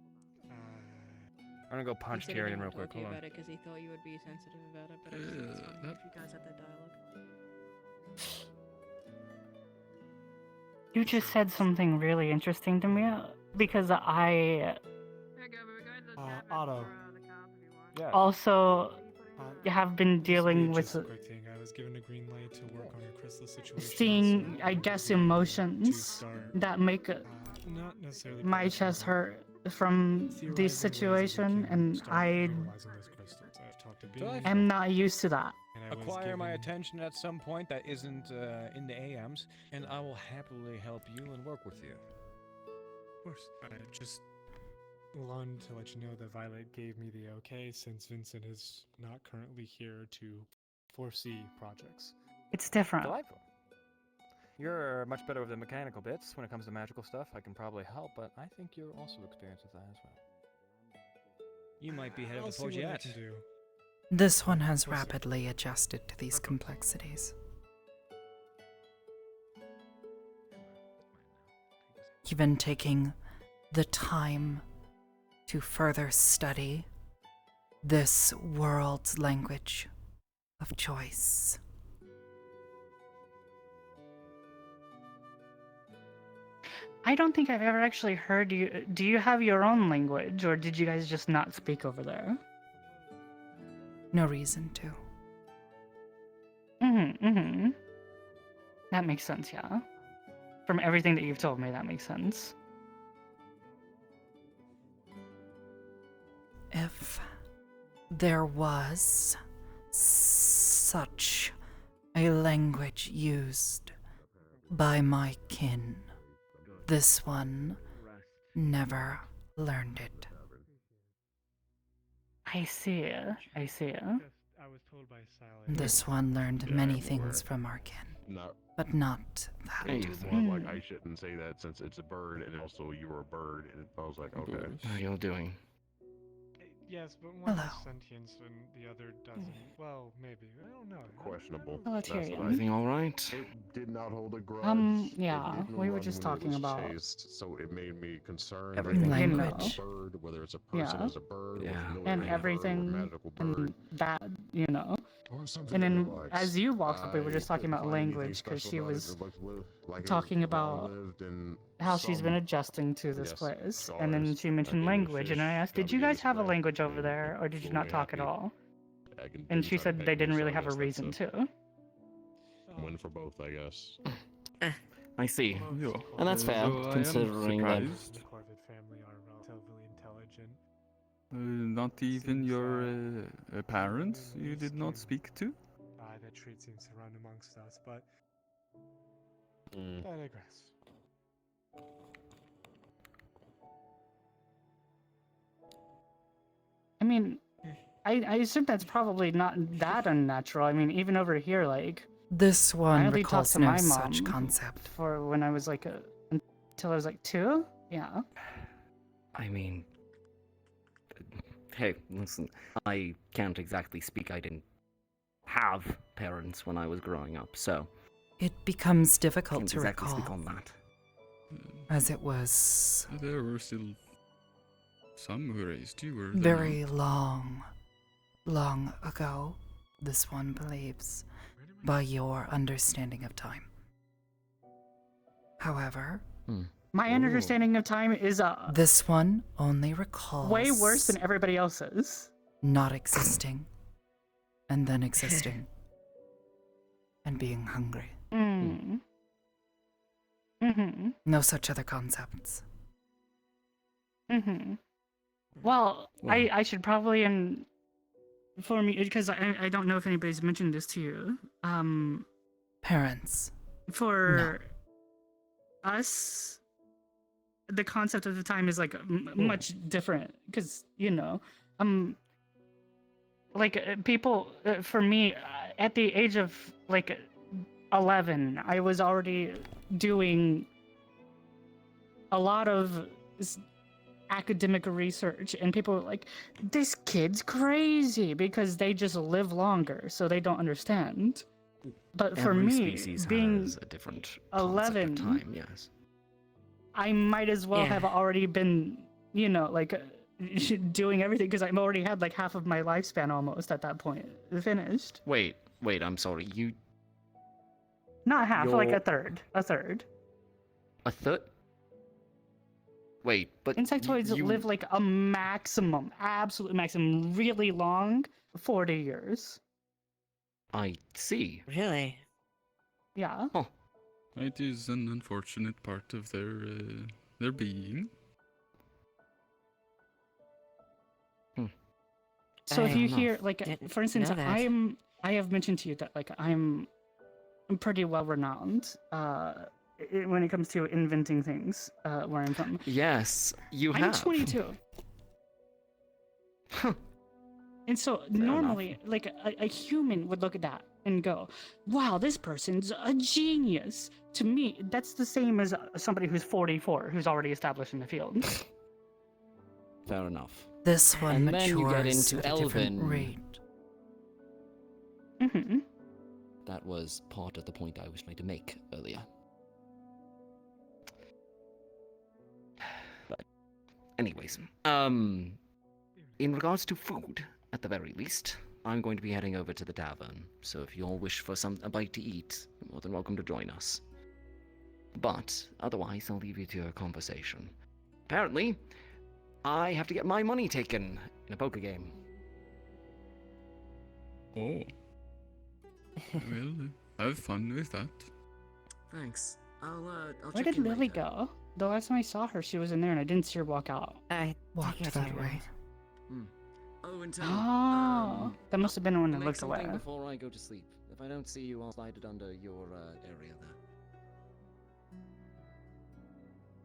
I'm gonna go punch Carrion real quick. Hold on. Because he thought you would be sensitive about it, but I think it's fine if you guys had that dialogue. You just said something really interesting to me, because I Otto. Yeah. Also have been dealing with Quick thing. I was given a green light to work on your crystal situation. seeing, I guess, emotions that make Not necessarily my chest hurt from this situation, and I am not used to that. Acquire my attention at some point that isn't in the AMs, and I will happily help you and work with you. Of course. I just wanted to let you know that Violet gave me the okay since Vincent is not currently here to foresee projects. It's different. Delightful. You're much better with the mechanical bits. When it comes to magical stuff, I can probably help, but I think you're also experienced with that as well. You might be ahead of the yet. This one has rapidly adjusted to these complexities. Even taking the time to further study this world's language of choice. I don't think I've ever actually heard you. Do you have your own language, or did you guys just not speak over there? No reason to. That makes sense, yeah. From everything that you've told me, that makes sense. If there was such a language used by my kin, this one never learned it. I see. I was told by Sally. This one learned many things from our kin, but not that. Like, I shouldn't say that since it's a bird, and also you're a bird, and I was like, okay. How are y'all doing? Yes, but one Hello. has sentience and the other doesn't. Well, maybe. I don't know. Questionable. Hello, That's what Tyrion. I Everything all right? It did not hold a grudge. Yeah, It didn't we were run just when it talking was about chased, so it made me concerned. everything, whether you it's know. a bird, whether it's a person Yeah. as a bird, or a and military everything, bird, or a magical bird. and that, you know. Or something And then, otherwise. as you walked up, we were just I talking about couldn't find anything language because special she about it. was It looked like it talking was about long-lived and how she's been some, adjusting to this yes, place, and then stars, she mentioned alligator language, and I fish, asked, "Did you guys alligator have a spray, language over and there, or did you people not were talk at happy. all?" Dragon And things she on said they Peggy, didn't so really I have a guess that's reason to. Win for both, I guess. I see. And that's fair, considering that. The Corvid family are relatively intelligent. Not even your parents you did not speak to? That trait seems to run amongst us, but Mm. I digress. mean, I assume that's probably not that unnatural. I mean, even over here, like, This I one only talked recalls to no my such mom concept. for when I was like until I was like 2. Yeah. I mean, hey, listen, I can't exactly speak. I didn't have parents when I was growing up, so It becomes difficult can't to exactly recall, speak on that. as it was There were still some who raised you, were there very not? long ago, this one believes, by your understanding of time. However, My understanding of time is this one only recalls way worse than everybody else's. not existing, and then existing, and being hungry. No such other concepts. Well, I should probably inform you, because I don't know if anybody's mentioned this to you. Parents. For us, the concept of the time is like much different, because people, for me, at the age of like 11, I was already doing a lot of academic research, and people were like, this kid's crazy, because they just live longer, so they don't understand. But for Every me, species being has a different 11, concept of time, yes. I might as well Yeah. have already been, doing everything, because I've already had like half of my lifespan almost at that point finished. Wait, I'm sorry, you... Not half, like You're- a third. A third. A third? Wait, but Insectoids you... live like a maximum, absolute maximum, really long, 40 years. I see. Really? Yeah. It is an unfortunate part of their being. So if Fair you enough. hear, like, Didn't for instance, know that. I have mentioned to you that, like, I'm pretty well renowned when it comes to inventing things where I'm from. Yes, you I'm have. 22. And so normally, like, a human would look at that and go, wow, this person's a genius. To me, that's the same as somebody who's 44, who's already established in the field. Fair enough. This one And then you get matures into at a different Elven. rate. That was part of the point I was trying to make earlier. But, anyways, in regards to food, at the very least, I'm going to be heading over to the tavern. So if you all wish for a bite to eat, you're more than welcome to join us. But otherwise, I'll leave you to your conversation. Apparently, I have to get my money taken in a poker game. Oh. Well, have fun with that. Thanks. I'll Where check did in Lily later. go? The last time I saw her, she was in there, and I didn't see her walk out. I walked that way. Oh, and Oh, that must have been when I Make looked away. something before I go to sleep. If I don't see you, I'll slide it under your area there.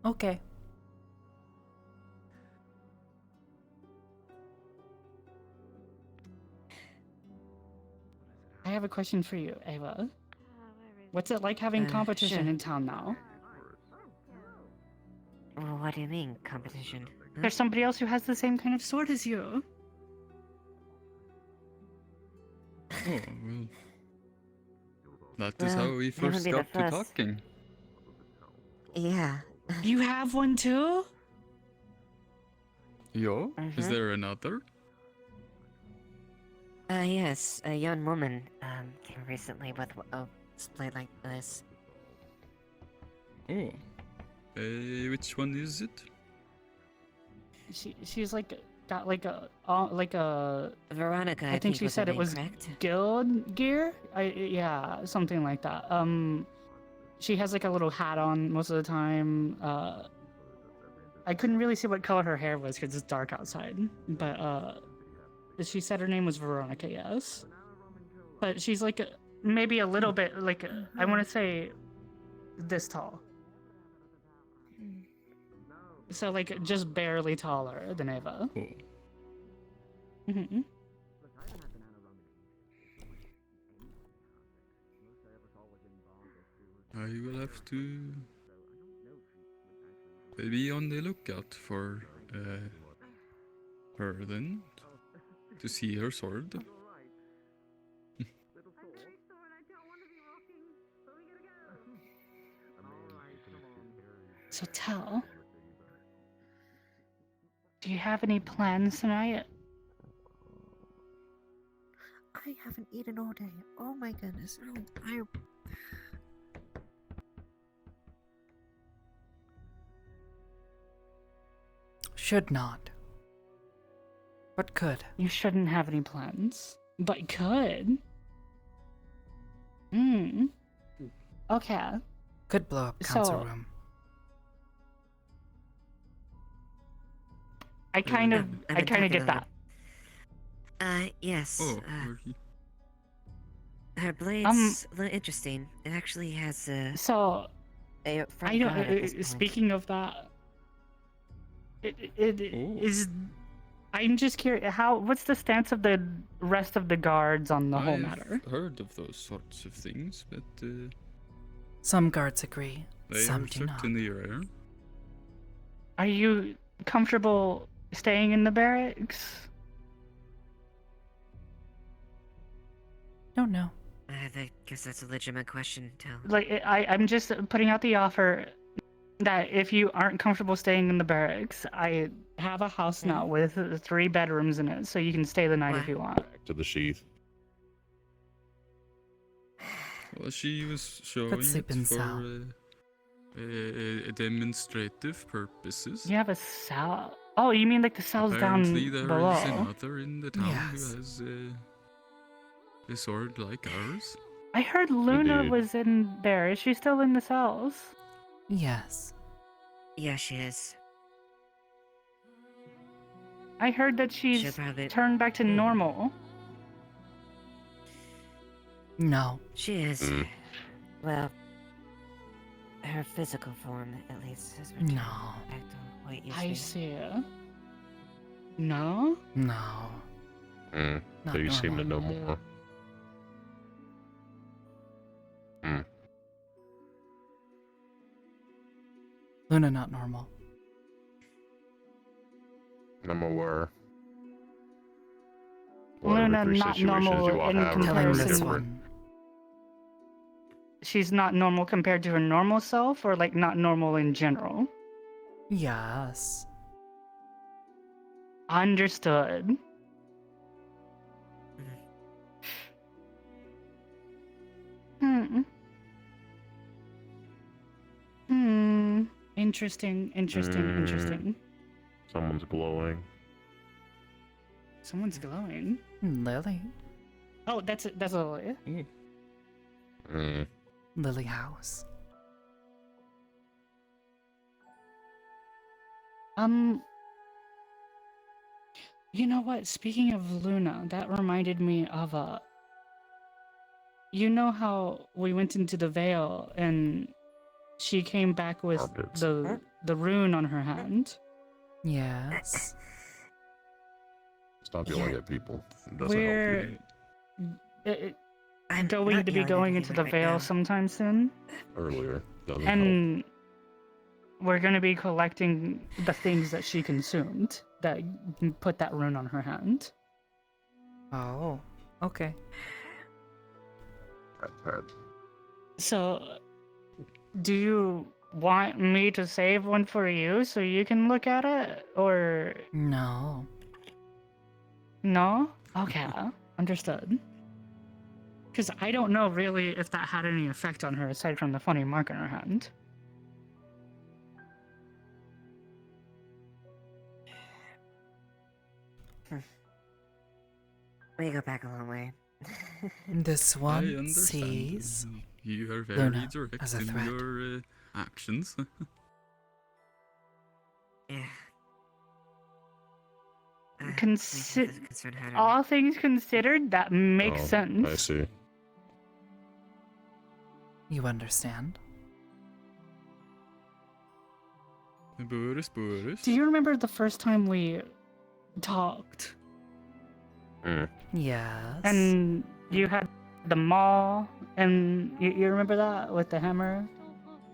Okay. I have a question for you, Ava. What's it like having competition sure. in town now? Well, what do you mean, competition? There's somebody else who has the same kind of sword as you. Oh, well. That is Well, how we that would first be the got to first. talking. Yeah. You have one too? Yo? Is Mhm. there another? Yes, a young woman, came recently with a display like this. Oh. Which one is it? She's like got like a Veronica, I think she was said her it name, was correct? guild gear. Yeah, something like that. She has like a little hat on most of the time. I couldn't really see what color her hair was because it's dark outside. But she said her name was Veronica. Yes, but she's like maybe a little bit like I want to say this tall. So like just barely taller than Ava. Oh. Mm-hmm. I will have to be on the lookout for her then, to see her sword. So tell, do you have any plans tonight? I haven't eaten all day. Oh my goodness. I Should not. But could. You shouldn't have any plans, but could. Hmm. Okay. Could blow up council So- room. I kind of I've been get talking that. Yes. Oh, Her blade's a little interesting. It actually has So, a front I guard at this don't. point. Speaking of that, it Oh. is. I'm just curious. What's the stance of the rest of the guards on the whole I've matter? heard of those sorts of things, but Some guards agree. they Some are do not. certainly rare. Are you comfortable staying in the barracks? Don't know. I guess that's a legitimate question, Tal. Like, I'm just putting out the offer that if you aren't comfortable staying in the barracks, I have a house now with 3 bedrooms in it, so you can stay the night if you want. Back to the sheath. Well, she was showing sleep it in for cell. demonstrative purposes. You have a cell? Oh, you mean like the cells Apparently, down there below? is another in the town Yes. who has a sword like ours. I heard Luna Indeed. was in there. Is she still in the cells? Yes. Yeah, she is. I heard that she's She'll probably- turned back to normal. No. She is. Mm. Well, her physical form, at least, has returned No. back to what it used to I be. see. No? No. So Not you seem to normal. know more. Luna not normal. I'm aware. Whatever Luna three not situations normal you all in have are Telling very comparison. this different. one. She's not normal compared to her normal self, or like not normal in general? Yes. Understood. Hmm. Hmm. Interesting, interesting. Someone's glowing. Someone's glowing. Lily. Oh, that's Lily. Lily House. You know what? Speaking of Luna, that reminded me of you know how we went into the Vale and she came back with Carpets. the rune on her hand? Yes. Stop yelling at people. It doesn't help We're you. I'm going not to be yelling at going into the anyone right Vale now. sometime soon, Earlier. Doesn't help. and we're going to be collecting the things that she consumed that put that rune on her hand. Oh. Okay. So, do you want me to save one for you so you can look at it, or No. no? Okay, understood. Because I don't know really if that had any effect on her aside from the funny mark on her hand. We go back a long way. This I one understand. sees You are very Luna direct as a in threat. your actions. Yeah. All things considered, that makes Oh, sense. I see. You understand? Boris. Do you remember the first time we talked? Yes. And you had the mall, and you remember that with the hammer?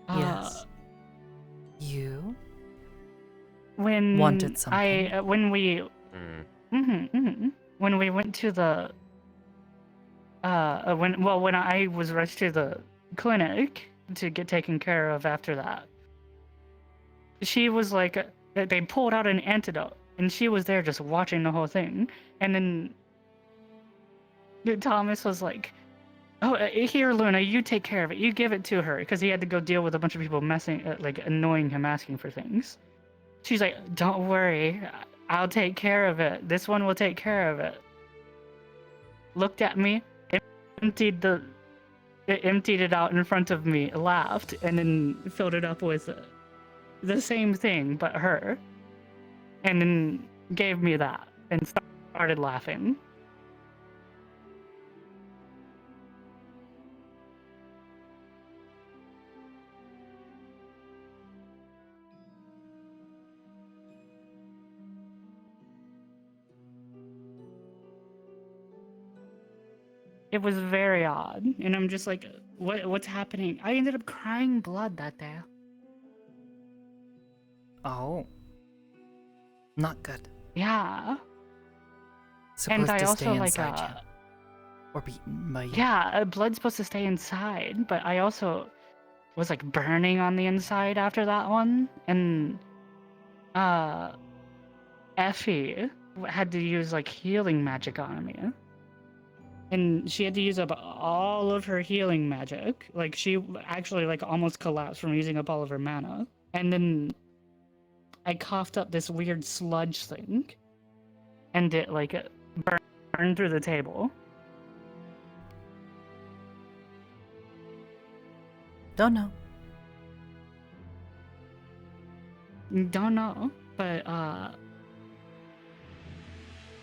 Yes. You When wanted something. when we when we went to the when I was rushed to the clinic to get taken care of after that, she was like, they pulled out an antidote, and she was there just watching the whole thing, and then Thomas was like, "Oh, here, Luna, you take care of it. You give it to her," because he had to go deal with a bunch of people messing, like annoying him, asking for things. She's like, "Don't worry, I'll take care of it. This one will take care of it." Looked at me, emptied it out in front of me, laughed, and then filled it up with the same thing, but her, and then gave me that and started laughing. It was very odd, and I'm just like, what's happening? I ended up crying blood that day. Oh. Not good. Yeah. Supposed and I to also stay like inside you. Or beaten by you. yeah, blood's supposed to stay inside, but I also was like burning on the inside after that one, and Effie had to use like healing magic on me. And she had to use up all of her healing magic. Like she actually like almost collapsed from using up all of her mana. And then I coughed up this weird sludge thing, and it like burned through the table. Don't know. Don't know, but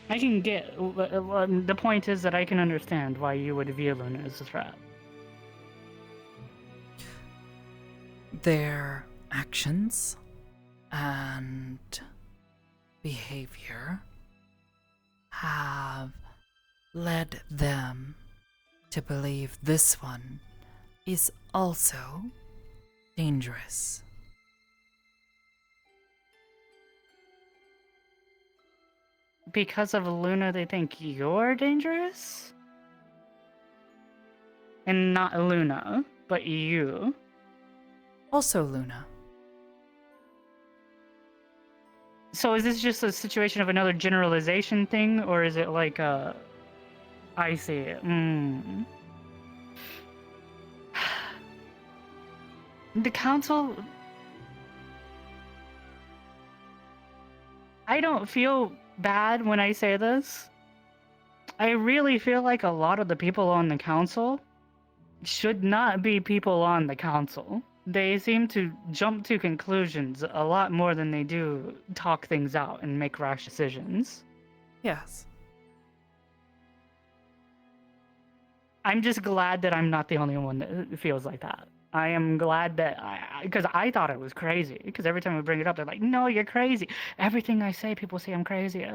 I can get. The point is that I can understand why you would view Luna as a threat. Their actions and behavior have led them to believe this one is also dangerous. Because of Luna, they think you're dangerous? And not Luna, but you. Also Luna. So is this just a situation of another generalization thing, or is it like a... I see it. The council... I don't feel bad when I say this. I really feel like a lot of the people on the council should not be people on the council. They seem to jump to conclusions a lot more than they do talk things out and make rash decisions. Yes. I'm just glad that I'm not the only one that feels like that. I am glad that because I thought it was crazy. Because every time we bring it up, they're like, "No, you're crazy." Everything I say, people say I'm crazy.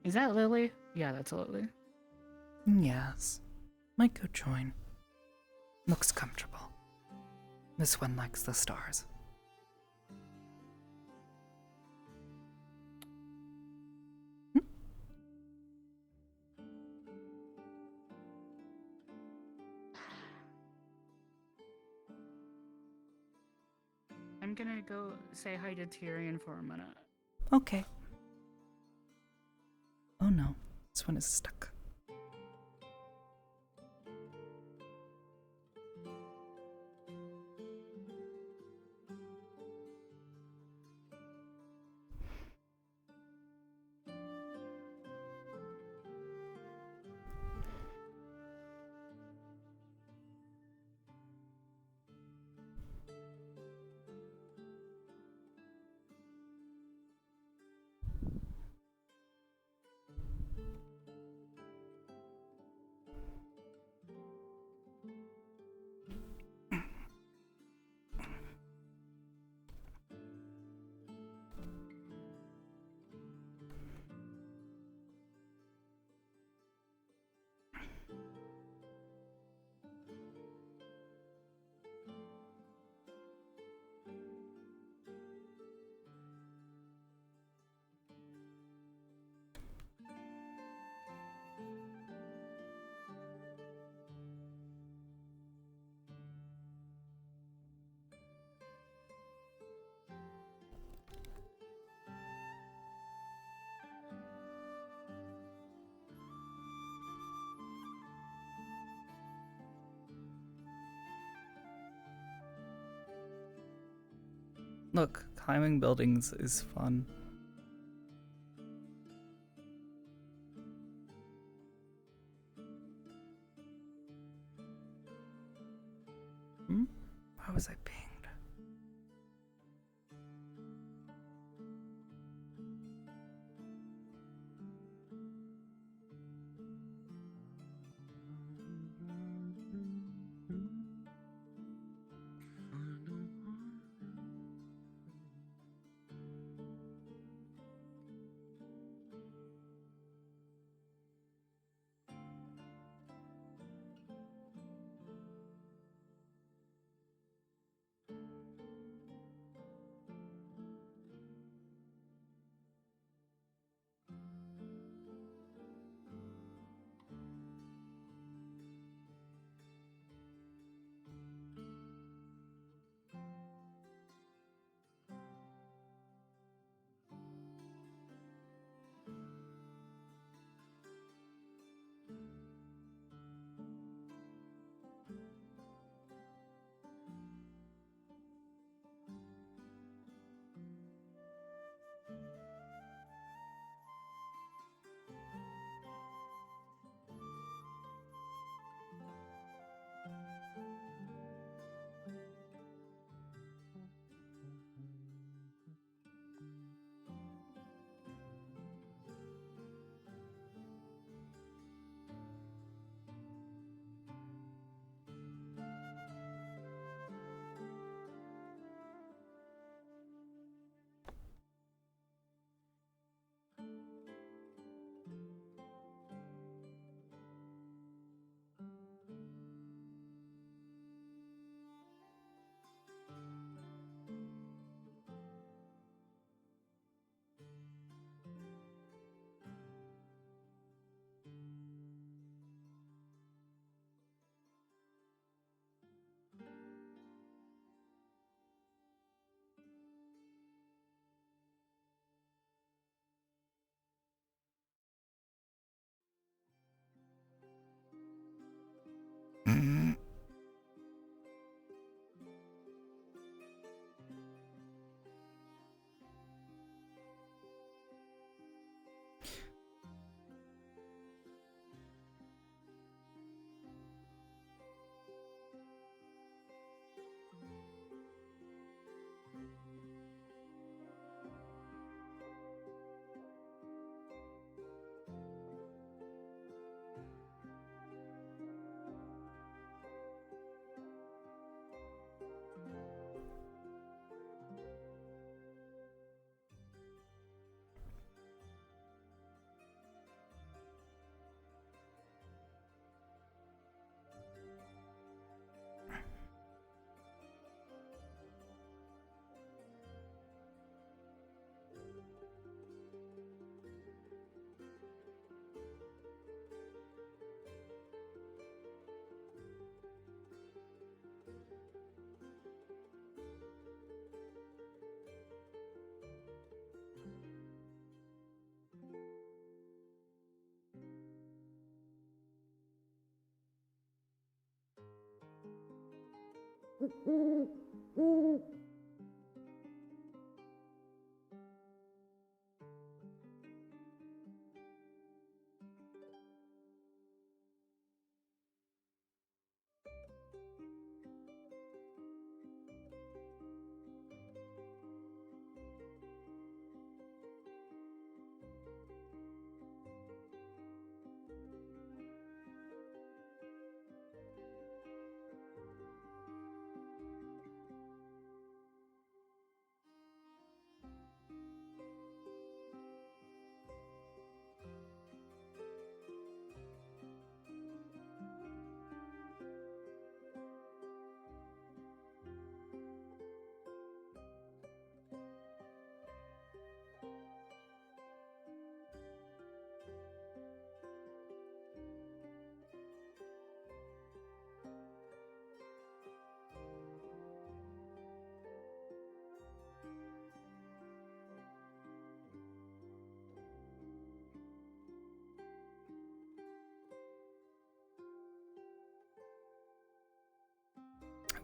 Is that Lily? Yeah, that's Lily. Yes. Might go join. Looks comfortable. This one likes the stars. I'm gonna go say hi to Tyrion for a minute. Okay. Oh no, this one is stuck. Look, climbing buildings is fun. Why was I pinged?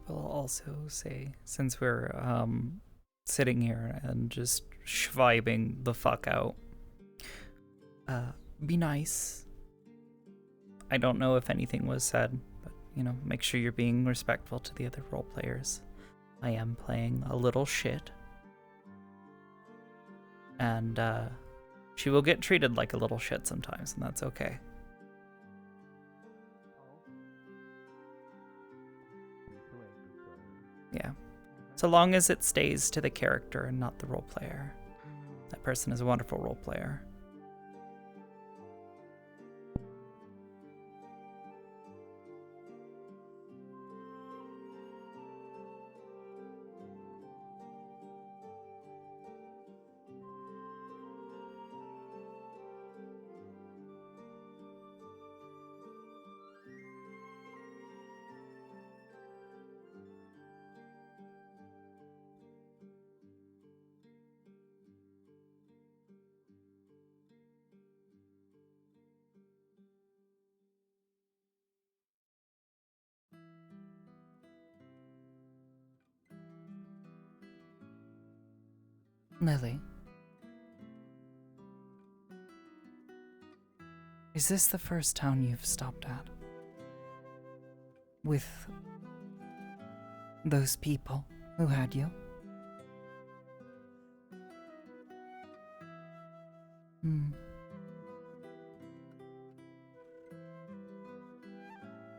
I will also say, since we're sitting here and just vibing the fuck out. Be nice. I don't know if anything was said, but, you know, make sure you're being respectful to the other role players. I am playing a little shit. And, she will get treated like a little shit sometimes, and that's okay. Yeah. So long as it stays to the character and not the role player. That person is a wonderful role player. Lily. Is this the first town you've stopped at? With those people who had you? Hmm.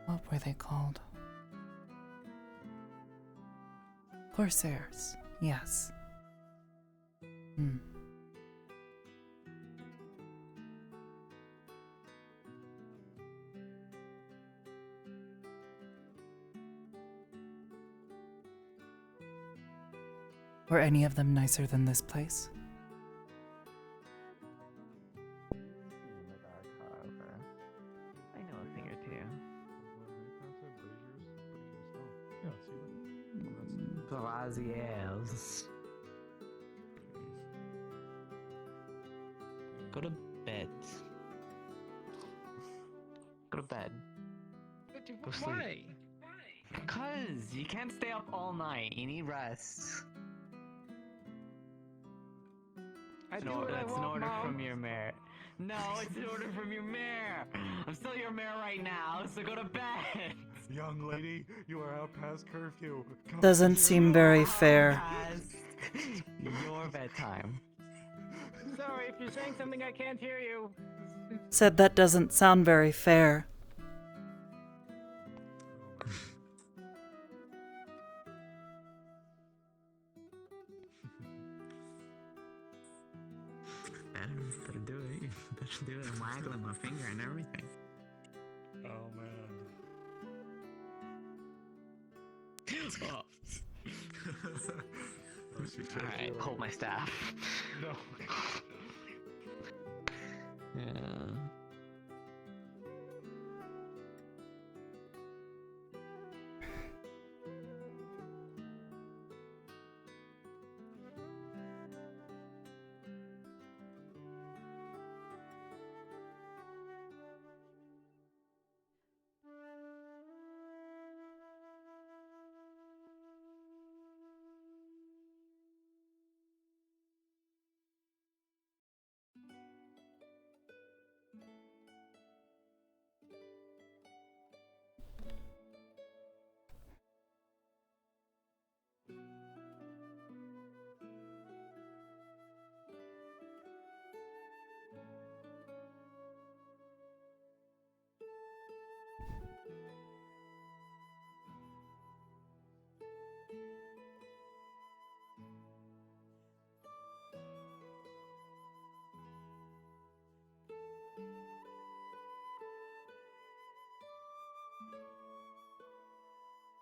What were they called? Corsairs, yes. Hmm. Were any of them nicer than this place? I know a thing or two. Graziers. Go to bed. Go to bed. Go sleep. Why? Because you can't stay up all night. You need rest. That's an order from your mayor. No, it's an order from your mayor. I'm still your mayor right now, so go to bed. Young lady, you are out past curfew. Doesn't seem very fair. Your bedtime. Sorry, if you're saying something I can't hear you. Said that doesn't sound very fair. Better do it. Better do it. I'm waggling my finger and everything. Oh man. Oh. Alright, hold my staff. No. Yeah.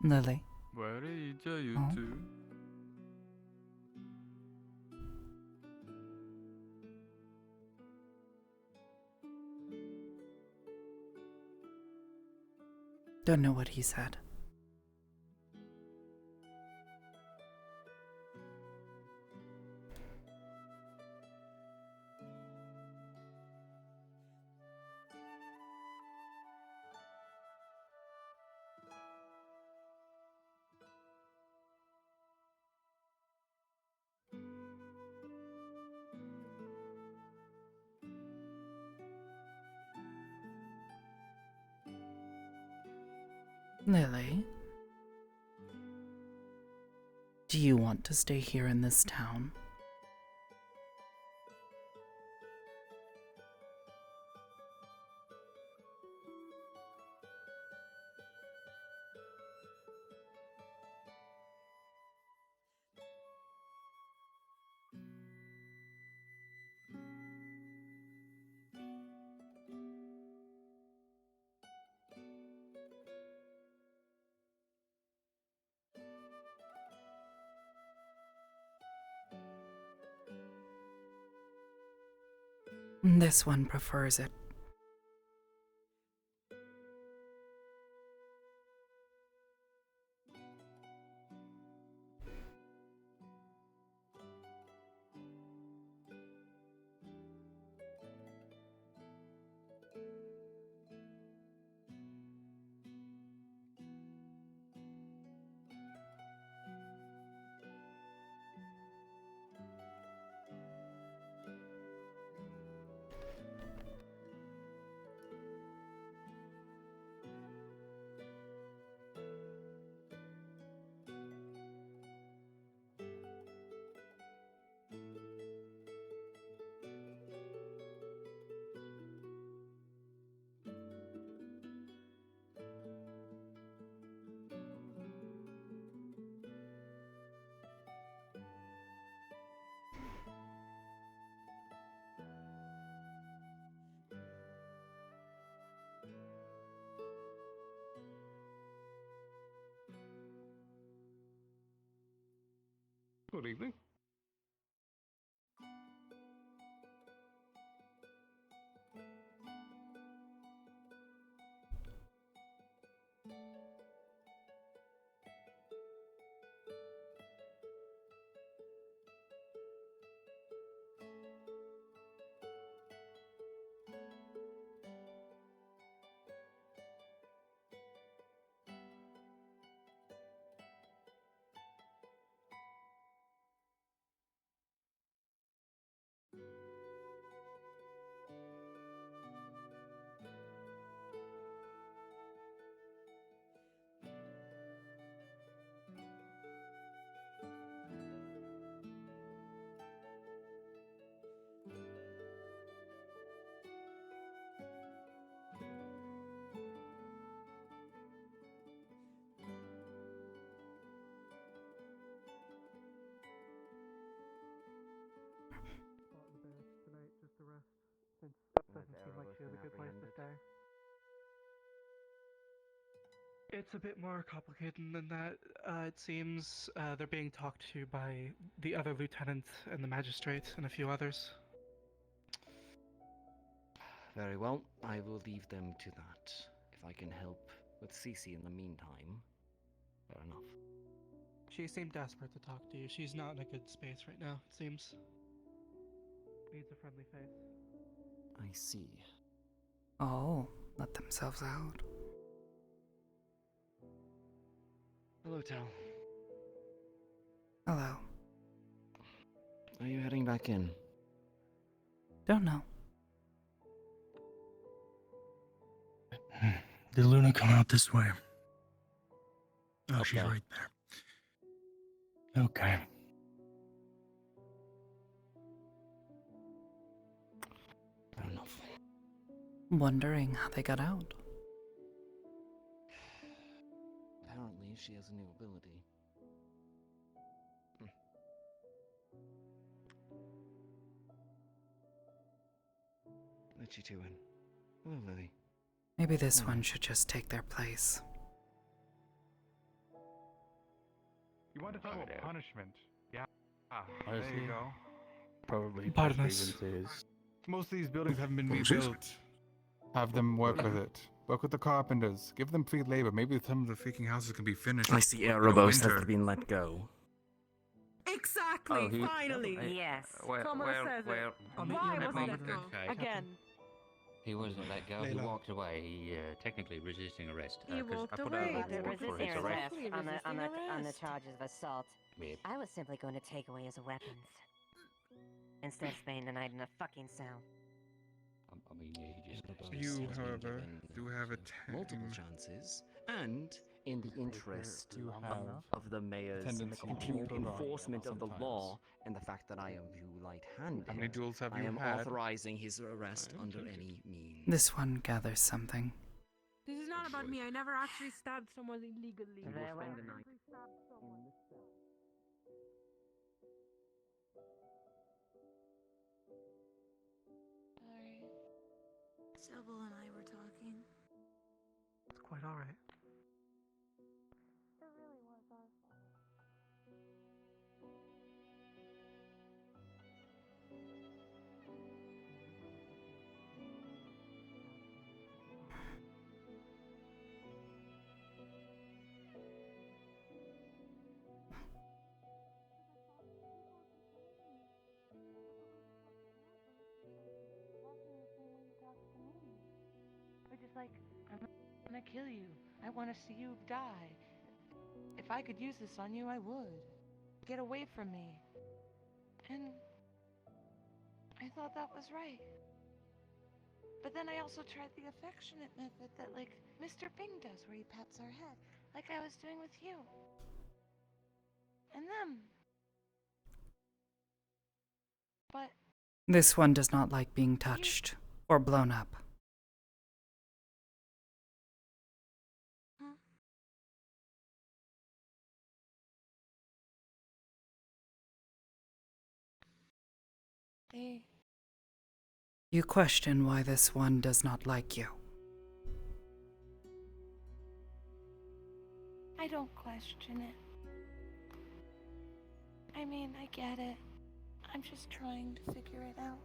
Lily. Where are you Oh. two? Don't know what he said. Lily, do you want to stay here in this town? This one prefers it. Good evening. Tonight, just to rest, since doesn't seem like she has a good place to stay. It's a bit more complicated than that. It seems they're being talked to by the other lieutenant and the magistrate and a few others. Very well, I will leave them to that. If I can help with Cece in the meantime, fair enough. She seemed desperate to talk to you. She's not in a good space right now, it seems. Needs a friendly face. I see. Oh, let themselves out. Hello, Tal. Hello. Are you heading back in? Don't know. Did Luna come out this way? Oh, she's Okay. right there. Okay. Fair enough. Wondering how they got out. Apparently, she has a new ability. Let you two in. Hello, Lily. Maybe this one should just take their place. You want to talk about punishment? Yeah. There Honestly, you go. Probably Pardon best us. grievances. Most of these buildings haven't been Excuse? rebuilt. Have them work with it. Work with the carpenters. Give them free labor. Maybe some of the freaking houses can be finished. I see in the Erebos winter. has been let go. Exactly, finally! Yes. Someone says it. Why was he let go? Again. He wasn't let go. He Layla. walked away. He technically resisting arrest. He 'Cause walked I put away. out a warrant for his arrest. on the Resisting arrest. charges of assault. Yeah. I was simply going to take away his weapons. Instead of spending the night in a fucking cell. I mean, yeah, he just. You, however, do have a multiple chances And in the interest You have of the mayor's tendency to continued prolong enforcement of the sometimes. law and the fact that I am you light-handed, How many duels have I you am had? authorizing his arrest under any means. This one gathers something. This is not about me. I never actually stabbed someone illegally. You will spend the night in the cell. Sorry. Sybil and I were talking. It's quite alright. It really was our fault. We're just like, I'm gonna kill you. I want to see you die. If I could use this on you, I would. Get away from me. And I thought that was right. But then I also tried the affectionate method that, like, Mr. Bing does, where he pats our head, like I was doing with you. And them. But This one does not like being touched or blown up. You question why this one does not like you. I don't question it. I mean, I get it. I'm just trying to figure it out.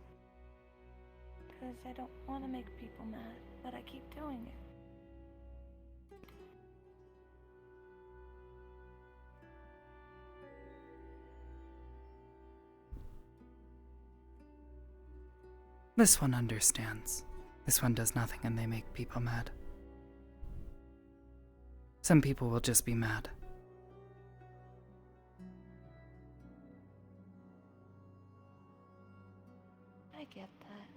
Because I don't want to make people mad, but I keep doing it. This one understands. This one does nothing and they make people mad. Some people will just be mad. I get that.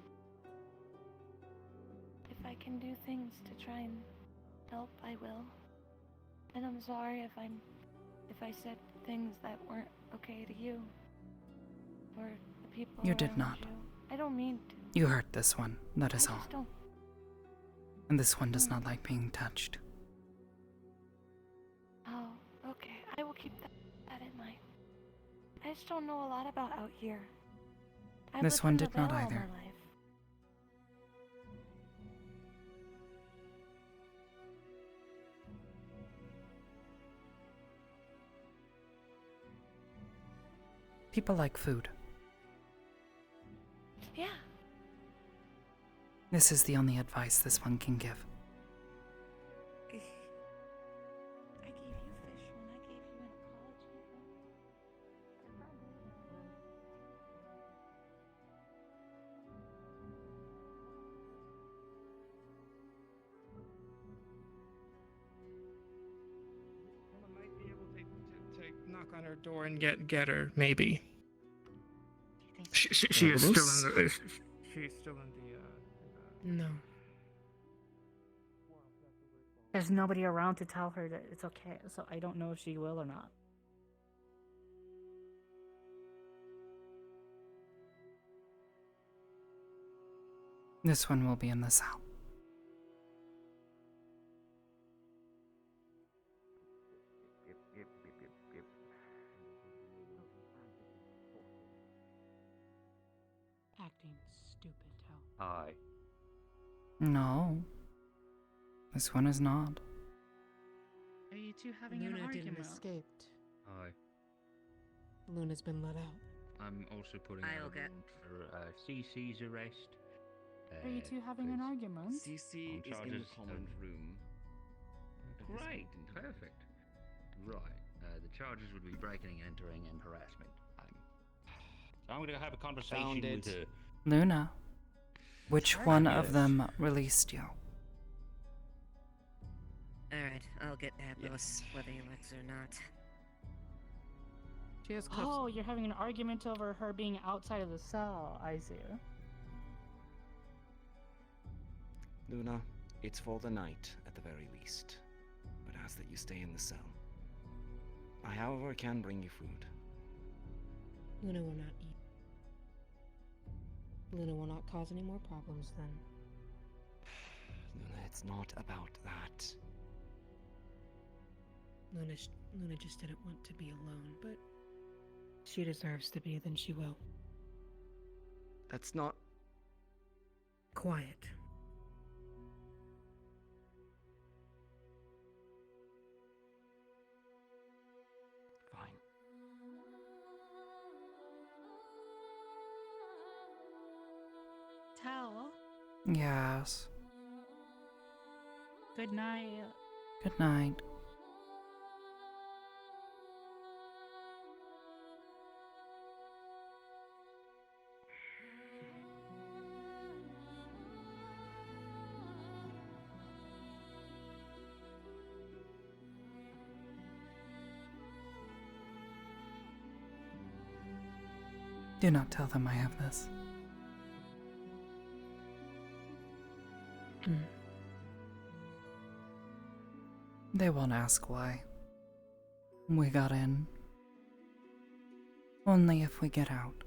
If I can do things to try and help, I will. And I'm sorry if I said things that weren't okay to you. Or the people You did around not. you. I don't mean to. You hurt this one, that is I all. just don't. And this one does not like being touched. Oh, okay. I will keep that in mind. I just don't know a lot about out here. I've This lived one in did not Lavelle all either. my life. People like food. Yeah. This is the only advice this one can give. I gave you fish when I gave you an apology. Someone might be able to knock on her door and get her, maybe. She is still in the. She's still in the. No. There's nobody around to tell her that it's okay, so I don't know if she will or not. This one will be in the cell. Acting stupid, hell. Hi. No. This one is not. Are you two having Luna an argument? didn't escape. Hi. Luna's been let out. I'm also putting I'll out a get- warrant for CC's arrest. Are you two having an argument? CC is in the charges common of- room. Great, perfect. Right, the charges would be breaking and entering and harassment. So I'm going to have a conversation Found with it. Luna, which Sorry, one yes. of them released you? Alright, I'll get Atlas, whether he likes it or not. She has cuffs. Oh, you're having an argument over her being outside of the cell. I see. Luna, it's for the night at the very least. ask that you stay in the cell. I, however, can bring you food. Luna will not eat. Luna will not cause any more problems then. Luna, it's not about that. Luna just didn't want to be alone, but she deserves to be, then she will. That's not... Quiet. Fine. Tao, Yes. good night. Good night. Do not tell them I have this. They won't ask why. We got in. Only if we get out.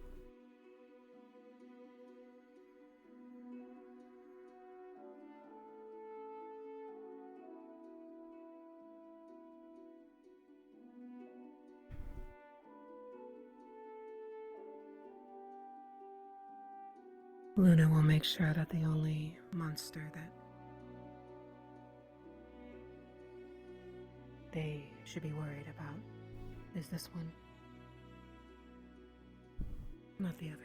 Luna will make sure that the only monster that they should be worried about is this one, not the other.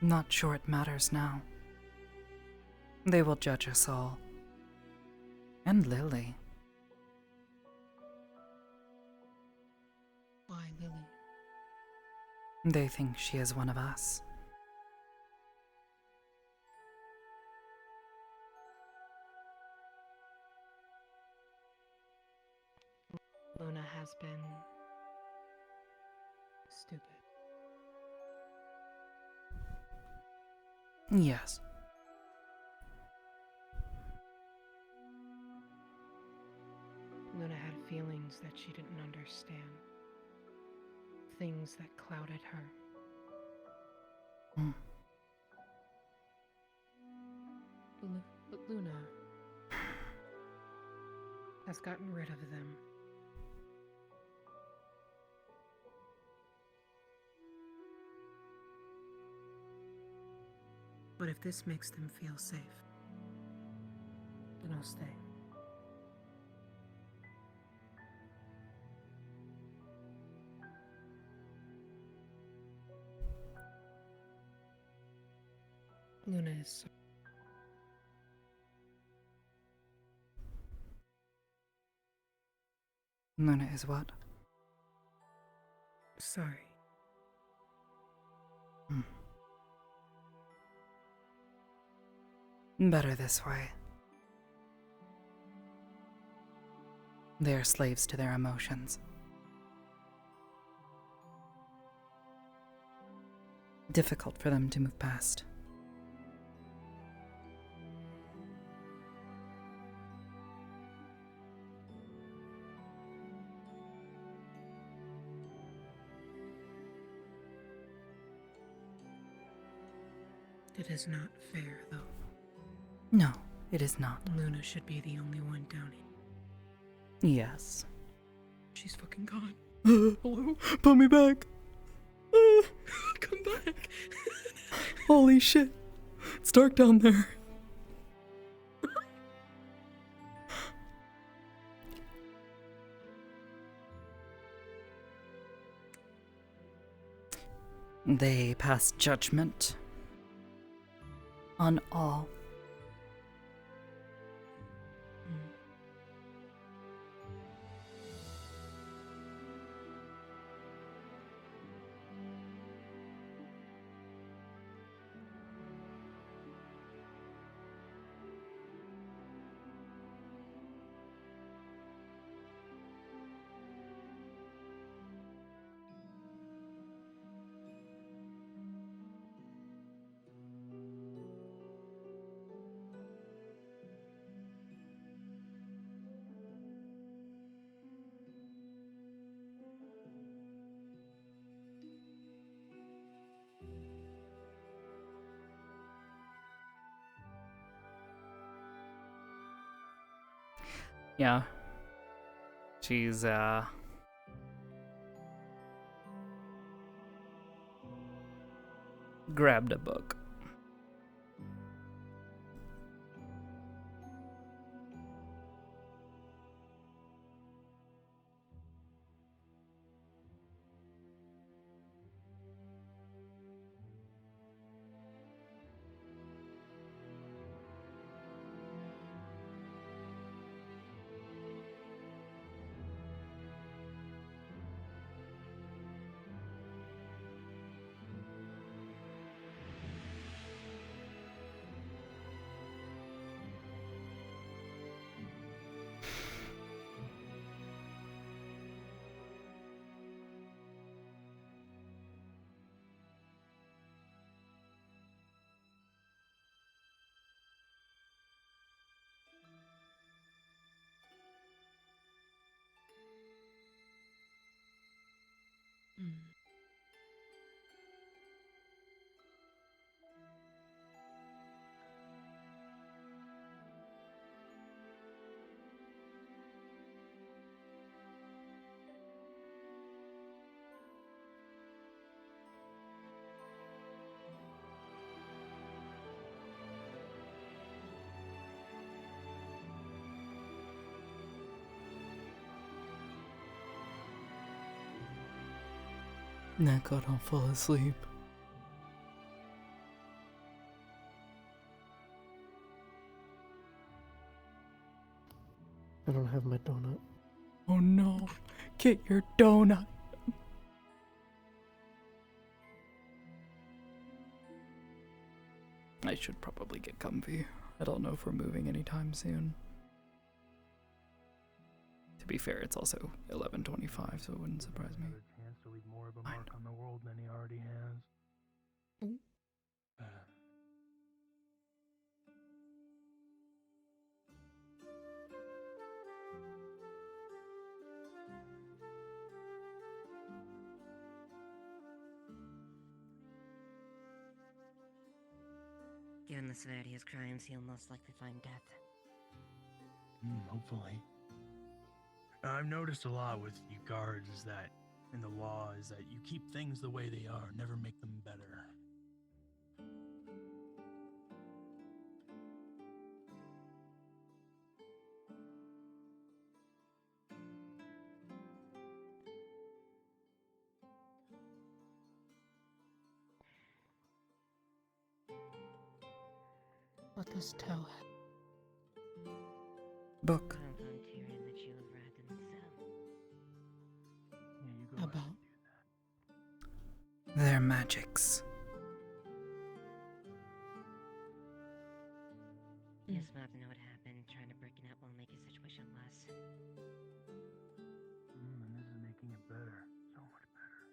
Not sure it matters now. They will judge us all. And Lily. Why, Lily? They think she is one of us. Luna has been stupid. Yes. Luna had feelings that she didn't understand. Things that clouded her. But Luna has gotten rid of them. But if this makes them feel safe, then I'll stay. Luna is Luna is what? sorry. Better this way. They are slaves to their emotions. Difficult for them to move past. It is not fair, though. No, it is not. Luna should be the only one down here. Yes. She's fucking gone. Hello? Put me back! Come back! Holy shit! It's dark down there. They pass judgment on all. Yeah. She's, grabbed a book. Neko, don't fall asleep. I don't have my donut. Oh no, get your donut. I should probably get comfy. I don't know if we're moving anytime soon. To be fair, it's also 11:25, so it wouldn't surprise me. Chance to leave more of a mark on the world than he already has. Given the severity of his crimes, he'll most likely find death. Hopefully. I've noticed a lot with you guards is that in the law is that you keep things the way they are, never make them better. What does tell? Book. About Their magics. Yes, we'll have to know what happened. Trying to break it out will make his situation less. And this is making it better. So much better.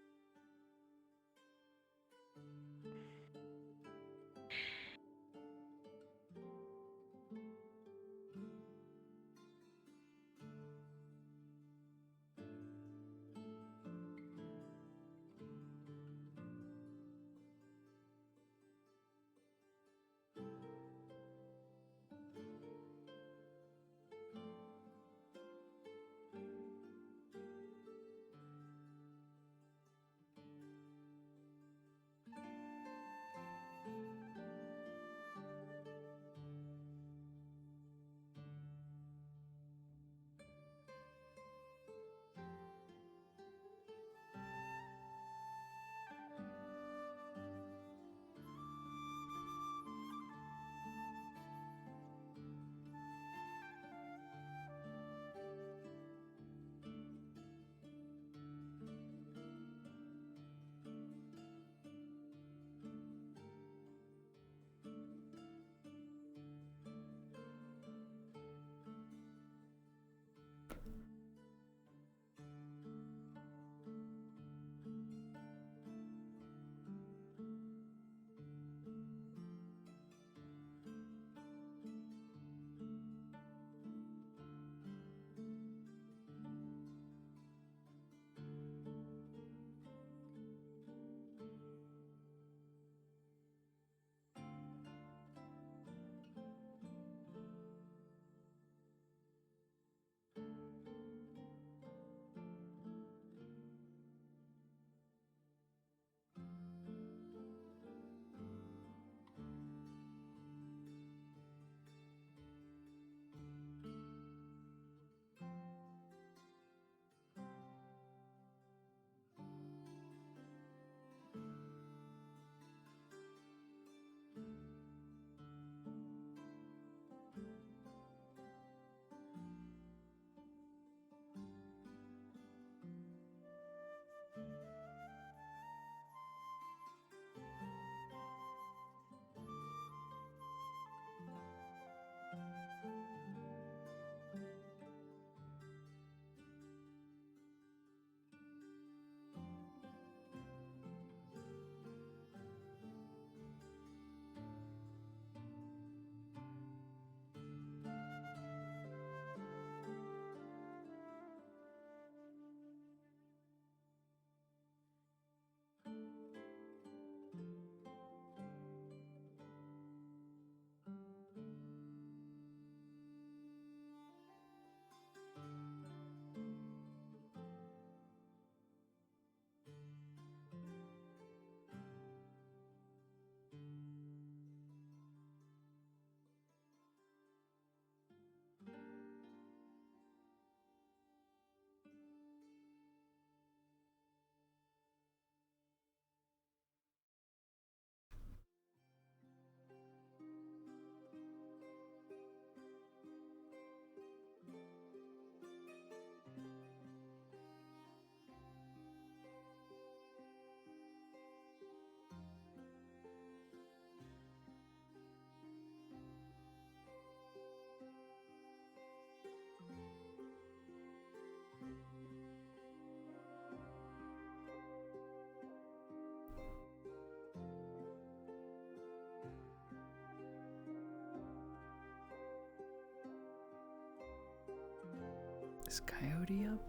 Is Coyote up?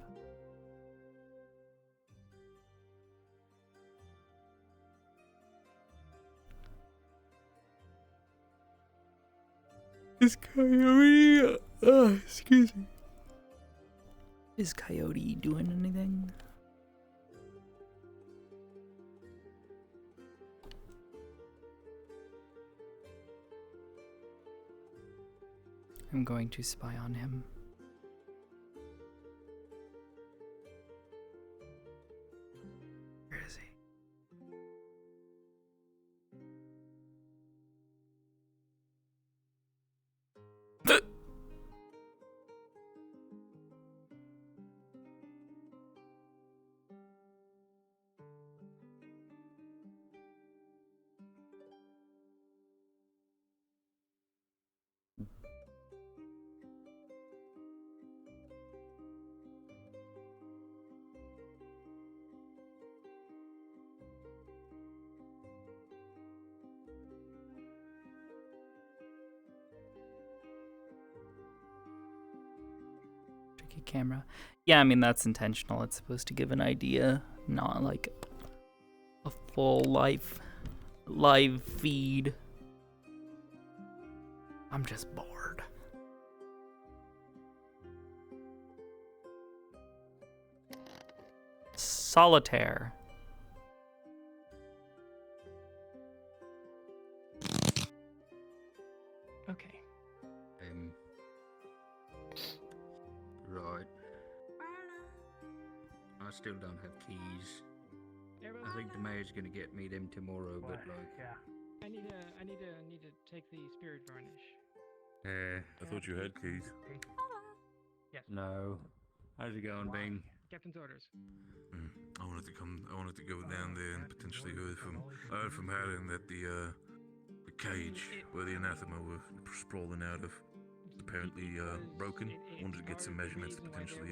Is Coyote? Excuse me. Is Coyote doing anything? I'm going to spy on him. Where is he? Tricky camera. Yeah, I mean that's intentional. It's supposed to give an idea, not like a full live feed. I'm just bored. Solitaire. Okay. Right. I still don't have keys. I think the mayor's gonna get me them tomorrow, but like. Yeah. I need to take the spirit varnish. I thought you had keys. Yes. No. How's it going, Bing? Captain's orders. I wanted to go down there and potentially heard from Haddon that the cage where the anathema were sprawling out of is apparently broken. Wanted to get some measurements to potentially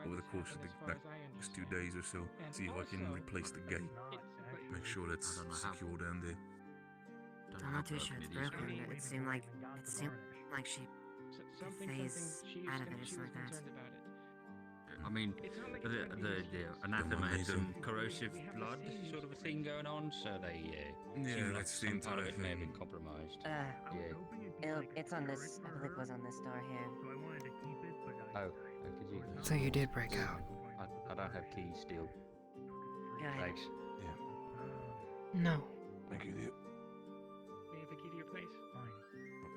over the course of the next 2 days or so, see if I can replace the gate. Make sure that's secure down there. I'm not too sure it's broken. It seemed like she phased out of it or something like that. I mean, the anathema had some corrosive blood sort of a thing going on, so they seemed like some part of it may have been compromised. It's on this. I believe it was on this door here. Oh, could you? So you did break out. I don't have keys still. Go ahead. Thanks. No. Thank you, dear. We have the key to your place.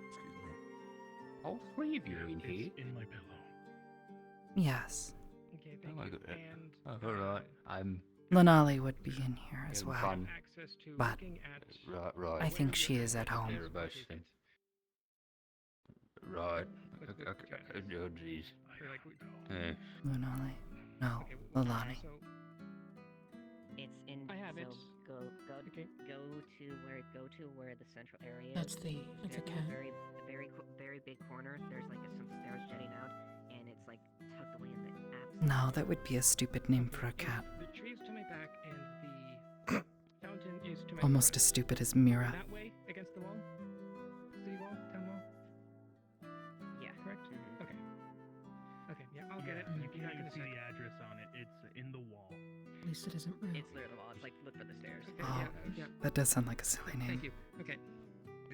Excuse me. All three of you are in here. In my pillow. Yes. Okay, Oh, thank you. I got And all right. I'm. Lanali would be in here as Having well. fun. access to But looking at Right. I think she is at home. You're about to- Right. Okay. Oh, jeez. Lunali. No, Lalani. It's in. I have so it. Go to where the central area is. That's the There's a a cat. very big corner. There's like some stairs jetting out, and it's like tucked away in the apps. No, that would be a stupid name for a cat. The tree is to my back, and the fountain is to my Almost front. as stupid as Mira. That way, against the wall? City wall? Town wall? Yeah. Correct? Mm-hmm. Okay. Okay, yeah, I'll get it. You You're can't not even gonna see say the address on it. It's in the wall. At least it isn't real. It's near the wall. It's like look for the stairs. Oh, yeah. that does sound like a silly name. Thank you. Okay.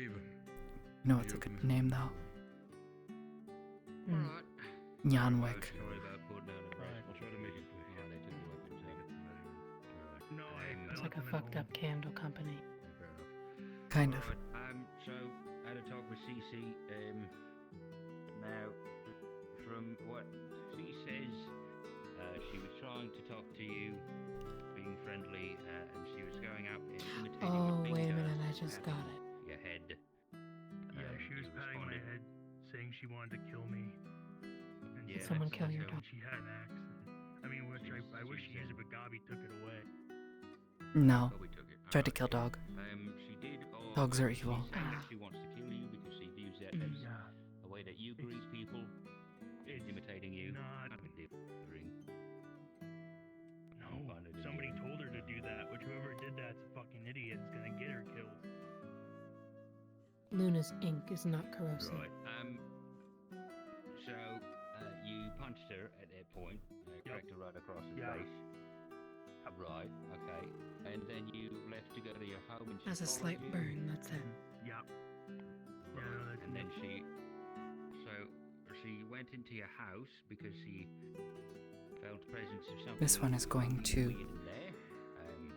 Eva. You know what's a good name though? Alright. Yanwick. Sorry about putting down the rest. I'll try to make it quick. Yeah, they took you up and take it to measurement. No, I It's like a fucked up candle company. Kind of. So I had a talk with Cece. Now, from what she says, she was trying to talk to you, being friendly, and she was going out and imitating Oh, your wait a finger minute, I just at got it. your head. Yeah, she was patting my head, saying she wanted to kill me. And Yeah, Did someone that's kill what your I dog? she had an axe. I mean, which I wish she used it, but Gabi took it away. No. But we took it. Tried to kill dog. She did. Dogs are she's evil. saying that she wants to kill you because she views that as a way that you grease people. It's imitating you. Not. No, somebody told her to do that, which whoever did that's a fucking idiot. It's gonna get her killed. Luna's ink is not corrosive. Right. So you punched her at that point. Cracked her right across the face. Right, okay. And then you left to go to your home and she Has a followed slight you? burn, that's it. Yep. Right. And then she went into your house because she felt the presence of something. This one is going to weird in there.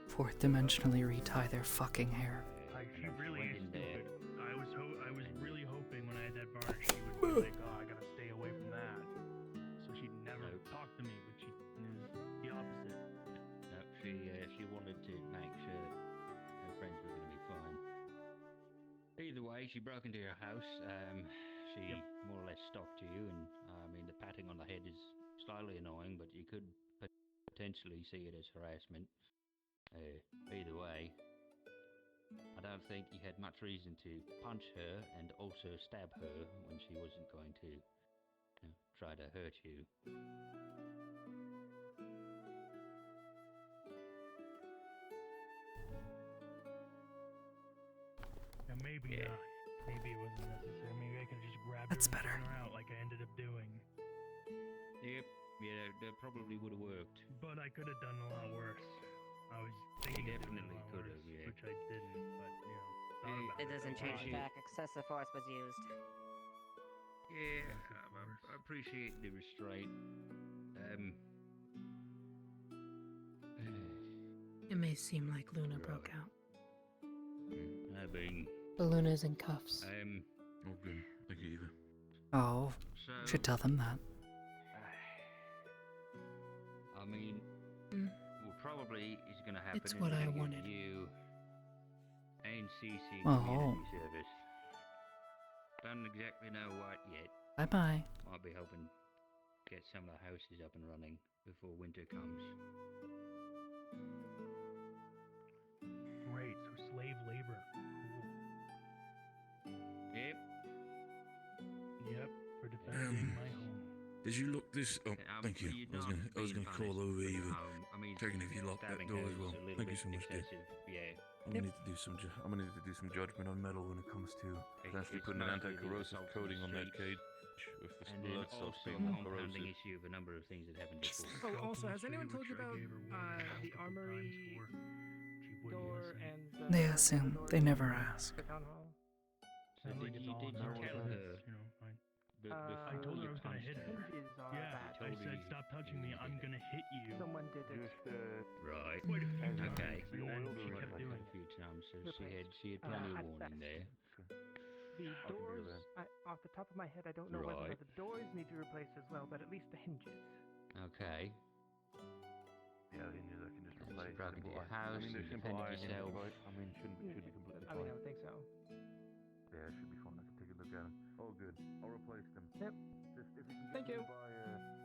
fourth dimensionally retie their fucking hair. She really is stupid. I was really hoping when I had that varnish she would be like, oh, I gotta stay away from that. So she'd never talk to me, but she is the opposite. No, she wanted to make sure her friends were going to be fine. Either way, she broke into your house. She more or less stalked you, and I mean the patting on the head is slightly annoying, but you could potentially see it as harassment. Either way, I don't think you had much reason to punch her and also stab her when she wasn't going to try to hurt you. Yeah, maybe not. Maybe it wasn't necessary. Maybe I could have just grabbed That's her and better. taken her out like I ended up doing. Yep, yeah, that probably would have worked. But I could have done a lot worse. I was thinking You of doing definitely a lot could worse, have, yeah. which I didn't. But thought about It doesn't change the Appreciate- fact excessive force was used. Yeah, I appreciate the restraint. It may seem like Luna broke out. Being But Luna's in cuffs. Oh, good. Thank you, Eva. Oh, should tell them that. I mean, what probably is going to happen It's is what we're I gonna wanted. give you and CC Oh. community service. Don't exactly know what yet. Bye-bye. Might be hoping to get some of the houses up and running before winter comes. Great, so slave labor. Yep. Yep, for defending my home. Did you lock this? Oh, thank you. you're I was not gonna being call punished over for Eva. I mean, Checking if you locked that stabbing door her as is well. a little Thank you bit so much, dear. excessive, yeah. I'm gonna need to do some. I'm gonna need to do some judgment on metal when it comes to potentially It's putting an mostly the anti-corrosive assault on coating the on that streets. cage with the And then blood stuff also a being compounding corrosive. issue of a number of things that happened before. Oh, also, has anyone told you about the armory door and the They assume. They never ask. the town hall? So did you tell her? I told her I was gonna hit her. Hinges are Yeah, bad. I said, stop touching me. I'm gonna hit you. Someone did it. Right. Quite a few times, Okay. and then she Quite kept a doing it. few times, so she had plenty of at warning best. there. The doors, off the top of my head, I don't know whether Right. the doors need to be replaced as well, but at least the hinges. Okay. Yeah, the hinges I can just replace. You broke into your I house, mean, you they're simple defended iron hinges, yourself. right? I mean, should be completely I mean, I fine. would think so. Yeah, it should be fine. I can take a look at them. Oh, good. I'll replace them. Yep. Just if you can Thank get you. me by,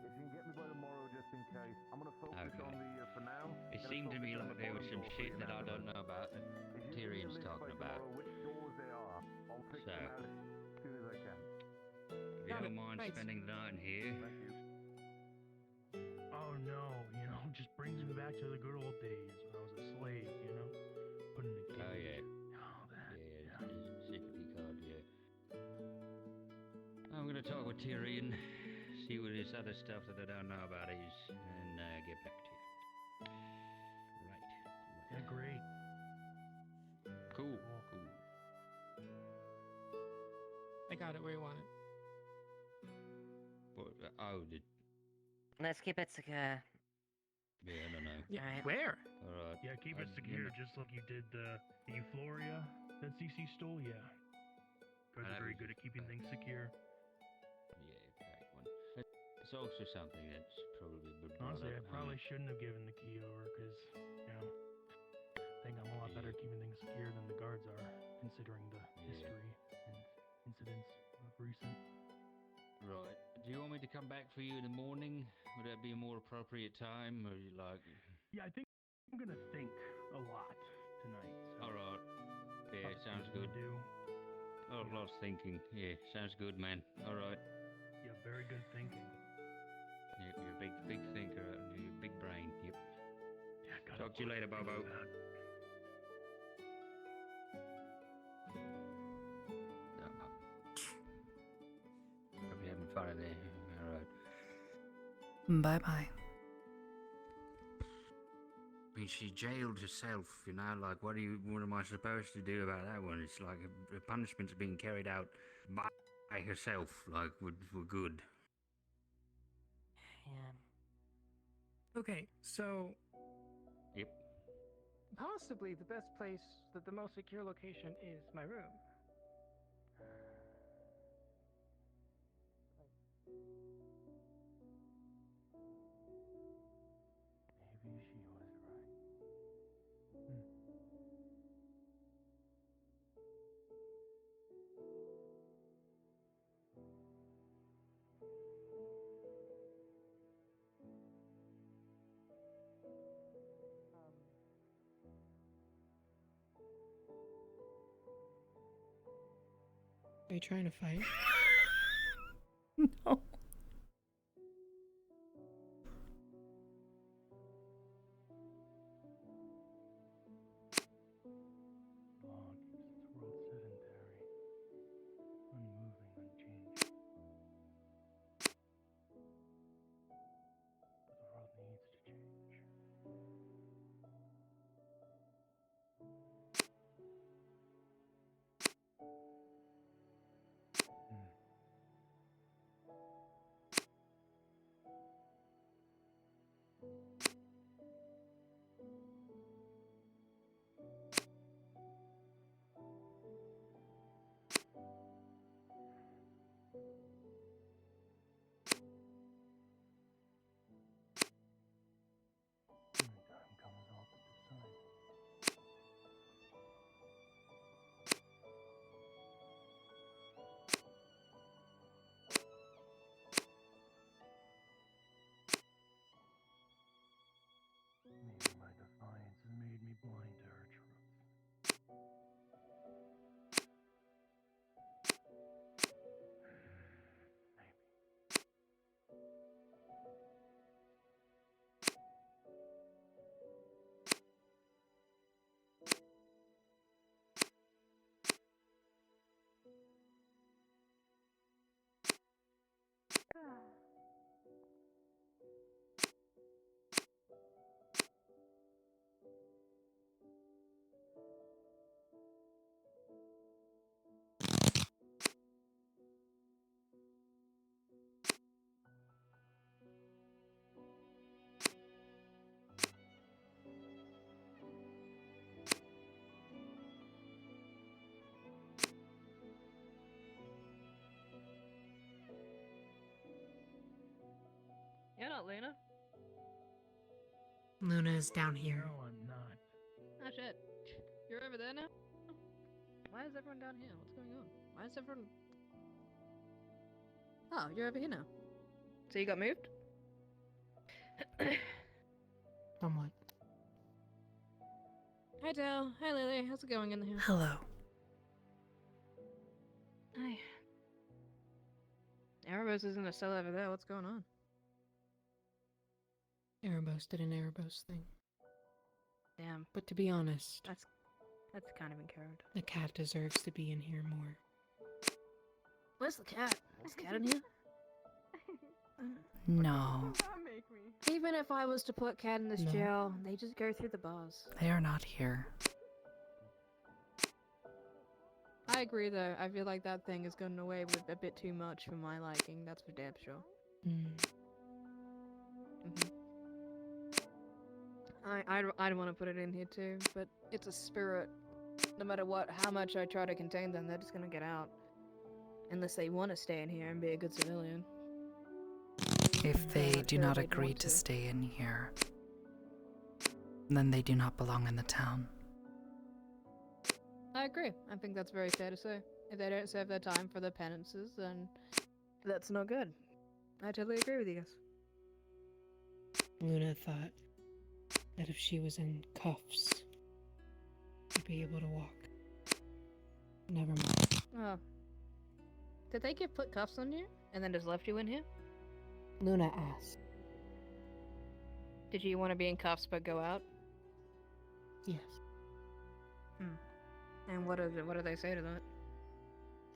if you can get me by tomorrow, just in case. I'm gonna focus Okay. on the for now. It gonna seemed to focus me on like the there was bottom some door for shit you that I now. don't know about that If you give me a Tyrion's list by talking about. tomorrow, which doors they are, I'll pick So. them out as soon as I can. If you don't mind spending the night in here, Oh no, just brings me back to the good old days when I was a slave, putting the oh cage. yeah. Oh, that. Yeah, it's secretly card, yeah. I'm gonna talk with Tyrion, see what this other stuff that I don't know about is, and get back to you. Right. Yeah, great. Cool. I got it where you want it. What, oh, Let's keep it secure. yeah, I don't know. Yeah, Alright. where? Alright. Yeah, keep it secure, just like you did the Euphoria that CC stole. Yeah, guys are very good at keeping things secure. Yeah, great one. It's also something that's probably been brought Honestly, I up. probably shouldn't have given the key over because, I think I'm a lot better at keeping things secure than the guards are, considering the history and incidents of recent. Right. Do you want me to come back for you in the morning? Would that be a more appropriate time, or you like? Yeah, I think I'm gonna think a lot tonight. So All right. Yeah, lots of sounds things to good. do. Lots of thinking. Yeah, sounds good, man. All right. Yeah, very good thinking. You're a big thinker. You're a big brain. Yep. Yeah, Talk to you later, Bobo. Hope you're having fun in there. All right. Bye bye. I mean, she jailed herself, you know, like, what am I supposed to do about that one? It's like a punishment's being carried out by herself, like, we're good. Okay, so Yep. possibly the best place, the most secure location is my room. Maybe she was right. Are you trying to fight? No. Law keeps its world sedentary, unmoving, unchanging. But the world needs to change. When the time comes, I'll decide. Maybe my defiance has made me blind to her truth. You're not Luna. Luna is down here. No, I'm not. Oh shit. You're over there now? Why is everyone down here? What's going on? Why is everyone... Oh, you're over here now. So you got moved? Somewhat. Hi Dale. Hi Lily. How's it going in here? Hello. Hi. Erebos is in a cell over there. What's going on? Erebos did an Erebos thing. Damn. But to be honest, That's kind of encouraged. the cat deserves to be in here more. Where's the cat? Is the cat in here? No, Even if I was to put cat in this No. jail, they just go through the bars. they are not here. I agree though. I feel like that thing has gotten away with a bit too much for my liking. That's for damn sure. I don't want to put it in here too, but it's a spirit. No matter how much I try to contain them, they're just gonna get out. Unless they want to stay in here and be a good civilian. If they not do sure not if they'd agree want to to. stay in here, then they do not belong in the town. I agree. I think that's very fair to say. If they don't serve their time for their penances, then that's not good. I totally agree with you guys. Luna thought that if she was in cuffs, she'd be able to walk. Never mind. Oh. Did they put cuffs on you and then just left you in here? Luna asked. Did you want to be in cuffs but go out? Yes. And what do they say to that?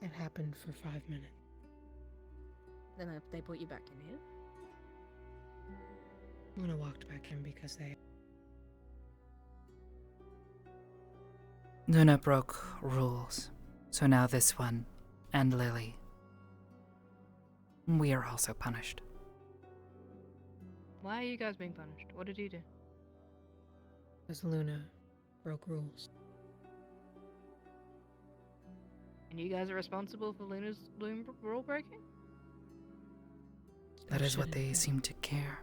It happened for 5 minutes. Then they put you back in here? Luna walked back in because they. Luna broke rules, so now this one and Lily. We are also punished. Why are you guys being punished? What did you do? Because Luna broke rules. And you guys are responsible for Luna's rule breaking? That is what they seem to care.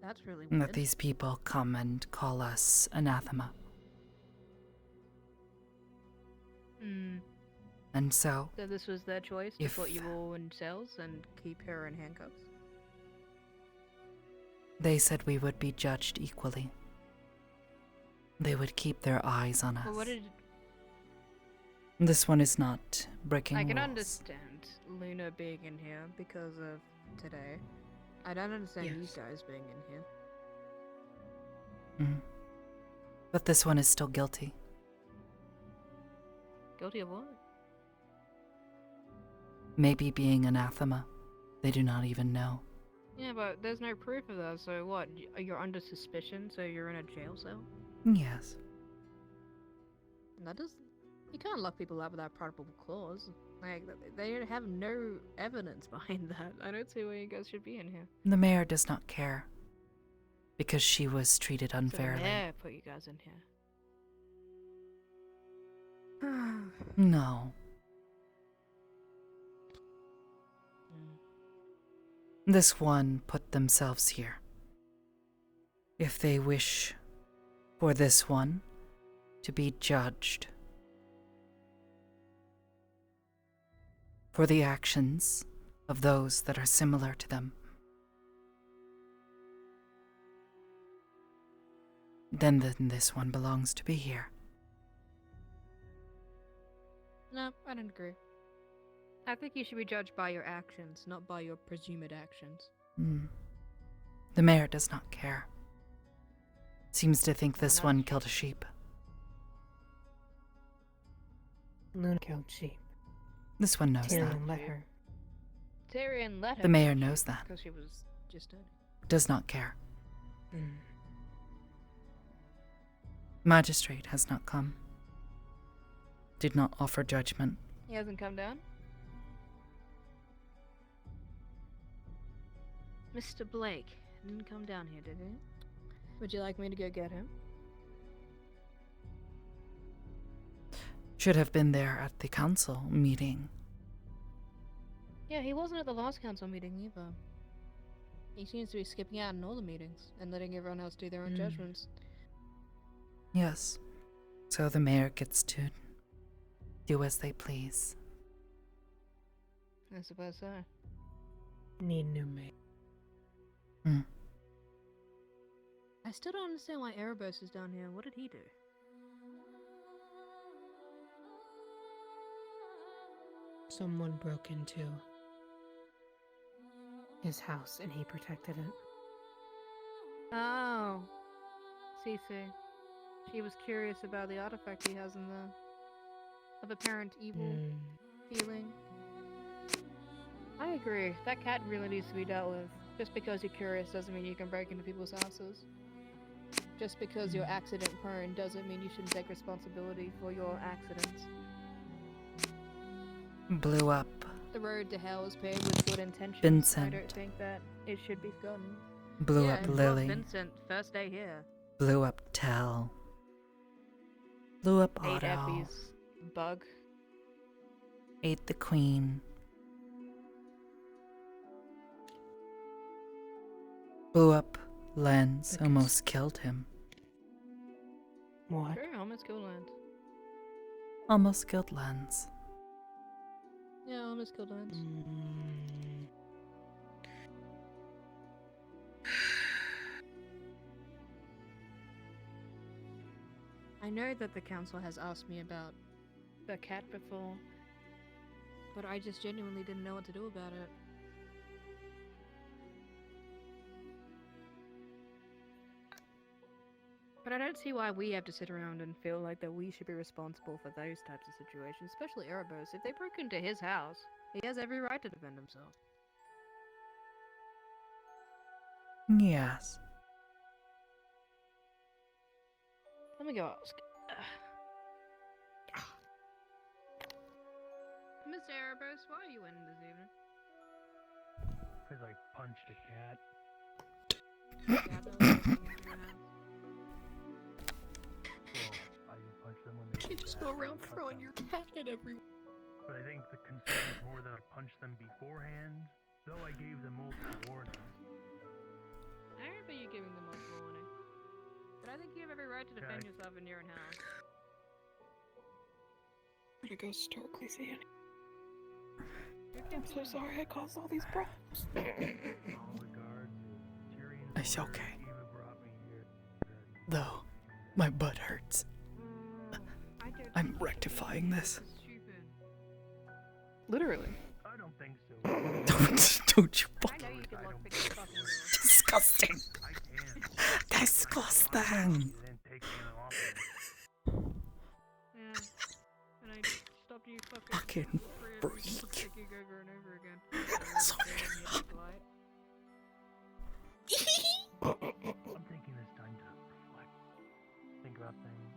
That's really And weird. that these people come and call us anathema. Hmm. And so, So this was their choice to if put you all in cells and keep her in handcuffs? they said we would be judged equally. They would keep their eyes on us. Well, what did... This one is not breaking I can rules. understand Luna being in here because of today. I don't understand you guys being in here. Mhm. But this one is still guilty. Guilty of what? Maybe being anathema. They do not even know. Yeah, but there's no proof of that, so what? You're under suspicion, so you're in a jail cell? Yes. That does... You can't lock people up without probable cause. Like, they have no evidence behind that. I don't see why you guys should be in here. The mayor does not care. Because she was treated So unfairly. the mayor put you guys in here. No. This one put themselves here. If they wish for this one to be judged for the actions of those that are similar to them, then this one belongs to be here. No, I don't agree. I think you should be judged by your actions, not by your presumed actions. The mayor does not care. Seems to think this one killed a sheep. Luna killed sheep. This one knows that. Tyrion let her. Tyrion let her. The mayor knows that. Because she was just dead. Does not care. Magistrate has not come. Did not offer judgment. He hasn't come down? Mr. Blake didn't come down here, did he? Would you like me to go get him? Should have been there at the council meeting. Yeah, he wasn't at the last council meeting either. He seems to be skipping out in all the meetings and letting everyone else do their own judgments. Yes. So the mayor gets to do as they please. I suppose so. Need new mayor. I still don't understand why Erebos is down here. What did he do? Someone broke into his house and he protected it. Oh. Cece. She was curious about the artifact he has in the... of apparent evil feeling. I agree. That cat really needs to be dealt with. Just because you're curious doesn't mean you can break into people's houses. Just because you're accident prone doesn't mean you shouldn't take responsibility for your accidents. Blew up The road to hell is paved with good intentions. Vincent. I don't think that it should be forgotten. Blew yeah, up and Lily. Vincent, first day here. Blew up Tell. Blew up Ate Otto. Effie's bug. Ate the queen. Blew up Lens. Almost killed him. What? Sure, almost killed Land. Almost killed Lens. Yeah, almost killed Lance. I know that the council has asked me about the cat before, but I just genuinely didn't know what to do about it. But I don't see why we have to sit around and feel like that we should be responsible for those types of situations, especially Erebos. If they broke into his house, he has every right to defend himself. Yes. Let me go ask. Mr. Erebos, why are you in this evening? Because I punched a cat. I just punched them when they You just go around throwing your cat at everyone. But I think the concern is more that I punched them beforehand, though I gave them multiple warnings. I remember you giving them multiple warning. But I think you have every right to defend yourself in your own house. I'm gonna go start crazy. I'm so sorry I caused all these problems. It's okay. Though, my butt hurts. I'm rectifying this. Literally. I don't think so. Don't you fucking... Disgusting. Disgusting. Yeah. And I stopped you Fucking freak. over and over again. I'm taking this time to reflect. Think about things.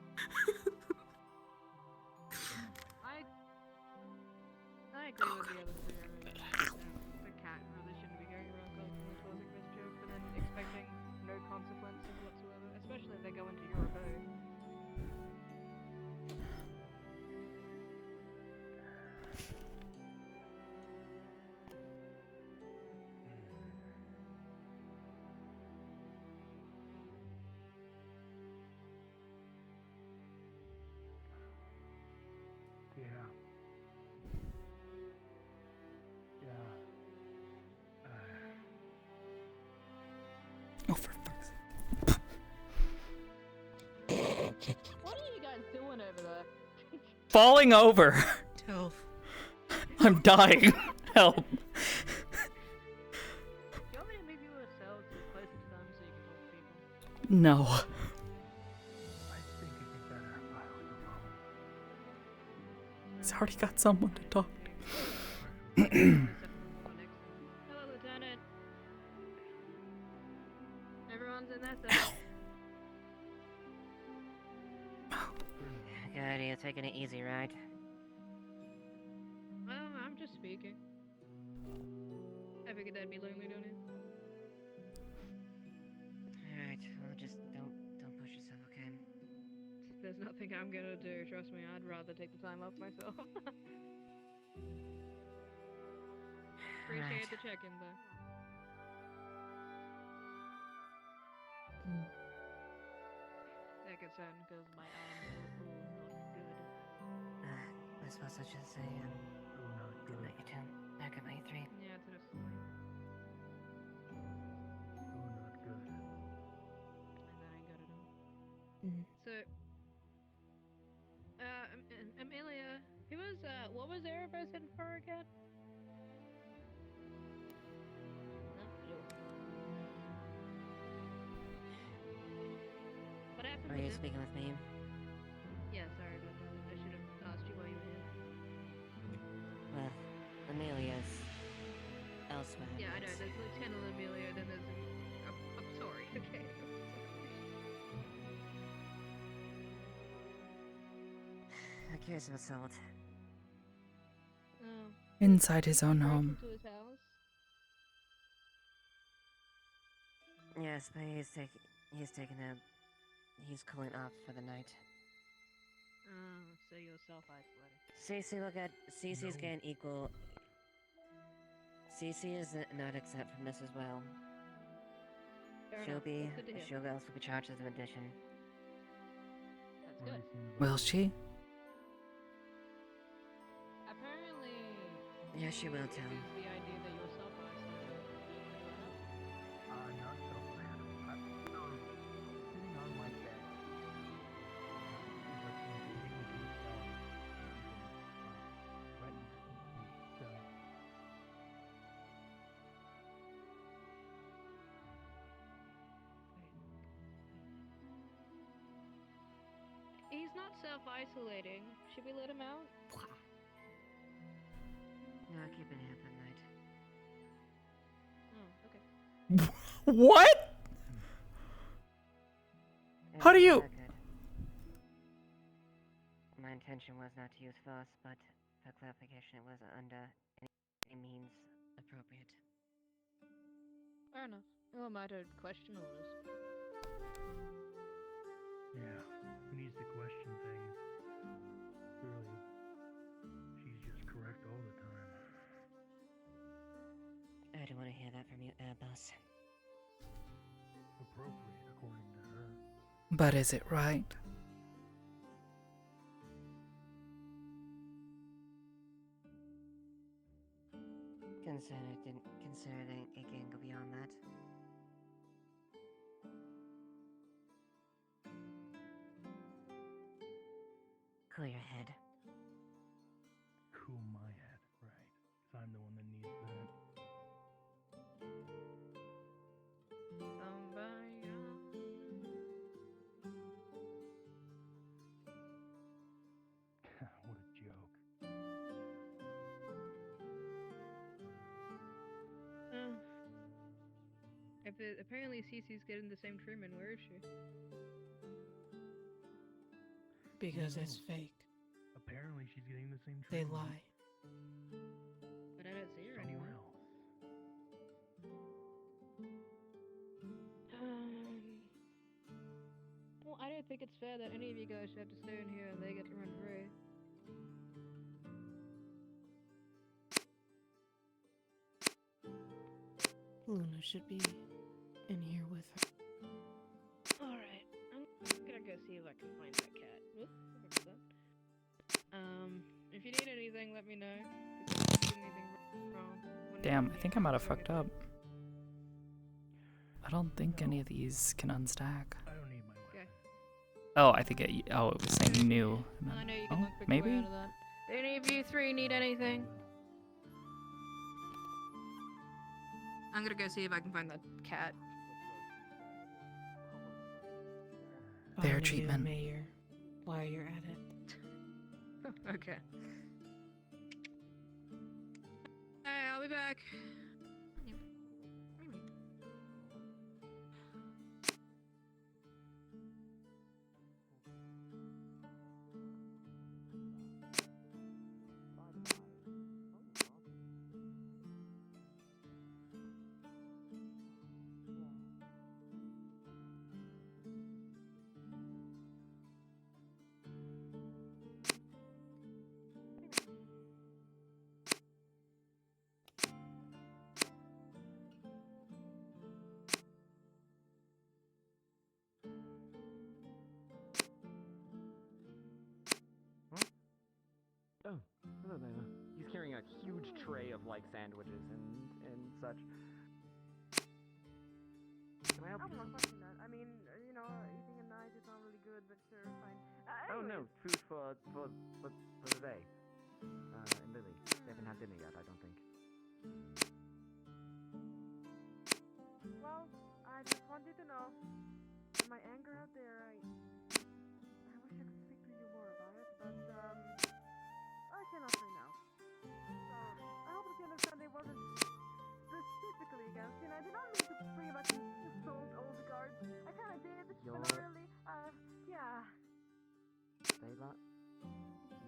I agree with the other two. The cat really shouldn't be going around constantly causing mischief and then expecting no consequences whatsoever, especially if they go into your abode. Yeah. Oh, for fuck's What are you guys doing over there? Falling over. Delph. I'm dying. Help. Do you want me to move you a cell closer to them so you can talk to people? No. I think it'd be better if I was alone. He's already got someone to talk to. Hello, Lieutenant. Everyone's in that cell. Good idea, taking it easy, right? Well, I'm just speaking. I figured that'd be lonely, don't you? Alright, well just don't push yourself, okay? There's nothing I'm gonna do, trust me, I'd rather take the time off myself. Appreciate the check-in, though. That gets sad because my arms are not good. I suppose I should say, good night, you two. Good night, you three. Yeah, it's just like... Not good. And that ain't good at all. So... Amelia, what was Erebos in for again? What happened Are with you him? speaking with me? Yeah, sorry about that. I should have asked you while you were here. Well, Amelia's elsewhere. Yeah, I know. There's Lieutenant Amelia, then there's... I'm sorry, okay. I'm curious about Salt. Oh. Inside his own home. To his house? Yes, but he's cooling off for the night. Oh, so you're self-isolating. Cece, look at Cece's getting equal. Cece is not exempt from this as well. Fair She'll enough. be That's good to hear. she'll also be charged as an addition. That's good. Will she? Apparently... Yes, she will, Tom. It's the idea that you're self-isolating. Not so bad. I'm sitting on my bed. He's not self-isolating. Should we let him out? No, keep it here for the night. Oh, okay. What? How do you? My intention was not to use force, but for clarification, it was under any means appropriate. Fair enough. Who am I to question orders? Yeah, who needs to question things? Clearly, she's just correct all the time. I don't want to hear that from you, boss. Appropriate, according to her. But is it right? Considering it can go beyond that. Clear your head. Cool my head, right? 'Cause I'm the one that needs that. What a joke. Apparently Cece's getting the same treatment. Where is she? Because it's fake. Apparently she's getting the same They treatment. lie. But I don't see her Somewhere anywhere. else. Well, I don't think it's fair that any of you guys have to stay in here and they get to run free. Luna should be in here with her. Alright, I'm gonna go see if I can find that cat. Whoop, sorry about that. If you need anything, let me know. If you did anything wrong. Damn, I think I might have fucked up. I don't think any of these can unstack. Okay. Oh, I think it. Oh, it was saying new. and I then- know you can oh, look quick maybe. way out of that. Any of you three need anything? I'm gonna go see if I can find that cat. Fair Find the treatment. Mayor while you're at it. Okay. Hey, I'll be back. Oh, hello there. He's carrying a huge tray of like sandwiches and such. Can I help you? I'm not fucking that. I mean, you know, eating at night is not really good, but sure, fine. Oh no, food for today. And Lily. They haven't had dinner yet, I don't think. Well, I just want you to know, my anger out there, I wish I could speak to you more about it, but I cannot right now. So I hope that you understand it wasn't specifically against you, and I did not mean to pretty much insult all the guards. I kind of did, but not really. Yeah. Say that?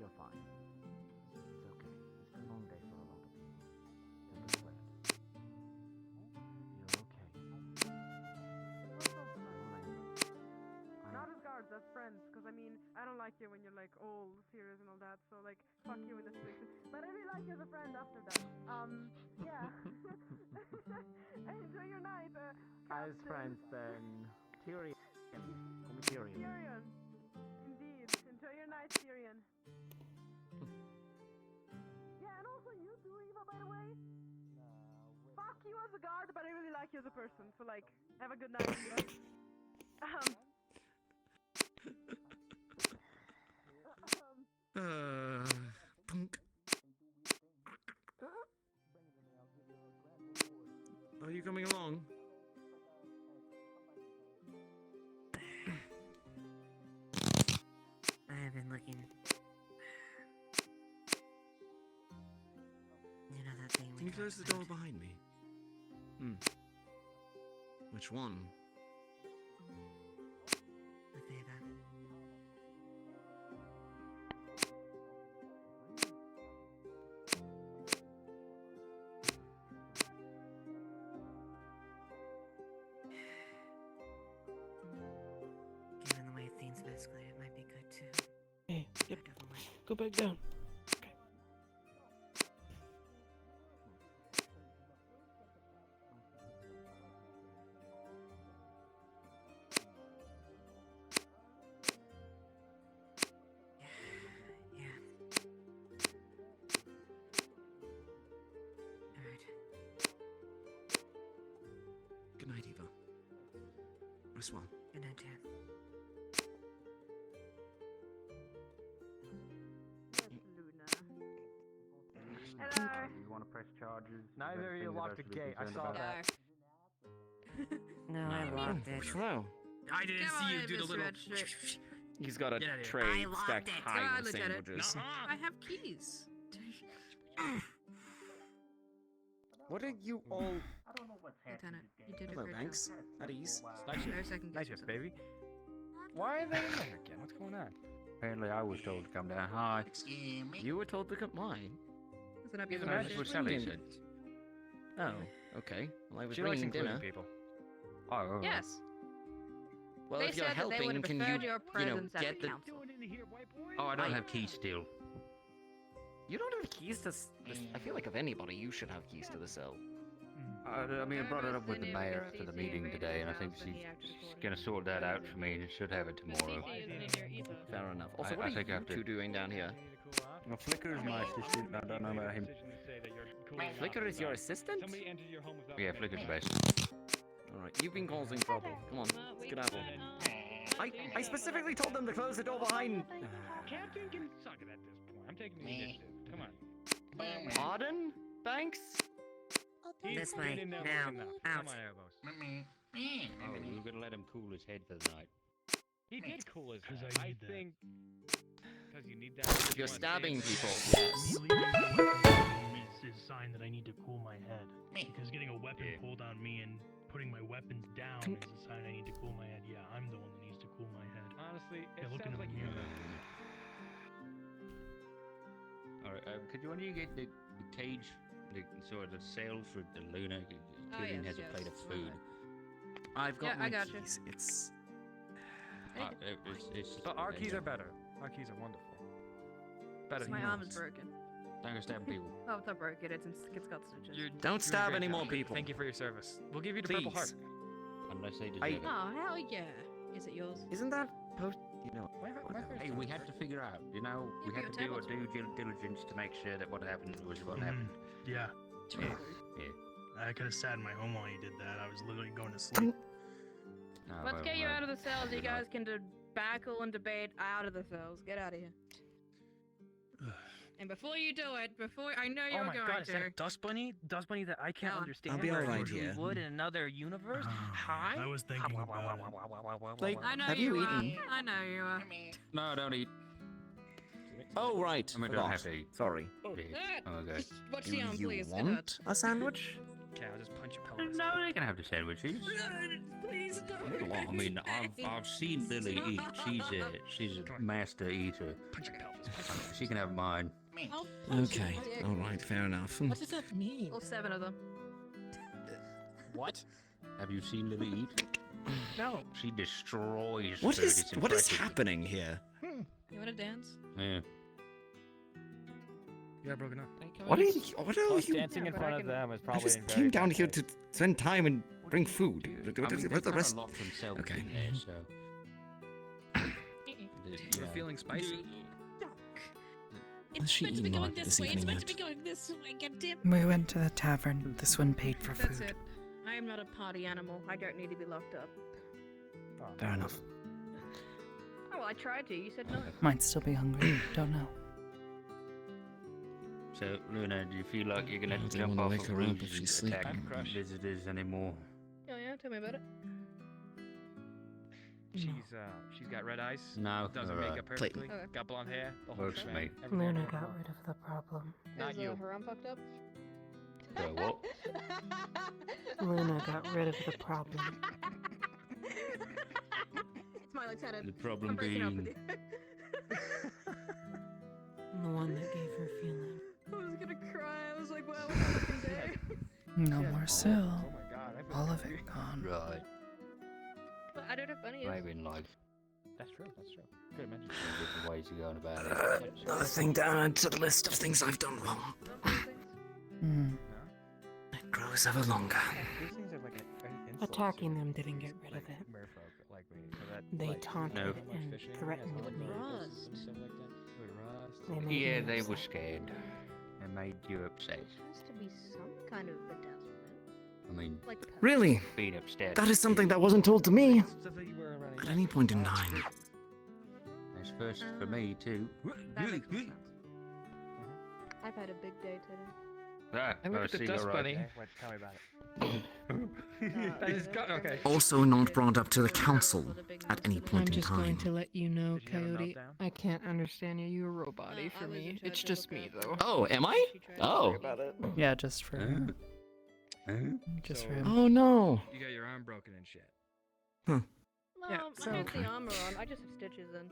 You're fine. It's okay. It's been a long day for a lot of people. Don't be sweat. You're okay. Not as guards, as friends, because I mean, I don't like you when you're like all serious and all that, so like, fuck you in this situation. But I really like you as a friend after that. Yeah. Enjoy your night, As Captain. friends then. Tyrion. Call me Tyrion. Tyrion. Indeed. Enjoy your night, Tyrion. Yeah, and also you too, Eva, by the way. Fuck you as a guard, but I really like you as a person, so like, have a good night, Eva. Punk. Are you coming along? I have been looking. You know that thing we Can you close the door behind me? Which one? The favor. Given the way things have escalated, it might be good to Hey, yep. back up a way. Go back down. Okay. Yeah. Alright. Good night, Eva. Rest well. Good night, Dan. Hello. You want to press charges? Neither of you locked the gate. I saw that. No, I locked it. Hello. I didn't Come see on you do in, the Mr. little. Magistrate. He's got a Get outta here. tray I locked stacked it. high Come on, with Lieutenant. sandwiches. I have keys. What are you all... I don't know what's happening. Lieutenant, you did a Hello, great Banks. job. At ease. Nice No shift. second Nice guesses shift, on baby. Why are they in there again? What's going on? Apparently, I was told to come down. Hi. You were told to come... Why? Doesn't that be the That's magistrate? what Sally said. Oh, okay. Well, I was She likes bringing including dinner. people. Oh, all right. Yes. Well, They if you're said that they would helping, have can preferred you, your presence at get the the... council. Oh, I don't have keys still. You don't have keys to... I feel like of anybody, you should have keys to the cell. I mean, I brought it up with the mayor after the meeting today, and I think she's gonna sort that out for me, and should have it tomorrow. Fair enough. Also, I what think I are have you to- two doing down here? Well, Flicker is my assistant. I don't know about him. Flicker is your assistant? Yeah, Flicker's best. Alright, you've been causing trouble. Come on, skedaddle. I specifically told them to close the door behind... Captain can suck it at this point. I'm taking the initiative. Come on. Pardon? Banks? This way. been in there Now. long enough. Out. Come on, Erebos. Oh, we were gonna let him cool his head for the night. He did cool his head. I think... Because you need that... If you're stabbing people, Me yes. leaving the weapon is a sign that I need to cool my head. Because getting a weapon pulled on me and putting my weapons down is a sign I need to cool my head. Yeah, I'm the one that needs to cool my head. Honestly, it sounds like you. Alright, could you, when you get the cage, the sort of the cell for the Luna, Killian has a plate of food. I've got Yeah, my I got you. keys. It's... But our keys are better. Our keys are wonderful. Better than My arm is yours. broken. Don't go stabbing people. Oh, it's not broken. It's got stitches. Don't stab any more people. Thank you for your service. We'll give you the purple heart. Please. Unless they deserve I- it. Oh, hell yeah. Is it yours? Isn't that post... You know... Hey, we had to figure out, you know, we Yeah, had but to do your our due diligence to make sure that what happened was what happened. Yeah. Yeah. I could have sat in my home while you did that. I was literally going to sleep. Oh, Let's well, get you well, out of the cells. You good guys night. can debacle and debate out of the cells. Get out of here. And before you do it, I know you're Oh my going god, is that to. a dust bunny? Dust bunny that I can't Go on. understand. I'll be but I alright usually here. would in another universe. Hi. I was thinking about it. Like, I know have you you are. eaten? I know you are. No, don't eat. Oh, right. I mean, don't forgot. have to eat. Sorry. Yeah. Oh, okay. What's Do the arm, you please? want a sandwich? Okay, I'll just punch your pelvis. No, they can have the sandwiches. Please Well, I mean, I've seen Lily eat. She's a master eater. Punch your pelvis. She can have mine. Okay. Alright, fair enough. What does that mean? All 7 of them. What? Have you seen Lily eat? No. She destroys What food. is It's what is impressive. happening here? You want to dance? Yeah. Yeah, broken up. What are you? What are Plus, you? dancing in front of them is I probably just in came very down bad here taste. to spend time and bring food. I mean, Where's there's the not rest? a lot themselves Okay. in there, so. We're feeling spicy. Has she meant to be eaten going lunch this way. It's evening meant to be yet? going this way. Get dim. We went to the tavern. This one paid for That's food. it. I am not a party animal. I don't need to be locked up. Fair enough. Oh, well, I tried to. You said no. Might still be hungry. Don't know. So, Luna, do you feel like you're gonna I don't jump wanna off wake of her up roofs if and she's attack sleeping. visitors anymore? Oh, yeah? Tell me about it. She's got red eyes. No, Doesn't alright. make up perfectly. Okay. Got blonde hair. The whole Works for shebang, me. everything. Luna got rid of the problem. Not Is you. her arm fucked up? what? Luna got rid of the problem. It's my lieutenant. The problem I'm breaking up with being... you. The one that gave her feeling. I was gonna cry. I was like, wow, what a fucking day. No more Syl. Oh my god, I feel All of angry. it gone. Right. But I don't know if funny is. Maybe in life. That's true, that's true. Good mention. Different ways of going about it. Another thing down to the list of things I've done wrong. Hmm. It grows ever longer. These things are like an insult Attacking to, them didn't get rid of it. merfolk like me. So that, They like, taunted No. and fishing, threatened yeah, so me. rust and stuff like that. With rust. They made Yeah, me they upset. were scared. And made you upset. There has to be some kind of bedazzlement. I mean, Like Really? being upset. That is something that wasn't told to me Stuff that you wear around at any point in time. It's first for me, too. That makes more sense. I've had a big day today. Ah, And look I at the see dust you're right. bunny. Okay, wait, tell me about it. That is okay. Also not brought up to the council at any I'm point in just going time. to let you know, Did you have a Coyote. meltdown? I can't understand you. You're a robot-y for I was in me. charge It's of just the me, book. though. Oh, am I? Oh. Yeah, just for him. Huh? Just So- for him. Oh no. You got your arm broken and shit. No, Yeah, I have the armor on. I just have stitches in.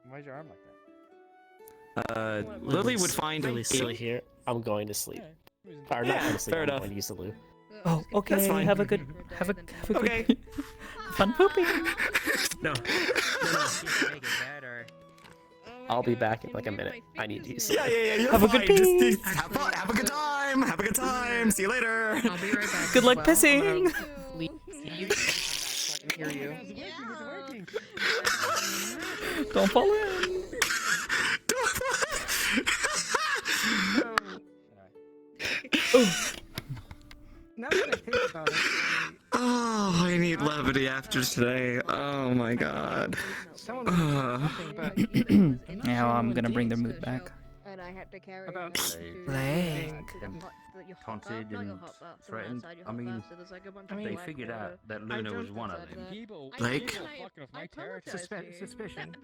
Why's your arm like that? Lily would find a Lily's still here. I'm going to sleep. Or not Yeah, going to sleep. fair I'm enough. going to use the loo. Oh, okay. That's fine. Have a good, have a good Okay. fun pooping. No. I'll be back in like a minute. I need to use. Yeah, you're Have a fine. good Just pee. have fun. Have a good time. Have a good time. See you later. I'll be right back. Good as luck well. pissing. I'm gonna leave you so I can hear you. Don't fall in. Now that I think about it, Oh, I need levity after today. Oh my god. someone mentioned something, but Yeah, well, I'm gonna bring their mood back. And I had to carry About them to Leg. to the hot- your hot Taunted bath, not your and hot bath, the one threatened. outside your I hot mean, bath, so there's like a bunch of they black figured water. out that I Luna was jumped one of inside them. there. People, I Blake? did, and fucking off I my territory. apologized to you. suspicion.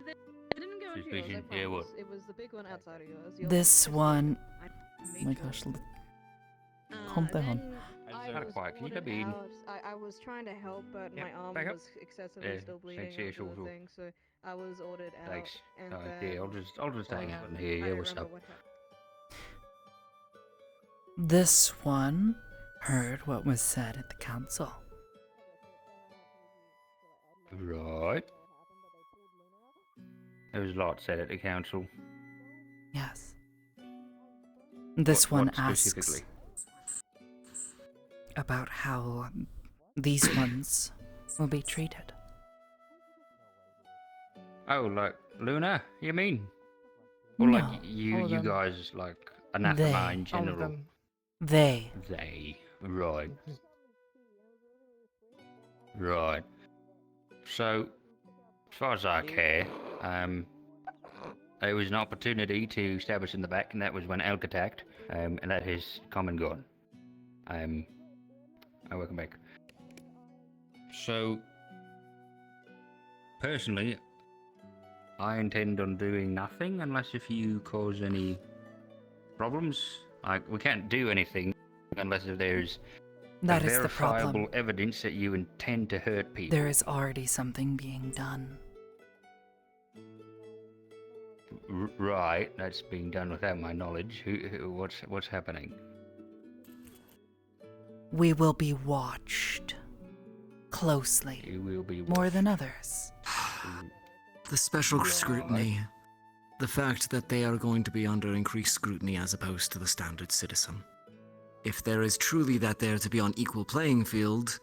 I didn't go into yours, I Suspicion? Yeah, what? promise. It was the big one outside of yours. Yours This was one. I Oh made my sure. gosh. Calm down. Then I Not was quite. Can you ordered come in? out. I was trying to help, but Yep, my arm back up. was excessively Yeah, still bleeding thanks, yeah, after sure, the sure. thing, so I was ordered out. Thanks. And Alright, then, yeah, I'll just hang out in here. I Yeah, don't what's remember up? what happened. This one heard what was said at the council. Right. There was a lot said at the council. Yes. This one What asks specifically? about how these ones will be treated. Oh, like Luna? You mean? Or No. like All you of you them. guys like anathema in All of general? them. They. They. Right. Right. So, as far as I care, it was an opportunity to stab us in the back, and that was when Elk attacked, and that has come and gone. Welcome back. So, personally, I intend on doing nothing unless if you cause any problems. Like, we can't do anything unless if there's That is the verifiable problem. evidence that you intend to hurt people. There is already something being done. Right, that's being done without my knowledge. What's happening? We will be watched closely. You will be more than others. The special scrutiny. The fact that they are going to be under increased scrutiny as opposed to the standard citizen. If there is truly that there to be on equal playing field,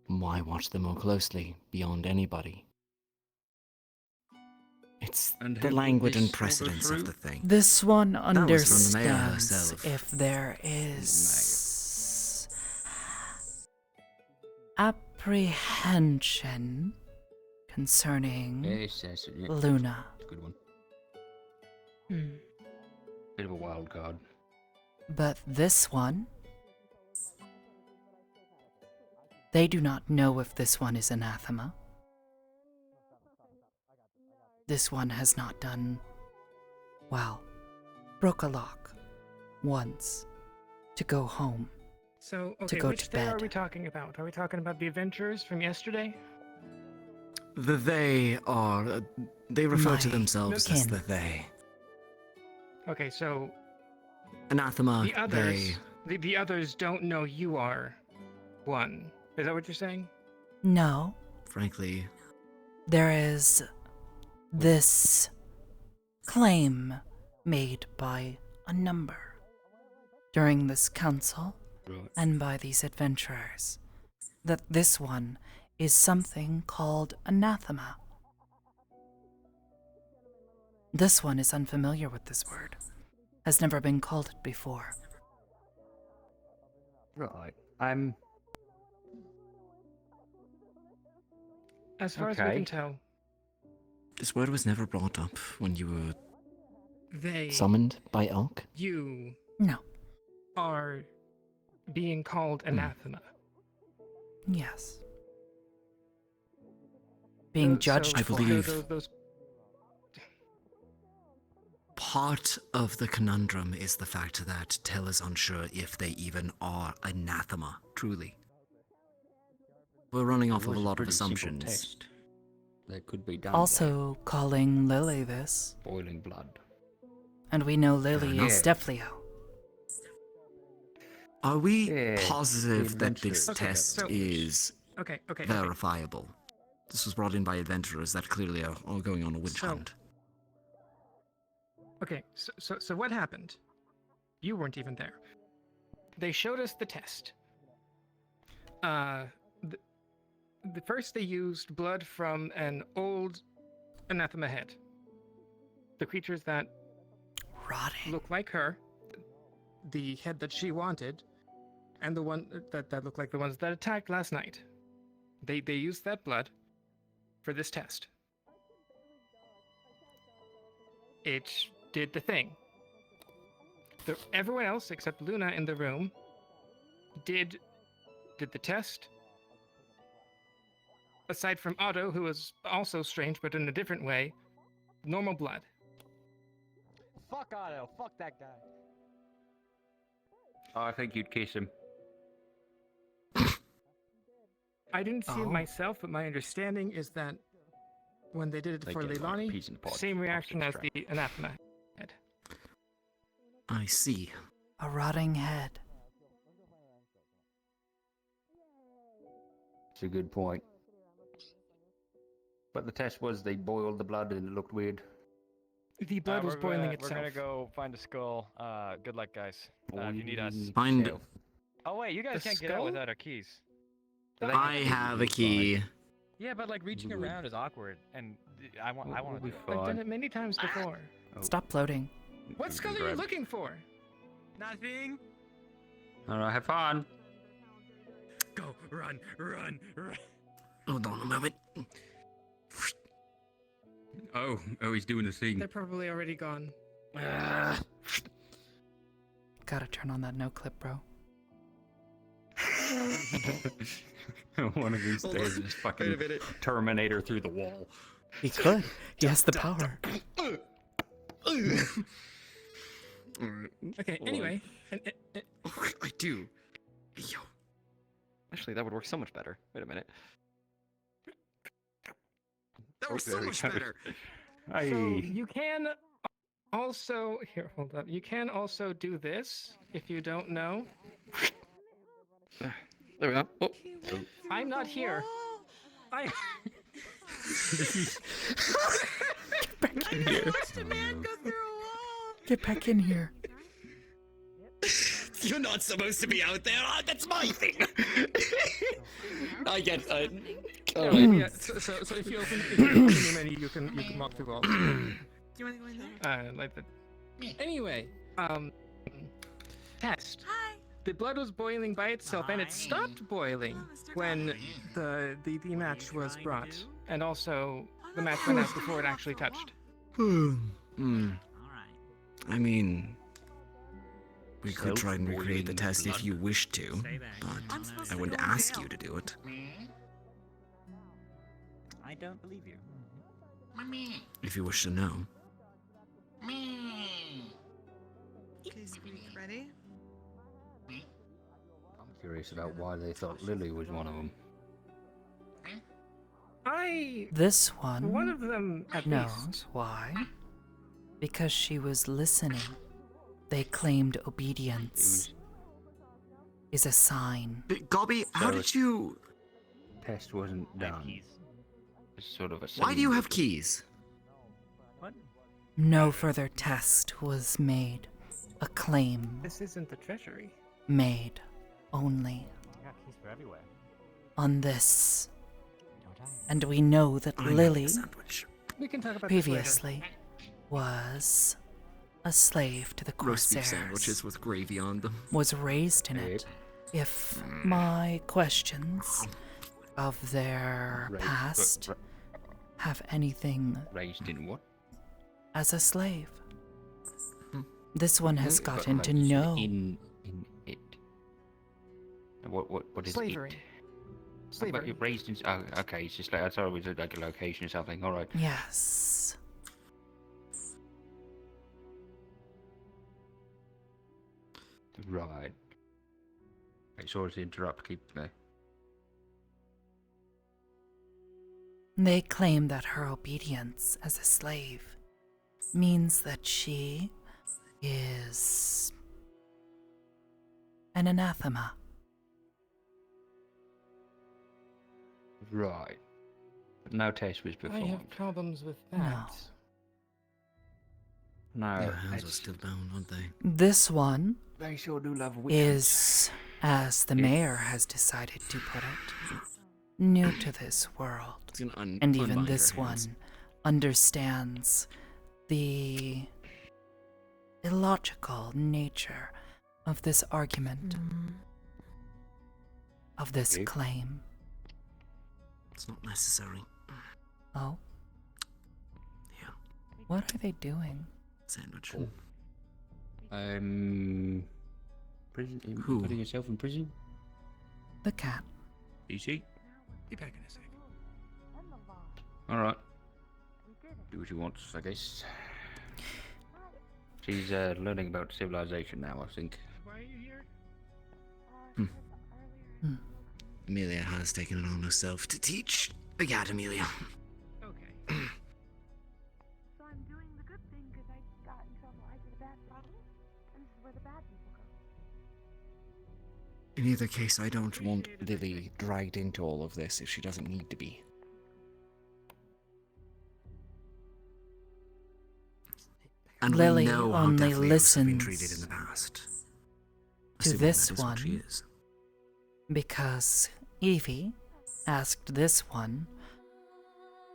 why watch them more closely beyond anybody? It's And the who put language this and order precedence through? of the thing. This one That was from the mayor understands herself. if there is apprehension concerning Yes, that's it. Yeah. Luna. It's a good one. Hmm. Bit of a wild card. But this one, they do not know if this one is anathema. This one has not done, well, broke a lock. wants to go home. So, to okay, go which to day are bed. we talking about? Are we talking about the adventurers from yesterday? They are. They refer to My themselves as kin. the they. Okay, so Anathema, the others, the others don't know you are one. Is that what you're saying? No, frankly, there is this claim made by a number during this council and by these adventurers that this one is something called anathema. This one is unfamiliar with this word, has never been called it before. Right. As far as we can tell, this word was never brought up when you were they summoned by Elk. you No. are being called anathema. Yes. Being judged I for believe those part of the conundrum is the fact that Tell is unsure if they even are anathema, truly. We're running off of a lot of assumptions. That could be done. also calling Lily this. Boiling blood. And we know Lily no. is Defleo. Are we Yeah, positive the that this adventurers. Okay, test so- is Okay. verifiable? This was brought in by adventurers that clearly are all going on a witch So- hunt. Okay, so what happened? You weren't even there. They showed us the test. The first they used blood from an old anathema head. The creatures that look like her, the head that she wanted, and the one that looked like the ones that attacked last night. They used that blood for this test. It did the thing. Everyone else except Luna in the room did the test. Aside from Otto, who was also strange but in a different way, normal blood. Fuck Otto. Fuck that guy. Oh, I think you'd kiss him. I didn't see it myself, but my understanding is that when they did it They for get, like, Leilani, peas in the pod, same reaction as opposite the anathema head. I see. A rotting head. It's a good point. But the test was they boiled the blood and it looked weird. The blood was boiling itself. We're gonna go find a skull. Good luck, guys. If you need us. Find. Oh wait, you guys The can't get out skull? without our keys. I have a key. Yeah, but like reaching around is awkward, and I want to do it. I've done it many times before. Stop floating. What skull are you looking for? Nothing. Alright, have fun. Go, run. Hold on a moment. Oh, he's doing the thing. They're probably already gone. Gotta turn on that no clip, bro. One of these days, just fucking Terminator through the wall. He could. He has the power. Okay, anyway. I do. Yo. Actually, that would work so much better. Wait a minute. That works so much better. So you can also here, hold up. You can also do this if you don't know. There we go. Oh. I'm not here. I Get back in here. Get back in here. You're not supposed to be out there. That's my thing. I get. Yeah, so if you open the menu, you can walk through all. Do you want to go in there? Like that. Anyway, test. Hi. The blood was boiling by itself, and it stopped boiling when the match was brought, and also the match went out before it actually touched. I mean, we could try and recreate the test if you wish to, but I wouldn't ask you to do it. I don't believe you. If you wish to know. Okay, so we ready? Ready? I'm curious about why they thought Lily was one of them. This one One of them, at knows least. why. Because she was listening. They claimed obedience is a sign. Gobby, how did you... Test wasn't done. It's sort of a. Why do you have keys? No further test was made. A claim This isn't the treasury. made only I got keys for everywhere. on this. And we know that Lily We can talk about this later. previously was a slave to the Roast beef Corsairs. sandwiches with gravy on them. Was raised in it. If my questions of their past have anything Raised in what? as a slave. This one has But gotten to like, know. In it. What is Slavery. it? Slavery. But raised in. Oh, okay. It's just like I thought it was like a location or something. All right. Yes. Right. Okay, sorry to interrupt. Keep me. They claim that her obedience as a slave means that she is an anathema. Right. But no test was I performed. have problems with that. No. Your hands are still bound, aren't they? This one They sure do love witches. is, as the mayor has decided to put it, new to this world. And even unbind this her one hands. understands the illogical nature of this argument, of this Okay. claim. It's not necessary. Oh? Yeah. What are they doing? Sandwich. Prison? You Who? putting yourself in prison? The cat. DC? Be back in a sec. Alright. Do what you want, I guess. She's learning about civilization now, I think. Why are you here? Amelia has taken it on herself to teach the cat, Amelia. Okay. So I'm doing the good thing because I got in trouble. I did a bad problem, and this is where the bad people go. In either case, I don't want Lily dragged into all of this if she doesn't need to be. And Lily we know how only Deathlayers have been listens treated in the past. to Assuming this that is what she one is. because Evie asked this one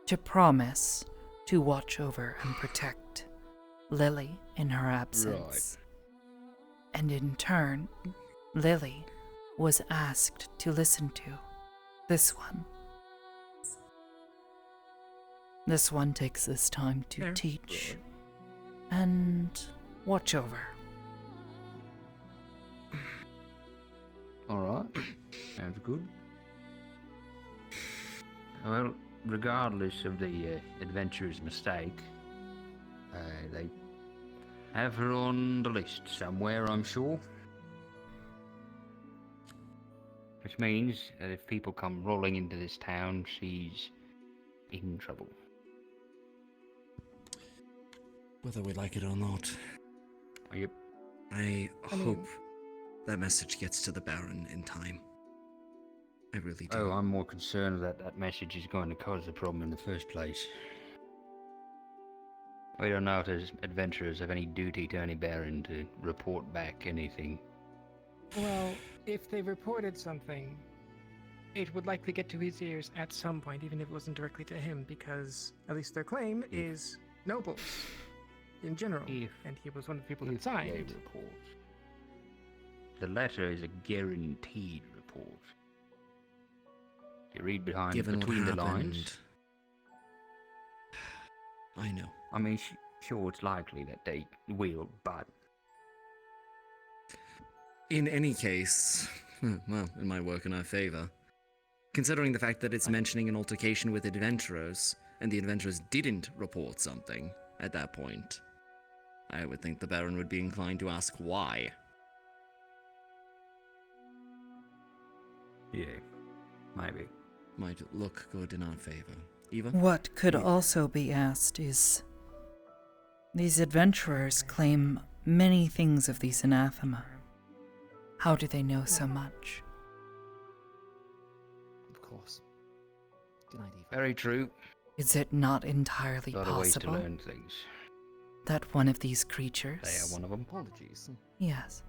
to promise to watch over and protect Lily in her absence. And in turn, Lily was asked to listen to this one. This one takes this time to Fair. teach and watch over. Alright. Sounds good. Well, regardless of the adventurer's mistake, they have her on the list somewhere, I'm sure. Which means that if people come rolling into this town, she's in trouble. Whether we like it or not. Yep. I I mean- hope that message gets to the Baron in time. I really do. Oh, I'm more concerned that that message is going to cause the problem in the first place. We don't know if those adventurers have any duty to any Baron to report back anything. Well, if they reported something, it would likely get to his ears at some point, even if it wasn't directly to him, because at least their claim is nobles in general, and he was one of the people that If they signed. report. The letter is a guaranteed report. You read Given between what the happened, lines. I know. I mean, sure, it's likely that they will, but In any case, well, it might work in our favor. Considering the fact that it's mentioning an altercation with adventurers, and the adventurers didn't report something at that point, I would think the Baron would be inclined to ask why. Yeah, maybe. Might look good in our favor. Eva? What could also be asked is, these adventurers claim many things of these anathema. How do they know so much? Of course. Good night, Eva. Very true. Is it not entirely A lot of ways to possible learn things. that one of these creatures... They are one of them. Apologies. Yes.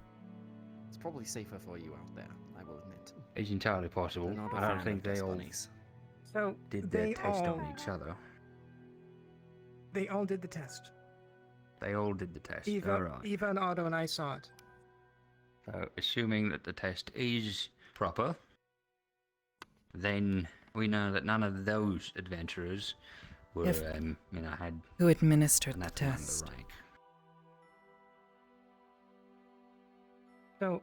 It's probably safer for you out there, I will admit. It's entirely possible. They're not a I don't fan think of they dust all bunnies. So did their they test all, on each other. They all did the test. They all did the test. Eva, Alright. Eva and Otto and I saw it. So, assuming that the test is proper, then we know that none of those adventurers were, If- had Who administered the anathema on test? the rank. So,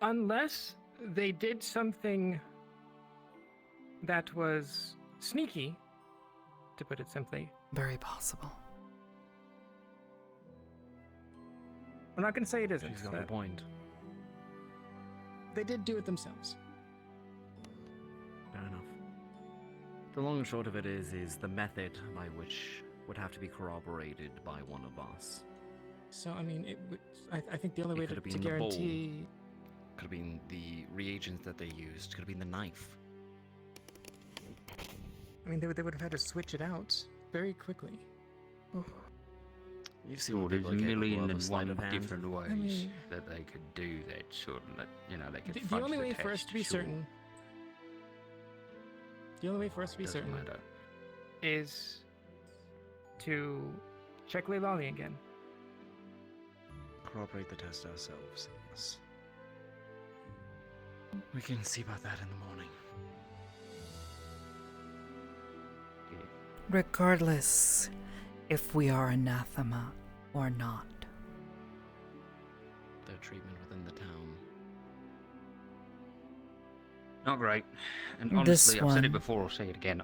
unless they did something that was sneaky, to put it simply, Very possible. I'm not going to say it isn't. She's got a point. They did do it themselves. Fair enough. The long and short of it is the method by which would have to be corroborated by one of us. So, I mean, I think the only way It could to have been the bowl. guarantee... Could have been the reagents that they used. Could have been the knife. I mean, they would have had to switch it out very quickly. You've seen Well, what there's people a are capable million of, and sleight one of hand. different ways mean- that they could do that sort of, they could The fudge only way for us test, to be sure. certain... The only way for us to be Doesn't certain matter. is to check Leilani again. Corroborate the test ourselves, yes. We can see about that in the morning. Regardless if we are anathema or not. Their treatment within the town. Not great. And This honestly, I've said it one before, I'll say it again.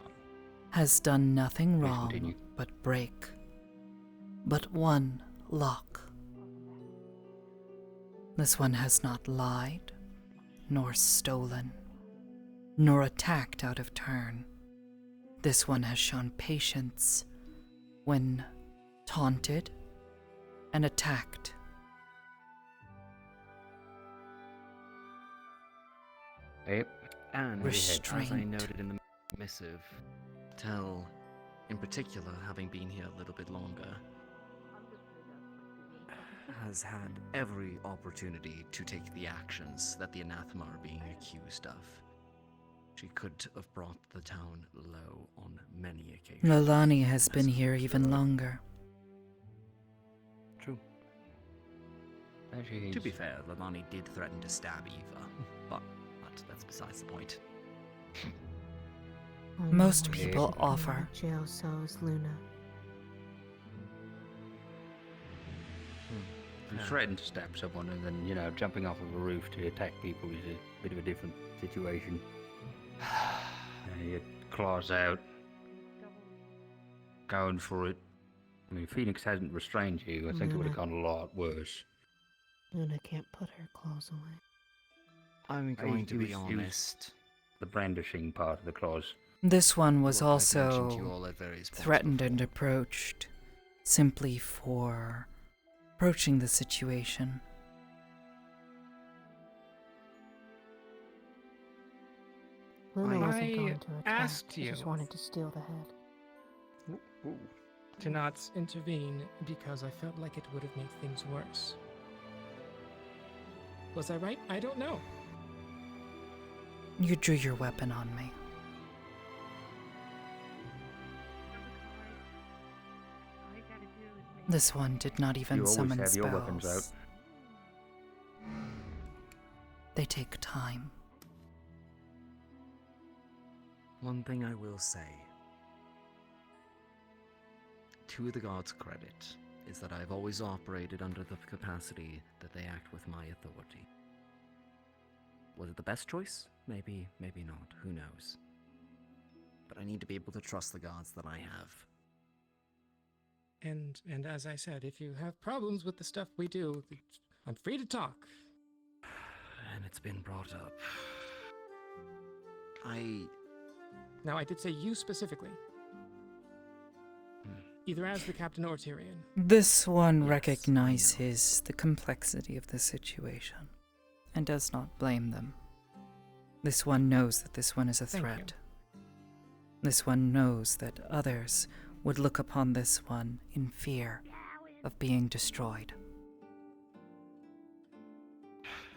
Has done nothing Please wrong continue. but break. But one lock. This one has not lied, nor stolen, nor attacked out of turn. This one has shown patience when taunted and attacked. Yep. And Restraint. as I noted in the missive, Tell, in particular, having been here a little bit longer, has had every opportunity to take the actions that the anathema are being accused of. She could have brought the town low on many occasions. Leilani has been here even longer. True. Actually, To be fair, Leilani did threaten to stab Eva, but that's besides the point. Most people offer. Jail cells, Luna. You threaten to stab someone and then, jumping off of a roof to attack people is a bit of a different situation. Your claws out. Going for it. I mean, Phoenix hasn't restrained you. I think it would have gone a lot worse. Luna can't put her claws away. I'm going to It be was honest. The brandishing part of the claws. This one was Well, I've mentioned to you also all at various points threatened and approached simply for approaching the situation. Luna wasn't I going to attack. asked She you just wanted to steal the head. to not intervene because I felt like it would have made things worse. Was I right? I don't know. You drew your weapon on me. This one did not even You always summon have spells. your weapons out. They take time. One thing I will say, to the gods' credit, is that I've always operated under the capacity that they act with my authority. Was it the best choice? Maybe, maybe not. Who knows? But I need to be able to trust the gods that I have. And as I said, if you have problems with the stuff we do, I'm free to talk. And it's been brought up. Now, I did say you specifically. Either as the captain or Tyrion. This one recognizes the complexity of the situation and does not blame them. This one knows that this one is a Thank you. threat. This one knows that others would look upon this one in fear of being destroyed.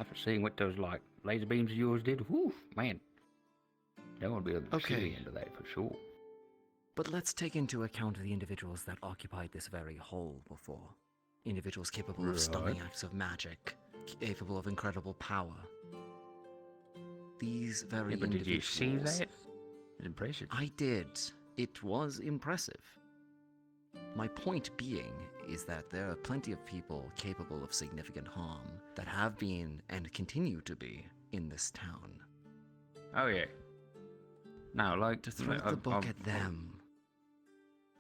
After seeing what those like laser beams of yours did, whew, man. Don't want to be able to see the end of that for sure. But let's take into account the individuals that occupied this very hall before. Individuals capable of stunning acts of magic, capable of incredible power. These very but individuals... did you see that? It's impressive. I did. It was impressive. My point being is that there are plenty of people capable of significant harm that have been and continue to be in this town. Oh yeah. Now, like to throw the book at them.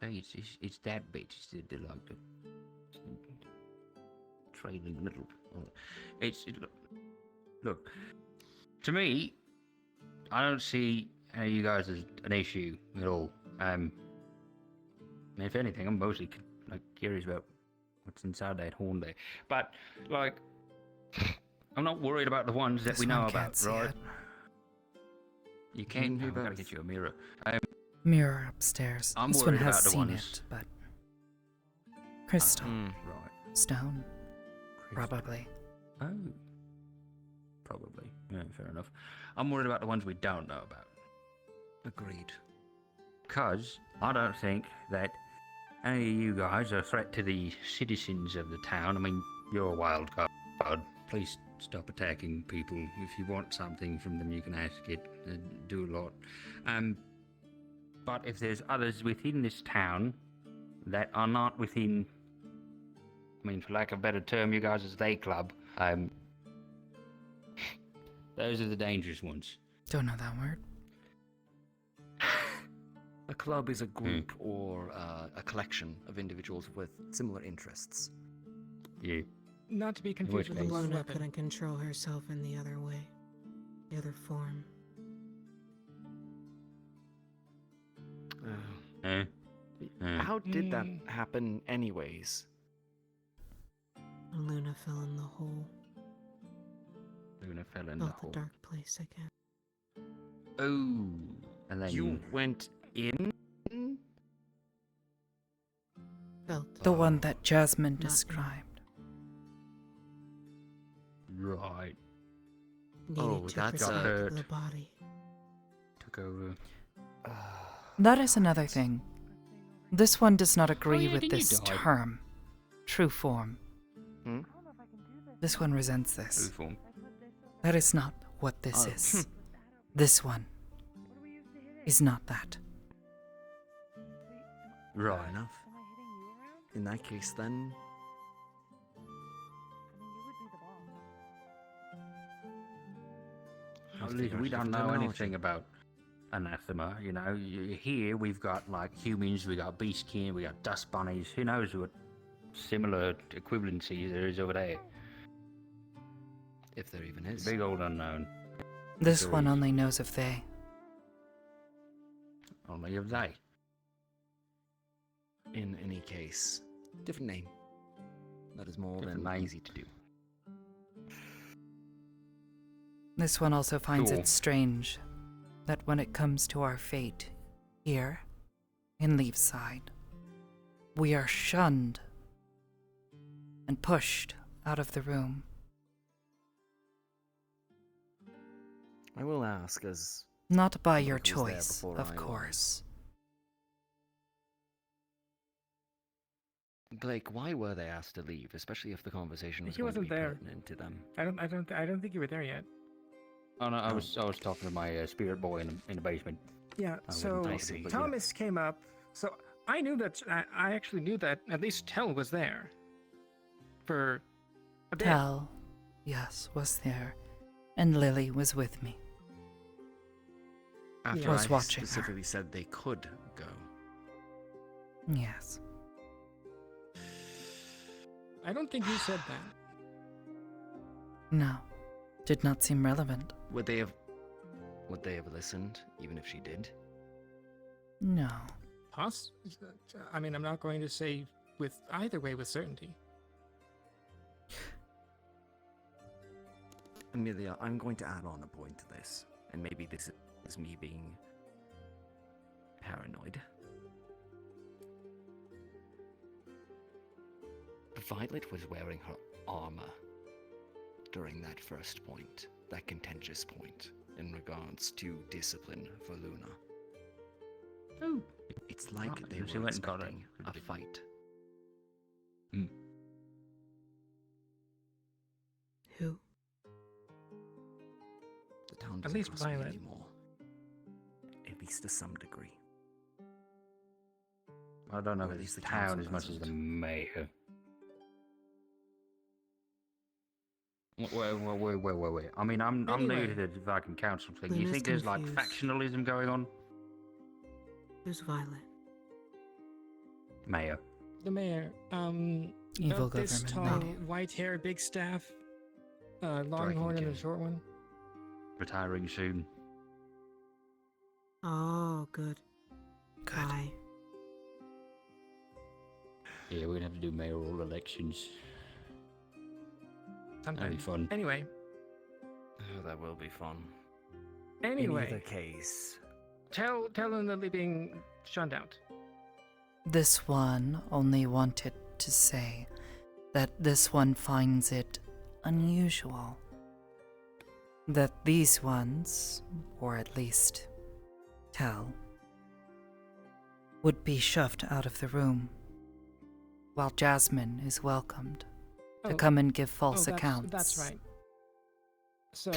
It's that bitch that like the trailing little. Look. To me, I don't see any of you guys as an issue at all. If anything, I'm mostly curious about what's inside that horn there. But like, I'm not worried about the ones that we know about, right? You can't. I gotta get you a mirror. Mirror upstairs. I'm this worried one has about the seen ones. it, but crystal, right? stone, probably. Oh, probably. Yeah, fair enough. I'm worried about the ones we don't know about. Agreed. Because I don't think that any of you guys are a threat to the citizens of the town. I mean, you're a wild card. Please stop attacking people. If you want something from them, you can ask it. Do a lot. But if there's others within this town that are not within, I mean, for lack of a better term, you guys as they club, those are the dangerous ones. Don't know that word. A club is a group or a collection of individuals with similar interests. Yeah. Not to be confused with a blood Luna weapon. couldn't control herself in the other way. The other form. How did that happen anyways? Luna fell in the hole. Luna fell in the Felt hole. the dark place again. Oh, and then You went in? Felt The one that Jasmine described. Right. needed to that's protect the body. Took over. That is another thing. This one does not agree yeah, with didn't you this die? term, true form. Hmm? This one resents this. True form. That is not what this is. This one is not that. Right enough. In that case, then. At least we don't know anything about anathema, you know. Here we've got like humans, we got beastkin, we got dust bunnies. Who knows what similar equivalency there is over there? If there even is. Big old unknown. This There one is. only knows of they. Only of they. In any case, different name. That is more Different than name. easy to do. This one also finds Cool. it strange that when it comes to our fate here in Leafside, we are shunned and pushed out of the room. I will ask, as Not by your whoever was there choice, before of I course. Blake, why were they asked to leave, especially if the conversation was He going to wasn't be there. pertinent to them? I don't think you were there yet. Oh no, I was talking to my spirit boy in the basement. Yeah. I So wouldn't talk to him, but yeah. Thomas came up. So I knew that. I actually knew that at least Tell was there. For a bit. Tell, yes, was there, and Lily was with me. After Was I watching her. specifically said they could go. Yes. I don't think you said that. No, did not seem relevant. Would they have Would they have listened, even if she did? No. I mean, I'm not going to say with either way with certainty. Amelia, I'm going to add on a point to this, and maybe this is me being paranoid. Violet was wearing her armor during that first point, that contentious point, in regards to discipline for Luna. Oh. It's like they she were went and got expecting a fight. Who? The town At doesn't least trust me Violet. anymore. At least to some degree. I don't know Or if at it's least the the town council as much as the doesn't. mayor. Wait. I mean, I'm new Anyway. to the fucking council thing. You Luna's think there's like confused. factionalism going on? Who's Violet? Mayor. The mayor, Evil about this tall, government. white hair, big staff, long horn and a short one. Retiring soon. Oh, good. Bye. Yeah, we're gonna have to do mayoral elections. That'll be Sometimes. fun. Anyway, Oh, that will be fun. Anyway. In either case, tell Lily being shunned out. This one only wanted to say that this one finds it unusual that these ones, or at least Tell, would be shoved out of the room, while Jasmine is welcomed to Oh. come and give false that's, accounts. That's right. So,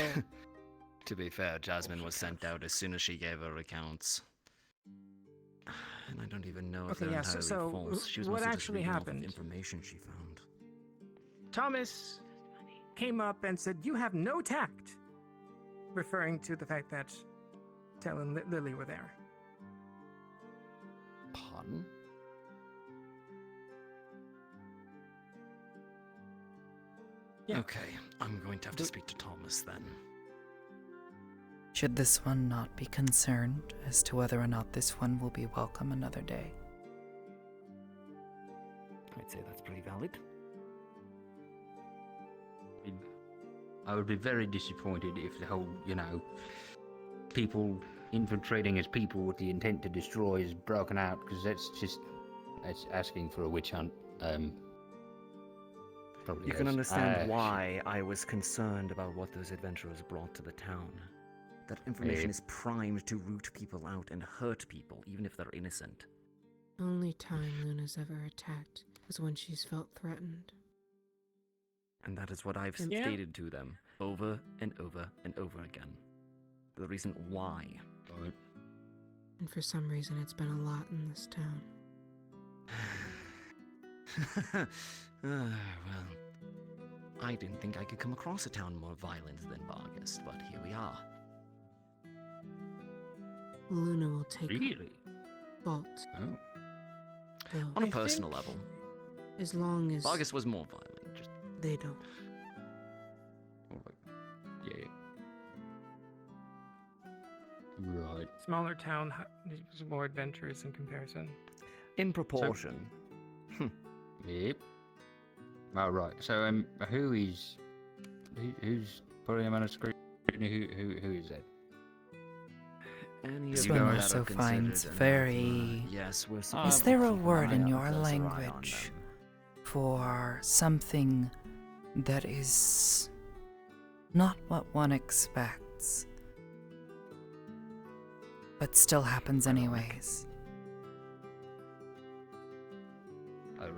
to be fair, Jasmine was sent out as soon as she gave her accounts. And I don't even know if Okay, they're yeah, entirely so false. She was what mostly just actually reading off of happened? information she found. Thomas came up and said, "You have no tact," referring to the fact that Tell and Lily were there. Pardon? Yeah. Okay, I'm going to have to speak to Thomas then. Should this one not be concerned as to whether or not this one will be welcome another day? I'd say that's pretty valid. I would be very disappointed if the whole, people infiltrating as people with the intent to destroy is broken out, because that's asking for a witch hunt. Probably You can is. understand why I was concerned about what those adventurers brought to the town. That information is primed to root people out and hurt people, even if they're innocent. Only time Luna's ever attacked is when she's felt threatened. And that is what I've Yeah. stated to them over and over and over again. The reason why. And for some reason, it's been a lot in this town. Well, I didn't think I could come across a town more violent than Vargas, but here we are. Luna will take Really? fault. Oh. Though, On a personal level, as long as Vargas was more violent. Just they don't. Yeah. Right. Smaller town, was more adventurous in comparison. in proportion. Yep. Oh, right. So, who's putting him on a screen? Who is that? Any This of one you that also are considered finds an very. anathema, yes, we're Is supposed to there a keep an word eye in on your closer eye on language them. for something that is not what one expects, but still happens anyways?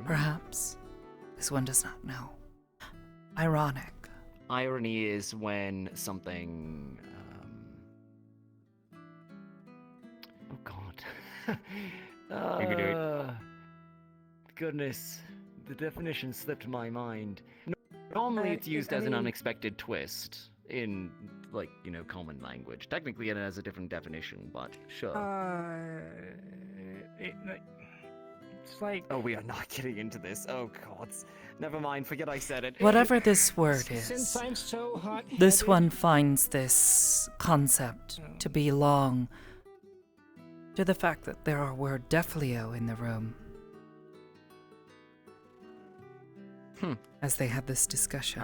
Perhaps this one does not know. Ironic. Irony is when something. Oh God. You can do it. Goodness, the definition slipped my mind. Normally, it's used as an unexpected twist in, common language. Technically, it has a different definition, but sure. It's like... Oh, we are not getting into this. Oh, God. Never mind, forget I said it. Whatever this word Since is, I'm so hot. this one finds this concept to belong to the fact that there were Deflio in the room. As they had this discussion.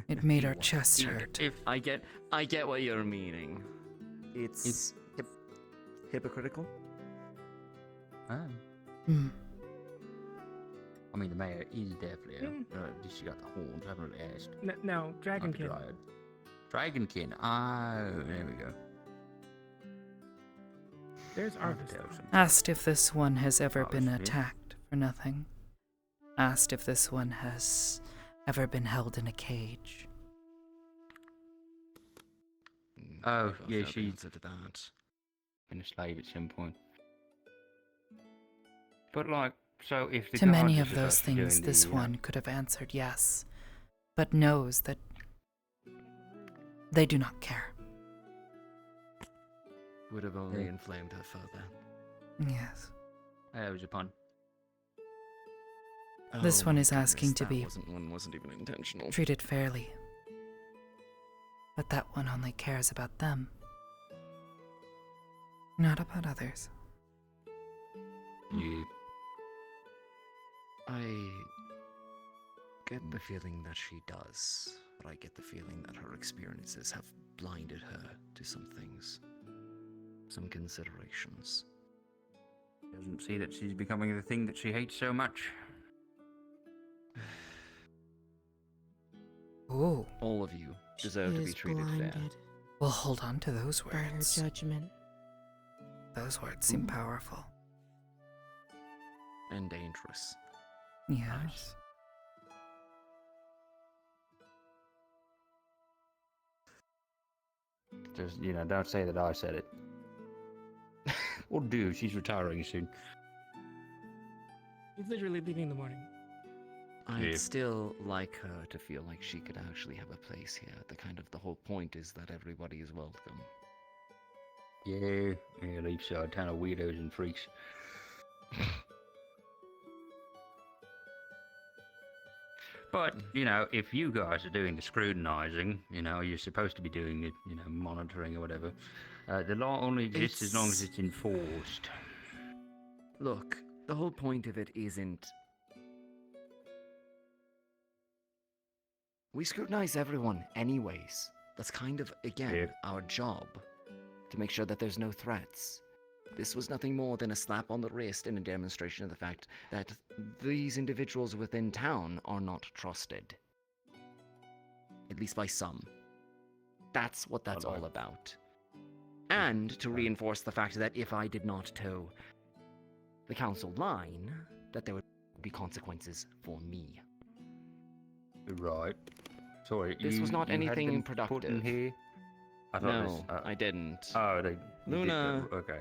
It made our chest hurt. I get what you're meaning. It's hypocritical. Oh. Hmm. I mean, the mayor is definitely. She got the horns. I haven't really asked. No, Dragonkin. Dragonkin. Oh, there we go. There's Arvis. Asked if this one has ever been attacked for nothing. Asked if this one has ever been held in a cage. Oh, yeah, she answered that. been a slave at some point. But like, so if the To many guards of are those supposed to be things, doing this the, one could have answered yes, but knows that they do not care. Would have only inflamed her further. Yes. That was a pun. This Oh one my is asking to goodness, be that wasn't even intentional. treated fairly. But that one only cares about them, not about others. Yeah. I get the feeling that she does, but I get the feeling that her experiences have blinded her to some things, some considerations. Doesn't see that she's becoming the thing that she hates so much. Oh. All of you deserve to be treated fair. Well, hold on to those By her words. judgment. Those words seem powerful. And dangerous. Yes. Just, don't say that I said it. Or do, she's retiring soon. He's literally leaving in the morning. I'd still like her to feel like she could actually have a place here. The whole point is that everybody is welcome. Yeah, leave so a ton of weirdos and freaks. But, if you guys are doing the scrutinizing, you're supposed to be doing it, monitoring or whatever, the law only exists as long as it's enforced. Look, the whole point of it isn't... We scrutinize everyone anyways. That's kind of, again, our job. To make sure that there's no threats. This was nothing more than a slap on the wrist and a demonstration of the fact that these individuals within town are not trusted. At least by some. That's what that's all about. And to reinforce the fact that if I did not toe the council line, that there would be consequences for me. Right. Sorry, This was not you had anything them put in productive. here? No, I didn't. Oh, they Luna. did go, okay.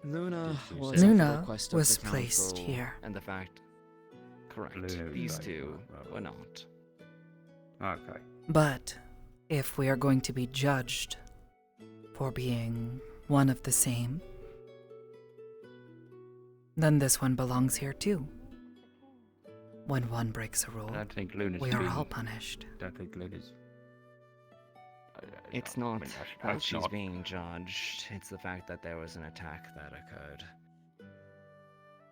Luna Did was you say- at the Luna request of was the placed council, here. and the fact, correct. Luna, These right, two right. were not. Okay. But if we are going to be judged for being one of the same, then this one belongs here too. When one breaks a rule, I don't think Luna's we are being- all punished. Don't think Luna's... It's not how that's she's not- being judged. It's the fact that there was an attack that occurred.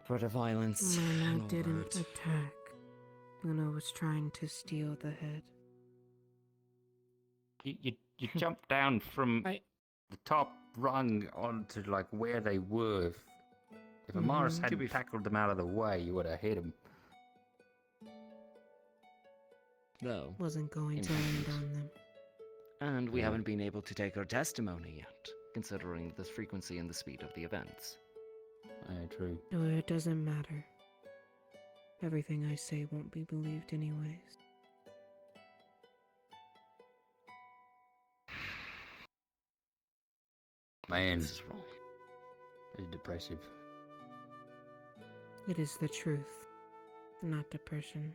For the violence. and Luna all didn't that. attack. Luna was trying to steal the head. You jumped down from the top rung onto where they were. If Amaris hadn't tackled them out of the way, you would have hit them. No. Wasn't going to land on them. And we haven't been able to take her testimony yet, considering the frequency and the speed of the events. True. No, it doesn't matter. Everything I say won't be believed anyways. Man, This is wrong. it's depressive. It is the truth, not depression.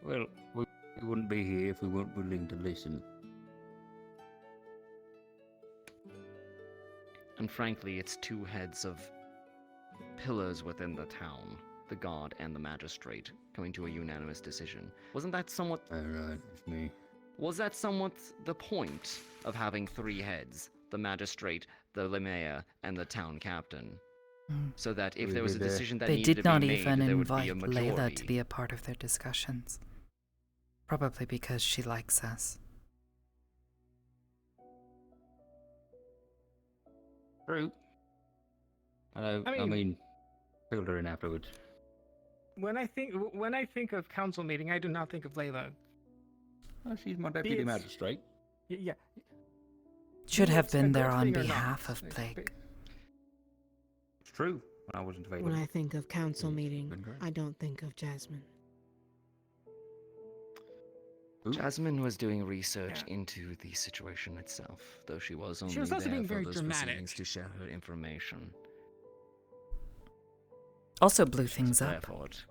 Well, we wouldn't be here if we weren't willing to listen. And frankly, it's two heads of pillars within the town, the god and the magistrate, coming to a unanimous decision. Wasn't that somewhat... Right, it's me. Was that somewhat the point of having three heads? The magistrate, the mayor, and the town captain? So that if there was a decision that they needed did to not be made, even there would be a invite majority. Layla to be a part of their discussions. Probably because she likes us. True. I mean, filled her in afterwards. When I think of council meeting, I do not think of Layla. Well, she's my deputy magistrate. Yeah. Should Be have it a been there good on thing or behalf not. of Blake. It's true. When I wasn't available. When I think of council meeting, I don't think of Jasmine. Jasmine was doing research into the situation itself, though she was only was also there being for very those dramatic. proceedings to share her information. Also blew things There up. for it.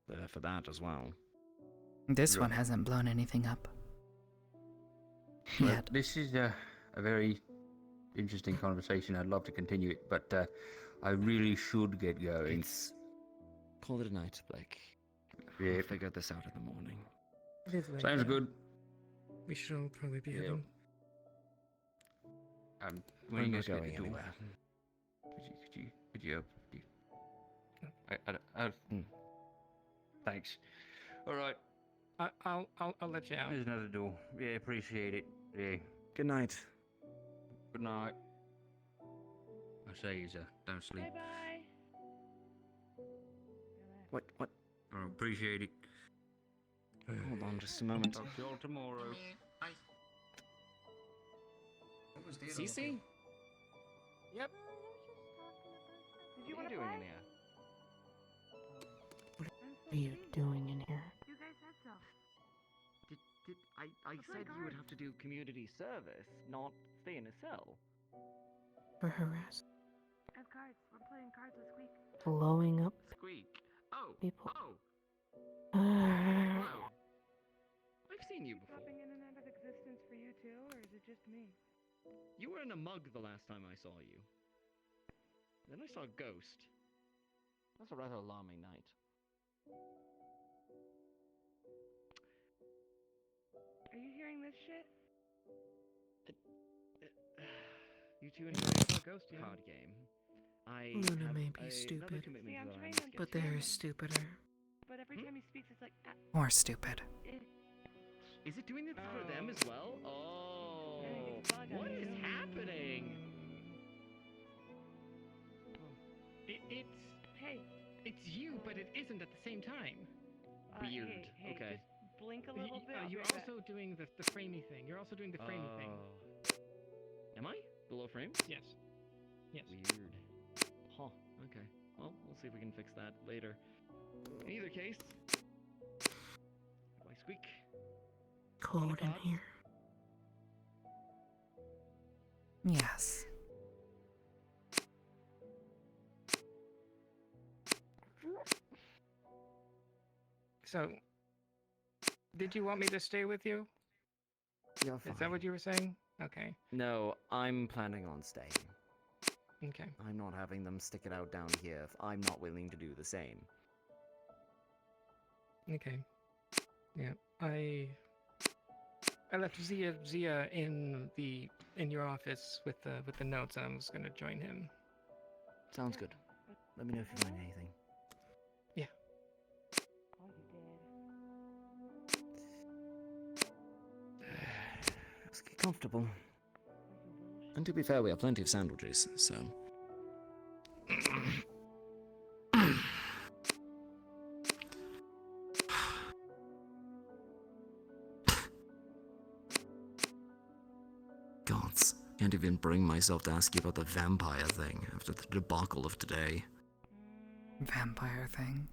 There for that as well. This one hasn't blown anything up. Well, Yet. this is a very interesting conversation. I'd love to continue it, but I really should get going. Call it a night, Blake. Yeah. We'll figure this out in the morning. It is late, Sounds yeah. good. We should all probably be heading. Where are you just going get the door. anywhere? Could you Thanks. All right. I'll let you out. There's another door. Yeah, appreciate it. Yeah. Good night. Good night. I say, don't sleep. Bye. What? I appreciate it. Hold on just a moment. Talk to you all tomorrow. Cece? Yep. Did you What want are to you doing play? in here? What are you doing in here? You guys said so. I said you would have to do community service, not stay in a cell. For harass. I have cards. I'm playing cards with Squeak. Blowing up Squeak. Oh. people. Oh. Uh, Wow. I've seen you before. Popping in and out of existence for you too, or is it just me? You were in a mug the last time I saw you. Then I saw a ghost. That's a rather alarming night. Are you hearing this shit? You two enjoyed our ghost card game. I Luna have may be another stupid, commitment See, I'm that I trying must to get but to. there is stupider. But every time he speaks, it's like. More stupid. Is it doing it for them as well? Oh, what is happening? It's hey, it's you, but it isn't at the same time. Weird. Hey, Okay. just blink a little bit. You're also doing the framey thing. You're also doing the framey thing. Am I? Below frames? Yes. Yes. Weird. Huh. Okay. Well, we'll see if we can fix that later. In either case, I squeak. Cold in here. Yes. So, did you want me to stay with you? You're fine. Is that what you were saying? Okay. No, I'm planning on staying. Okay. I'm not having them stick it out down here if I'm not willing to do the same. Okay. Yeah. I left Zia in your office with the notes, and I was gonna join him. Sounds good. Let me know if you find anything. Yeah. Let's get comfortable. And to be fair, we have plenty of sandwiches, so. Gods, can't even bring myself to ask you about the vampire thing after the debacle of today. Vampire thing.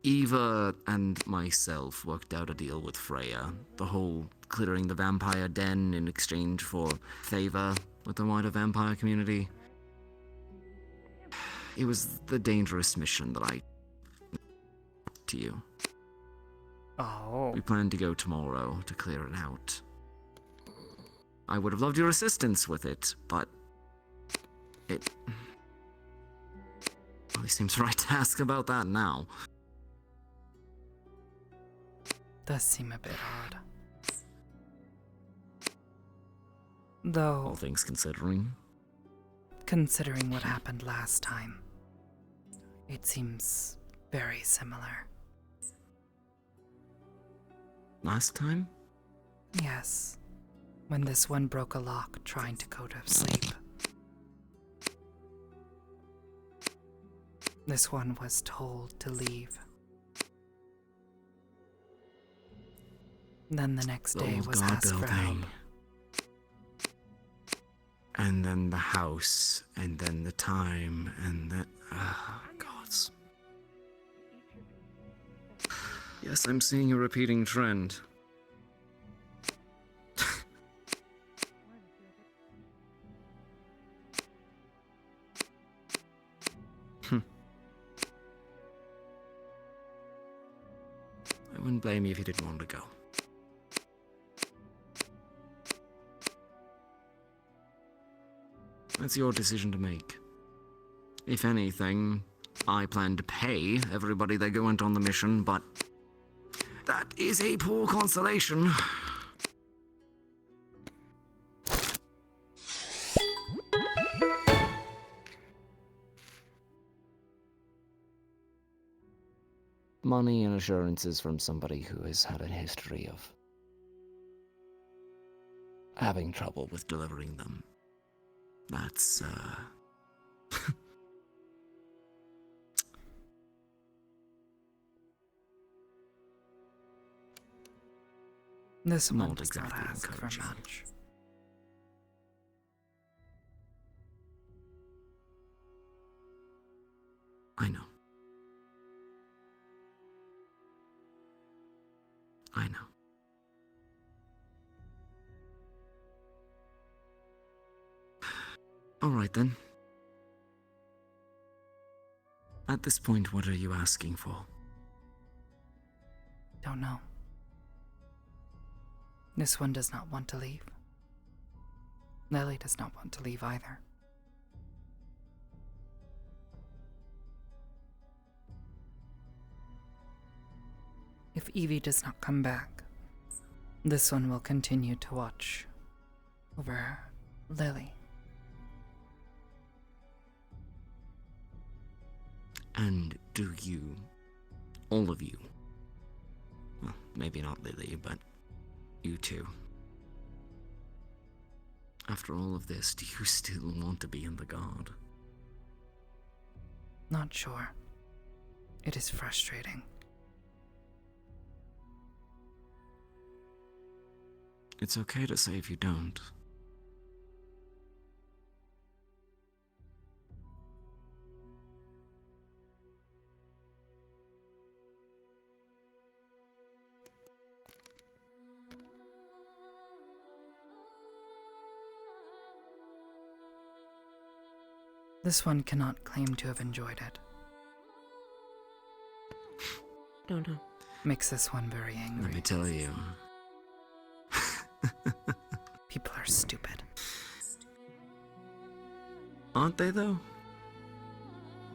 Eva and myself worked out a deal with Freya. The whole clearing the vampire den in exchange for favor with the wider vampire community. It was the dangerous mission that I to you. Oh. We plan to go tomorrow to clear it out. I would have loved your assistance with it, but it really seems right to ask about that now. Does seem a bit odd. Though, All things considering. considering what happened last time, it seems very similar. Last time? Yes, when this one broke a lock trying to go to sleep. This one was told to leave. Then the next day Old was guard asked for help. building. And then the house, and then the time, and then... gods. Yes, I'm seeing a repeating trend. I wouldn't blame you if you didn't want to go. That's your decision to make. If anything, I plan to pay everybody that went on the mission, but that is a poor consolation. Money and assurances from somebody who has had a history of having trouble with delivering them. That's, This one not does not exactly ask for encouraging. much. I know. I know. All right then. At this point, what are you asking for? Don't know. This one does not want to leave. Lily does not want to leave either. If Evie does not come back, this one will continue to watch over Lily. And do you, all of you, well, maybe not Lily, but you too, after all of this, do you still want to be in the Guard? Not sure. It is frustrating. It's okay to say if you don't. This one cannot claim to have enjoyed it. Don't know. Makes this one very angry. Let me tell you. People are stupid. Aren't they, though?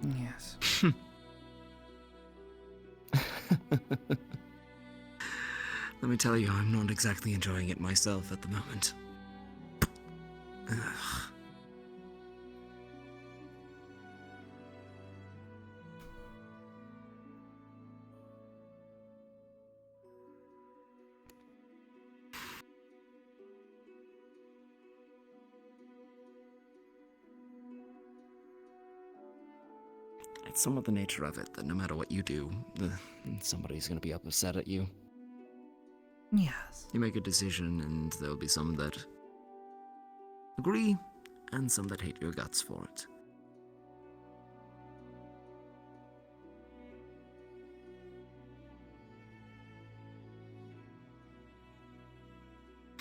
Yes. Let me tell you, I'm not exactly enjoying it myself at the moment. Ugh. It's some of the nature of it that no matter what you do, somebody's gonna be upset at you. Yes. You make a decision, and there'll be some that agree, and some that hate your guts for it.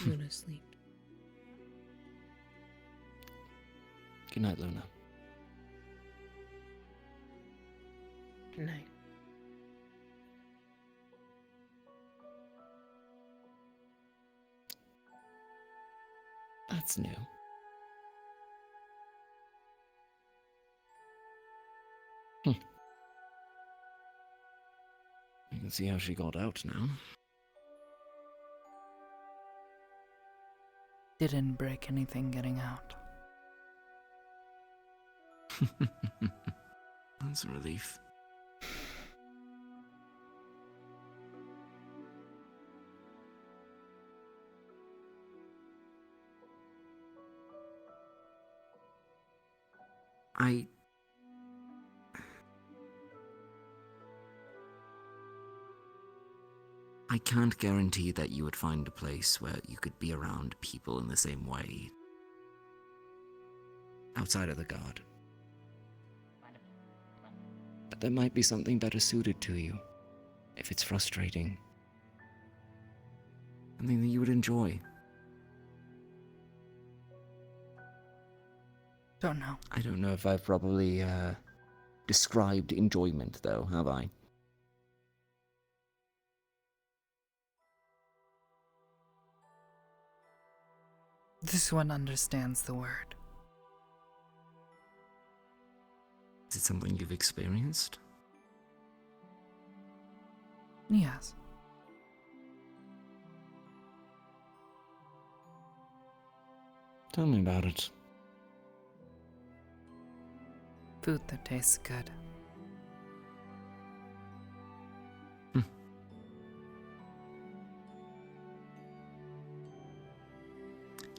Luna, sleep. Good night, Luna. Good night. That's new. I can see how she got out now. Didn't break anything getting out. That's a relief. I can't guarantee that you would find a place where you could be around people in the same way. Outside of the guard. But there might be something better suited to you. If it's frustrating. Something that you would enjoy. Don't know. I don't know if I've probably described enjoyment, though, have I? This one understands the word. Is it something you've experienced? Yes. Tell me about it. Food that tastes good.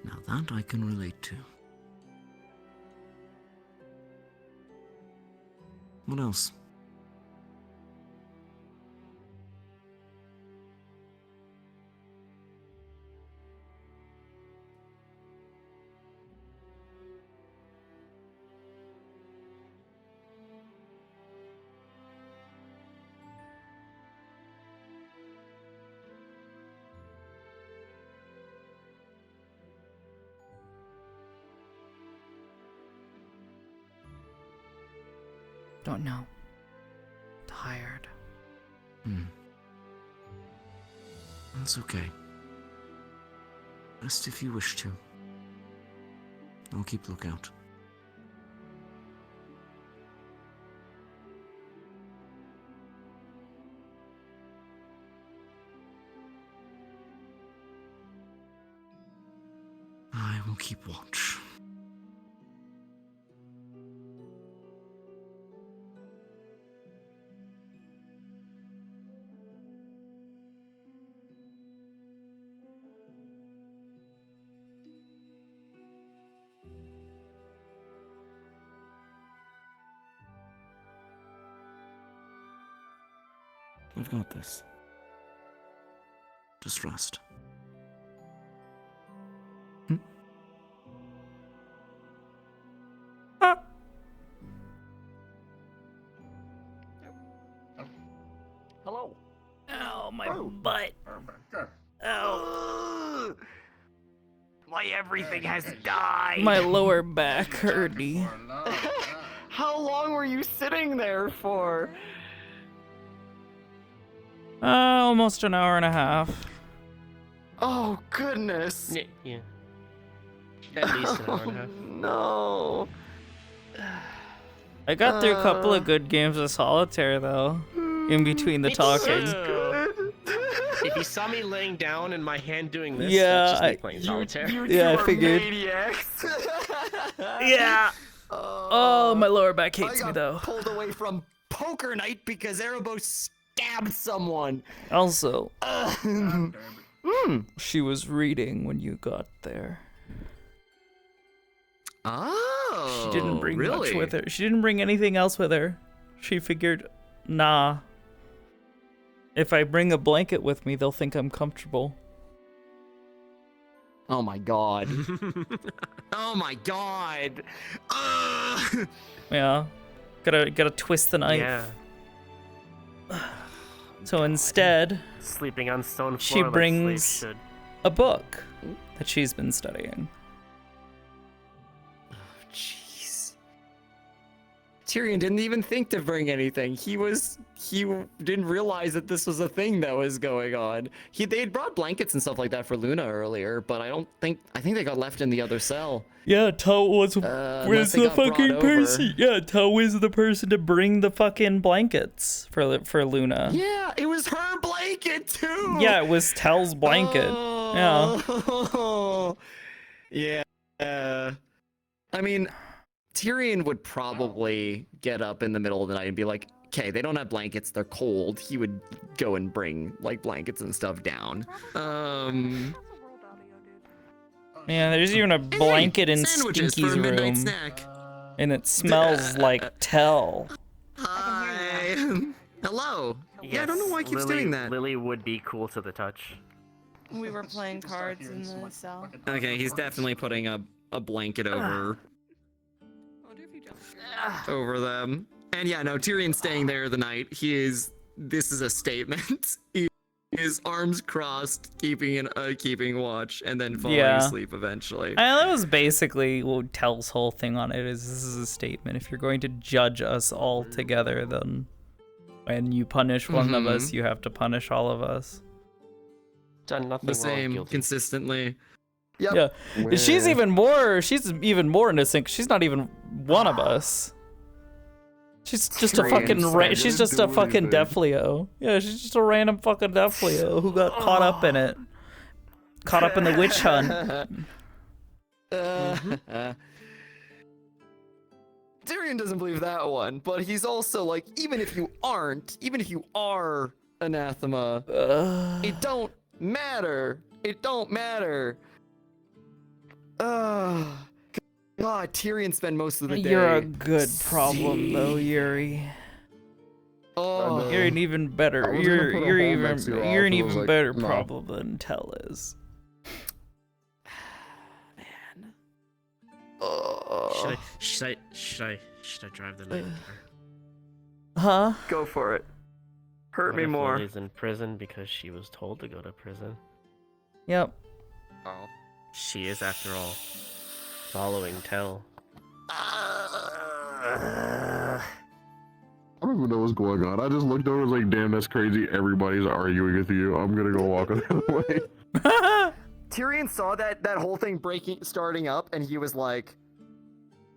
Now that I can relate to. What else? Don't know. Tired. That's okay. Rest if you wish to. I'll keep lookout. I will keep watch. I've got this. Just rest. Hello. Ow, my butt. Ow. My everything has died. My lower back hurty. How long were you sitting there for? Almost an hour and a half. Oh, goodness. Yeah. At least an hour and a half. No. I got through a couple of good games of solitaire, though, in between the talking. If you saw me laying down and my hand doing this, Yeah, that's just me playing solitaire. Yeah, I figured. Maniacs. Yeah. Oh, my lower back hates me, though. Pulled away from poker night because Erebos stabbed someone. Also, she was reading when you got there. Oh, She didn't bring much really? with her. She didn't bring anything else with her. She figured, nah. If I bring a blanket with me, they'll think I'm comfortable. Oh my god. Oh my god. Yeah. Gotta twist the knife. Yeah. So instead, Sleeping on stone she floor like brings slaves should. a book that she's been studying. Jeez. Tyrion didn't even think to bring anything. He didn't realize that this was a thing that was going on. They'd brought blankets and stuff like that for Luna earlier, but I think they got left in the other cell. Yeah, Tell was the fucking person. Yeah, Tell was the person to bring the fucking blankets for Luna. Yeah, it was her blanket too. Yeah, it was Tell's blanket. Oh. Yeah. I mean, Tyrion would probably get up in the middle of the night and be like, okay, they don't have blankets, they're cold. He would go and bring like blankets and stuff down. Yeah, there's even a blanket in Stinky's room. Snack. And it smells like Tell. Hi. Hello. Yeah, I don't know why he keeps doing that. Lily would be cool to the touch. We were playing cards in the cell. Okay, he's definitely putting a blanket over them. And yeah, no, Tyrion's staying there the night. This is a statement. He is arms crossed, keeping watch, and then falling asleep eventually. That was basically what Tell's whole thing on it is. This is a statement. If you're going to judge us all together, then when you punish one of us, you have to punish all of us. Done nothing the same wrong, consistently. Yep. Yeah, she's even more innocent. 'Cause she's not even one of us. She's just a fucking she's just a fucking Defleo. Yeah, she's just a random fucking Defleo who got caught up in it. Caught up in the witch hunt. Tyrion doesn't believe that one, but he's also like, even if you are anathema, it don't matter. It don't matter. God, Tyrion spent most of the day. You're a good problem, though, Yuri. Oh, you're an even better. You're an even better problem than Tell is. Man. Should I drive the lady? Huh? Go for it. Hurt me What if more. Lily's in prison because she was told to go to prison. Yep. Oh. She is, after all, following Tell. I don't even know what's going on. I just looked over and was like, damn, that's crazy. Everybody's arguing with you. I'm gonna go walk the other way. Tyrion saw that whole thing starting up, and he was like,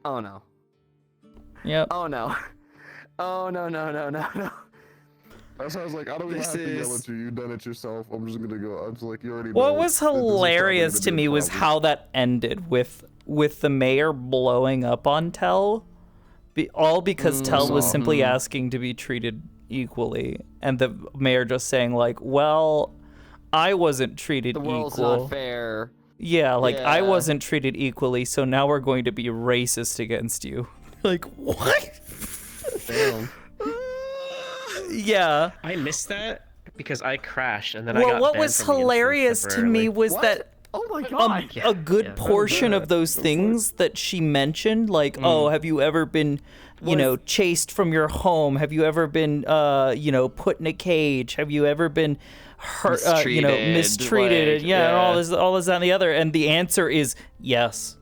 oh no. Yep. Oh no. Oh no. That's why I was like, I don't even have to yell at you. You done it yourself. I'm just gonna go. I was like, you already know. What was hilarious to me was how that ended with the mayor blowing up on Tell, all because Tell was simply asking to be treated equally, and the mayor just saying like, well, I wasn't treated equal. The world's not fair. Yeah, like I wasn't treated equally, so now we're going to be racist against you. Like, what? Damn. Yeah. I missed that because I crashed and then well, I got what banned was from the hilarious instance to me temporarily. was that oh my god, a good portion of those things that she mentioned, like, oh, have you ever been, chased from your home? Have you ever been, put in a cage? Have you ever been hurt, mistreated? And all this, that, and the other. And the answer is yes.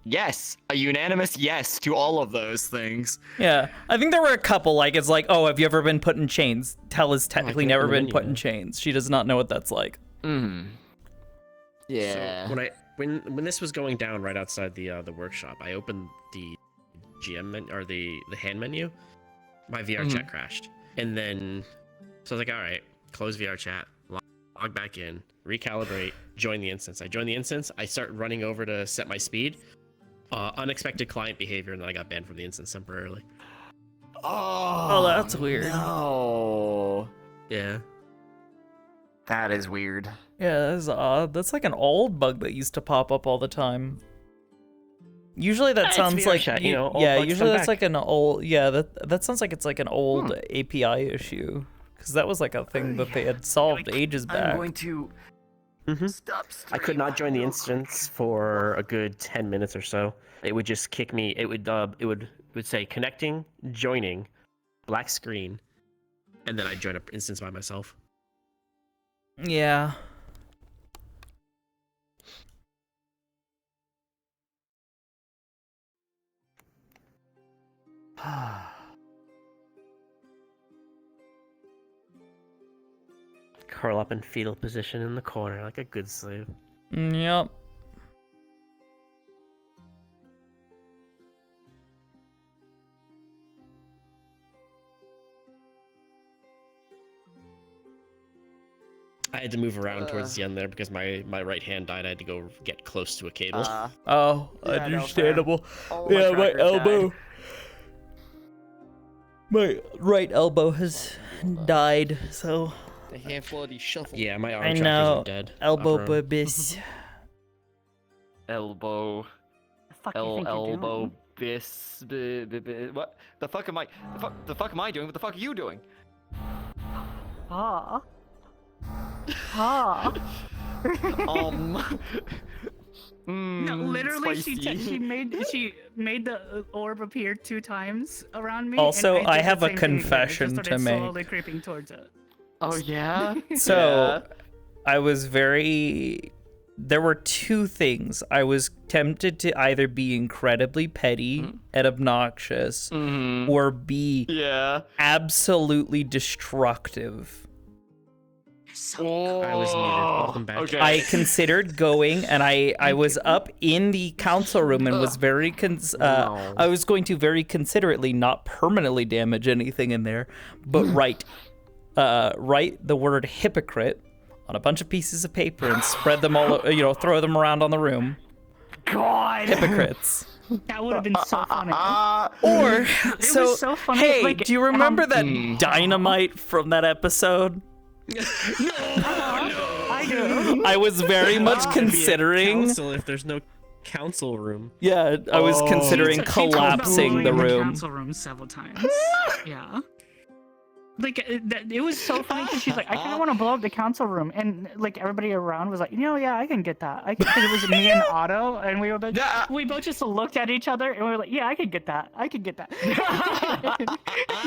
Yes, a unanimous yes to all of those things. Yeah, I think there were a couple, like, it's like, oh, have you ever been put in chains? Tell has technically never been put in chains. She does not know what that's like. Yeah. So when this was going down right outside the workshop, I opened the GM menu, or the hand menu. My VR chat crashed, and then so I was like, all right, close VR chat, log back in, recalibrate, join the instance. I join the instance. I start running over to set my speed. Unexpected client behavior, and then I got banned from the instance temporarily. Oh, that's weird. No. Yeah. That is weird. Yeah, that's odd. That's like an old bug that used to pop up all the time. Usually that sounds like chat, old usually that's like an old that sounds like it's like an old API issue, because that was like a thing that they had solved ages back. I'm going to stop. I could not join the instance for a good 10 minutes or so. It would just kick me. It would say connecting, joining, black screen, and then I join an instance by myself. Yeah. curl up in fetal position in the corner like a good slave. Yep. I had to move around towards the end there because my right hand died. I had to go get close to a cable. Oh, Yeah, no, understandable. fair. All my Yeah, my trackers elbow. died. My right elbow has died, so. The handful of these shuffle. Yeah, my arm I trackers know. are dead. Elbow I've grown. bubis. Elbow. fuck you think you're Elbow. doing? What the fuck am I? The fuck am I doing? What the fuck are you doing? Ah. Ah. No, literally, she made the orb appear 2 times around me. Also, and I did the have a same thing again. It just confession started to make. Slowly creeping towards it. Oh yeah. So, I was very. There were 2 things. I was tempted to either be incredibly petty and obnoxious, or be absolutely destructive. I was muted. Welcome back. Okay. I considered going, and I was up in the council room and was very I was going to very considerately not permanently damage anything in there, but write the word hypocrite on a bunch of pieces of paper and spread them all, throw them around on the room. God. Hypocrites. That would have been so funny. Or It was so funny. Hey, like, do you remember that dynamite from that episode? I do. I was very much considering. Council if there's no council room. Yeah, I was considering She talked about collapsing blowing the up room. council room several times. Yeah. Like it was so funny because she's like, I kind of want to blow up the council room, and like everybody around was like, yeah, I can get that. Because it was me and Otto, and we both just looked at each other, and we were like, yeah, I can get that. I can get that.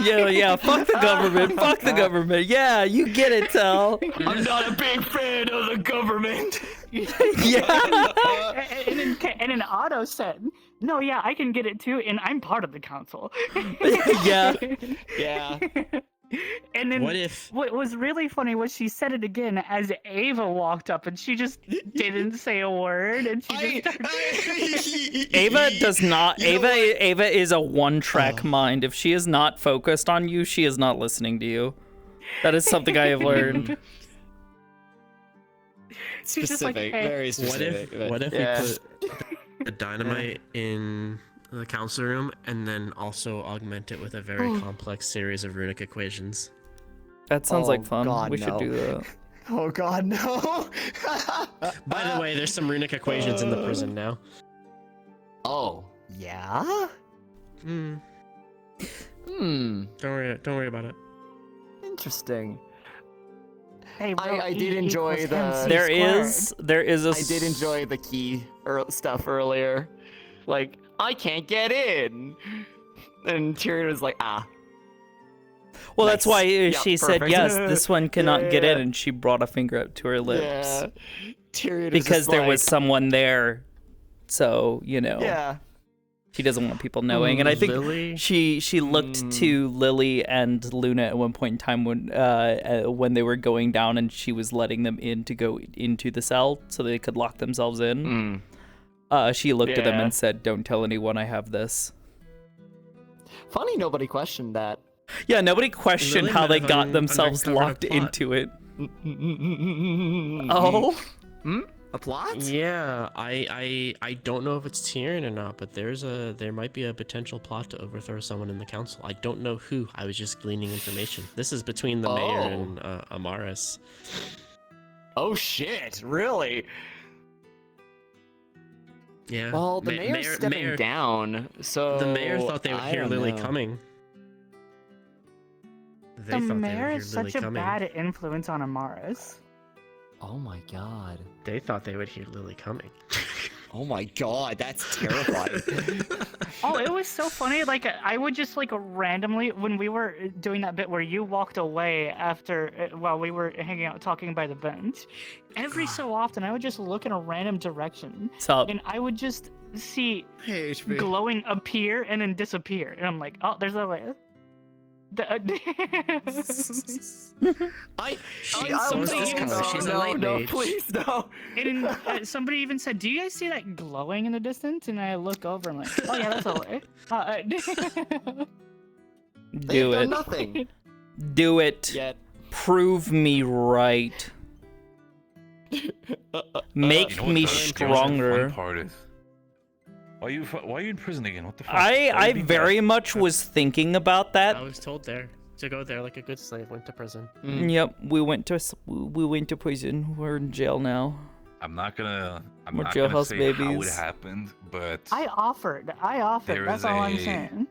Yeah, fuck the government, fuck the government. Yeah, you get it, Tell. I'm not a big fan of the government. And then Otto said, no, yeah, I can get it too, and I'm part of the council. Yeah. And then what was really funny was she said it again as Ava walked up, and she just didn't say a word, and she just started... Ava does not. Ava is a one-track mind. If she is not focused on you, she is not listening to you. That is something I have learned. She's just like, hey. Very specific. What if we put the dynamite in the council room and then also augment it with a very complex series of runic equations? That sounds like fun. God, we should do that. Oh god, no. By the way, there's some runic equations in the prison now. Oh, yeah? Don't worry about it. Interesting. Hey, bro, I did enjoy the... There is a... I did enjoy the key stuff earlier. Like, I can't get in. And Tyrion was like, Well, nice. that's why Yeah, she said, perfect. yes, this one cannot get in, and she brought a finger up to her lips. Yeah. Tyrion is Because just there like, was someone there, so, Yeah. she doesn't want people knowing. And I think Lily? she looked to Lily and Luna at one point in time when they were going down, and she was letting them in to go into the cell so they could lock themselves in. She looked at them and said, "Don't tell anyone I have this." Funny, nobody questioned that. Yeah, nobody questioned Lily how they might have got themselves uncovered a locked plot. into it. Oh? A plot? Yeah, I don't know if it's Tyrion or not, but there might be a potential plot to overthrow someone in the council. I don't know who. I was just gleaning information. This is between the mayor and Amaris. Oh shit! Really? Yeah. Well, the mayor's stepping down, so the mayor thought they would I hear don't Lily know. coming. The mayor is such a bad influence on Amaris. Oh my god. They thought they would hear Lily coming. Oh my god, that's terrifying. Oh, it was so funny. Like, I would just, like, randomly, when we were doing that bit where you walked away after, while we were hanging out talking by the bench, every so often I would just look in a random direction. Sup? And I would just see HP. glowing appear and then disappear. And I'm like, oh, there's that way. She's a light mage. Please no. And somebody even said, "Do you guys see that glowing in the distance?" And I look over and I'm like, "Oh yeah, that's Ole." Do it. Nothing. Do it. Yet. Prove me right. Make You know what me the stronger. fun part is? Why are you in prison again? What the fuck? I very much was thinking about that. I was told there to go there like a good slave went to prison. Yep, we went to prison. We're in jail now. I'm not gonna We're say jailhouse how babies. it happened, but I offered. There That's is all I'm a- saying.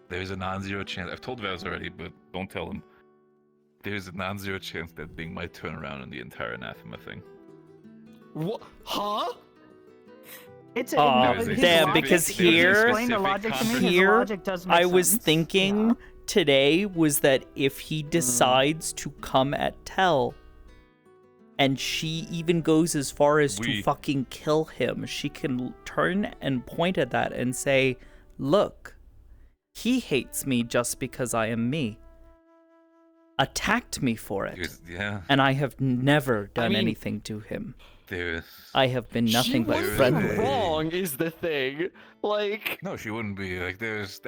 there's a non-zero chance. I've told Vaz already, but don't tell him. There's a non-zero chance that thing might turn around in the entire anathema thing. What? Huh? It's Oh, his damn, logic- because his here, explain the logic to me, his here, logic does make I was sense. thinking today was that if he decides to come at Tell, and she even goes as far as to fucking kill him, she can turn and point at that and say, look, he hates me just because I am me. Attacked me for it. Yeah. And I have never done mean, anything to him. There's... I have been nothing but She wasn't friendly. wrong is the thing. Like, No, she wouldn't be. Like, there's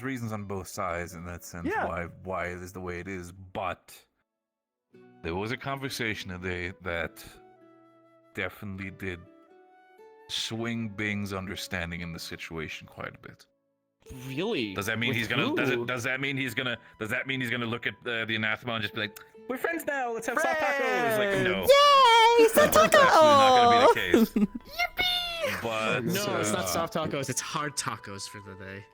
reasons on both sides in that sense why it is the way it is. But there was a conversation today that definitely did swing Bing's understanding in the situation quite a bit. Really? Does that mean With he's gonna? who? Does that mean he's gonna look at the anathema and just be like, "We're friends now. Let's have soft tacos." Like, no. Yay! Soft That's taco! absolutely not gonna be the case. But No, it's not soft tacos. It's hard tacos for the day.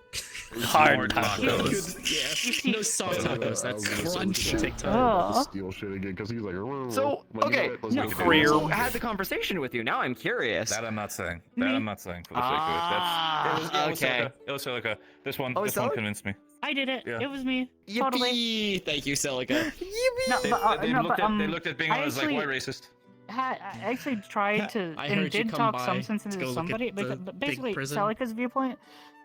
Hard Yeah, no soft tacos. That's crunch I TikTok. steal shit again because he's like, So, like, okay, you know what, let's make it who do had the conversation with you? Now I'm curious. That I'm not saying. That I'm not saying for the sake of it. That's okay. It was Celica. This one Oh, Celica? convinced me. I did it. Yeah. It was me. Yippee! Totally. Thank you, Celica. No, but, They looked at Bing and I was like, actually "Why racist?" I actually tried to I and heard you did come talk by some sense to into go look somebody, at the but big basically, prison. Celica's viewpoint,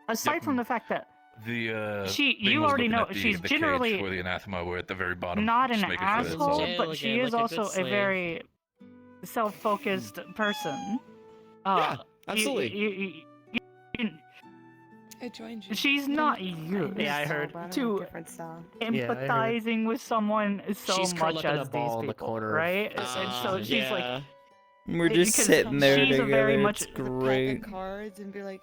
aside from the fact that The She- Bing you was already looking know at the, she's the generally cage where the anathema were at the very bottom. not an just making sure that's asshole, all. but she is also a very self-focused person. Yeah, you- absolutely. you- I joined you. she's not used Yeah, I heard. to Different style. empathizing with someone so She's curled much up in as a ball these in the people, corner. right? And so she's like, We're just because sitting there she's a together. very much It's great. Cards and be like,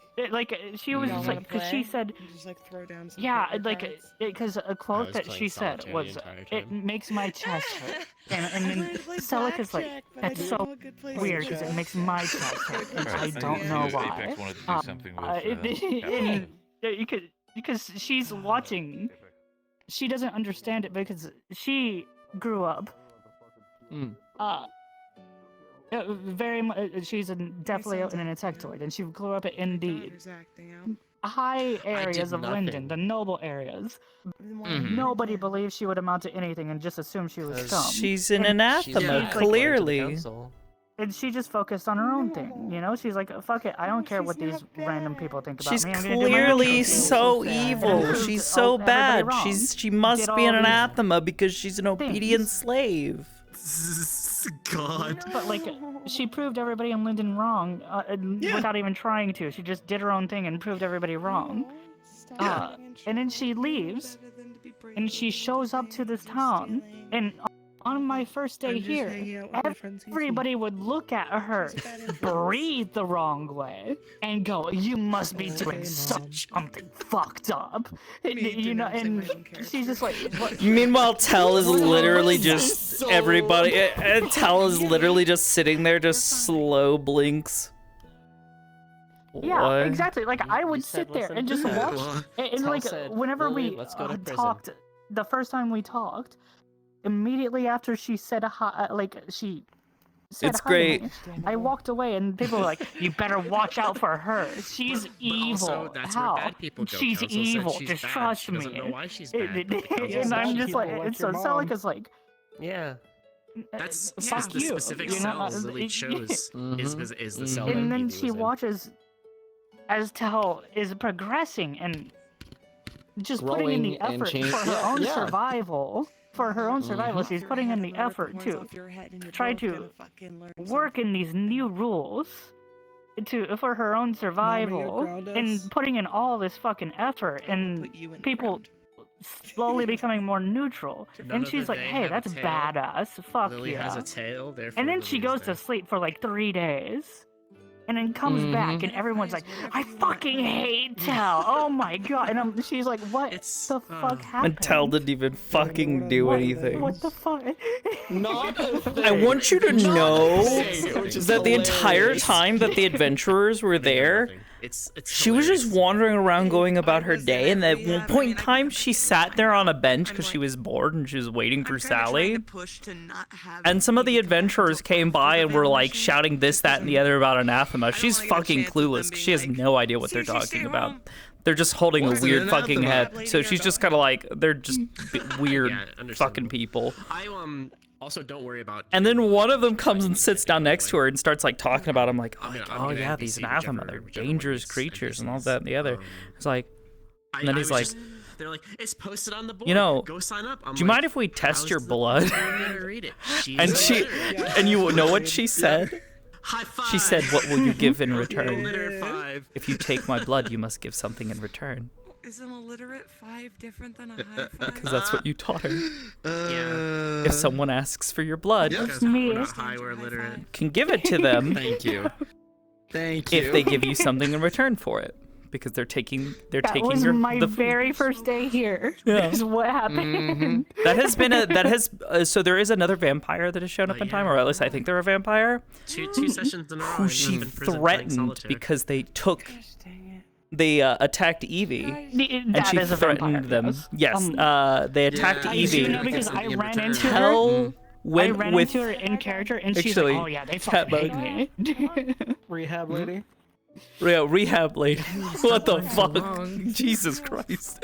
she was y'all just wanna like, because she play? said, And just like throw down some yeah, paper like, cards. because a quote was that playing she said solitaire was, the entire "It makes my chest hurt," and I then wanted to play Celica's like, blackjack, but I "That's don't so know a good place to weird because check." it makes my chest hurt," and I Right. don't Yeah. know Apex why. wanted to do something with, Because she's watching, she doesn't understand it because she grew up. Very much. She's definitely an insectoid, and she grew up in the high areas of Linden, the noble areas. Nobody believes she would amount to anything, and just assumed she was scum. She's an And anathema, she's like- clearly. And she just focused on her own thing, you know? She's like, fuck it, I don't care what these random people think about She's me. I'm gonna do my own clearly thing." so And evil. proves She's so everybody bad. wrong. She must Did be all an these anathema because she's an obedient slave. God. But like, she proved everybody in Linden wrong without even trying to. She just did her own thing and proved everybody wrong. And then she leaves, and she shows up to this town, and on my first day here, everybody would look at her, breathe the wrong way, and go, "You must be doing something fucked up." You know, and she's just like, what? Meanwhile, Tell is literally just everybody. Tell is literally just sitting there, just slow blinks. Yeah, What? exactly. Like I would sit there listen and just to that. watch. And Tell like said, whenever "Lily, we let's go to prison." talked, the first time we talked, immediately after she said hi, like she said It's hi great. to me, I walked away, and people were like, "You better watch out for her. She's evil." also, that's How? where bad people go. She's Council said evil. she's Just bad. trust She me. doesn't know why she's bad, but the council And said I'm she's just like, evil. and so Celica's like, Yeah. That's fuck the you. specific You know, cell Lily chose is the cell. and that then Phoebe she was in. watches as Tell is progressing, and just putting in the growing and effort change- for her yeah, own yeah. survival. For her own survival, she's putting in the effort to try to work in these new rules for her own survival, and putting in all this fucking effort, and people slowly becoming more neutral. None And of she's the like, they "Hey, have a that's tail. badass. Fuck Lily yeah." has a tail, therefore And then she Lily is goes there. to sleep for like 3 days. And then comes back, and everyone's like, "I fucking hate Tal. Oh my god!" And she's like, "What the fuck happened?" And Tal didn't even fucking do anything. What the fuck? Not a thing. I want you to Not a know thing, which is that the entire hilarious. time that the adventurers were there, she was just wandering around going about her day, and at one point in time, she sat there on a bench because she was bored and she was waiting for Sally. And some of the adventurers came by and were like shouting this, that, and the other about anathema. She's fucking clueless. She has no idea what they're talking about. They're just holding a What's an weird fucking anathema? head. So she's just kind of like, they're just weird understandable. fucking people. I also don't worry about. And then one of them comes and sits down next to her and starts like talking about. I'm like, I'm oh gonna yeah, NPC these whichever- anathema, they're whichever dangerous one creatures and all that and the other. It's like, and then I he's was like, just- they're like, it's posted on the board. you know, Go sign up. I'm do you like, mind if we test how's your the- blood? I'm gonna read it. And She's she, illiterate. and you know what she said? High five. She said, "What will you give in return? Illiterate 5. If you take my blood, you must give something in return." Is an illiterate 5 different than a high 5? Because that's what you taught her. Yeah. If someone asks for your blood, Because we're not high, we're illiterate. you can give it to them. Thank you. Thank you. If they give you something in return for it, because they're taking That was your my the food. very first day here. Yeah. Is what happened. That has been so there is another vampire that has shown up in time, or at least I think they're a vampire, Two sessions in a row. who I've she been in prison playing threatened solitaire. because they attacked Evie, and That she is a threatened vampire, them. yes. Yes, they attacked I Evie. do know because I ran into her. Tell when I ran with into her in character, and she's actually, like, "Oh yeah, they fucking hate me." Rehab lady. Rehab lady. What the fuck? Jesus Christ.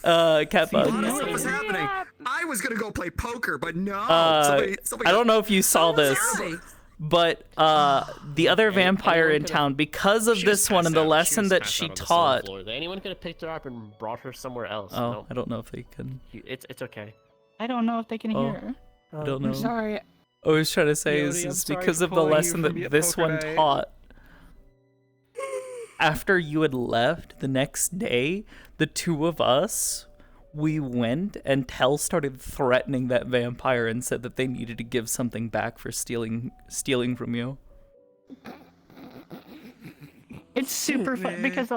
Catbug. What was happening? I was gonna go play poker, but no. Somebody I don't know if you saw this, terrible. but the other vampire in town, because of this one and the lesson that she taught. Anyone could have picked her up and brought her somewhere else. Oh, No. I don't know if they can. It's okay. I don't know if they can Oh. hear. I don't know. I'm sorry. I was trying to say Yodi, is I'm sorry because for of the pulling you lesson from your that this poker one night. taught. After you had left the next day, the two of us, we went and Tell started threatening that vampire and said that they needed to give something back for stealing from you. It's super fun because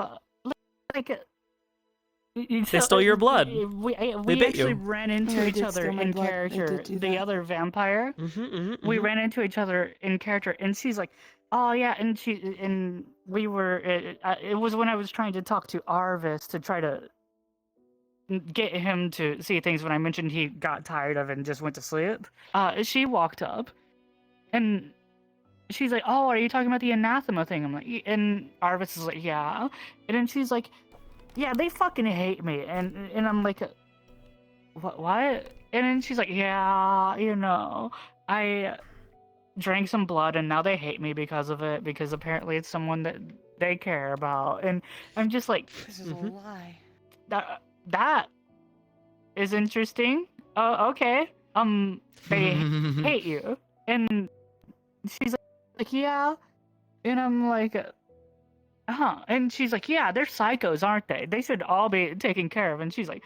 They stole your blood. We They bit actually you. ran into I each did other steal my in blood. I character. did do The that. other vampire. We ran into each other in character, and she's like, "Oh yeah," and we were. It was when I was trying to talk to Arvis to try to get him to see things. When I mentioned he got tired of it and just went to sleep, she walked up, and she's like, "Oh, are you talking about the anathema thing?" I'm like, and Arvis is like, "Yeah," and then she's like, "Yeah, they fucking hate me," and I'm like, what? And then she's like, "Yeah, you know, I drank some blood and now they hate me because of it, because apparently it's someone that they care about." And I'm just like, This is a lie. that is interesting. Okay. They hate you. And she's like, "Yeah." And I'm like, "Huh." And she's like, "Yeah, they're psychos, aren't they? They should all be taken care of." And she's like,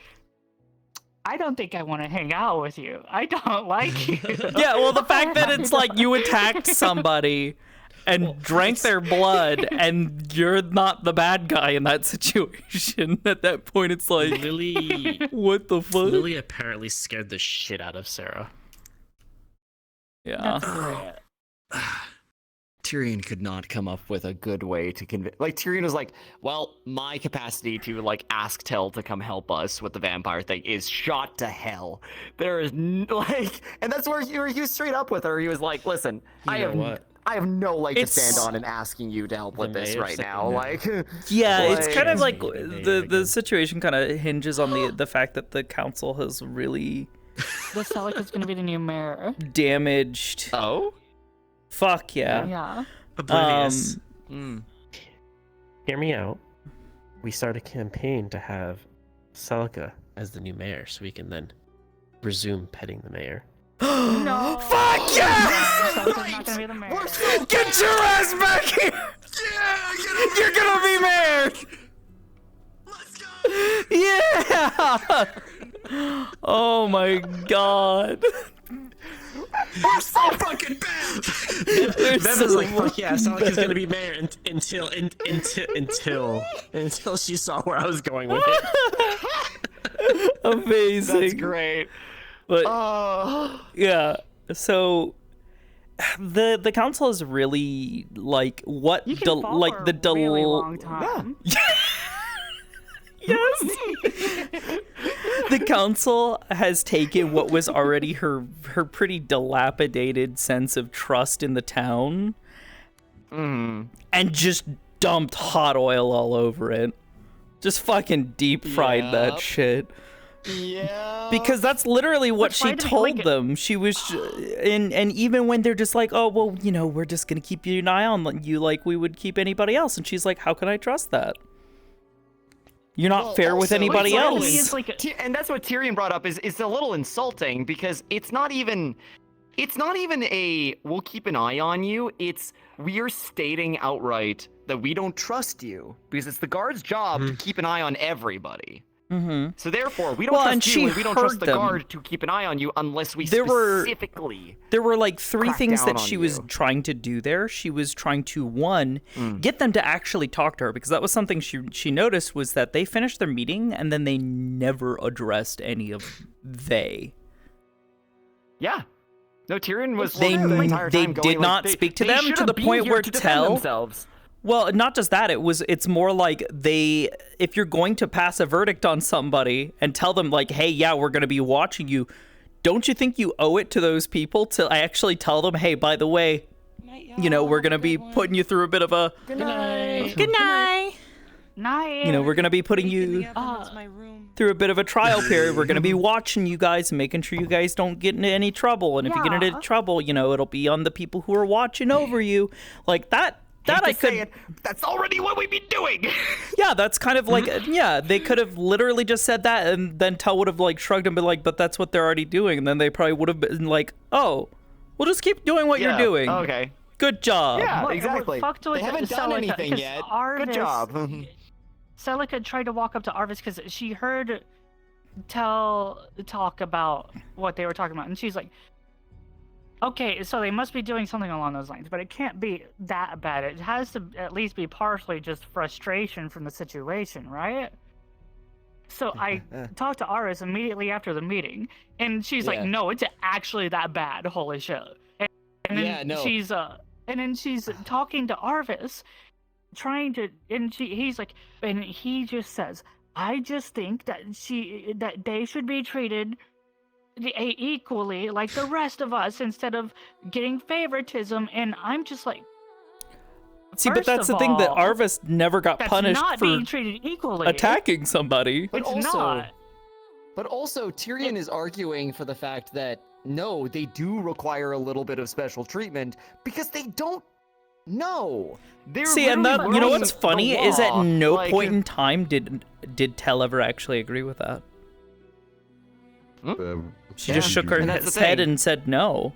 "I don't think I want to hang out with you. I don't like you." Yeah, well, the fact that it's like you attacked somebody and drank their blood and you're not the bad guy in that situation, at that point it's like, Lily. What the fuck? Lily apparently scared the shit out of Sarah. Yeah. Tyrion could not come up with a good way to convince. Like Tyrion was like, "Well, my capacity to like ask Tell to come help us with the vampire thing is shot to hell. There is like, and that's where he was straight up with her. He was like, "Listen, I have no leg to stand on in asking you to help with this right now." Like, yeah, it's kind of like the situation kind of hinges on the fact that the council has really Looks like it's gonna be the new mayor. damaged. Oh, fuck yeah. Yeah. Oblivious. Hear me out. We start a campaign to have Celica as the new mayor, so we can then resume petting the mayor. No. Fuck yeah! Celica's not gonna be the mayor. Get your ass back here! Yeah, you're gonna be mayor! Yeah! Oh my god. We're so fucking bad! Bev is like, fuck yeah, Celica's gonna be mayor until she saw where I was going with it. Amazing. That's great. But yeah, so the council is really like what You can fall like for the a really long time. Yes. The council has taken what was already her pretty dilapidated sense of trust in the town and just dumped hot oil all over it. Just fucking deep fried that shit. Yeah. Because that's literally what she Why told them. She was, and even when they're just like, oh, well, you know, we're just going to keep an eye on you like we would keep anybody else. And she's like, how can I trust that? You're not fair with anybody else. And that's what Tyrion brought up is a little insulting because it's not even a we'll keep an eye on you. It's we're stating outright that we don't trust you because it's the guard's job to keep an eye on everybody. Mm-hmm. So therefore, we don't trust you and we don't trust the guard to keep an eye on you unless we specifically. There were like three things that she was you. trying to do there. She was trying to, one, get them to actually talk to her, because that was something she noticed was that they finished their meeting and then they never addressed any of they. Yeah. No, Tyrion was. They did not speak to them to the point where themselves. Well, not just that, it's more like if you're going to pass a verdict on somebody and tell them like, hey, yeah, we're going to be watching you, don't you think you owe it to those people to actually tell them, hey, by the way, you know, we're going to be putting you through a bit of a Good night. Good night. Night. You know, we're going to be putting you through a bit of a trial period. We're going to be watching you guys and making sure you guys don't get into any trouble. And if you get into trouble, you know, it'll be on the people who are watching over you. Like that I could. That's already what we've been doing. Yeah, that's kind of like they could have literally just said that, and then Tell would have like shrugged and been like, "But that's what they're already doing." And then they probably would have been like, "Oh, we'll just keep doing what you're doing." Okay. Good job. Yeah, exactly. They haven't done anything yet. Good job. Celica tried to walk up to Arvis because she heard Tell talk about what they were talking about, and she's like, okay, so they must be doing something along those lines, but it can't be that bad. It has to at least be partially just frustration from the situation, right? So I talked to Aris immediately after the meeting, and she's like, no, it's actually that bad. Holy shit. And then she's talking to Arvis, trying to, and he's like, and he just says, I just think that they should be treated equally like the rest of us instead of getting favoritism. And I'm just like, see, but that's the thing, that Arvis never got punished not for being treated equally. attacking somebody. But It's not. But also, Tyrion is arguing for the fact that no, they do require a little bit of special treatment because they don't know. See, and that, you know what's funny is at no point in time did Tell ever actually agree with that. She just shook her head and said no.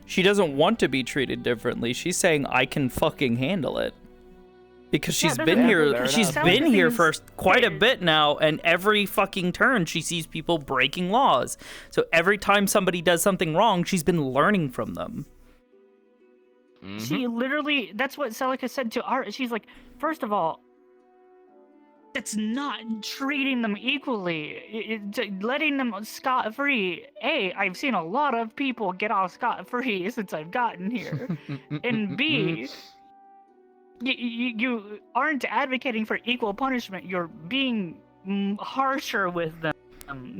She doesn't want to be treated differently. She's saying I can fucking handle it. Because she's been here for quite a bit now, and every fucking turn she sees people breaking laws. So every time somebody does something wrong, she's been learning from them. She literally, that's what Celica said to Art. She's like, first of all, that's not treating them equally. Letting them scot-free. I've seen a lot of people get off scot-free since I've gotten here. And B, you aren't advocating for equal punishment. You're being harsher with them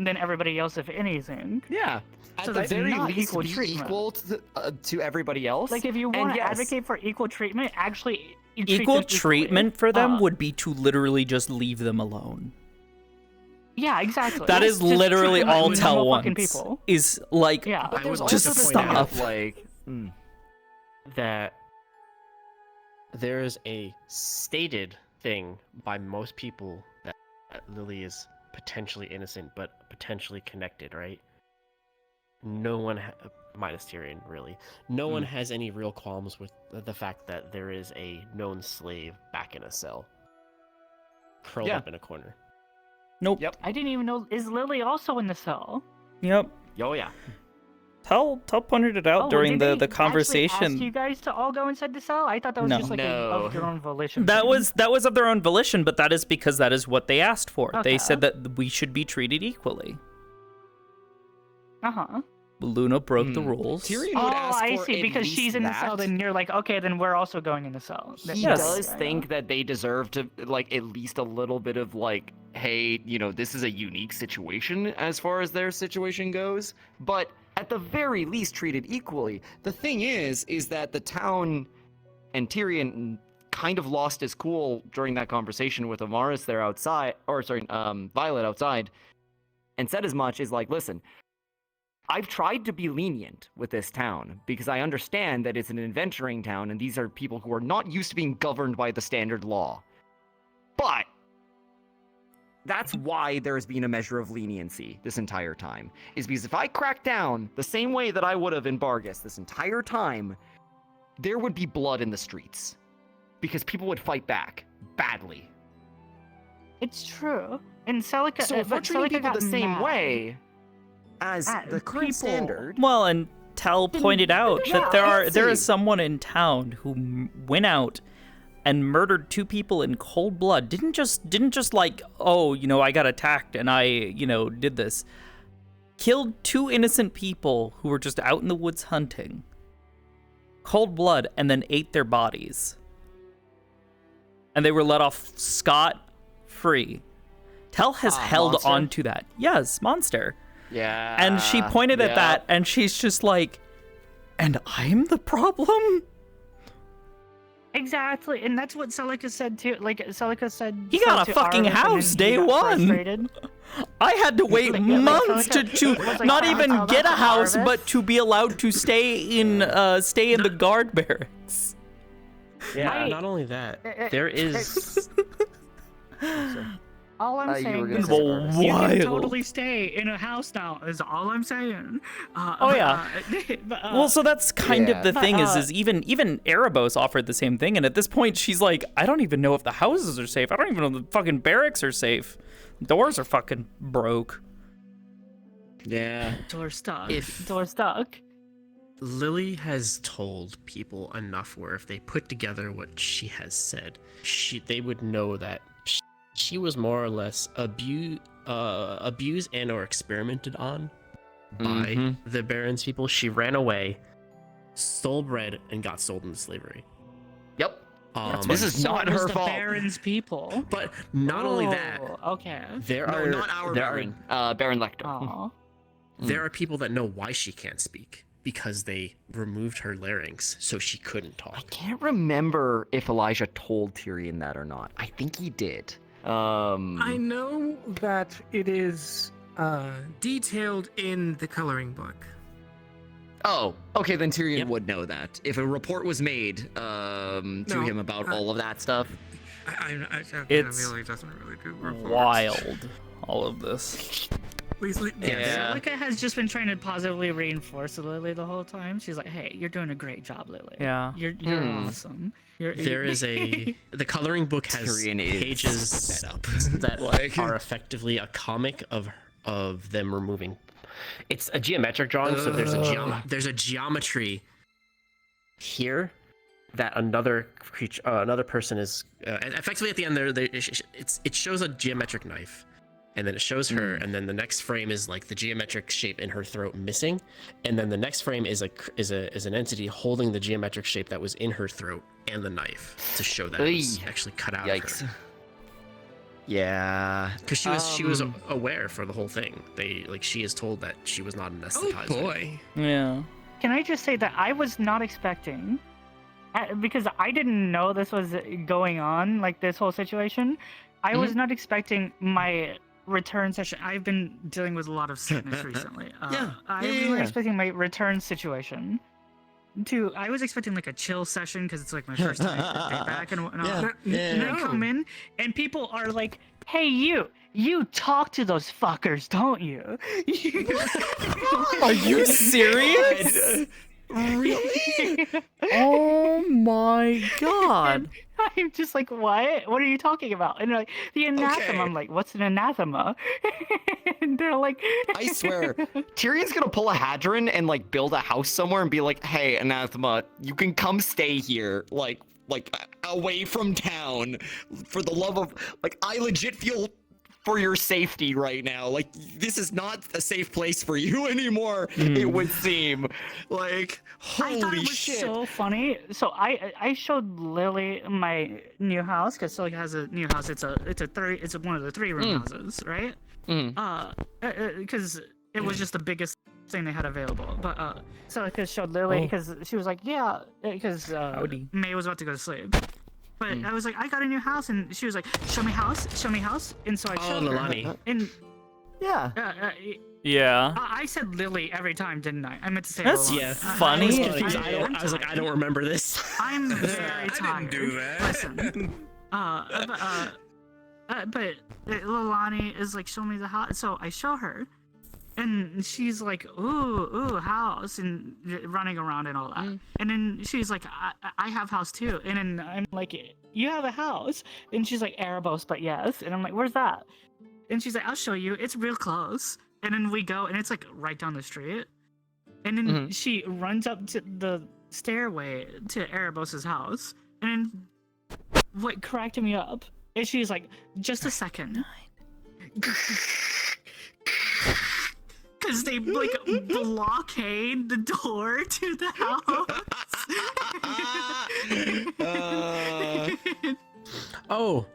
than everybody else, if anything. Yeah. So At the that's very not least, equal be treatment. equal to everybody else. Like, if you want to advocate for equal treatment, actually treat Equal them equally. treatment for them would be to literally just leave them alone. Yeah, exactly. That is Just literally treat them all like Tell normal fucking wants. people. Is like, Yeah. But there's just also the stop. thing of, That there is a stated thing by most people that Lily is potentially innocent but potentially connected, right? No one, minus Tyrion, really, no one has any real qualms with the fact that there is a known slave back in a cell, curled up in a corner. Nope. Yep. I didn't even know. Is Lily also in the cell? Yep. Oh yeah. Tal pointed it out during did the they conversation. actually ask you guys to all go inside the cell? I thought that was No. just like of their own volition. That thing. was of their own volition, but that is because that is what they asked for. They Okay. said that we should be treated equally. Uh-huh. Luna broke the rules. Tyrion would Oh, ask I for see. at Because least she's in the cell, that. then you're like, okay, then we're also going in the cell. He does think that they deserve to, like, at least a little bit of, like, hey, you know, this is a unique situation as far as their situation goes, but at the very least treated equally. The thing is that the town and Tyrion kind of lost his cool during that conversation with Amaris there outside, or sorry, Violet outside, and said as much as, like, listen, I've tried to be lenient with this town because I understand that it's an adventuring town and these are people who are not used to being governed by the standard law. But that's why there's been a measure of leniency this entire time. Is because if I crack down the same way that I would have in Bargus this entire time, there would be blood in the streets. Because people would fight back badly. It's true. And Celica, So if we're but treating Celica people got the same mad. way as the current standard. Well, and Tal pointed out that there is someone in town who went out and murdered 2 people in cold blood. Didn't just like, oh, you know, I got attacked and I, you know, did this. Killed 2 innocent people who were just out in the woods hunting. Cold blood, and then ate their bodies. And they were let off scot-free. Tal has held Monster? on to that. Yes, Monster. Yeah. And she pointed at that, and she's just like, and I'm the problem? Exactly, and that's what Celica said too. Like Celica said, He got a fucking house day one. I had to wait months to not even get a house, but to be allowed to stay in the guard barracks. Yeah, not only that, there is. All I'm you were saying is gonna say you can wild. totally stay in a house now. Is all I'm saying. Oh yeah. Well, so that's kind of the thing is even Erebos offered the same thing, and at this point she's like, I don't even know if the houses are safe. I don't even know if the fucking barracks are safe. Doors are fucking broke. Yeah. Door stuck. If- Door stuck. Lily has told people enough where if they put together what she has said, they would know that she was more or less abused and or experimented on by the Baron's people. She ran away, stole bread, and got sold into slavery. Yep. This is not her the fault. Baron's people. But not only that, Okay. there No, are not our Baron. Baron Lecter. Aw. There are people that know why she can't speak because they removed her larynx so she couldn't talk. I can't remember if Elijah told Tyrion that or not. I think he did. I know that it is detailed in the coloring book. Oh, okay, then Tyrion would know that. If a report was made to No, him about all of that stuff. It's Amelia doesn't really do reports. wild, all of this. Please, Celica has just been trying to positively reinforce Lily the whole time. She's like, "Hey, you're doing a great job, Lily. Yeah. You're awesome. There is the coloring book has Tyrion is pages set up. that Like- are effectively a comic of them removing. It's a geometric drawing, so there's a geometry here that another creature, another person is effectively at the end. It shows a geometric knife, and then it shows her, and then the next frame is like the geometric shape in her throat missing, and then the next frame is an entity holding the geometric shape that was in her throat and the knife to show that it was actually cut out of her. Yeah. Because she was aware for the whole thing. She is told that she was not anesthetized. Oh boy. Yeah. Can I just say that I was not expecting, because I didn't know this was going on, like this whole situation. I was not expecting my return session. I've been dealing with a lot of sickness recently. I was expecting my return situation. I was expecting like a chill session because it's like my first day back and whatnot. And I come in and people are like Hey, you talk to those fuckers, don't you? Are you serious? Really? Oh my god. I'm just like, what? What are you talking about? And they're like, the anathema. Okay. I'm like, what's an anathema? And they're like, I swear, Tyrion's gonna pull a Hadron and like build a house somewhere and be like, "Hey, Anathema, you can come stay here, like away from town, for the love of like I legit feel for your safety right now. Like this is not a safe place for you anymore. It would seem like I thought it holy was shit." so funny. So I showed Lily my new house because Sully has a new house. It's one of the 3-room houses, right? Because it was just the biggest thing they had available. But so I just showed Lily because she was like, yeah, because May was about to go to sleep. But I was like, I got a new house, and she was like, show me house, and so I showed her. Lilani. And yeah. Yeah. I said Lily every time, didn't I? I meant to say That's Lilani. funny. I was like, I don't remember this. I'm very tired. I didn't do that. Listen. But Lilani is like, show me the house. So I show her, and she's like, ooh, house, and running around and all that. And then she's like, I have house too. And then I'm like, you have a house? And she's like, Erebos, but yes. And I'm like, where's that? And she's like, I'll show you. It's real close. And then we go, and it's like right down the street. And then she runs up to the stairway to Erebos's house. And then what cracked me up is she's like, just a second. Because they like blockade the door to the house. Oh.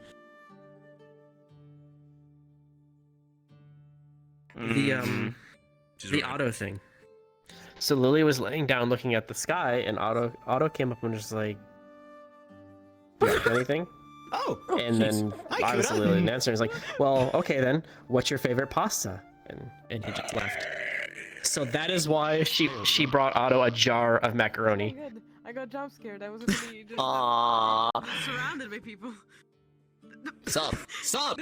The auto thing. So Lily was laying down looking at the sky, and Otto came up and was just like, "You got anything?" And then obviously Lily didn't answer. He's like, "Well, okay then. What's your favorite pasta?" And he just left. So that is why she brought Otto a jar of macaroni. Oh my God. I got jump scared. I was really just Surrounded by people. Stop! Stop!